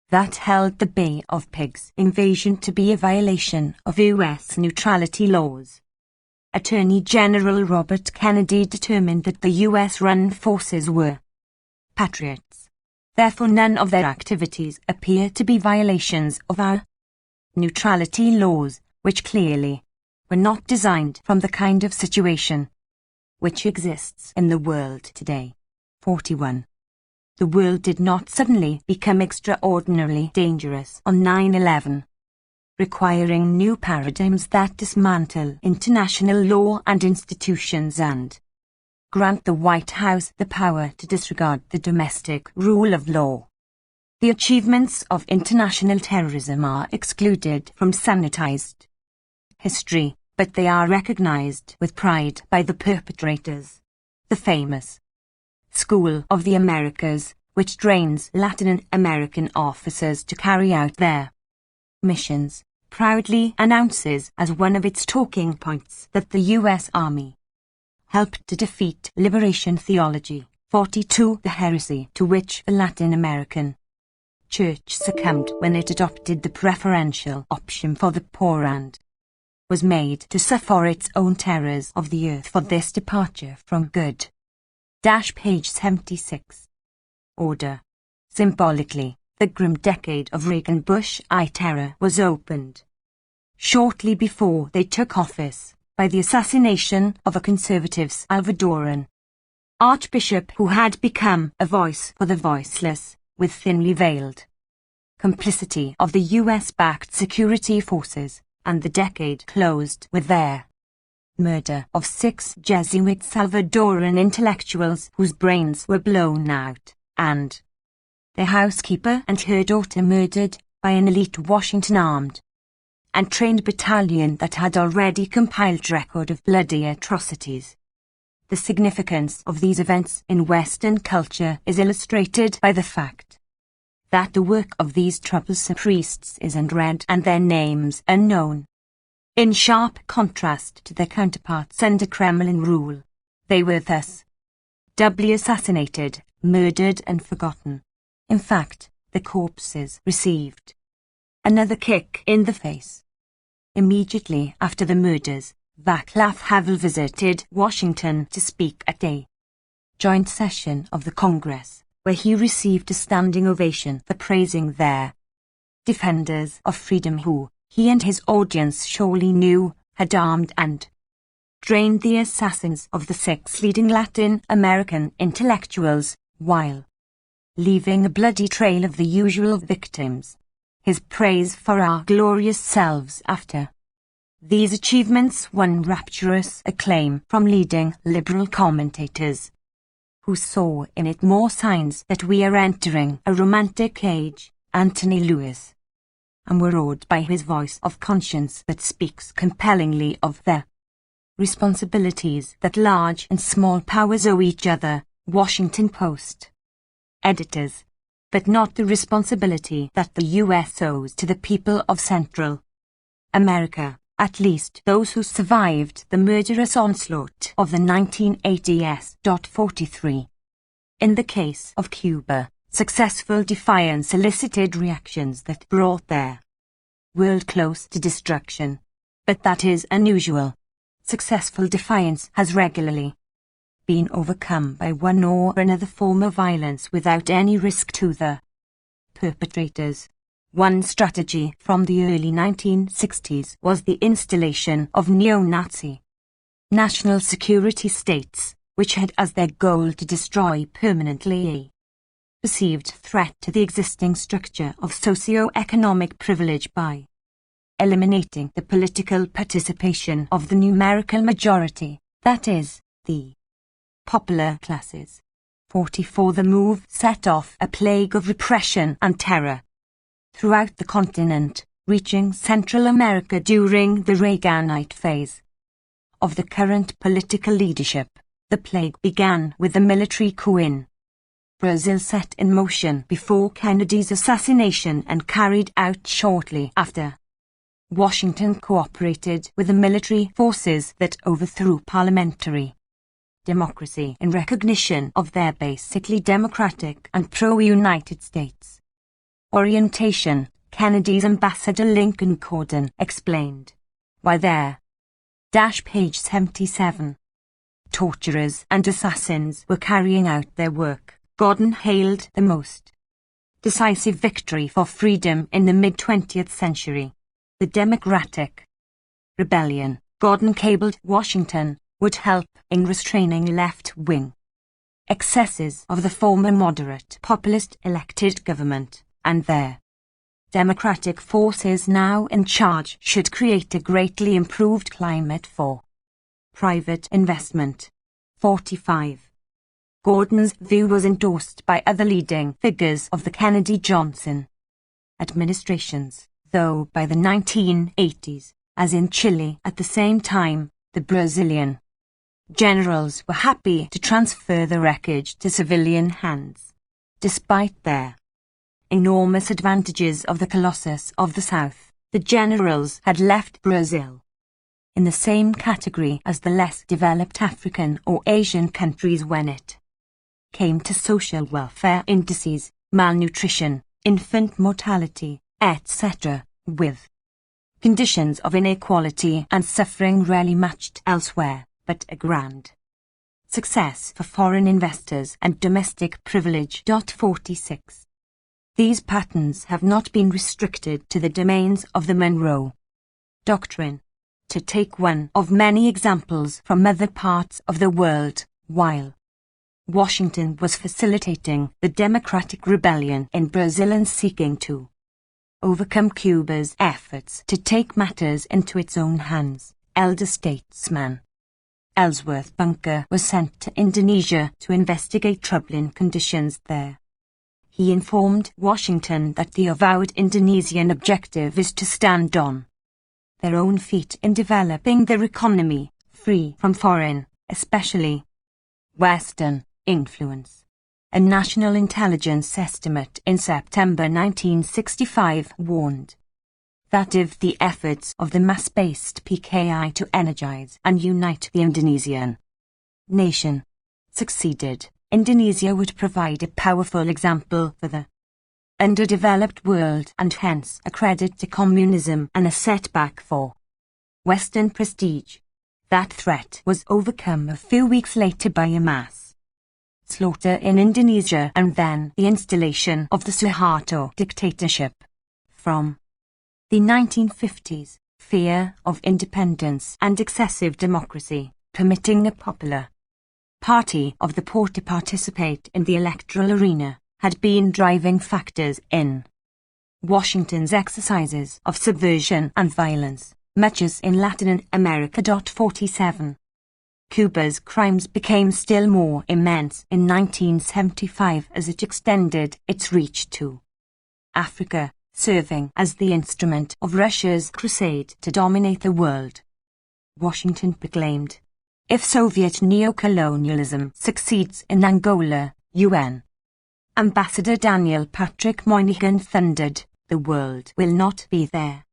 that held the Bay of Pigs invasion to be a violation of U.S. neutrality laws. Attorney General Robert Kennedy determined that the U.S.-run forces were patriots. Therefore, none of their activities appear to be violations of our neutrality laws, which clearly were not designed from the kind of situation which exists in the world today. 41. The world did not suddenly become extraordinarily dangerous on 9/11, requiring new paradigms that dismantle international law and institutions and grant the White House the power to disregard the domestic rule of law. The achievements of international terrorism are excluded from sanitized history, but they are recognized with pride by the perpetrators. The famous School of the Americas, which trains Latin American officers to carry out their missions, proudly announces as one of its talking points that the U.S. Army helped to defeat liberation theology, 42, the heresy to which the Latin American Church succumbed when it adopted the preferential option for the poor and was made to suffer its own terrors of the earth for this departure from good. Page 76. Order. Symbolically, the grim decade of Reagan-Bush I terror was opened shortly before they took office by the assassination of a conservative Salvadoran archbishop who had become a voice for the voiceless, with thinly veiled complicity of the US-backed security forces, and the decade closed with their murder of 6 Jesuit Salvadoran intellectuals whose brains were blown out, and their housekeeper and her daughter murdered by an elite Washington armed and trained battalion that had already compiled record of bloody atrocities. The significance of these events in Western culture is illustrated by the fact that the work of these troublesome priests is unread and their names unknown. In sharp contrast to their counterparts under Kremlin rule, they were thus doubly assassinated, murdered and forgotten. In fact, the corpses received another kick in the face. Immediately after the murders, Václav Havel visited Washington to speak at a joint session of the Congress, where he received a standing ovation for praising their defenders of freedom who, he and his audience surely knew, had armed and trained the assassins of the 6 leading Latin American intellectuals, while leaving a bloody trail of the usual victims. His praise for our glorious selves after these achievements won rapturous acclaim from leading liberal commentators, who saw in it more signs that we are entering a romantic age, Anthony Lewis, and were awed by his voice of conscience that speaks compellingly of the responsibilities that large and small powers owe each other, Washington Post editors, but not the responsibility that the U.S. owes to the people of Central America, at least those who survived the murderous onslaught of the 1980s. In the case of Cuba, successful defiance elicited reactions that brought their world close to destruction. But that is unusual. Successful defiance has regularly been overcome by one or another form of violence without any risk to the perpetrators. One strategy from the early 1960s was the installation of neo-Nazi national security states, which had as their goal to destroy permanently a perceived threat to the existing structure of socio-economic privilege by eliminating the political participation of the numerical majority, that is, the popular classes. 44. The move set off a plague of repression and terror throughout the continent, reaching Central America during the Reaganite phase of the current political leadership. The plague began with the military coup in Brazil set in motion before Kennedy's assassination and carried out shortly after. Washington cooperated with the military forces that overthrew parliamentary democracy in recognition of their basically democratic and pro-United States orientation. Kennedy's ambassador Lincoln Corden explained why their page 77 torturers and assassins were carrying out their work. Gordon hailed the most decisive victory for freedom in the mid-20th century, the Democratic Rebellion. Gordon cabled Washington would help in restraining left-wing excesses of the former moderate populist elected government, and their democratic forces now in charge should create a greatly improved climate for private investment. 45. Gordon's view was endorsed by other leading figures of the Kennedy-Johnson administrations, though by the 1980s, as in Chile at the same time, the Brazilian generals were happy to transfer the wreckage to civilian hands, despite their enormous advantages of the Colossus of the South. The generals had left Brazil in the same category as the less developed African or Asian countries when it came to social welfare indices, malnutrition, infant mortality, etc., with conditions of inequality and suffering rarely matched elsewhere, but a grand success for foreign investors and domestic privilege. 46. These patterns have not been restricted to the domains of the Monroe Doctrine. To take one of many examples from other parts of the world, while Washington was facilitating the democratic rebellion in Brazil and seeking to overcome Cuba's efforts to take matters into its own hands, elder statesman Ellsworth Bunker was sent to Indonesia to investigate troubling conditions there. He informed Washington that the avowed Indonesian objective is to stand on their own feet in developing their economy, free from foreign, especially Western, influence. A national intelligence estimate in September 1965 warned that if the efforts of the mass-based PKI to energize and unite the Indonesian nation succeeded, Indonesia would provide a powerful example for the underdeveloped world and hence a credit to communism and a setback for Western prestige. That threat was overcome a few weeks later by a mass slaughter in Indonesia and then the installation of the Suharto dictatorship. From the 1950s, fear of independence and excessive democracy, permitting the Popular Party of the poor to participate in the electoral arena, had been driving factors in Washington's exercises of subversion and violence, much as in Latin America. 47. Cuba's crimes became still more immense in 1975 as it extended its reach to Africa, serving as the instrument of Russia's crusade to dominate the world. Washington proclaimed, "If Soviet neocolonialism succeeds in Angola, UN." Ambassador Daniel Patrick Moynihan thundered, "The world will not be there."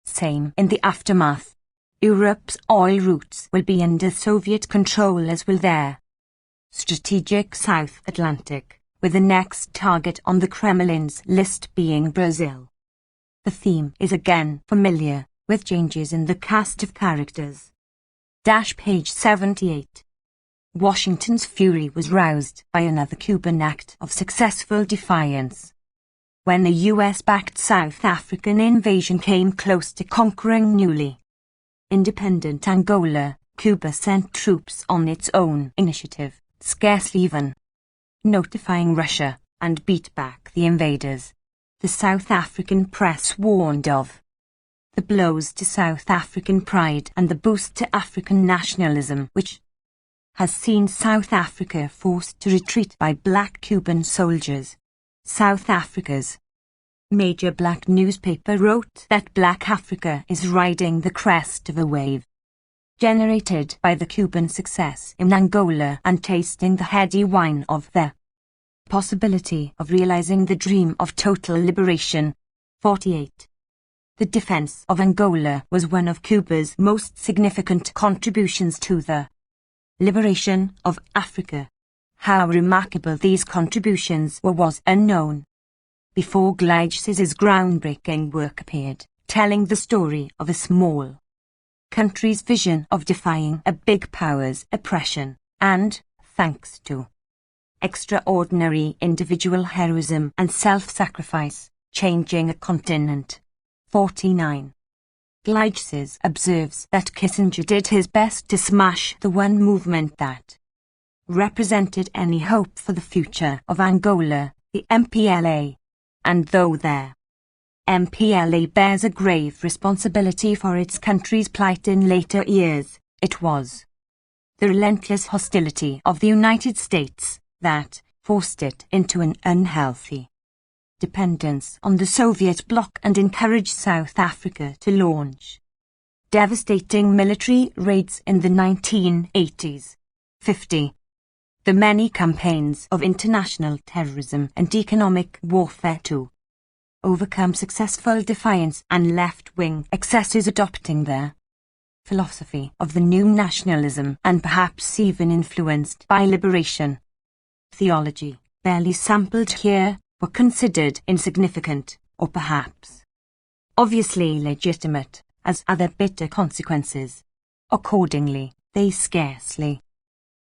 Same in the aftermath. Europe's oil routes will be under Soviet control as will their strategic South Atlantic, with the next target on the Kremlin's list being Brazil. The theme is again familiar, with changes in the cast of characters. Page 78. Washington's fury was roused by another Cuban act of successful defiance. When the US-backed South African invasion came close to conquering newly independent Angola, Cuba sent troops on its own initiative, scarcely even notifying Russia, and beat back the invaders. The South African press warned of the blows to South African pride and the boost to African nationalism, which has seen South Africa forced to retreat by black Cuban soldiers. South Africa's major black newspaper wrote that Black Africa is riding the crest of a wave generated by the Cuban success in Angola and tasting the heady wine of the possibility of realizing the dream of total liberation. 48. The defense of Angola was one of Cuba's most significant contributions to the liberation of Africa. How remarkable these contributions were was unknown before Gleitch's groundbreaking work appeared, telling the story of a small country's vision of defying a big power's oppression, and, thanks to extraordinary individual heroism and self-sacrifice, changing a continent. 49. Gleitch's observes that Kissinger did his best to smash the one movement that represented any hope for the future of Angola, the MPLA, and though their MPLA bears a grave responsibility for its country's plight in later years, it was the relentless hostility of the United States that forced it into an unhealthy dependence on the Soviet bloc and encouraged South Africa to launch devastating military raids in the 1980s. 50. The many campaigns of international terrorism and economic warfare to overcome successful defiance and left-wing excesses, adopting their philosophy of the new nationalism and perhaps even influenced by liberation theology, barely sampled here, were considered insignificant, or perhaps obviously legitimate, as other bitter consequences. Accordingly, they scarcely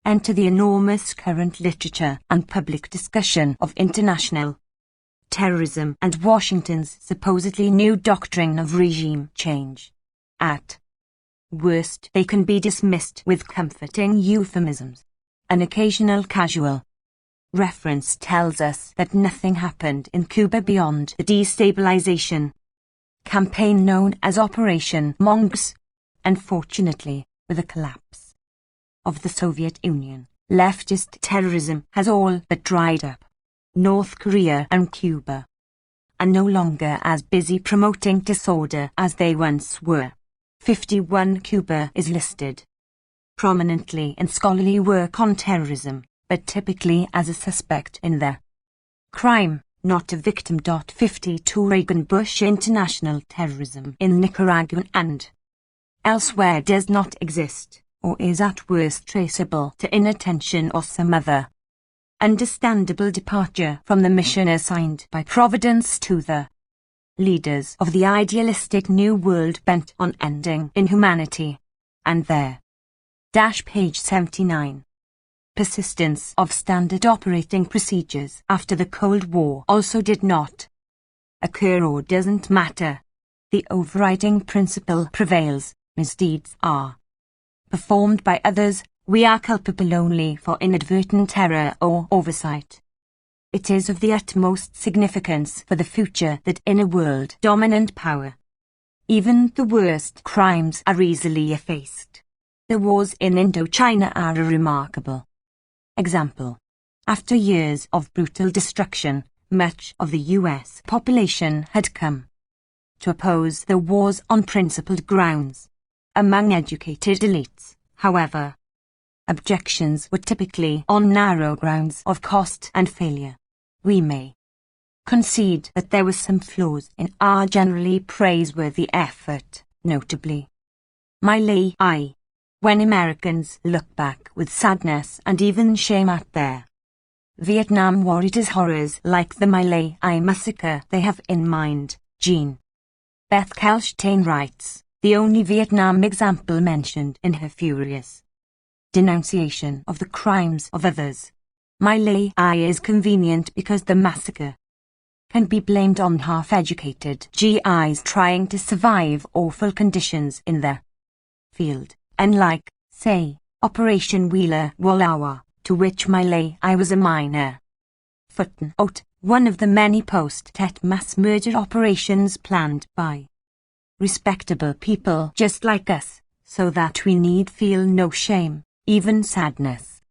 enter the enormous current literature and public discussion of international terrorism and Washington's supposedly new doctrine of regime change. At worst, they can be dismissed with comforting euphemisms. An occasional casual reference tells us that nothing happened in Cuba beyond the destabilization campaign known as Operation Mongoose. Unfortunately, with the collapse of the Soviet Union, leftist terrorism has all but dried up. North Korea and Cuba are no longer as busy promoting disorder as they once were. 51 Cuba is listed prominently in scholarly work on terrorism, but typically as a suspect in the crime, not a victim. 52 Reagan-Bush international terrorism in Nicaragua and elsewhere does not exist, or is at worst traceable to inattention or some other understandable departure from the mission assigned by Providence to the leaders of the idealistic New World bent on ending inhumanity, and their page 79. Persistence of standard operating procedures after the Cold War also did not occur or doesn't matter. The overriding principle prevails: misdeeds are performed by others, we are culpable only for inadvertent error or oversight. It is of the utmost significance for the future that in a world-dominant power, even the worst crimes are easily effaced. The wars in Indochina are a remarkable example. After years of brutal destruction, much of the US population had come to oppose the wars on principled grounds. Among educated elites, however, objections were typically on narrow grounds of cost and failure. We may concede that there were some flaws in our generally praiseworthy effort, notably My I. When Americans look back with sadness and even shame at their Vietnam War, it is horrors like the My Lai massacre they have in mind. Jean Beth Kelstein writes, the only Vietnam example mentioned in her furious denunciation of the crimes of others. My Lai is convenient because the massacre can be blamed on half-educated GIs trying to survive awful conditions in the field, unlike, say, Operation Wheeler Wallawa, to which My Lai was a minor. Footnote: one of the many post-Tet mass murder operations planned by respectable people just like us, so that we need feel no shame, even sadness,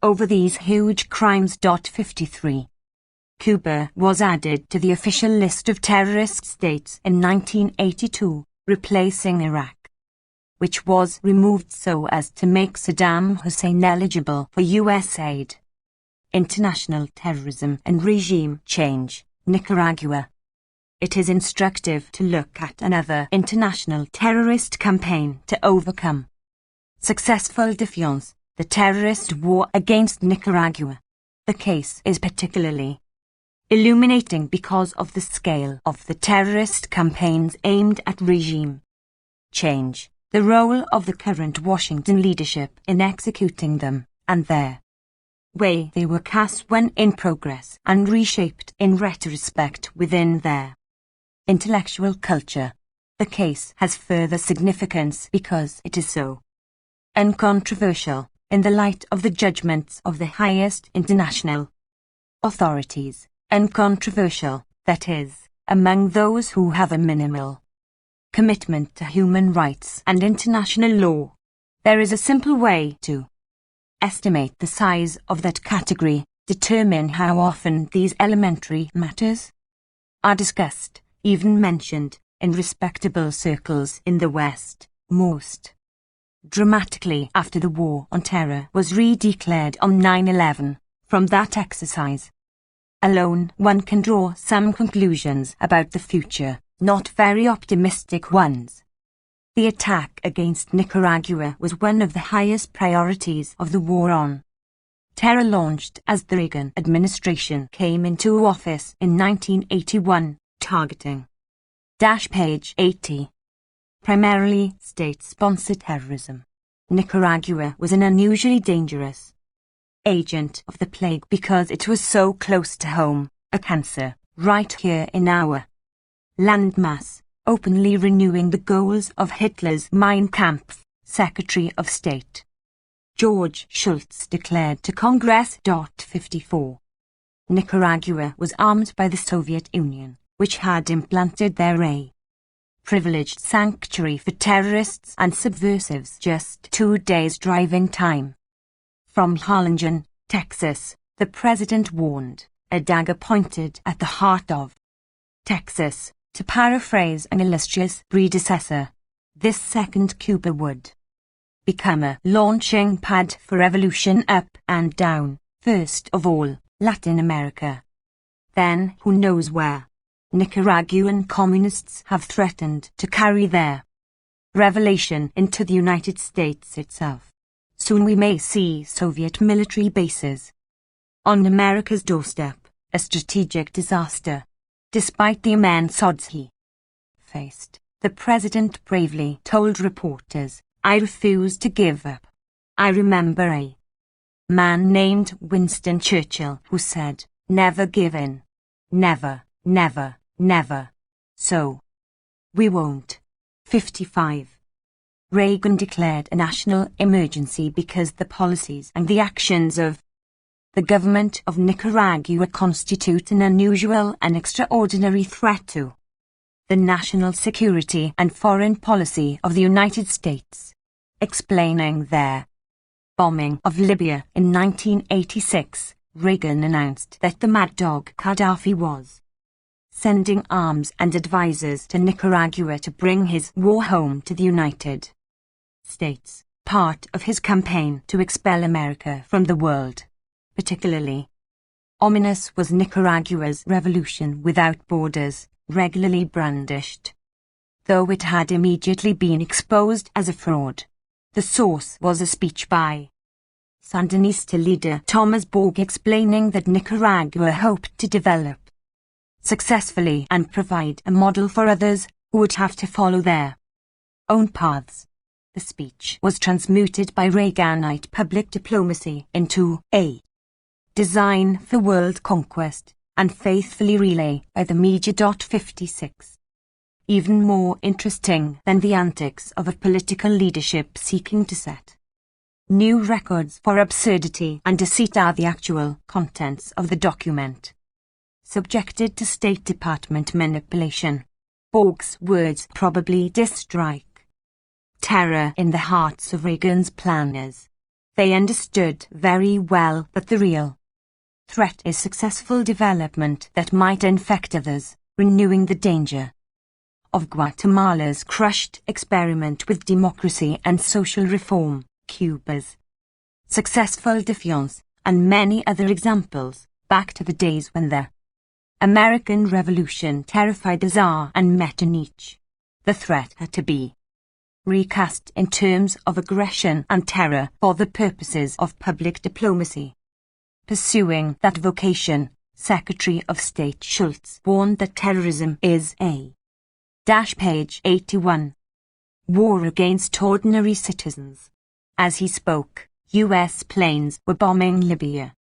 over these huge crimes. 53. Cuba was added to the official list of terrorist states in 1982, replacing Iraq, which was removed so as to make Saddam Hussein eligible for US aid. International terrorism and regime change, Nicaragua. It is instructive to look at another international terrorist campaign to overcome successful defiance, the terrorist war against Nicaragua. The case is particularly illuminating because of the scale of the terrorist campaigns aimed at regime change, the role of the current Washington leadership in executing them, and their way they were cast when in progress and reshaped in retrospect within their intellectual culture. The case has further significance because it is so uncontroversial in the light of the judgments of the highest international authorities, uncontroversial, that is, among those who have a minimal commitment to human rights and international law. There is a simple way to estimate the size of that category, determine how often these elementary matters are discussed, even mentioned, in respectable circles in the West. Most dramatically after the War on Terror was redeclared on 9/11. From that exercise, Alone, one can draw some conclusions about the future, not very optimistic ones. The attack against Nicaragua was one of the highest priorities of the war on terror launched as the Reagan administration came into office in 1981, targeting page 80. Primarily state-sponsored terrorism. Nicaragua was an unusually dangerous agent of the plague because it was so close to home, a cancer, right here in our landmass, openly renewing the goals of Hitler's Mein Kampf. Secretary of State George Shultz declared to Congress. 54. Nicaragua was armed by the Soviet Union, which had implanted there a privileged sanctuary for terrorists and subversives just 2 days' driving time from Harlingen, Texas. The president warned, a dagger pointed at the heart of Texas. To paraphrase an illustrious predecessor, this second Cuba would become a launching pad for revolution up and down, first of all, Latin America. Then, who knows where? Nicaraguan communists have threatened to carry their revelation into the United States itself. Soon we may see Soviet military bases on America's doorstep, a strategic disaster. Despite the immense odds he faced, the president bravely told reporters, "I refuse to give up." I remember a man named Winston Churchill who said, "Never give in. Never, never, never." So, we won't. 55. Reagan declared a national emergency because the policies and the actions of the government of Nicaragua constitute an unusual and extraordinary threat to the national security and foreign policy of the United States. Explaining their bombing of Libya in 1986, Reagan announced that the mad dog Gaddafi was sending arms and advisors to Nicaragua to bring his war home to the United States, part of his campaign to expel America from the world. Particularly ominous was Nicaragua's revolution without borders, regularly brandished. Though it had immediately been exposed as a fraud, the source was a speech by Sandinista leader Thomas Borg explaining that Nicaragua hoped to develop successfully and provide a model for others who would have to follow their own paths. The speech was transmuted by Reaganite public diplomacy into a design for world conquest, and faithfully relayed by the media. 56. Even more interesting than the antics of a political leadership seeking to set new records for absurdity and deceit are the actual contents of the document. Subjected to State Department manipulation, Borg's words probably did strike terror in the hearts of Reagan's planners. They understood very well that the real threat is successful development that might infect others, renewing the danger of Guatemala's crushed experiment with democracy and social reform, Cuba's successful defiance, and many other examples, back to the days when the American Revolution terrified the Tsar and Metternich. The threat had to be recast in terms of aggression and terror for the purposes of public diplomacy. Pursuing that vocation, Secretary of State Shultz warned that terrorism is a page 81. War against ordinary citizens. As he spoke, U.S. planes were bombing Libya,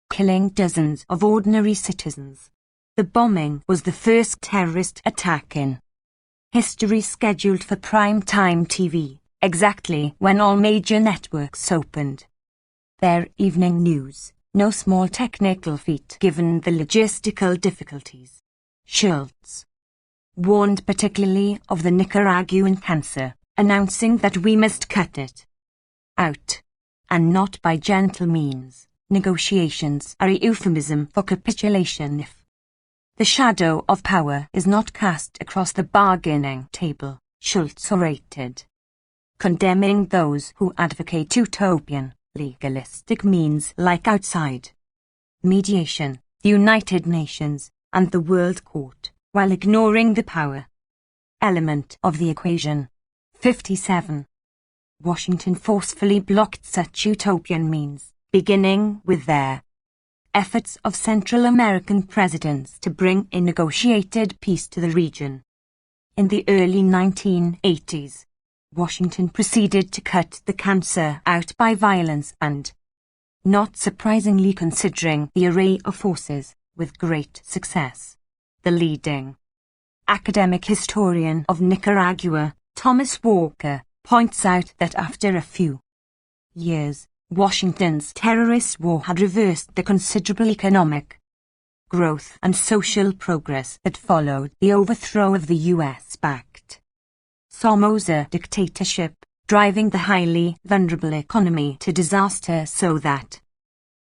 killing dozens of ordinary citizens. The bombing was the first terrorist attack in history scheduled for prime-time TV, exactly when all major networks opened their evening news. No small technical feat given the logistical difficulties. Shultz warned particularly of the Nicaraguan cancer, announcing that we must cut it out, and not by gentle means. Negotiations are a euphemism for capitulation if the shadow of power is not cast across the bargaining table, Shultz orated, condemning those who advocate utopian, legalistic means like outside mediation, the United Nations, and the World Court, while ignoring the power element of the equation. 57. Washington forcefully blocked such utopian means, beginning with their efforts of Central American presidents to bring in negotiated peace to the region. In the early 1980s, Washington proceeded to cut the cancer out by violence and, not surprisingly considering the array of forces, with great success. The leading academic historian of Nicaragua, Thomas Walker, points out that after a few years, Washington's terrorist war had reversed the considerable economic growth and social progress that followed the overthrow of the US-backed Somoza dictatorship, driving the highly vulnerable economy to disaster so that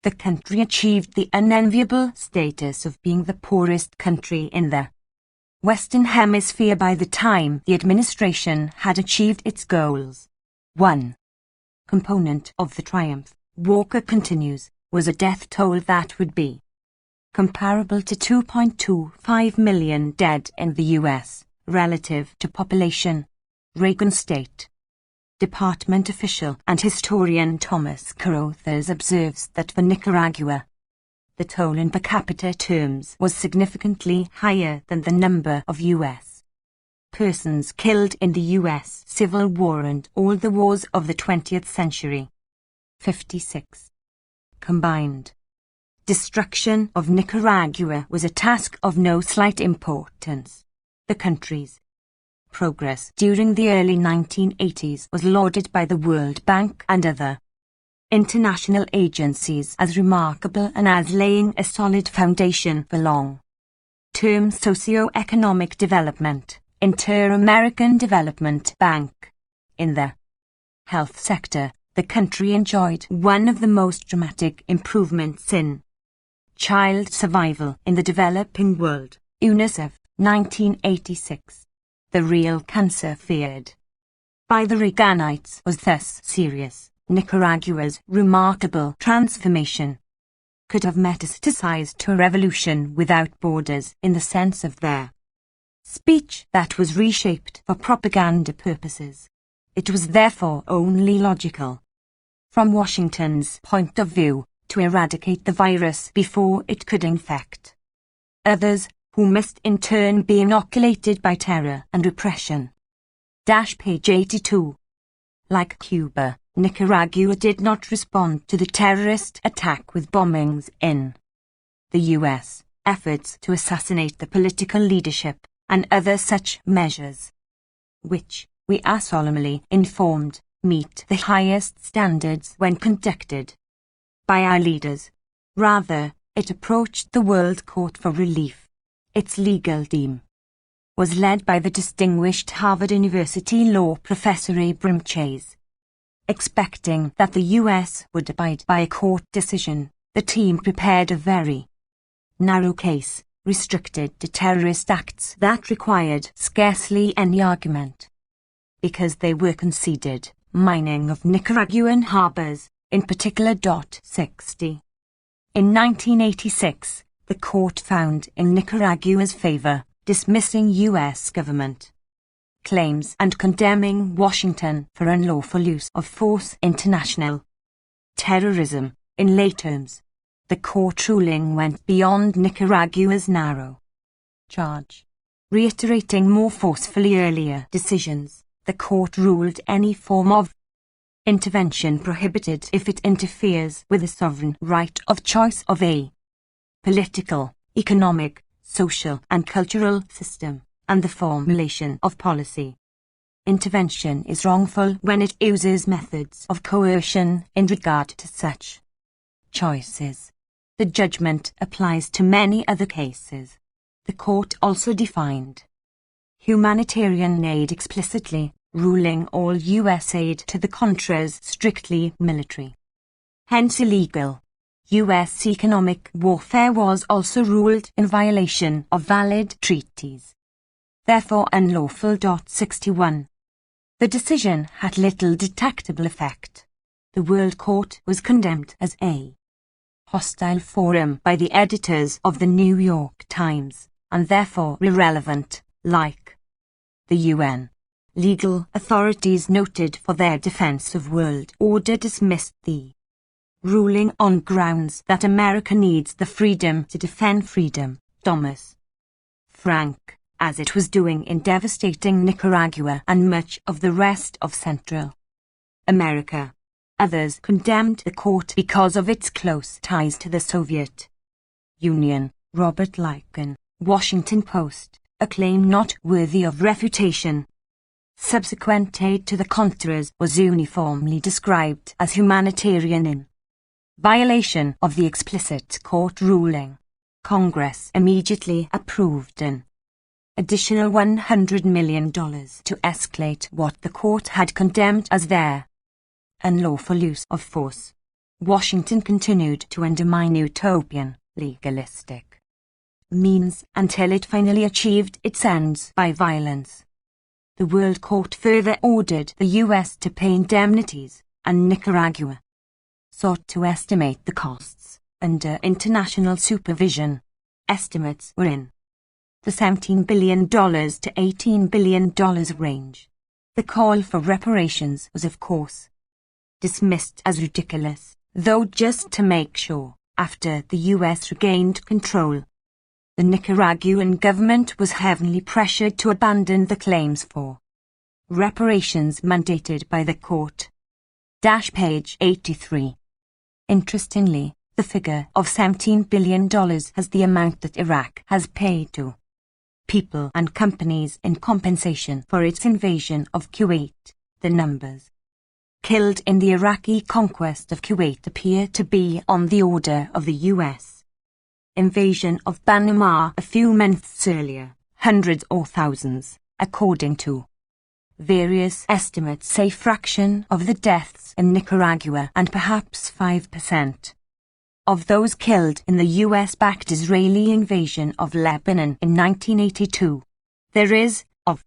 the country achieved the unenviable status of being the poorest country in the Western Hemisphere by the time the administration had achieved its goals. 1. Component of the triumph, Walker continues, was a death toll that would be comparable to 2.25 million dead in the US, relative to population. Reagan State Department official and historian Thomas Carothers observes that for Nicaragua, the toll in per capita terms was significantly higher than the number of U.S. persons killed in the U.S. Civil War and all the wars of the 20th century. 56. Combined destruction of Nicaragua was a task of no slight importance. The country's progress during the early 1980s was lauded by the World Bank and other international agencies as remarkable and as laying a solid foundation for long-term socio-economic development. Inter-American Development Bank. In the health sector, the country enjoyed one of the most dramatic improvements in child survival in the developing world. UNICEF, 1986. The real cancer feared by the Reaganites was thus serious. Nicaragua's remarkable transformation could have metastasized to a revolution without borders in the sense of their speech that was reshaped for propaganda purposes. It was therefore only logical, from Washington's point of view, to eradicate the virus before it could infect others, who must in turn be inoculated by terror and repression. Page 82. Like Cuba, Nicaragua did not respond to the terrorist attack with bombings in the U.S., efforts to assassinate the political leadership, and other such measures, which, we are solemnly informed, meet the highest standards when conducted by our leaders. Rather, it approached the World Court for relief. Its legal team was led by the distinguished Harvard University law professor Abram Chase. Expecting that the U.S. would abide by a court decision, the team prepared a very narrow case, restricted to terrorist acts that required scarcely any argument, because they were conceded, mining of Nicaraguan harbors, in particular. 60. In 1986, the court found in Nicaragua's favor, dismissing U.S. government claims and condemning Washington for unlawful use of force. International terrorism. In lay terms, the court ruling went beyond Nicaragua's narrow charge. Reiterating more forcefully earlier decisions, the court ruled any form of intervention prohibited if it interferes with the sovereign right of choice of a political, economic, social and cultural system, and the formulation of policy. Intervention is wrongful when it uses methods of coercion in regard to such choices. The judgment applies to many other cases. The court also defined humanitarian aid explicitly, ruling all U.S. aid to the Contras strictly military, hence illegal. U.S. economic warfare was also ruled in violation of valid treaties, therefore unlawful. 61. The decision had little detectable effect. The World Court was condemned as a hostile forum by the editors of the New York Times, and therefore irrelevant, like the UN. Legal authorities noted for their defense of world order dismissed the ruling on grounds that America needs the freedom to defend freedom. Thomas Frank, as it was doing in devastating Nicaragua and much of the rest of Central America. Others condemned the court because of its close ties to the Soviet Union. Robert Lycan, Washington Post, a claim not worthy of refutation. Subsequent aid to the Contras was uniformly described as humanitarian in violation of the explicit court ruling. Congress immediately approved an additional $100 million to escalate what the court had condemned as their unlawful use of force. Washington continued to undermine utopian, legalistic means until it finally achieved its ends by violence. The World Court further ordered the U.S. to pay indemnities, and Nicaragua sought to estimate the costs under international supervision. Estimates were in the $17 billion to $18 billion range. The call for reparations was, of course, dismissed as ridiculous, though just to make sure, after the U.S. regained control, the Nicaraguan government was heavily pressured to abandon the claims for reparations mandated by the court. Page 83. Interestingly, the figure of $17 billion has the amount that Iraq has paid to people and companies in compensation for its invasion of Kuwait. The numbers killed in the Iraqi conquest of Kuwait appear to be on the order of the U.S. invasion of Panama a few months earlier, hundreds or thousands, according to various estimates, say fraction of the deaths in Nicaragua and perhaps 5% of those killed in the US-backed Israeli invasion of Lebanon in 1982. There is, of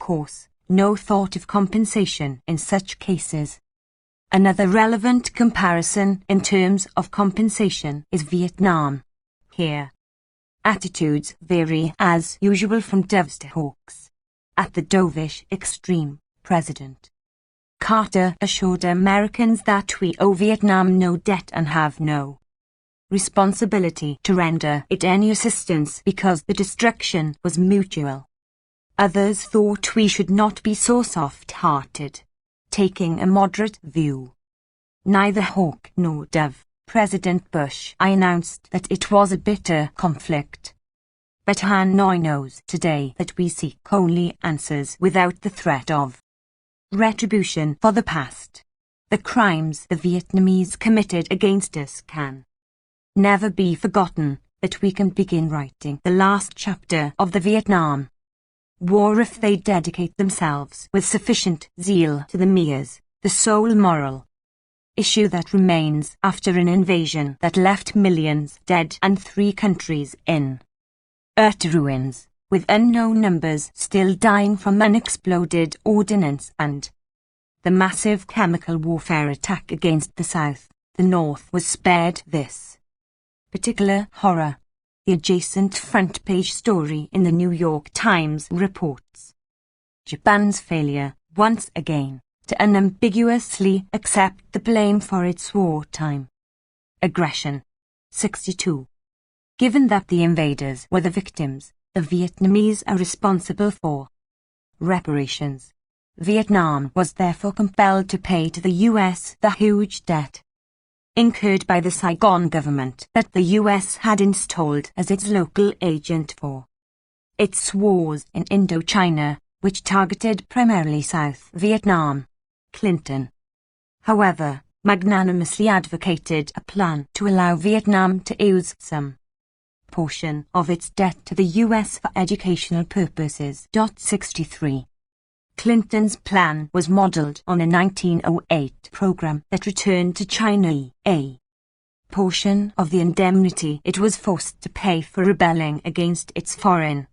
course, no thought of compensation in such cases. Another relevant comparison in terms of compensation is Vietnam. Here, attitudes vary as usual from doves to hawks. At the dovish extreme, President Carter assured Americans that we owe Vietnam no debt and have no responsibility to render it any assistance because the destruction was mutual. Others thought we should not be so soft-hearted, taking a moderate view. Neither hawk nor dove. President Bush announced that it was a bitter conflict. But Hanoi knows today that we seek only answers without the threat of retribution for the past. The crimes the Vietnamese committed against us can never be forgotten, but we can begin writing the last chapter of the Vietnam War if they dedicate themselves with sufficient zeal to the MEAs, the sole moral issue that remains after an invasion that left millions dead and 3 countries in utter ruins, with unknown numbers still dying from unexploded ordnance and the massive chemical warfare attack against the South. The North was spared this particular horror. The adjacent front page story in the New York Times reports Japan's failure, once again, to unambiguously accept the blame for its wartime aggression. 62. Given that the invaders were the victims, the Vietnamese are responsible for reparations. Vietnam was therefore compelled to pay to the U.S. the huge debt incurred by the Saigon government that the U.S. had installed as its local agent for its wars in Indochina, which targeted primarily South Vietnam. Clinton, however, magnanimously advocated a plan to allow Vietnam to use some portion of its debt to the U.S. for educational purposes. 63. Clinton's plan was modelled on a 1908 program that returned to China a portion of the indemnity it was forced to pay for rebelling against its foreign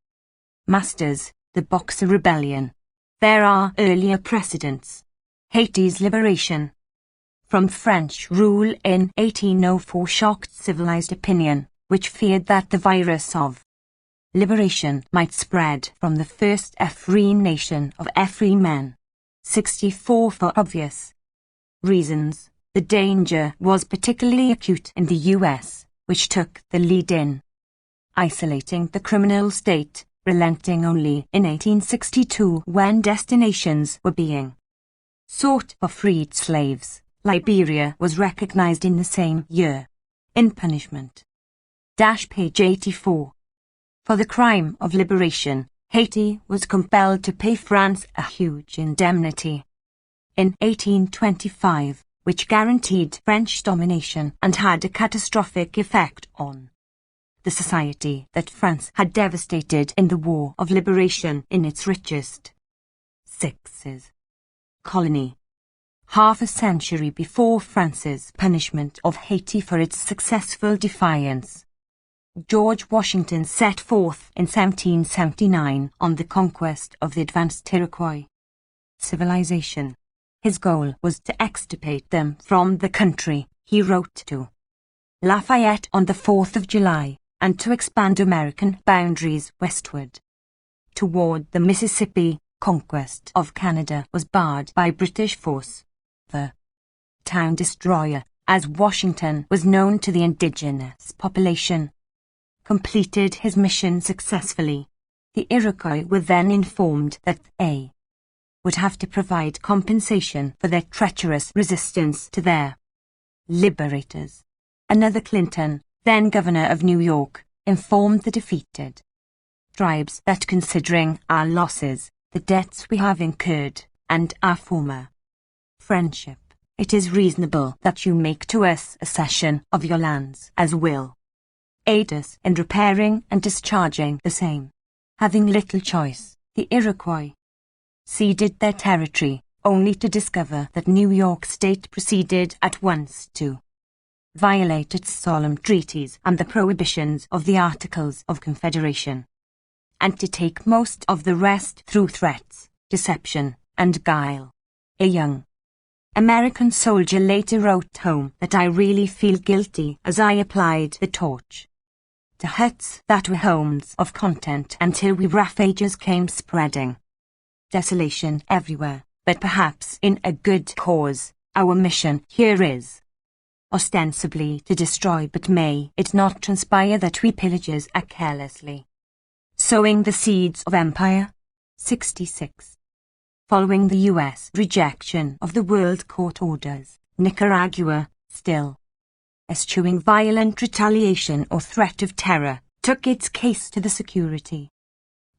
masters, the Boxer Rebellion. There are earlier precedents. Haiti's liberation. from French rule in 1804 shocked civilized opinion, which feared that the virus of liberation might spread from the first free nation of free men. 64 For obvious reasons, the danger was particularly acute in the US, which took the lead in isolating the criminal state, relenting only in 1862 when destinations were being sought for freed slaves. Liberia was recognized in the same year. In punishment. Page 84. For the crime of liberation, Haiti was compelled to pay France a huge indemnity in 1825, which guaranteed French domination and had a catastrophic effect on the society that France had devastated in the War of Liberation in its richest sixes colony. Half a century before France's punishment of Haiti for its successful defiance, George Washington set forth in 1779 on the conquest of the advanced Iroquois civilization. His goal was to extirpate them from the country, he wrote to Lafayette on the 4th of July, and to expand American boundaries westward toward the Mississippi. Conquest of Canada was barred by British force. The town destroyer, as Washington was known to the indigenous population, completed his mission successfully. The Iroquois were then informed that they would have to provide compensation for their treacherous resistance to their liberators. Another Clinton, then governor of New York, informed the defeated tribes that considering our losses, the debts we have incurred, and our former friendship, it is reasonable that you make to us a cession of your lands as will aid us in repairing and discharging the same. Having little choice, the Iroquois ceded their territory, only to discover that New York State proceeded at once to violate its solemn treaties and the prohibitions of the Articles of Confederation, and to take most of the rest through threats, deception, and guile. A young American soldier later wrote home that I really feel guilty as I applied the torch to huts that were homes of content until we ravages came spreading desolation everywhere, but perhaps in a good cause. Our mission here is ostensibly to destroy, but may it not transpire that we pillagers are carelessly sowing the seeds of empire. 66. Following the U.S. rejection of the World Court orders, Nicaragua, still eschewing violent retaliation or threat of terror, took its case to the Security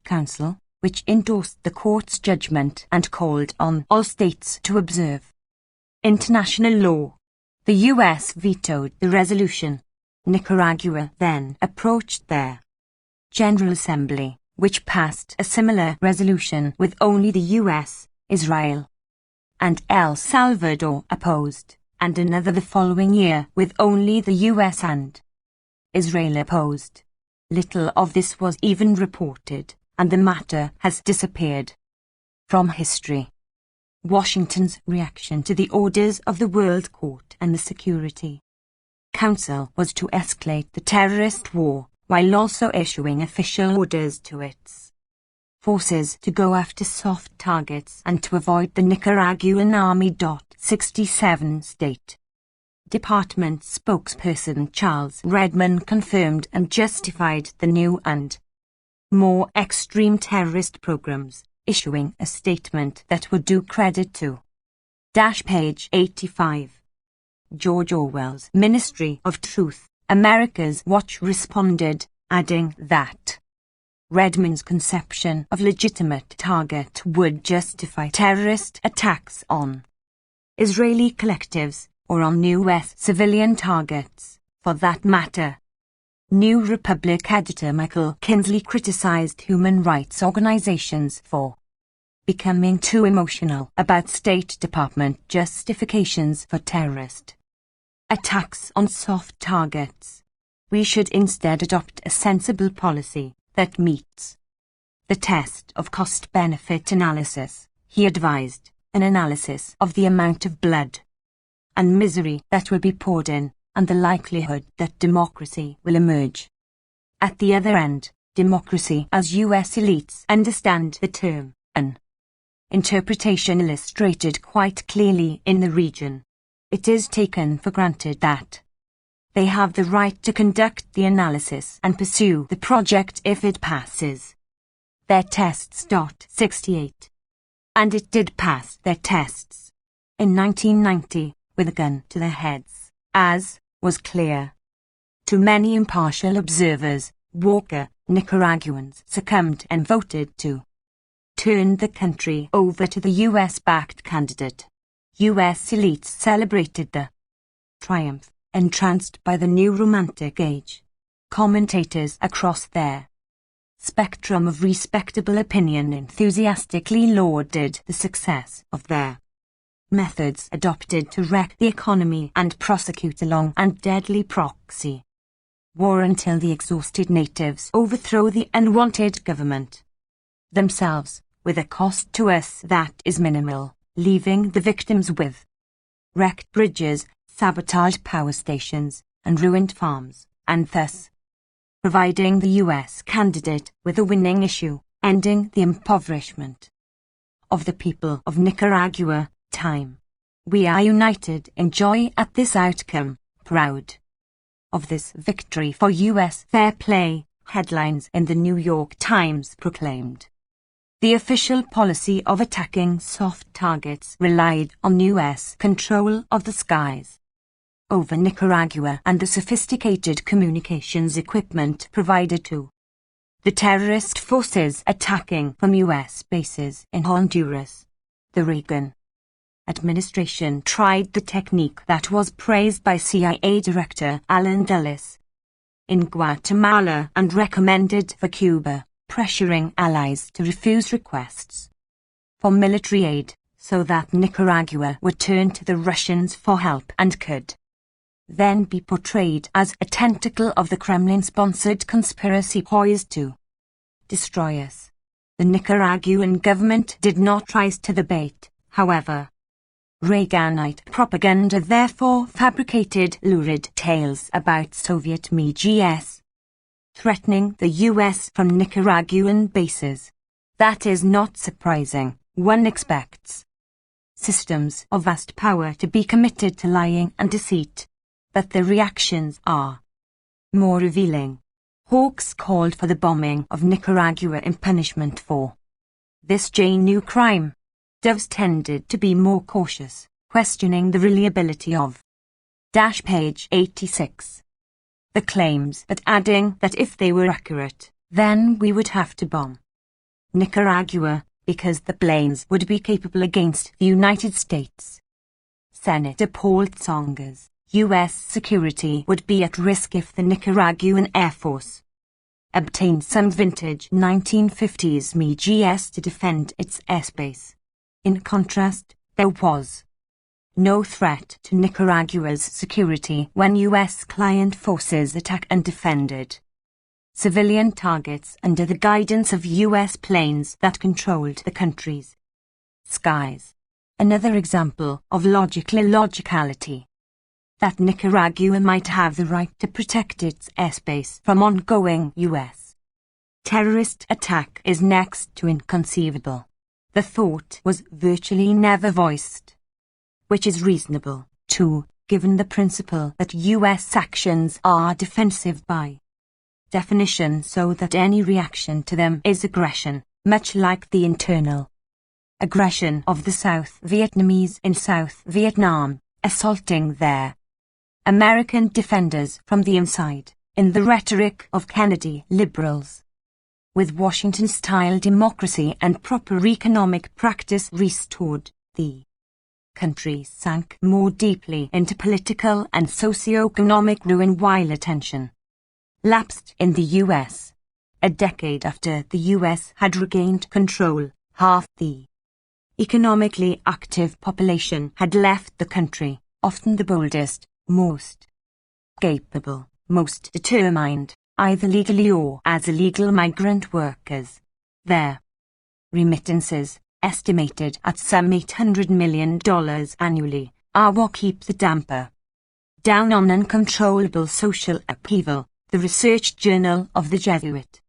Council, which endorsed the court's judgment and called on all states to observe international law. The U.S. vetoed the resolution. Nicaragua then approached their General Assembly, which passed a similar resolution with only the U.S., Israel, and El Salvador opposed, and another the following year with only the U.S. and Israel opposed. Little of this was even reported, and the matter has disappeared from history. Washington's reaction to the orders of the World Court and the Security Council was to escalate the terrorist war, while also issuing official orders to its forces to go after soft targets and to avoid the Nicaraguan Army. 67 State Department spokesperson Charles Redmond confirmed and justified the new and more extreme terrorist programs, issuing a statement that would do credit to page 85. George Orwell's Ministry of Truth, America's Watch responded, adding that Redmond's conception of legitimate target would justify terrorist attacks on Israeli collectives or on U.S. civilian targets, for that matter. New Republic editor Michael Kinsley criticized human rights organizations for becoming too emotional about State Department justifications for terrorist attacks on soft targets. We should instead adopt a sensible policy that meets the test of cost-benefit analysis, he advised, an analysis of the amount of blood and misery that will be poured in, and the likelihood that democracy will emerge. At the other end, democracy as US elites understand the term, an interpretation illustrated quite clearly in the region. It is taken for granted that they have the right to conduct the analysis and pursue the project if it passes their tests. 68. And it did pass their tests. In 1990, with a gun to their heads, as was clear to many impartial observers, Walker, Nicaraguans succumbed and voted to turn the country over to the US-backed candidate. US elites celebrated the triumph, entranced by the new romantic age. Commentators across their spectrum of respectable opinion enthusiastically lauded the success of their methods adopted to wreck the economy and prosecute a long and deadly proxy war until the exhausted natives overthrow the unwanted government themselves, with a cost to us that is minimal, leaving the victims with wrecked bridges, sabotaged power stations, and ruined farms, and thus providing the US candidate with a winning issue, ending the impoverishment of the people of Nicaragua. Time. We are united in joy at this outcome, proud of this victory for US fair play, headlines in the New York Times proclaimed. The official policy of attacking soft targets relied on US control of the skies over Nicaragua and the sophisticated communications equipment provided to the terrorist forces attacking from US bases in Honduras. The Reagan administration tried the technique that was praised by CIA Director Allen Dulles in Guatemala and recommended for Cuba, pressuring allies to refuse requests for military aid so that Nicaragua would turn to the Russians for help and could then be portrayed as a tentacle of the Kremlin-sponsored conspiracy poised to destroy us. The Nicaraguan government did not rise to the bait, however. Reaganite propaganda therefore fabricated lurid tales about Soviet MiGs threatening the US from Nicaraguan bases. That is not surprising. One expects systems of vast power to be committed to lying and deceit, but the reactions are more revealing. Hawks called for the bombing of Nicaragua in punishment for this new crime. Doves tended to be more cautious, questioning the reliability of page 86. The claims, but adding that if they were accurate, then we would have to bomb Nicaragua, because the planes would be capable against the United States. Senator Paul Tsongas, U.S. security would be at risk if the Nicaraguan Air Force obtained some vintage 1950s MiGs to defend its airspace. In contrast, there was no threat to Nicaragua's security when U.S. client forces attacked and defended civilian targets under the guidance of U.S. planes that controlled the country's skies. Another example of logical illogicality. That Nicaragua might have the right to protect its airspace from ongoing U.S. terrorist attack is next to inconceivable. The thought was virtually never voiced, which is reasonable, too, given the principle that U.S. actions are defensive by definition, so that any reaction to them is aggression, much like the internal aggression of the South Vietnamese in South Vietnam, assaulting their American defenders from the inside, in the rhetoric of Kennedy liberals. With Washington-style democracy and proper economic practice restored, the country sank more deeply into political and socio-economic ruin while attention lapsed in the U.S. A decade after the U.S. had regained control, half the economically active population had left the country, often the boldest, most capable, most determined, either legally or as illegal migrant workers. Their remittances, estimated at some $800 million annually, are what keep the damper down on uncontrollable social upheaval, the research journal of the Jesuit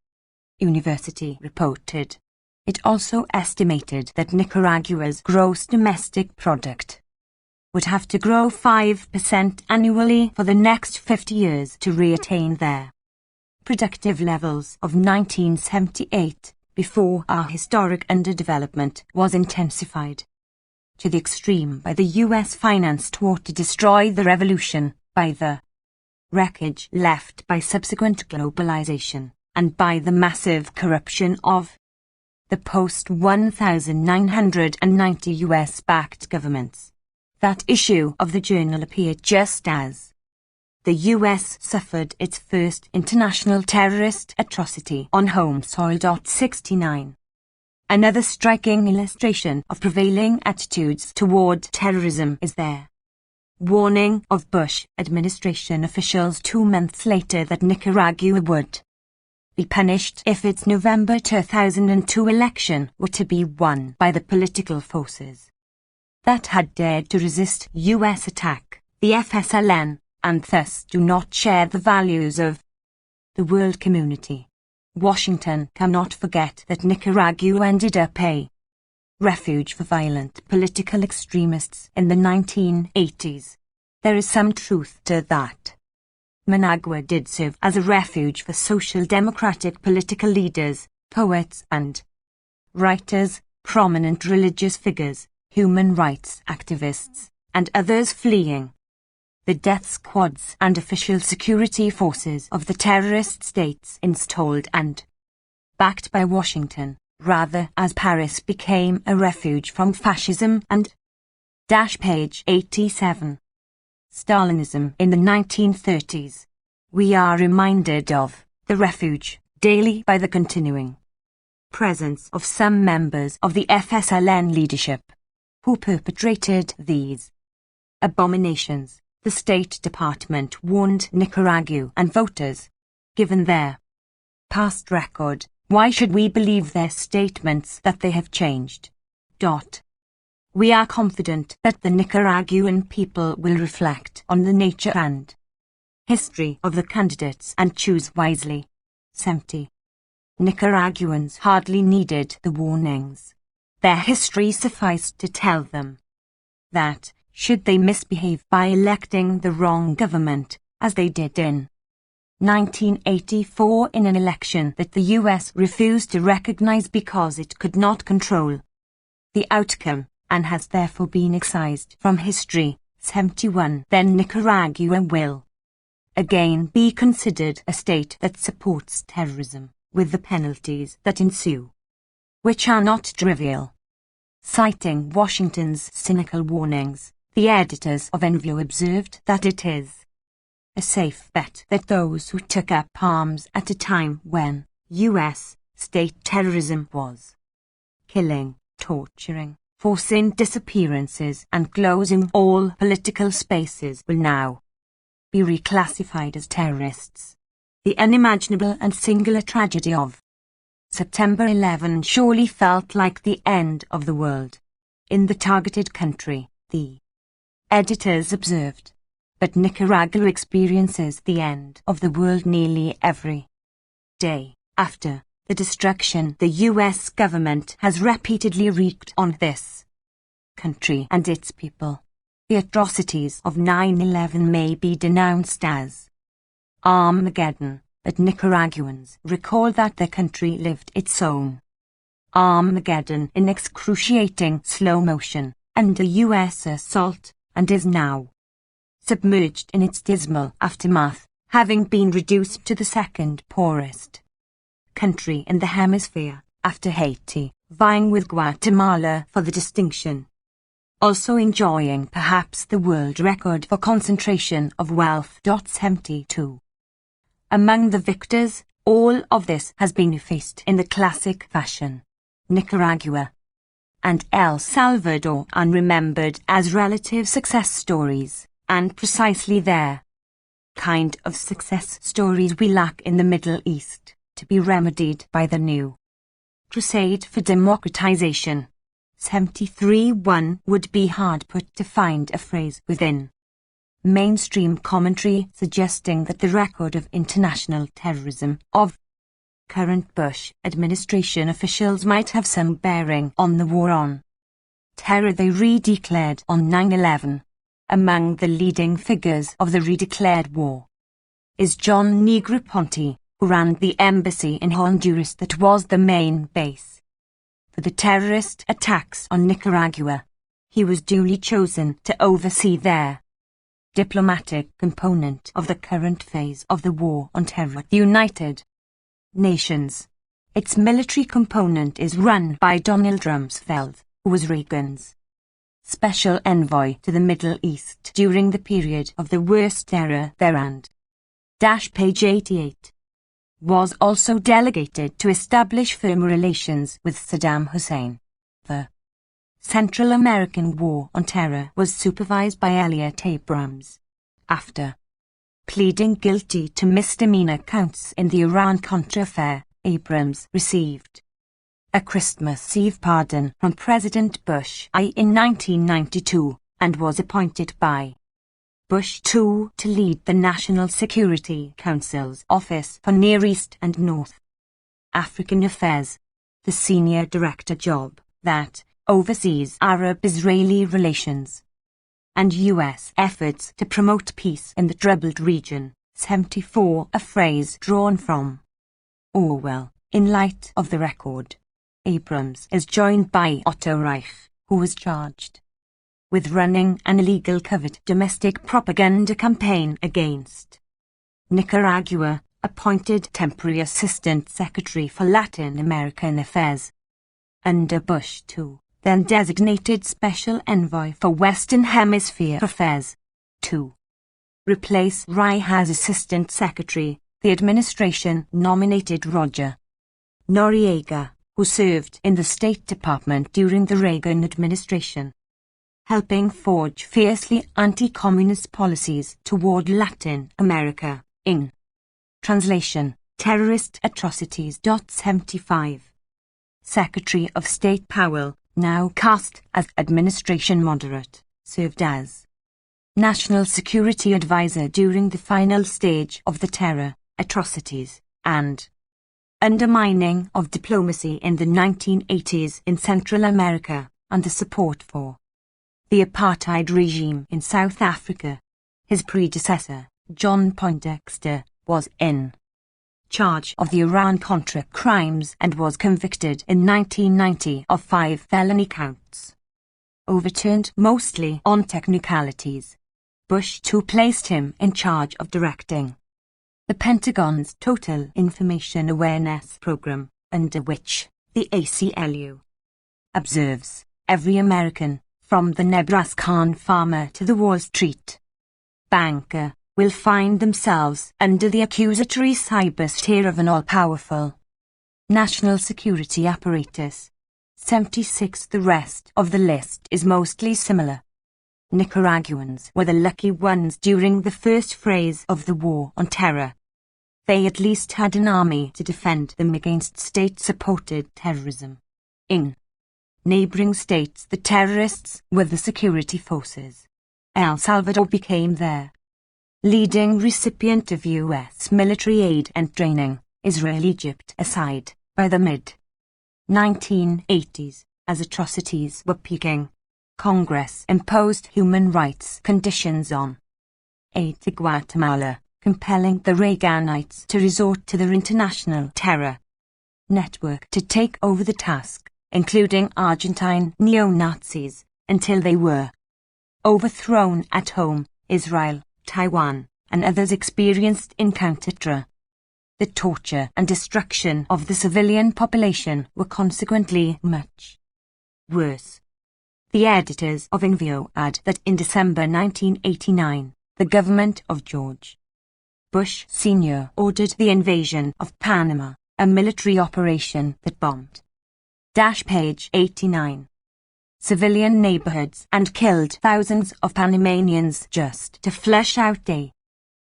University reported. It also estimated that Nicaragua's gross domestic product would have to grow 5% annually for the next 50 years to reattain their productive levels of 1978, before our historic underdevelopment was intensified to the extreme by the US financed war to destroy the revolution, by the wreckage left by subsequent globalization, and by the massive corruption of the post-1990 US-backed governments. That issue of the journal appeared just as the US suffered its first international terrorist atrocity on home soil. 69. Another striking illustration of prevailing attitudes toward terrorism is their warning of Bush administration officials 2 months later that Nicaragua would be punished if its November 2002 election were to be won by the political forces that had dared to resist US attack, the FSLN, and thus do not share the values of the world community. Washington cannot forget that Nicaragua ended up a refuge for violent political extremists in the 1980s. There is some truth to that. Managua did serve as a refuge for social democratic political leaders, poets and writers, prominent religious figures, human rights activists, and others fleeing the death squads and official security forces of the terrorist states installed and backed by Washington, rather as Paris became a refuge from fascism and page 87. Stalinism in the 1930s. We are reminded of the refuge daily by the continuing presence of some members of the FSLN leadership who perpetrated these abominations. The State Department warned Nicaragua and voters, given their past record, why should we believe their statements that they have changed? We are confident that the Nicaraguan people will reflect on the nature and history of the candidates and choose wisely. 70. Nicaraguans hardly needed the warnings. Their history sufficed to tell them that, should they misbehave by electing the wrong government, as they did in 1984 in an election that the US refused to recognize because it could not control the outcome, and has therefore been excised from history, 71, then Nicaragua will again be considered a state that supports terrorism, with the penalties that ensue, which are not trivial. Citing Washington's cynical warnings, the editors of Envio observed that it is a safe bet that those who took up arms at a time when U.S. state terrorism was killing, torturing, forcing disappearances and closing all political spaces will now be reclassified as terrorists. The unimaginable and singular tragedy of September 11 surely felt like the end of the world. In the targeted country, the editors observed, but Nicaragua experiences the end of the world nearly every day. After the destruction the US government has repeatedly wreaked on this country and its people, the atrocities of 9/11 may be denounced as Armageddon, but Nicaraguans recall that their country lived its own Armageddon in excruciating slow motion under US assault, and is now submerged in its dismal aftermath, having been reduced to the second poorest country in the hemisphere, after Haiti, vying with Guatemala for the distinction. Also enjoying perhaps the world record for concentration of wealth. 72. Among the victors, all of this has been effaced in the classic fashion. Nicaragua and El Salvador are remembered as relative success stories, and precisely their kind of success stories we lack in the Middle East, to be remedied by the new crusade for democratization. 73. One would be hard put to find a phrase within mainstream commentary suggesting that the record of international terrorism of current Bush administration officials might have some bearing on the war on terror they redeclared on 9/11. Among the leading figures of the redeclared war is John Negroponte, who ran the embassy in Honduras that was the main base for the terrorist attacks on Nicaragua. He was duly chosen to oversee their diplomatic component of the current phase of the war on terror at the United Nations. Its military component is run by Donald Rumsfeld, who was Reagan's special envoy to the Middle East during the period of the worst terror there and page 88 was also delegated to establish firm relations with Saddam Hussein. The Central American War on Terror was supervised by Elliot Abrams. After pleading guilty to misdemeanor counts in the Iran-Contra affair, Abrams received a Christmas Eve pardon from President Bush I in 1992 and was appointed by Bush II to lead the National Security Council's Office for Near East and North African Affairs, the senior director job that oversees Arab-Israeli relations and U.S. efforts to promote peace in the troubled region. 74. A phrase drawn from Orwell. In light of the record, Abrams is joined by Otto Reich, who was charged with running an illegal covert domestic propaganda campaign against Nicaragua, appointed temporary Assistant Secretary for Latin American Affairs under Bush II, then designated Special Envoy for Western Hemisphere Affairs. 2. Replace Reich as Assistant Secretary, the administration nominated Roger Noriega, who served in the State Department during the Reagan administration, helping forge fiercely anti-communist policies toward Latin America. In translation, terrorist atrocities. 75. Secretary of State Powell, now cast as administration moderate, served as National Security Advisor during the final stage of the terror atrocities and undermining of diplomacy in the 1980s in Central America and the support for the apartheid regime in South Africa. His predecessor, John Poindexter, was in charge of the Iran-Contra crimes and was convicted in 1990 of 5 felony counts, overturned mostly on technicalities. Bush II placed him in charge of directing the Pentagon's Total Information Awareness Program, under which the ACLU observes every American, from the Nebraskan farmer to the Wall Street banker, will find themselves under the accusatory cybersphere of an all-powerful national security apparatus. 76. The rest of the list is mostly similar. Nicaraguans were the lucky ones during the first phase of the war on terror. They at least had an army to defend them against state-supported terrorism. In neighboring states, the terrorists were the security forces. El Salvador became their leading recipient of U.S. military aid and training, Israel Egypt aside, by the mid-1980s, as atrocities were peaking. Congress imposed human rights conditions on aid to Guatemala, compelling the Reaganites to resort to their international terror network to take over the task, including Argentine neo-Nazis, until they were overthrown at home. Israel, Taiwan, and others experienced in counter-terror. The torture and destruction of the civilian population were consequently much worse. The editors of Invio add that in December 1989, the government of George Bush Sr. ordered the invasion of Panama, a military operation that bombed page 89 civilian neighborhoods and killed thousands of Panamanians just to flush out a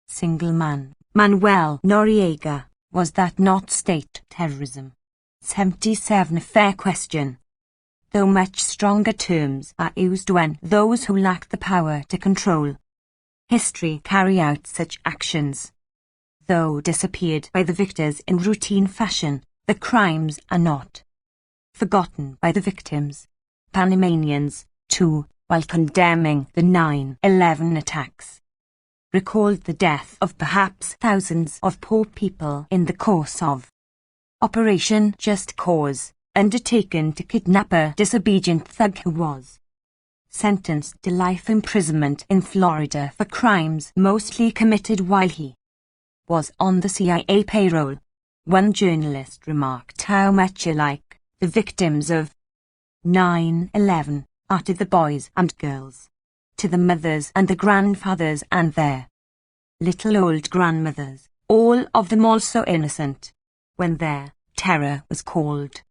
single man. Manuel Noriega. Was that not state terrorism? 77. A fair question. though much stronger terms are used when those who lack the power to control history carry out such actions. Though disappeared by the victors in routine fashion, the crimes are not forgotten by the victims. Panamanians, too, while condemning the 9/11 attacks, recalled the death of perhaps thousands of poor people in the course of Operation Just Cause, undertaken to kidnap a disobedient thug who was sentenced to life imprisonment in Florida for crimes mostly committed while he was on the CIA payroll. One journalist remarked how much alike the victims of 9/11 are to the boys and girls, to the mothers and the grandfathers and their little old grandmothers, all of them also innocent, when their terror was called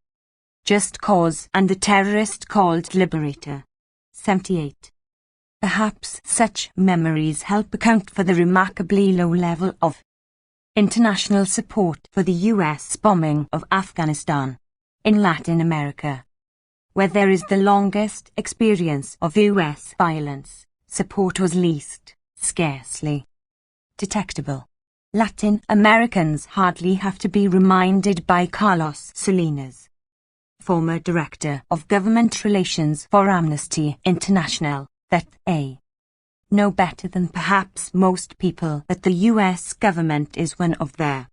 Just Cause and the terrorist called Liberator. 78. Perhaps such memories help account for the remarkably low level of international support for the US bombing of Afghanistan in Latin America, where there is the longest experience of US violence. Support was least, scarcely detectable. Latin Americans hardly have to be reminded by Carlos Salinas, former Director of Government Relations for Amnesty International, that they know better than perhaps most people that the US government is one of their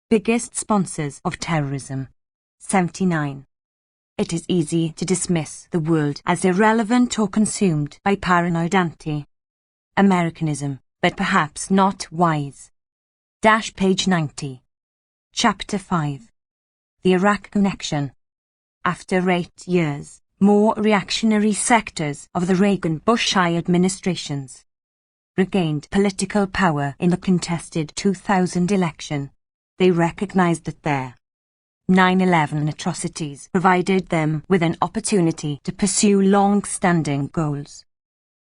biggest sponsors of terrorism. 79. It is easy to dismiss the world as irrelevant or consumed by paranoid anti-Americanism, but perhaps not wise. Page 90. Chapter 5. The Iraq Connection. After 8 years, more reactionary sectors of the Reagan-Bush administrations regained political power in the contested 2000 election. They recognized that their 9/11 atrocities provided them with an opportunity to pursue long-standing goals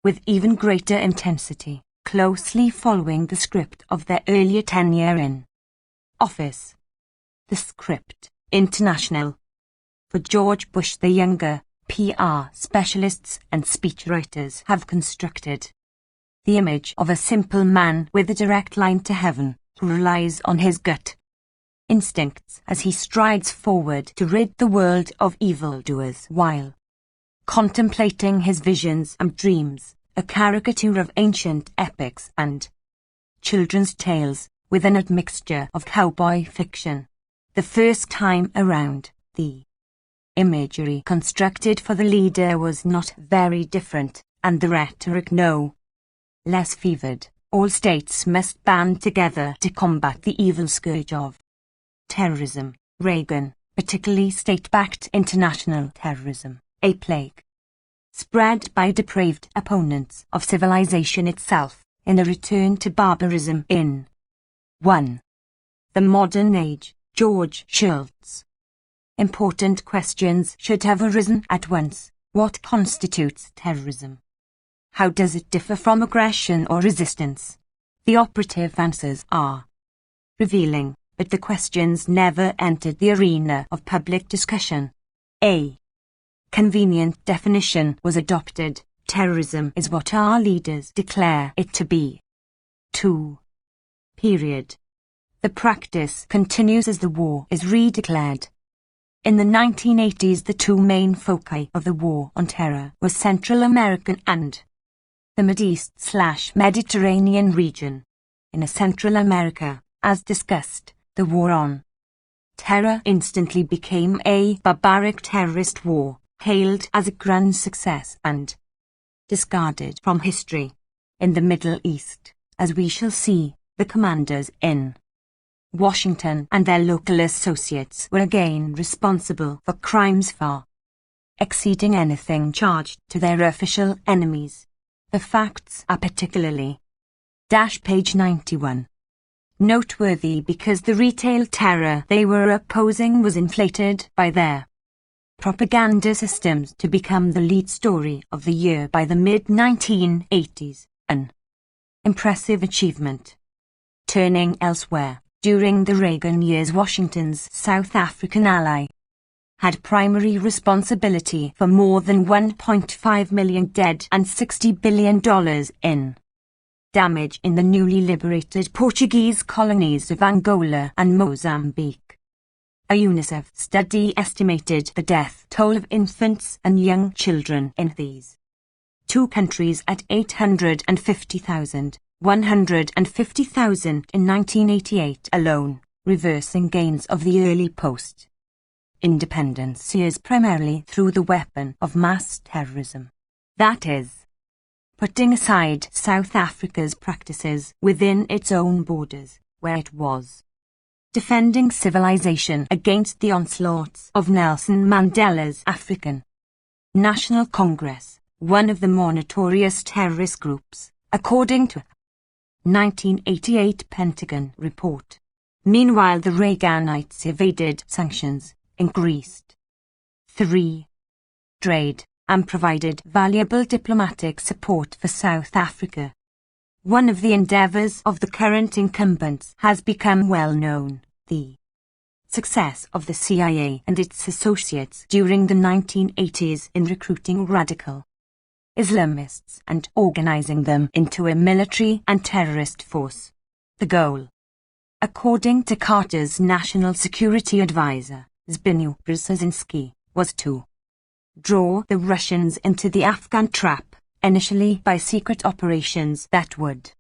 with even greater intensity, closely following the script of their earlier tenure in office. The script, international. For George Bush the Younger, PR specialists and speechwriters have constructed the image of a simple man with a direct line to heaven, who relies on his gut instincts as he strides forward to rid the world of evildoers while contemplating his visions and dreams, a caricature of ancient epics and children's tales with an admixture of cowboy fiction. The first time around, the imagery constructed for the leader was not very different, and the rhetoric no less fevered. All states must band together to combat the evil scourge of terrorism. Reagan, particularly state-backed international terrorism, a plague spread by depraved opponents of civilization itself, in a return to barbarism in 1. The modern age. George Shultz. Important questions should have arisen at once. What constitutes terrorism? How does it differ from aggression or resistance? The operative answers are revealing, but the questions never entered the arena of public discussion. A convenient definition was adopted. Terrorism is what our leaders declare it to be. 2. Period. The practice continues as the war is redeclared. In the 1980s, the two main foci of the war on terror were Central American and the Mideast/Mediterranean region. In Central America, as discussed, the war on terror instantly became a barbaric terrorist war, hailed as a grand success and discarded from history. In the Middle East, as we shall see, the commanders in Washington and their local associates were again responsible for crimes far exceeding anything charged to their official enemies. The facts are particularly page 91. Noteworthy because the retail terror they were opposing was inflated by their propaganda systems to become the lead story of the year by the mid-1980s, an impressive achievement. Turning elsewhere, during the Reagan years, Washington's South African ally had primary responsibility for more than 1.5 million dead and $60 billion in damage in the newly liberated Portuguese colonies of Angola and Mozambique. A UNICEF study estimated the death toll of infants and young children in these two countries at 850,000, 150,000 in 1988 alone, reversing gains of the early post-independence years primarily through the weapon of mass terrorism. That is, putting aside South Africa's practices within its own borders, where it was defending civilization against the onslaughts of Nelson Mandela's African National Congress, one of the more notorious terrorist groups, according to a 1988 Pentagon report. Meanwhile, the Reaganites evaded sanctions, increased 3. trade, and provided valuable diplomatic support for South Africa. One of the endeavors of the current incumbents has become well known, the success of the CIA and its associates during the 1980s in recruiting radical Islamists and organizing them into a military and terrorist force. The goal, according to Carter's national security advisor, Zbigniew Brzezinski, was to draw the Russians into the Afghan trap, initially by secret operations that would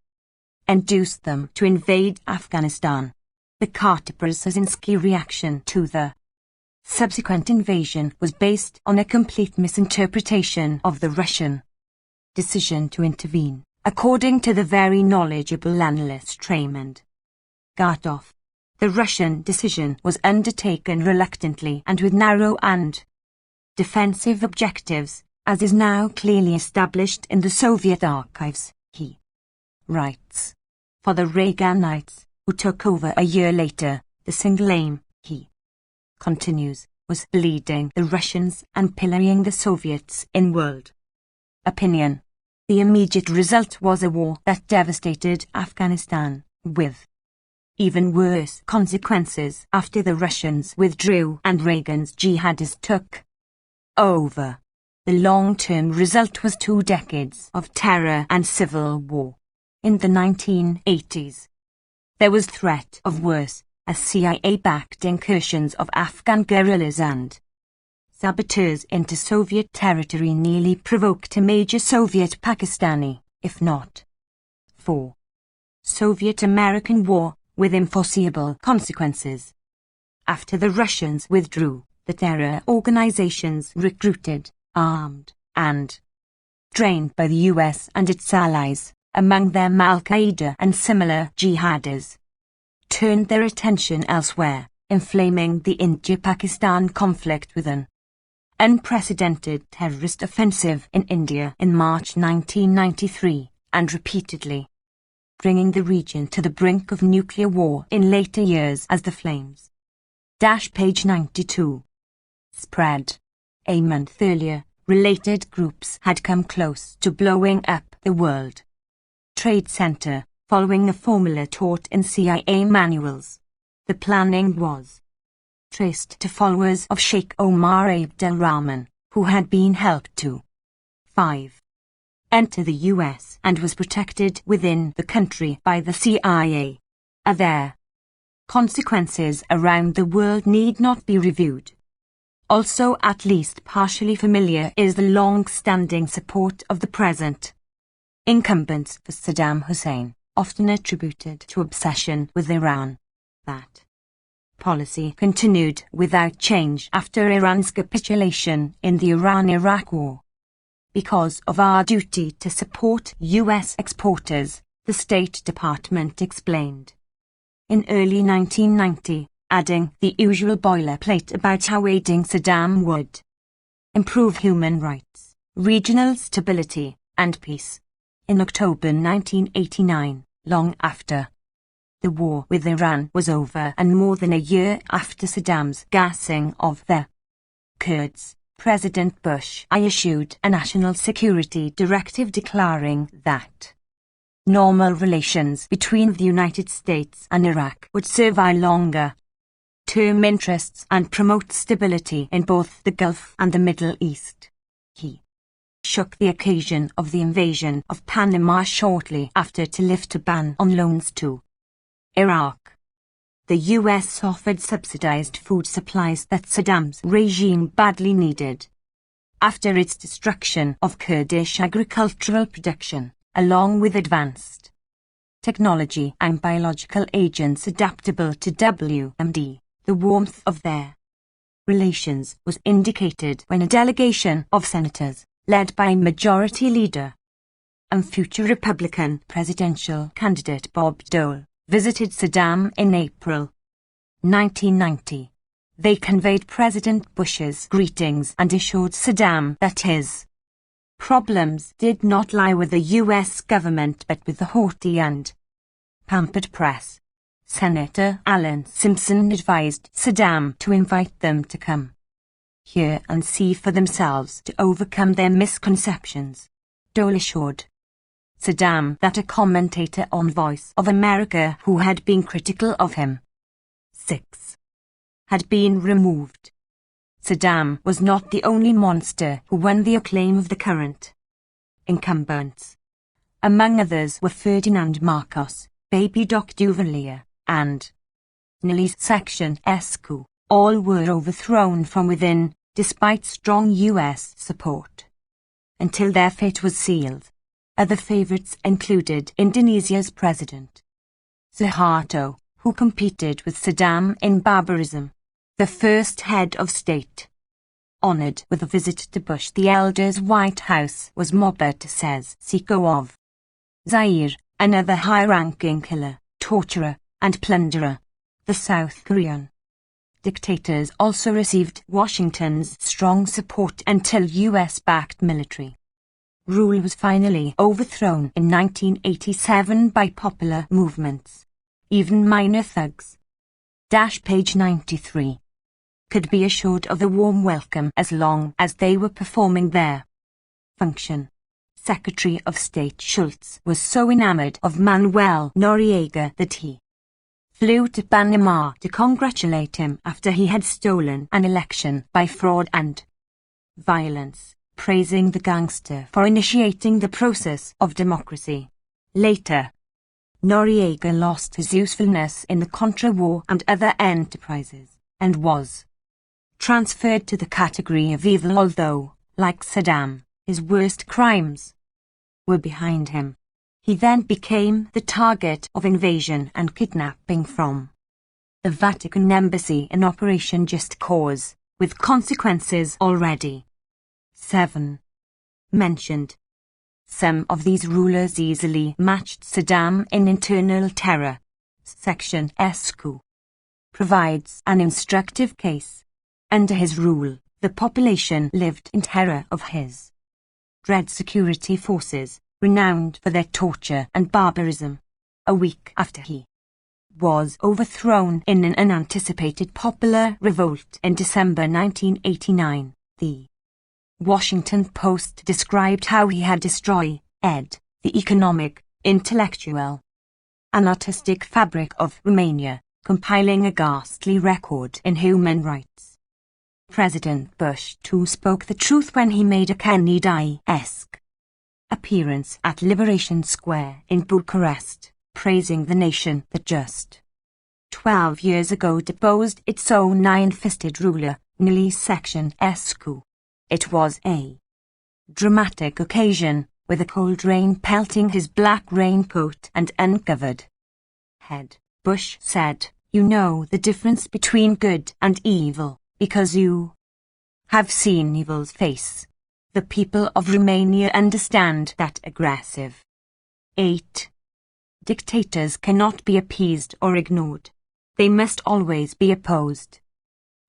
induce them to invade Afghanistan. The Carter-Brzezinski reaction to the subsequent invasion was based on a complete misinterpretation of the Russian decision to intervene, according to the very knowledgeable analyst Raymond Gartoff. The Russian decision was undertaken reluctantly and with narrow and defensive objectives, as is now clearly established in the Soviet archives, he writes. For the Reaganites, who took over a year later, the single aim, he continues, was leading the Russians and pillorying the Soviets in world opinion. The immediate result was a war that devastated Afghanistan, with even worse consequences after the Russians withdrew and Reagan's jihadists took over. The long-term result was 2 decades of terror and civil war. In the 1980s, there was threat of worse, as CIA-backed incursions of Afghan guerrillas and saboteurs into Soviet territory nearly provoked a major Soviet-Pakistani, if not 4. Soviet-American war, with unforeseeable consequences. After the Russians withdrew, the terror organizations recruited, armed, and trained by the US and its allies, among them Al-Qaeda and similar jihadis, turned their attention elsewhere, inflaming the India-Pakistan conflict with an unprecedented terrorist offensive in India in March 1993, and repeatedly bringing the region to the brink of nuclear war in later years as the flames. Page 92. Spread. A month earlier, related groups had come close to blowing up the World Trade Center, following a formula taught in CIA manuals. The planning was traced to followers of Sheikh Omar Abdel-Rahman, who had been helped to 5. enter the US and was protected within the country by the CIA. Their consequences around the world need not be reviewed. Also at least partially familiar is the long-standing support of the present incumbents for Saddam Hussein, often attributed to obsession with Iran. That policy continued without change after Iran's capitulation in the Iran-Iraq War. Because of our duty to support US exporters, the State Department explained in early 1990, adding the usual boilerplate about how aiding Saddam would improve human rights, regional stability, and peace. In October 1989, long after the war with Iran was over and more than a year after Saddam's gassing of the Kurds, President Bush issued a national security directive declaring that normal relations between the United States and Iraq would survive longer long-term interests and promote stability in both the Gulf and the Middle East. He shook the occasion of the invasion of Panama shortly after to lift a ban on loans to Iraq. The US offered subsidized food supplies that Saddam's regime badly needed. After its destruction of Kurdish agricultural production, along with advanced technology and biological agents adaptable to WMD, the warmth of their relations was indicated when a delegation of senators, led by Majority Leader and future Republican presidential candidate Bob Dole, visited Saddam in April 1990. They conveyed President Bush's greetings and assured Saddam that his problems did not lie with the US government but with the haughty and pampered press. Senator Alan Simpson advised Saddam to invite them to come here and see for themselves to overcome their misconceptions. Dole assured Saddam that a commentator on Voice of America who had been critical of him 6. had been removed. Saddam was not the only monster who won the acclaim of the current incumbents. Among others were Ferdinand Marcos, Baby Doc Duvalier, and Nilly's Section Escu. All were overthrown from within, despite strong US support, until their fate was sealed. Other favourites included Indonesia's President Suharto, who competed with Saddam in barbarism. The first head of state honoured with a visit to Bush the Elder's White House was Mobutu Sese Seko of Zaire, another high-ranking killer, torturer, and plunderer. The South Korean dictators also received Washington's strong support until US-backed military rule was finally overthrown in 1987 by popular movements. Even minor thugs. Page 93. Could be assured of a warm welcome as long as they were performing their function. Secretary of State Schultz was so enamored of Manuel Noriega that he flew to Panama to congratulate him after he had stolen an election by fraud and violence, praising the gangster for initiating the process of democracy. Later, Noriega lost his usefulness in the Contra War and other enterprises, and was transferred to the category of evil although, like Saddam, his worst crimes were behind him. He then became the target of invasion and kidnapping from the Vatican Embassy in Operation Just Cause, with consequences already 7. mentioned. Some of these rulers easily matched Saddam in internal terror. Section Escu provides an instructive case. Under his rule, the population lived in terror of his dread security forces, renowned for their torture and barbarism. A week after he was overthrown in an unanticipated popular revolt in December 1989, the Washington Post described how he had destroyed the economic, intellectual, and artistic fabric of Romania, compiling a ghastly record in human rights. President Bush too spoke the truth when he made a Kennedy-esque appearance at Liberation Square in Bucharest, praising the nation that just 12 years ago deposed its own iron-fisted ruler, Nilly Section Escu. It was a dramatic occasion, with a cold rain pelting his black raincoat and uncovered head. Bush said, "You know the difference between good and evil, because you have seen evil's face. The people of Romania understand that." Aggressive. 8. Dictators cannot be appeased or ignored. They must always be opposed.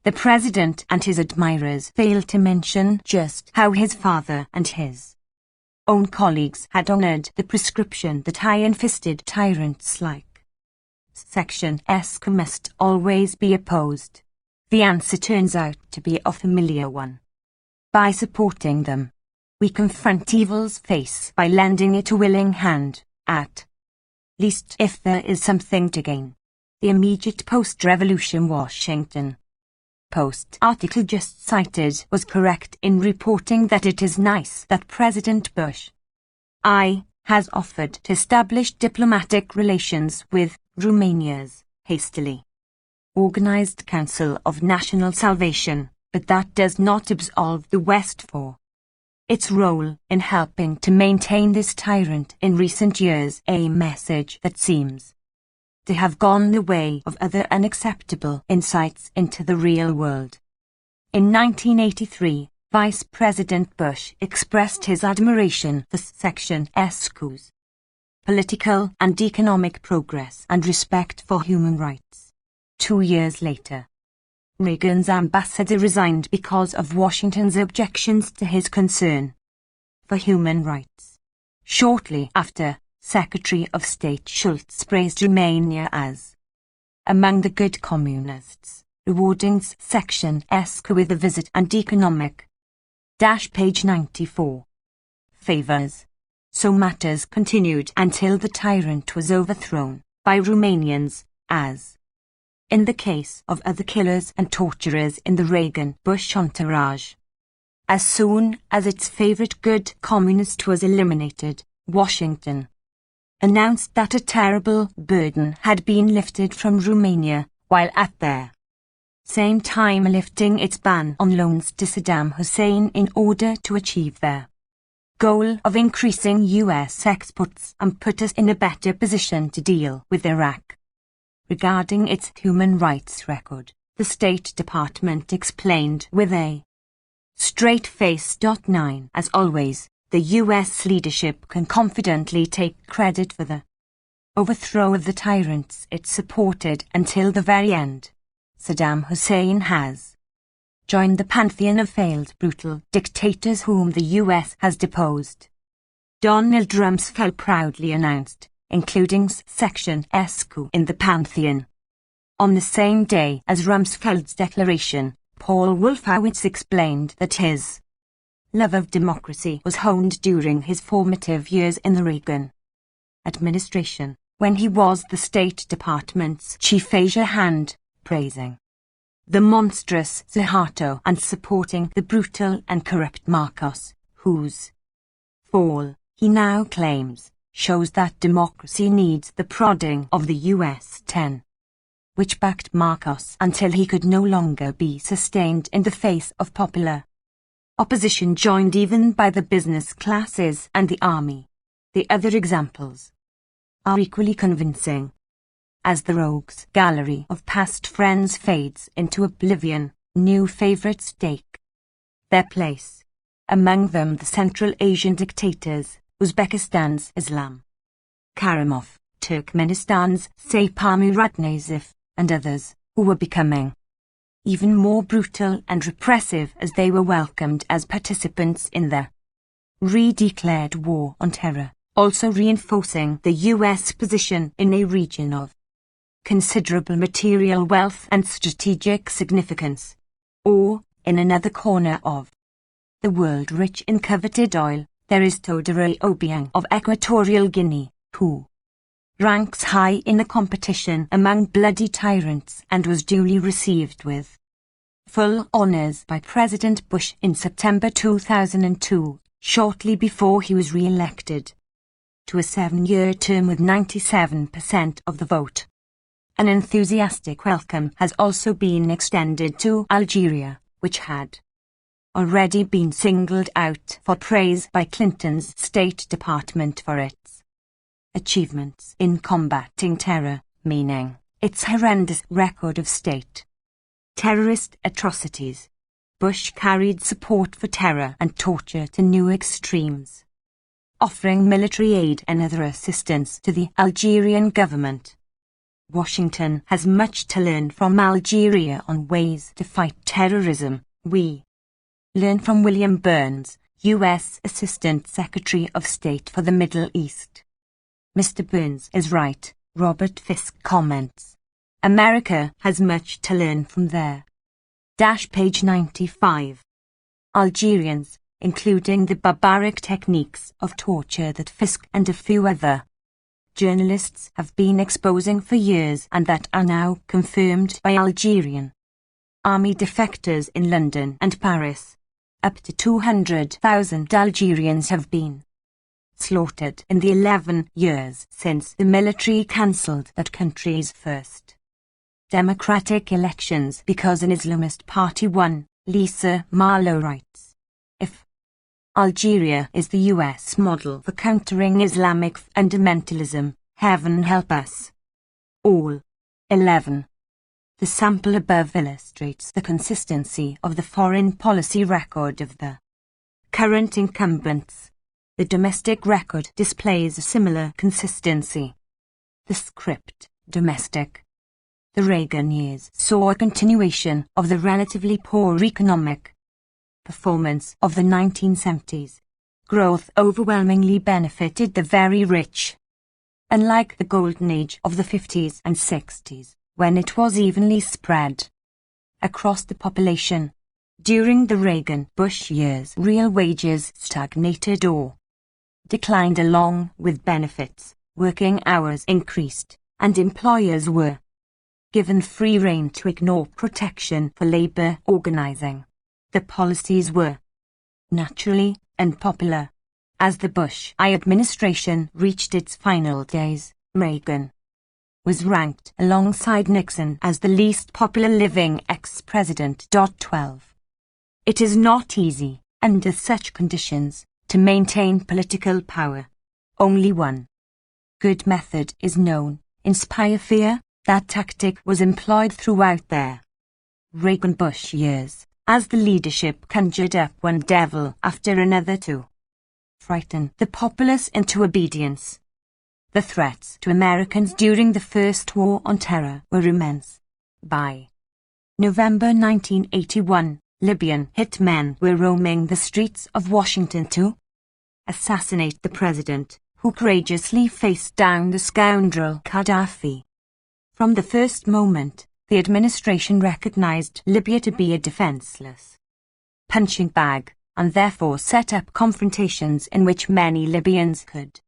The president and his admirers failed to mention just how his father and his own colleagues had honored the prescription that iron-fisted tyrants like Section Escu must always be opposed. The answer turns out to be a familiar one. By supporting them, we confront evil's face by lending it a willing hand, at least if there is something to gain. The immediate post-revolution Washington Post article just cited was correct in reporting that it is nice that President Bush I has offered to establish diplomatic relations with Romania's hastily organized Council of National Salvation, but that does not absolve the West for its role in helping to maintain this tyrant in recent years, a message that seems to have gone the way of other unacceptable insights into the real world. In 1983, Vice President Bush expressed his admiration for Section S's political and economic progress and respect for human rights. 2 years later, Reagan's ambassador resigned because of Washington's objections to his concern for human rights. Shortly after, Secretary of State Schultz praised Romania as among the good communists, rewarding Section S with a visit and economic page 94 favors. So matters continued until the tyrant was overthrown by Romanians, as in the case of other killers and torturers in the Reagan-Bush entourage. As soon as its favorite good communist was eliminated, Washington announced that a terrible burden had been lifted from Romania, while at the same time lifting its ban on loans to Saddam Hussein in order to achieve their goal of increasing U.S. exports and put us in a better position to deal with Iraq. Regarding its human rights record, the State Department explained with a straight face. 9. As always, the U.S. leadership can confidently take credit for the overthrow of the tyrants it supported until the very end. Saddam Hussein has joined the pantheon of failed brutal dictators whom the U.S. has deposed. Donald Rumsfeld proudly announced, including Section S in the pantheon. On the same day as Rumsfeld's declaration, Paul Wolfowitz explained that his love of democracy was honed during his formative years in the Reagan administration, when he was the State Department's chief Asia hand, praising the monstrous Suharto and supporting the brutal and corrupt Marcos, whose fall, he now claims, shows that democracy needs the prodding of the US 10, which backed Marcos until he could no longer be sustained in the face of popular opposition joined even by the business classes and the army. The other examples are equally convincing. As the rogues gallery of past friends fades into oblivion, new favorites take their place. Among them the Central Asian dictators, Uzbekistan's Islam Karimov, Turkmenistan's Sapar Muradnazov, and others, who were becoming even more brutal and repressive as they were welcomed as participants in the redeclared war on terror, also reinforcing the U.S. position in a region of considerable material wealth and strategic significance, or, in another corner of the world rich in coveted oil, there is Todoroi Obiang of Equatorial Guinea, who ranks high in the competition among bloody tyrants and was duly received with full honors by President Bush in September 2002, shortly before he was re-elected to a 7-year term with 97% of the vote. An enthusiastic welcome has also been extended to Algeria, which had already been singled out for praise by Clinton's State Department for its achievements in combating terror, meaning its horrendous record of state terrorist atrocities. Bush carried support for terror and torture to new extremes, offering military aid and other assistance to the Algerian government. Washington has much to learn from Algeria on ways to fight terrorism. We learn from William Burns, U.S. Assistant Secretary of State for the Middle East. Mr. Burns is right, Robert Fisk comments. America has much to learn from there. Page 95. Algerians, including the barbaric techniques of torture that Fisk and a few other journalists have been exposing for years and that are now confirmed by Algerian army defectors in London and Paris. Up to 200,000 Algerians have been slaughtered in the 11 years since the military cancelled that country's first democratic elections because an Islamist party won. Lisa Marlowe writes, "If Algeria is the US model for countering Islamic fundamentalism, heaven help us all." 11. The sample above illustrates the consistency of the foreign policy record of the current incumbents. The domestic record displays a similar consistency. The script, domestic. The Reagan years saw a continuation of the relatively poor economic performance of the 1970s. Growth overwhelmingly benefited the very rich. Unlike the golden age of the 50s and 60s, when it was evenly spread across the population, during the Reagan-Bush years real wages stagnated or declined along with benefits, working hours increased, and employers were given free rein to ignore protection for labor organizing. The policies were naturally unpopular. As the Bush I administration reached its final days, Reagan was ranked alongside Nixon as the least popular living ex-president. 12. It is not easy, under such conditions, to maintain political power. Only one good method is known: inspire fear. That tactic was employed throughout their Reagan-Bush years, as the leadership conjured up one devil after another to frighten the populace into obedience. The threats to Americans during the First War on Terror were immense. By November 1981, Libyan hitmen were roaming the streets of Washington to assassinate the president, who courageously faced down the scoundrel Gaddafi. From the first moment, the administration recognized Libya to be a defenseless punching bag, and therefore set up confrontations in which many Libyans could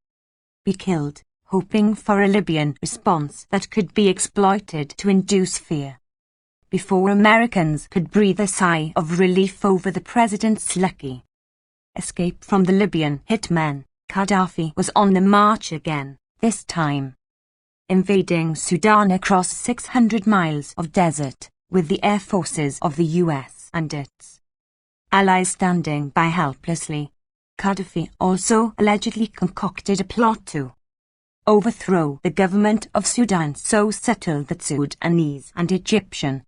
be killed, hoping for a Libyan response that could be exploited to induce fear. Before Americans could breathe a sigh of relief over the president's lucky escape from the Libyan hitmen, Gaddafi was on the march again, this time invading Sudan across 600 miles of desert, with the air forces of the US and its allies standing by helplessly. Gaddafi also allegedly concocted a plot to overthrow the government of Sudan so subtle that Sudanese and Egyptian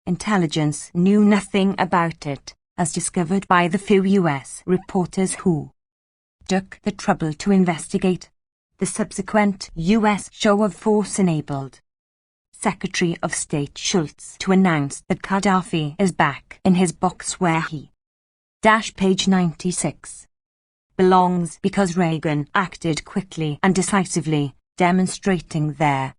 intelligence knew nothing about it, as discovered by the few US reporters who took the trouble to investigate. The subsequent U.S. show of force enabled Secretary of State Schultz to announce that Gaddafi is back in his box where he page 96 belongs, because Reagan acted quickly and decisively, demonstrating their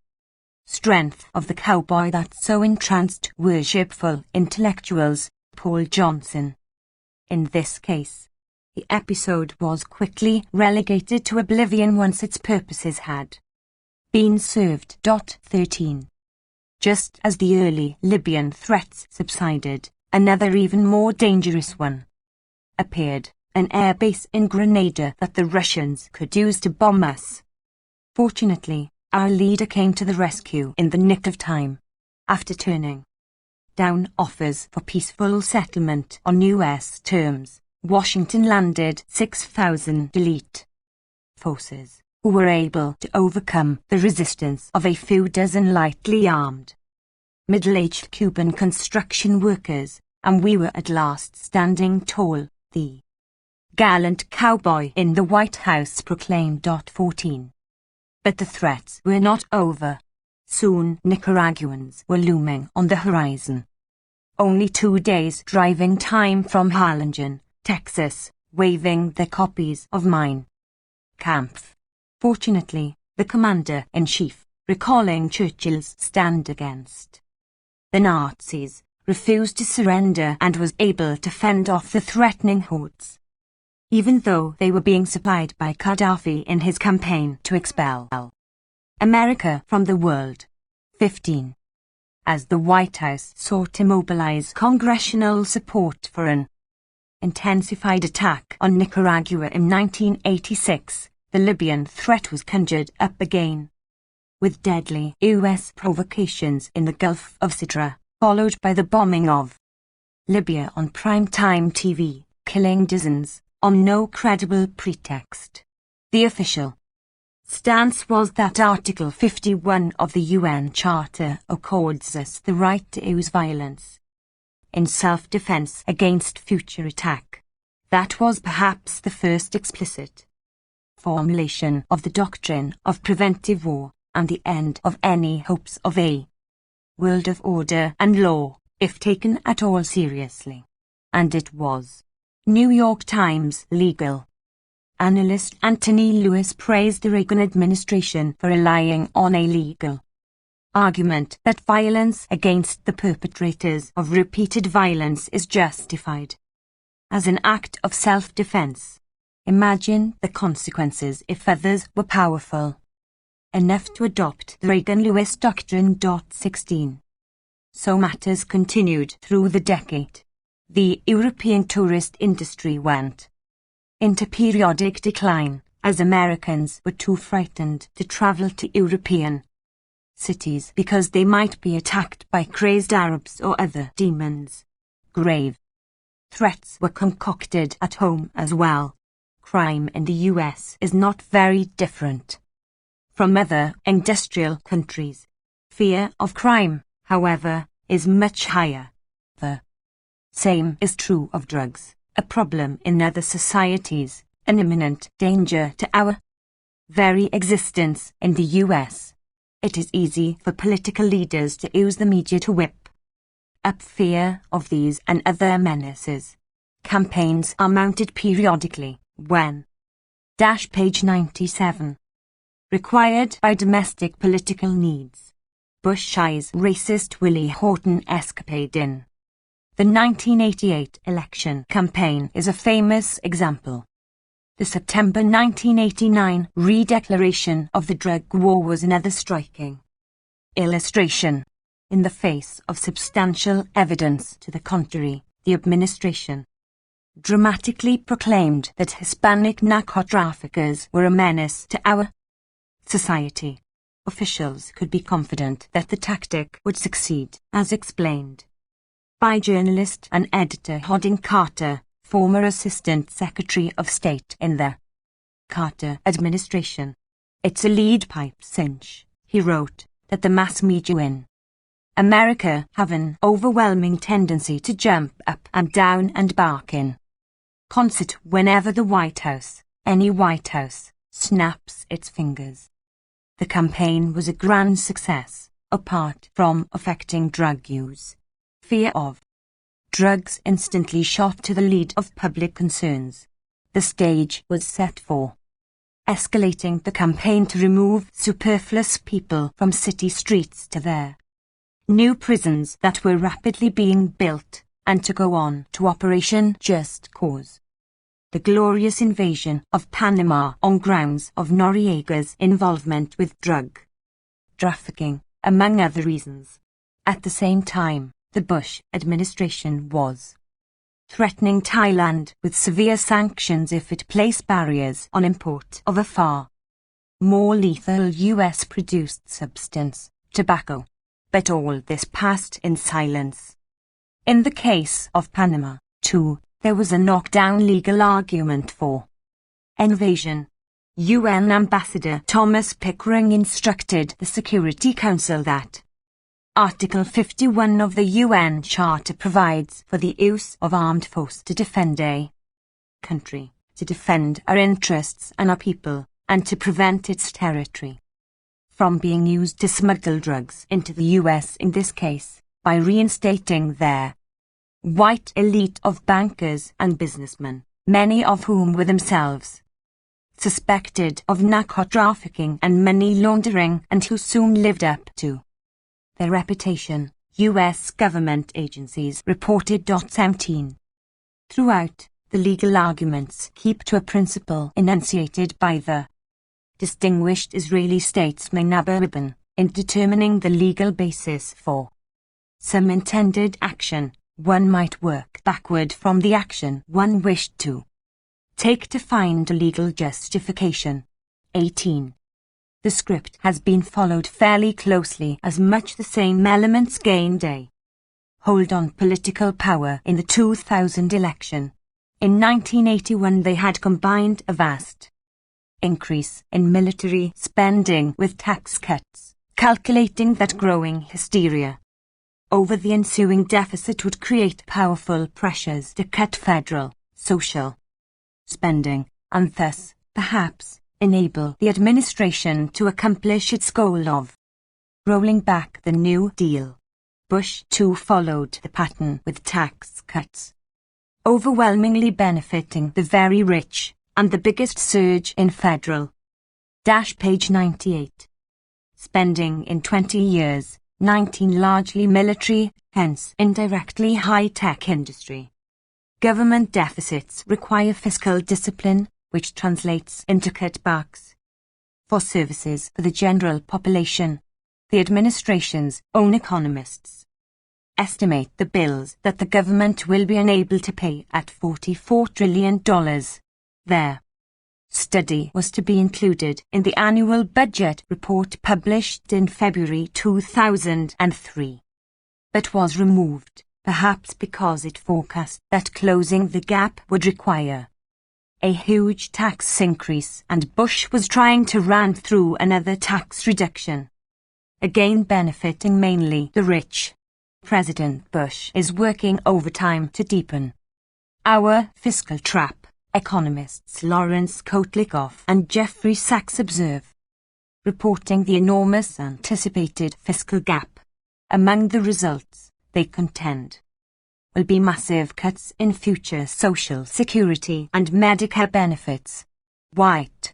strength of the cowboy that so entranced worshipful intellectuals. Paul Johnson. In this case, the episode was quickly relegated to oblivion once its purposes had been served. 13. Just as the early Libyan threats subsided, another even more dangerous one appeared, an airbase in Grenada that the Russians could use to bomb us. Fortunately, our leader came to the rescue in the nick of time. After turning down offers for peaceful settlement on U.S. terms, Washington landed 6,000 elite forces, who were able to overcome the resistance of a few dozen lightly armed, middle-aged Cuban construction workers, and we were at last standing tall, the gallant cowboy in the White House proclaimed. 14. But the threats were not over. Soon Nicaraguans were looming on the horizon. Only 2 days driving time from Harlingen, Texas, waving their copies of Mein Kampf. Fortunately, the commander-in-chief, recalling Churchill's stand against the Nazis, refused to surrender and was able to fend off the threatening hordes, even though they were being supplied by Gaddafi in his campaign to expel America from the world. 15. As the White House sought to mobilize congressional support for an intensified attack on Nicaragua in 1986, the Libyan threat was conjured up again, with deadly U.S. provocations in the Gulf of Sidra, followed by the bombing of Libya on prime-time TV, killing dozens, on no credible pretext. The official stance was that Article 51 of the UN Charter accords us the right to use violence in self-defense against future attack. That was perhaps the first explicit formulation of the doctrine of preventive war and the end of any hopes of a world of order and law, if taken at all seriously. And it was. New York Times legal analyst Anthony Lewis praised the Reagan administration for relying on a legal argument that violence against the perpetrators of repeated violence is justified as an act of self-defense. Imagine the consequences if others were powerful enough to adopt the Reagan-Lewis doctrine. 16. So matters continued through the decade. The European tourist industry went into periodic decline, as Americans were too frightened to travel to European cities because they might be attacked by crazed Arabs or other demons. Grave threats were concocted at home as well. Crime in the US is not very different from other industrial countries. Fear of crime, however, is much higher. The same is true of drugs, a problem in other societies, an imminent danger to our very existence in the US. It is easy for political leaders to use the media to whip up fear of these and other menaces. Campaigns are mounted periodically when page 97. Required by domestic political needs. Bush-Sche's racist Willie Horton escapade in the 1988 election campaign is a famous example. The September 1989 re-declaration of the drug war was another striking illustration. In the face of substantial evidence to the contrary, the administration dramatically proclaimed that Hispanic narco-traffickers were a menace to our society. Officials could be confident that the tactic would succeed, as explained by journalist and editor Hodding Carter, former Assistant Secretary of State in the Carter administration. It's a lead pipe cinch, he wrote, that the mass media in America have an overwhelming tendency to jump up and down and bark in concert whenever the White House, any White House, snaps its fingers. The campaign was a grand success, apart from affecting drug use. Fear of drugs instantly shot to the lead of public concerns. The stage was set for escalating the campaign to remove superfluous people from city streets to their new prisons that were rapidly being built, and to go on to Operation Just Cause. The glorious invasion of Panama on grounds of Noriega's involvement with drug trafficking, among other reasons. At the same time, the Bush administration was threatening Thailand with severe sanctions if it placed barriers on import of a far more lethal US-produced substance, tobacco. But all this passed in silence. In the case of Panama, too, there was a knockdown legal argument for invasion. UN Ambassador Thomas Pickering instructed the Security Council that Article 51 of the UN Charter provides for the use of armed force to defend a country, to defend our interests and our people, and to prevent its territory from being used to smuggle drugs into the US, in this case, by reinstating their white elite of bankers and businessmen, many of whom were themselves suspected of narco-trafficking and money laundering, and who soon lived up to their reputation, US government agencies reported. 17. Throughout, the legal arguments keep to a principle enunciated by the distinguished Israeli statesman Abba Eban, in determining the legal basis for some intended action, one might work backward from the action one wished to take to find a legal justification. 18. The script has been followed fairly closely as much the same elements gained a hold on political power in the 2000 election. In 1981 they had combined a vast increase in military spending with tax cuts, calculating that growing hysteria over the ensuing deficit would create powerful pressures to cut federal, social spending, and thus, perhaps, enable the administration to accomplish its goal of rolling back the New Deal. Bush too followed the pattern with tax cuts, overwhelmingly benefiting the very rich, and the biggest surge in federal. Page 98. Spending in 20 years, 19 largely military, hence indirectly high-tech industry. Government deficits require fiscal discipline, which translates into cutbacks for services for the general population. The administration's own economists estimate the bills that the government will be unable to pay at $44 trillion. Their study was to be included in the annual budget report published in February 2003, but was removed, perhaps because it forecast that closing the gap would require a huge tax increase, and Bush was trying to ram through another tax reduction, again benefiting mainly the rich. President Bush is working overtime to deepen our fiscal trap, economists Lawrence Kotlikoff and Jeffrey Sachs observe, reporting the enormous anticipated fiscal gap. Among the results, they contend, will be massive cuts in future Social Security and Medicare benefits. White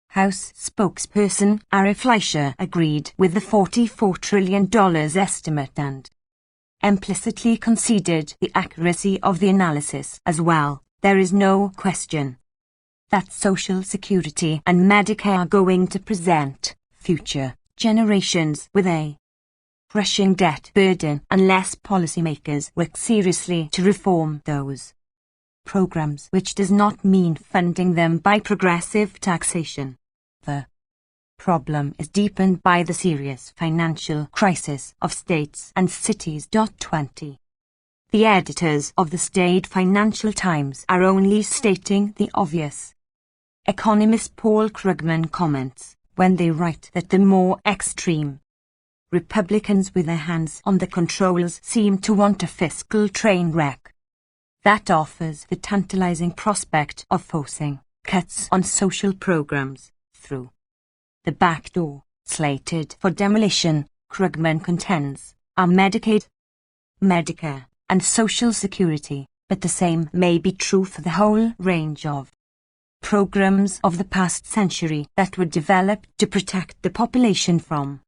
House spokesperson Ari Fleischer agreed with the $44 trillion estimate and implicitly conceded the accuracy of the analysis as well. There is no question that Social Security and Medicare are going to present future generations with a crushing debt burden unless policymakers work seriously to reform those programs, which does not mean funding them by progressive taxation. The problem is deepened by the serious financial crisis of states and cities. 20. The editors of the State Financial Times are only stating the obvious. Economist Paul Krugman comments when they write that the more extreme Republicans with their hands on the controls seem to want a fiscal train wreck that offers the tantalizing prospect of forcing cuts on social programs through the back door, slated for demolition. Krugman contends, are Medicaid, Medicare, and Social Security, but the same may be true for the whole range of programs of the past century that were developed to protect the population from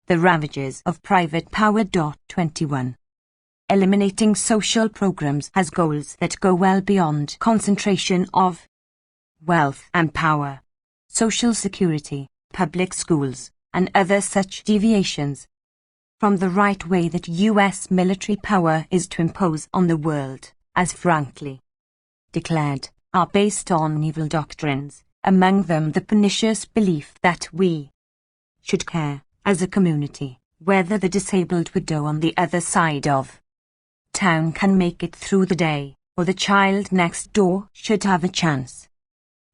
the ravages of private power. 21. Eliminating social programs has goals that go well beyond concentration of wealth and power. Social Security, public schools, and other such deviations from the right way that U.S. military power is to impose on the world, as frankly declared, are based on evil doctrines, among them the pernicious belief that we should care, as a community, whether the disabled widow on the other side of town can make it through the day, or the child next door should have a chance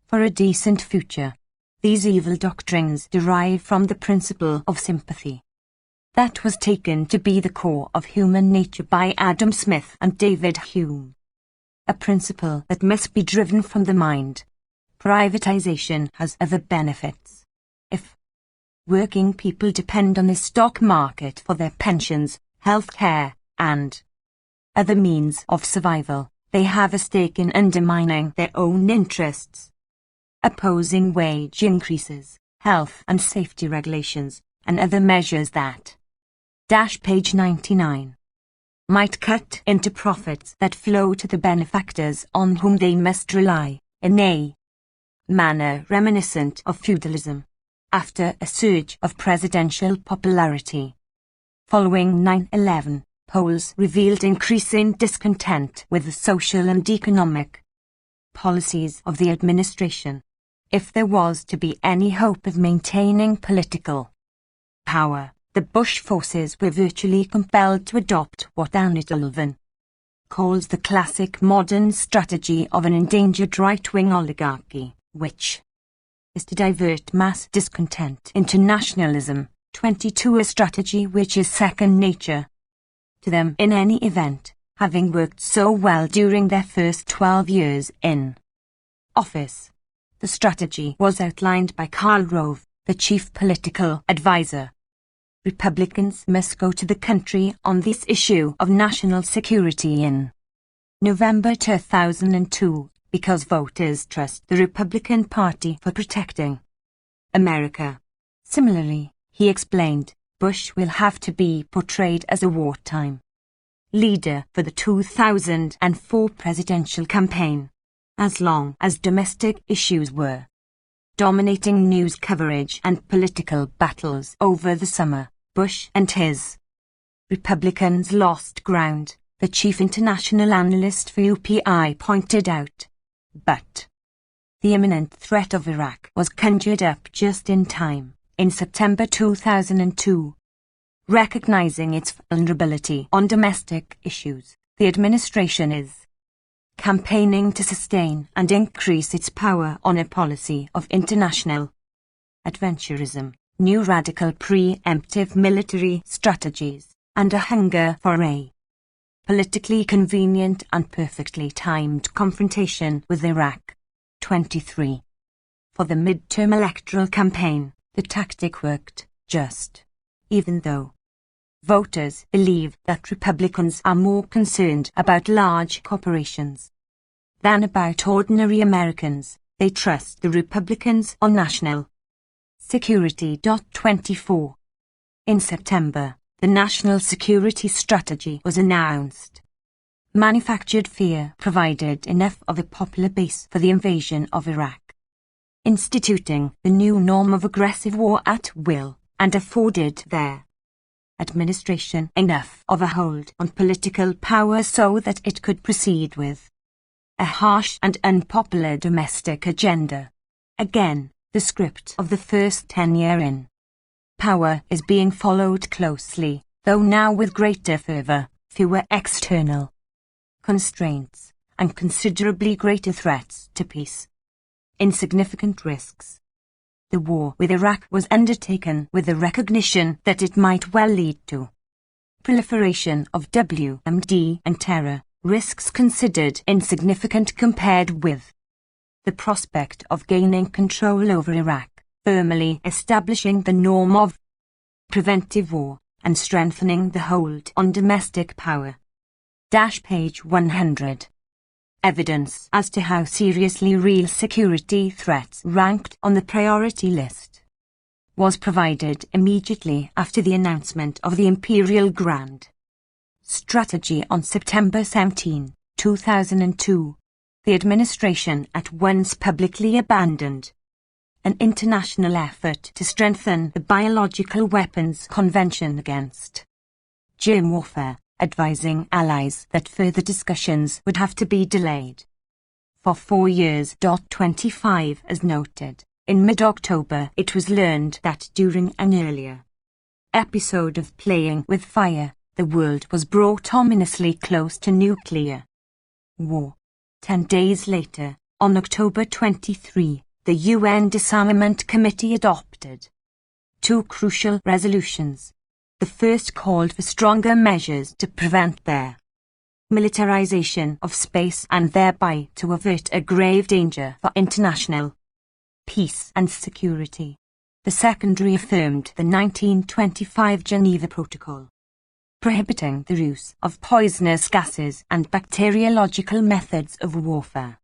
for a decent future. These evil doctrines derive from the principle of sympathy that was taken to be the core of human nature by Adam Smith and David Hume, a principle that must be driven from the mind. Privatization has other benefits. If working people depend on the stock market for their pensions, health care, and other means of survival, they have a stake in undermining their own interests, opposing wage increases, health and safety regulations, and other measures that page 99 might cut into profits that flow to the benefactors on whom they must rely in a manner reminiscent of feudalism, after a surge of presidential popularity. Following 9/11, polls revealed increasing discontent with the social and economic policies of the administration. If there was to be any hope of maintaining political power, the Bush forces were virtually compelled to adopt what Sullivan calls the classic modern strategy of an endangered right-wing oligarchy, which is to divert mass discontent into nationalism. 22 A strategy which is second nature to them in any event, having worked so well during their first 12 years in office. The strategy was outlined by Karl Rove, the chief political advisor. Republicans must go to the country on this issue of national security in November 2002, because voters trust the Republican Party for protecting America. Similarly, he explained, Bush will have to be portrayed as a wartime leader for the 2004 presidential campaign, as long as domestic issues were dominating news coverage and political battles over the summer. Bush and his Republicans lost ground, the chief international analyst for UPI pointed out. But the imminent threat of Iraq was conjured up just in time, in September 2002. Recognizing its vulnerability on domestic issues, the administration is campaigning to sustain and increase its power on a policy of international adventurism, new radical preemptive military strategies, and a hunger for a politically convenient and perfectly timed confrontation with Iraq. 23. For the midterm electoral campaign, the tactic worked, even though voters believe that Republicans are more concerned about large corporations than about ordinary Americans, they trust the Republicans on national security. 24. In September, the National Security Strategy was announced. Manufactured fear provided enough of a popular base for the invasion of Iraq, instituting the new norm of aggressive war at will, and afforded their administration enough of a hold on political power so that it could proceed with a harsh and unpopular domestic agenda. Again, the script of the first 10 years in power is being followed closely, though now with greater fervor, fewer external constraints, and considerably greater threats to peace. Insignificant risks. The war with Iraq was undertaken with the recognition that it might well lead to proliferation of WMD and terror, risks considered insignificant compared with the prospect of gaining control over Iraq, firmly establishing the norm of preventive war, and strengthening the hold on domestic power. Page 100. Evidence as to how seriously real security threats ranked on the priority list was provided immediately after the announcement of the Imperial Grand Strategy on September 17, 2002. The administration at once publicly abandoned an international effort to strengthen the Biological Weapons Convention against germ warfare, advising allies that further discussions would have to be delayed for 4 years. 25 As noted, in mid-October it was learned that during an earlier episode of Playing with Fire, the world was brought ominously close to nuclear war. 10 days later, on October 23, the UN Disarmament Committee adopted 2 crucial resolutions. The first called for stronger measures to prevent their militarization of space and thereby to avert a grave danger for international peace and security. The second reaffirmed the 1925 Geneva Protocol, prohibiting the use of poisonous gases and bacteriological methods of warfare.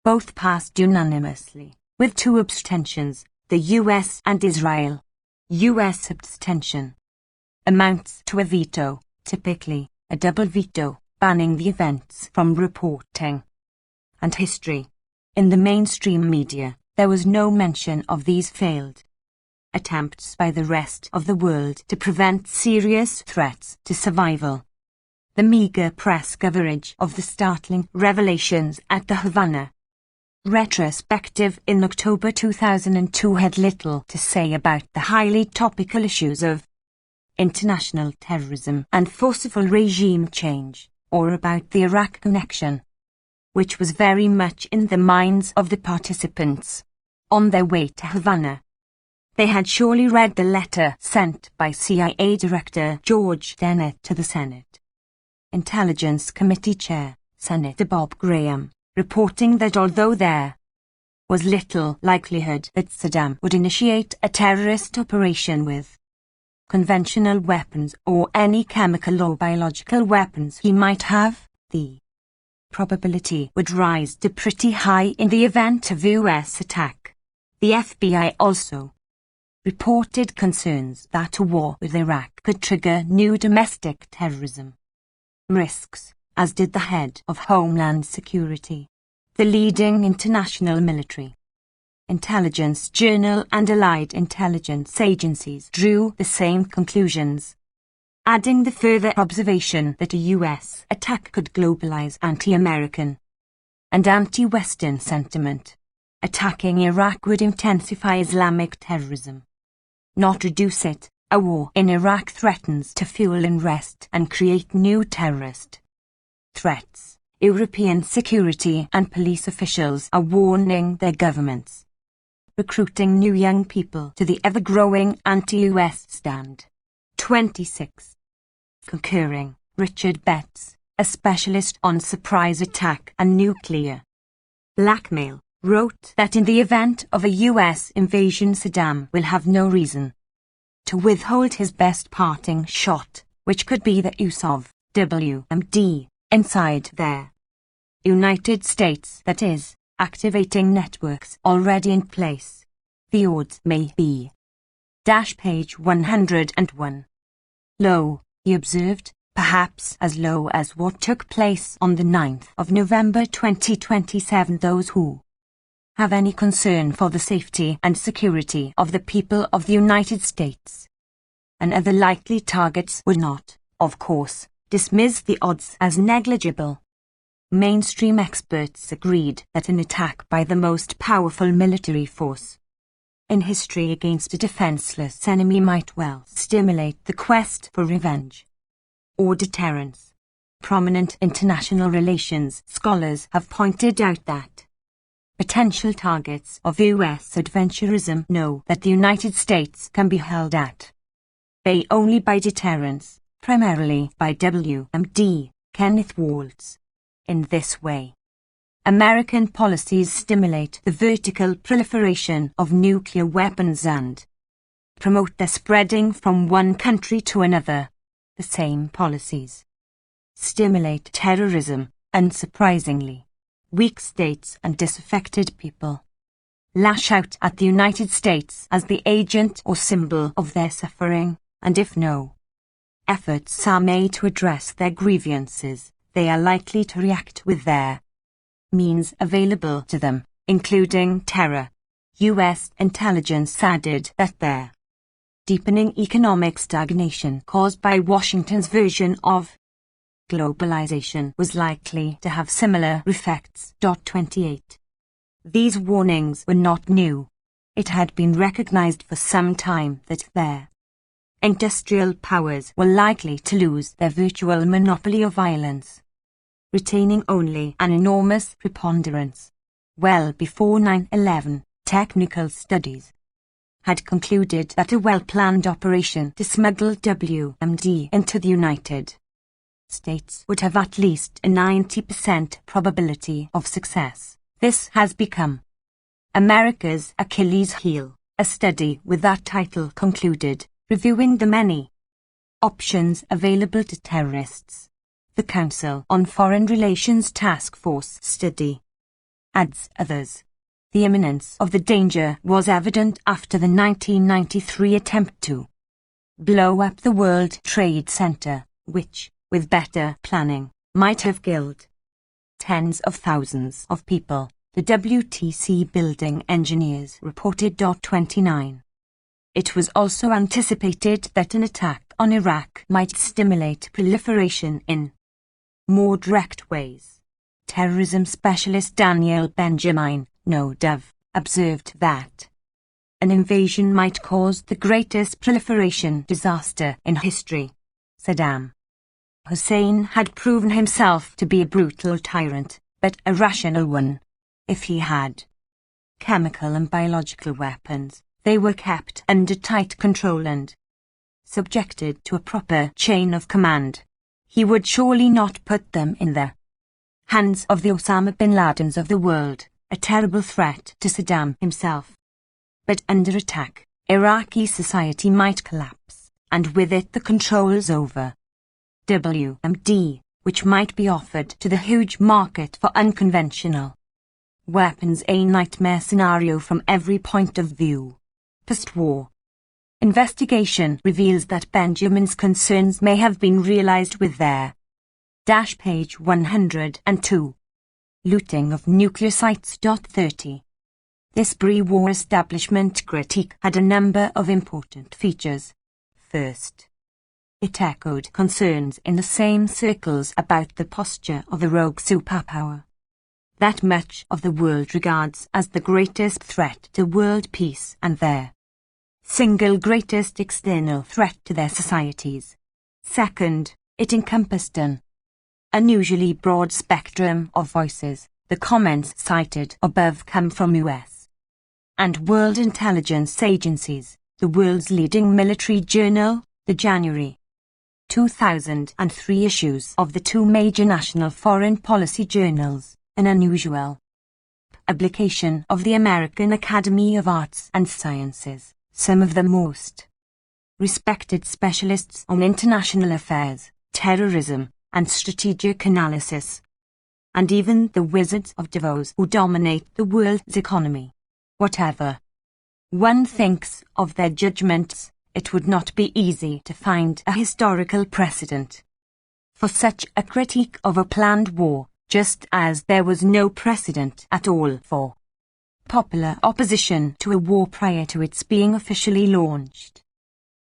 Both passed unanimously, with 2 abstentions, the US and Israel. US abstention amounts to a veto, typically a double veto, banning the events from reporting and history. In the mainstream media, There was no mention of these failed attempts by the rest of the world to prevent serious threats to survival. The meager press coverage of the startling revelations at the Havana retrospective in October 2002 had little to say about the highly topical issues of international terrorism and forceful regime change, or about the Iraq connection, which was very much in the minds of the participants on their way to Havana. They had surely read the letter sent by CIA Director George Tenet to the Senate Intelligence Committee Chair, Senator Bob Graham, reporting that although there was little likelihood that Saddam would initiate a terrorist operation with conventional weapons or any chemical or biological weapons he might have, the probability would rise to pretty high in the event of US attack. The FBI also reported concerns that a war with Iraq could trigger new domestic terrorism risks, as did the head of Homeland Security, the leading international military intelligence journal, and allied intelligence agencies drew the same conclusions, adding the further observation that a US attack could globalize anti-American and anti-Western sentiment. Attacking Iraq would intensify Islamic terrorism, not reduce it. A war in Iraq threatens to fuel unrest and create new terrorist threats. European security and police officials are warning their governments, recruiting new young people to the ever-growing anti-US stand. 26. Concurring, Richard Betts, a specialist on surprise attack and nuclear blackmail, wrote that in the event of a US invasion, Saddam will have no reason to withhold his best parting shot, which could be the use of WMD inside their United States, that is, activating networks already in place. The odds may be. Page 101. Low, he observed, perhaps as low as what took place on the 9th of November 2027. Those who have any concern for the safety and security of the people of the United States and other likely targets would not, of course, dismiss the odds as negligible. Mainstream experts agreed that an attack by the most powerful military force in history against a defenseless enemy might well stimulate the quest for revenge or deterrence. Prominent international relations scholars have pointed out that potential targets of US adventurism know that the United States can be held at bay only by deterrence, primarily by WMD. Kenneth Waltz. In this way, American policies stimulate the vertical proliferation of nuclear weapons and promote their spreading from one country to another. The same policies stimulate terrorism, unsurprisingly. Weak states and disaffected people lash out at the United States as the agent or symbol of their suffering, and if no efforts are made to address their grievances, they are likely to react with their means available to them, including terror. U.S. intelligence added that their deepening economic stagnation caused by Washington's version of globalization was likely to have similar effects. 28. These warnings were not new. It had been recognized for some time that their industrial powers were likely to lose their virtual monopoly of violence, retaining only an enormous preponderance. Well before 9/11, technical studies had concluded that a well-planned operation to smuggle WMD into the United States would have at least a 90% probability of success. This has become America's Achilles heel. A study with that title concluded, reviewing the many options available to terrorists. The Council on Foreign Relations Task Force study adds others. The imminence of the danger was evident after the 1993 attempt to blow up the World Trade Center, which, with better planning, might have killed tens of thousands of people. the WTC building engineers reported. 29. It was also anticipated that an attack on Iraq might stimulate proliferation in more direct ways. Terrorism specialist Daniel Benjamin, NODAV, observed that an invasion might cause the greatest proliferation disaster in history. Saddam Hussein had proven himself to be a brutal tyrant, but a rational one. If he had chemical and biological weapons, they were kept under tight control and subjected to a proper chain of command. He would surely not put them in the hands of the Osama bin Ladens of the world, a terrible threat to Saddam himself. But under attack, Iraqi society might collapse, and with it the controls over WMD, which might be offered to the huge market for unconventional weapons, a nightmare scenario from every point of view. Post-war investigation reveals that Benjamin's concerns may have been realized with their page 102. Looting of nuclear sites. 30. This pre-war establishment critique had a number of important features. First, it echoed concerns in the same circles about the posture of the rogue superpower that much of the world regards as the greatest threat to world peace and their single greatest external threat to their societies. Second, it encompassed an unusually broad spectrum of voices. The comments cited above come from US and world intelligence agencies, the world's leading military journal, the January 2003 issues of the two major national foreign policy journals, an unusual publication of the American Academy of Arts and Sciences, some of the most respected specialists on international affairs, terrorism, and strategic analysis, and even the wizards of Davos who dominate the world's economy. Whatever one thinks of their judgments, it would not be easy to find a historical precedent for such a critique of a planned war, just as there was no precedent at all for popular opposition to a war prior to its being officially launched.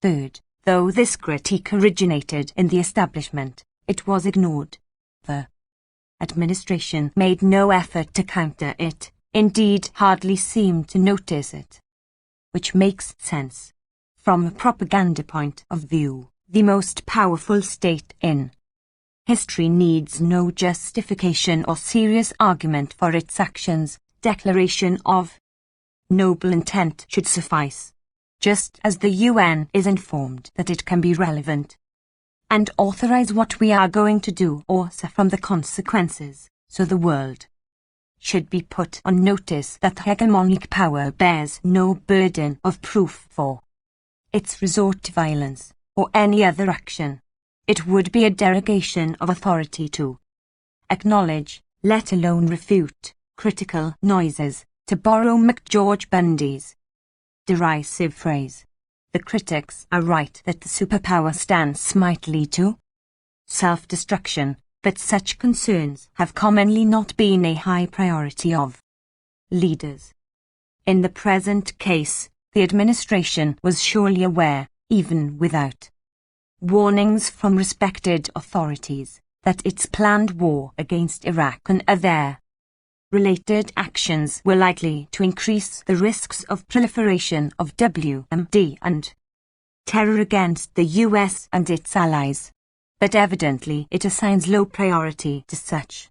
Third, though this critique originated in the establishment, it was ignored. The administration made no effort to counter it, indeed hardly seemed to notice it. Which makes sense. From a propaganda point of view, the most powerful state in history needs no justification or serious argument for its actions. Declaration of noble intent should suffice, just as the UN is informed that it can be relevant and authorize what we are going to do or suffer from the consequences, so the world should be put on notice that hegemonic power bears no burden of proof for its resort to violence or any other action. It would be a derogation of authority to acknowledge, let alone refute, critical noises, to borrow McGeorge Bundy's derisive phrase. The critics are right that the superpower stance might lead to self-destruction, but such concerns have commonly not been a high priority of leaders. In the present case, the administration was surely aware, even without warnings from respected authorities, that its planned war against Iraq and other related actions were likely to increase the risks of proliferation of WMD and terror against the US and its allies. But evidently it assigns low priority to such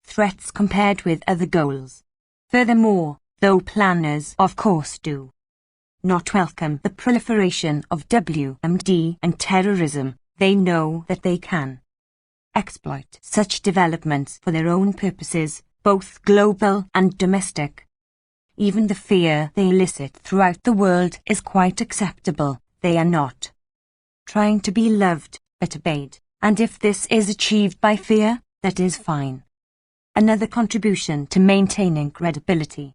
threats compared with other goals. Furthermore, though planners of course do not welcome the proliferation of WMD and terrorism, they know that they can exploit such developments for their own purposes, both global and domestic. Even the fear they elicit throughout the world is quite acceptable. They are not trying to be loved, but obeyed, and if this is achieved by fear, that is fine. Another contribution to maintaining credibility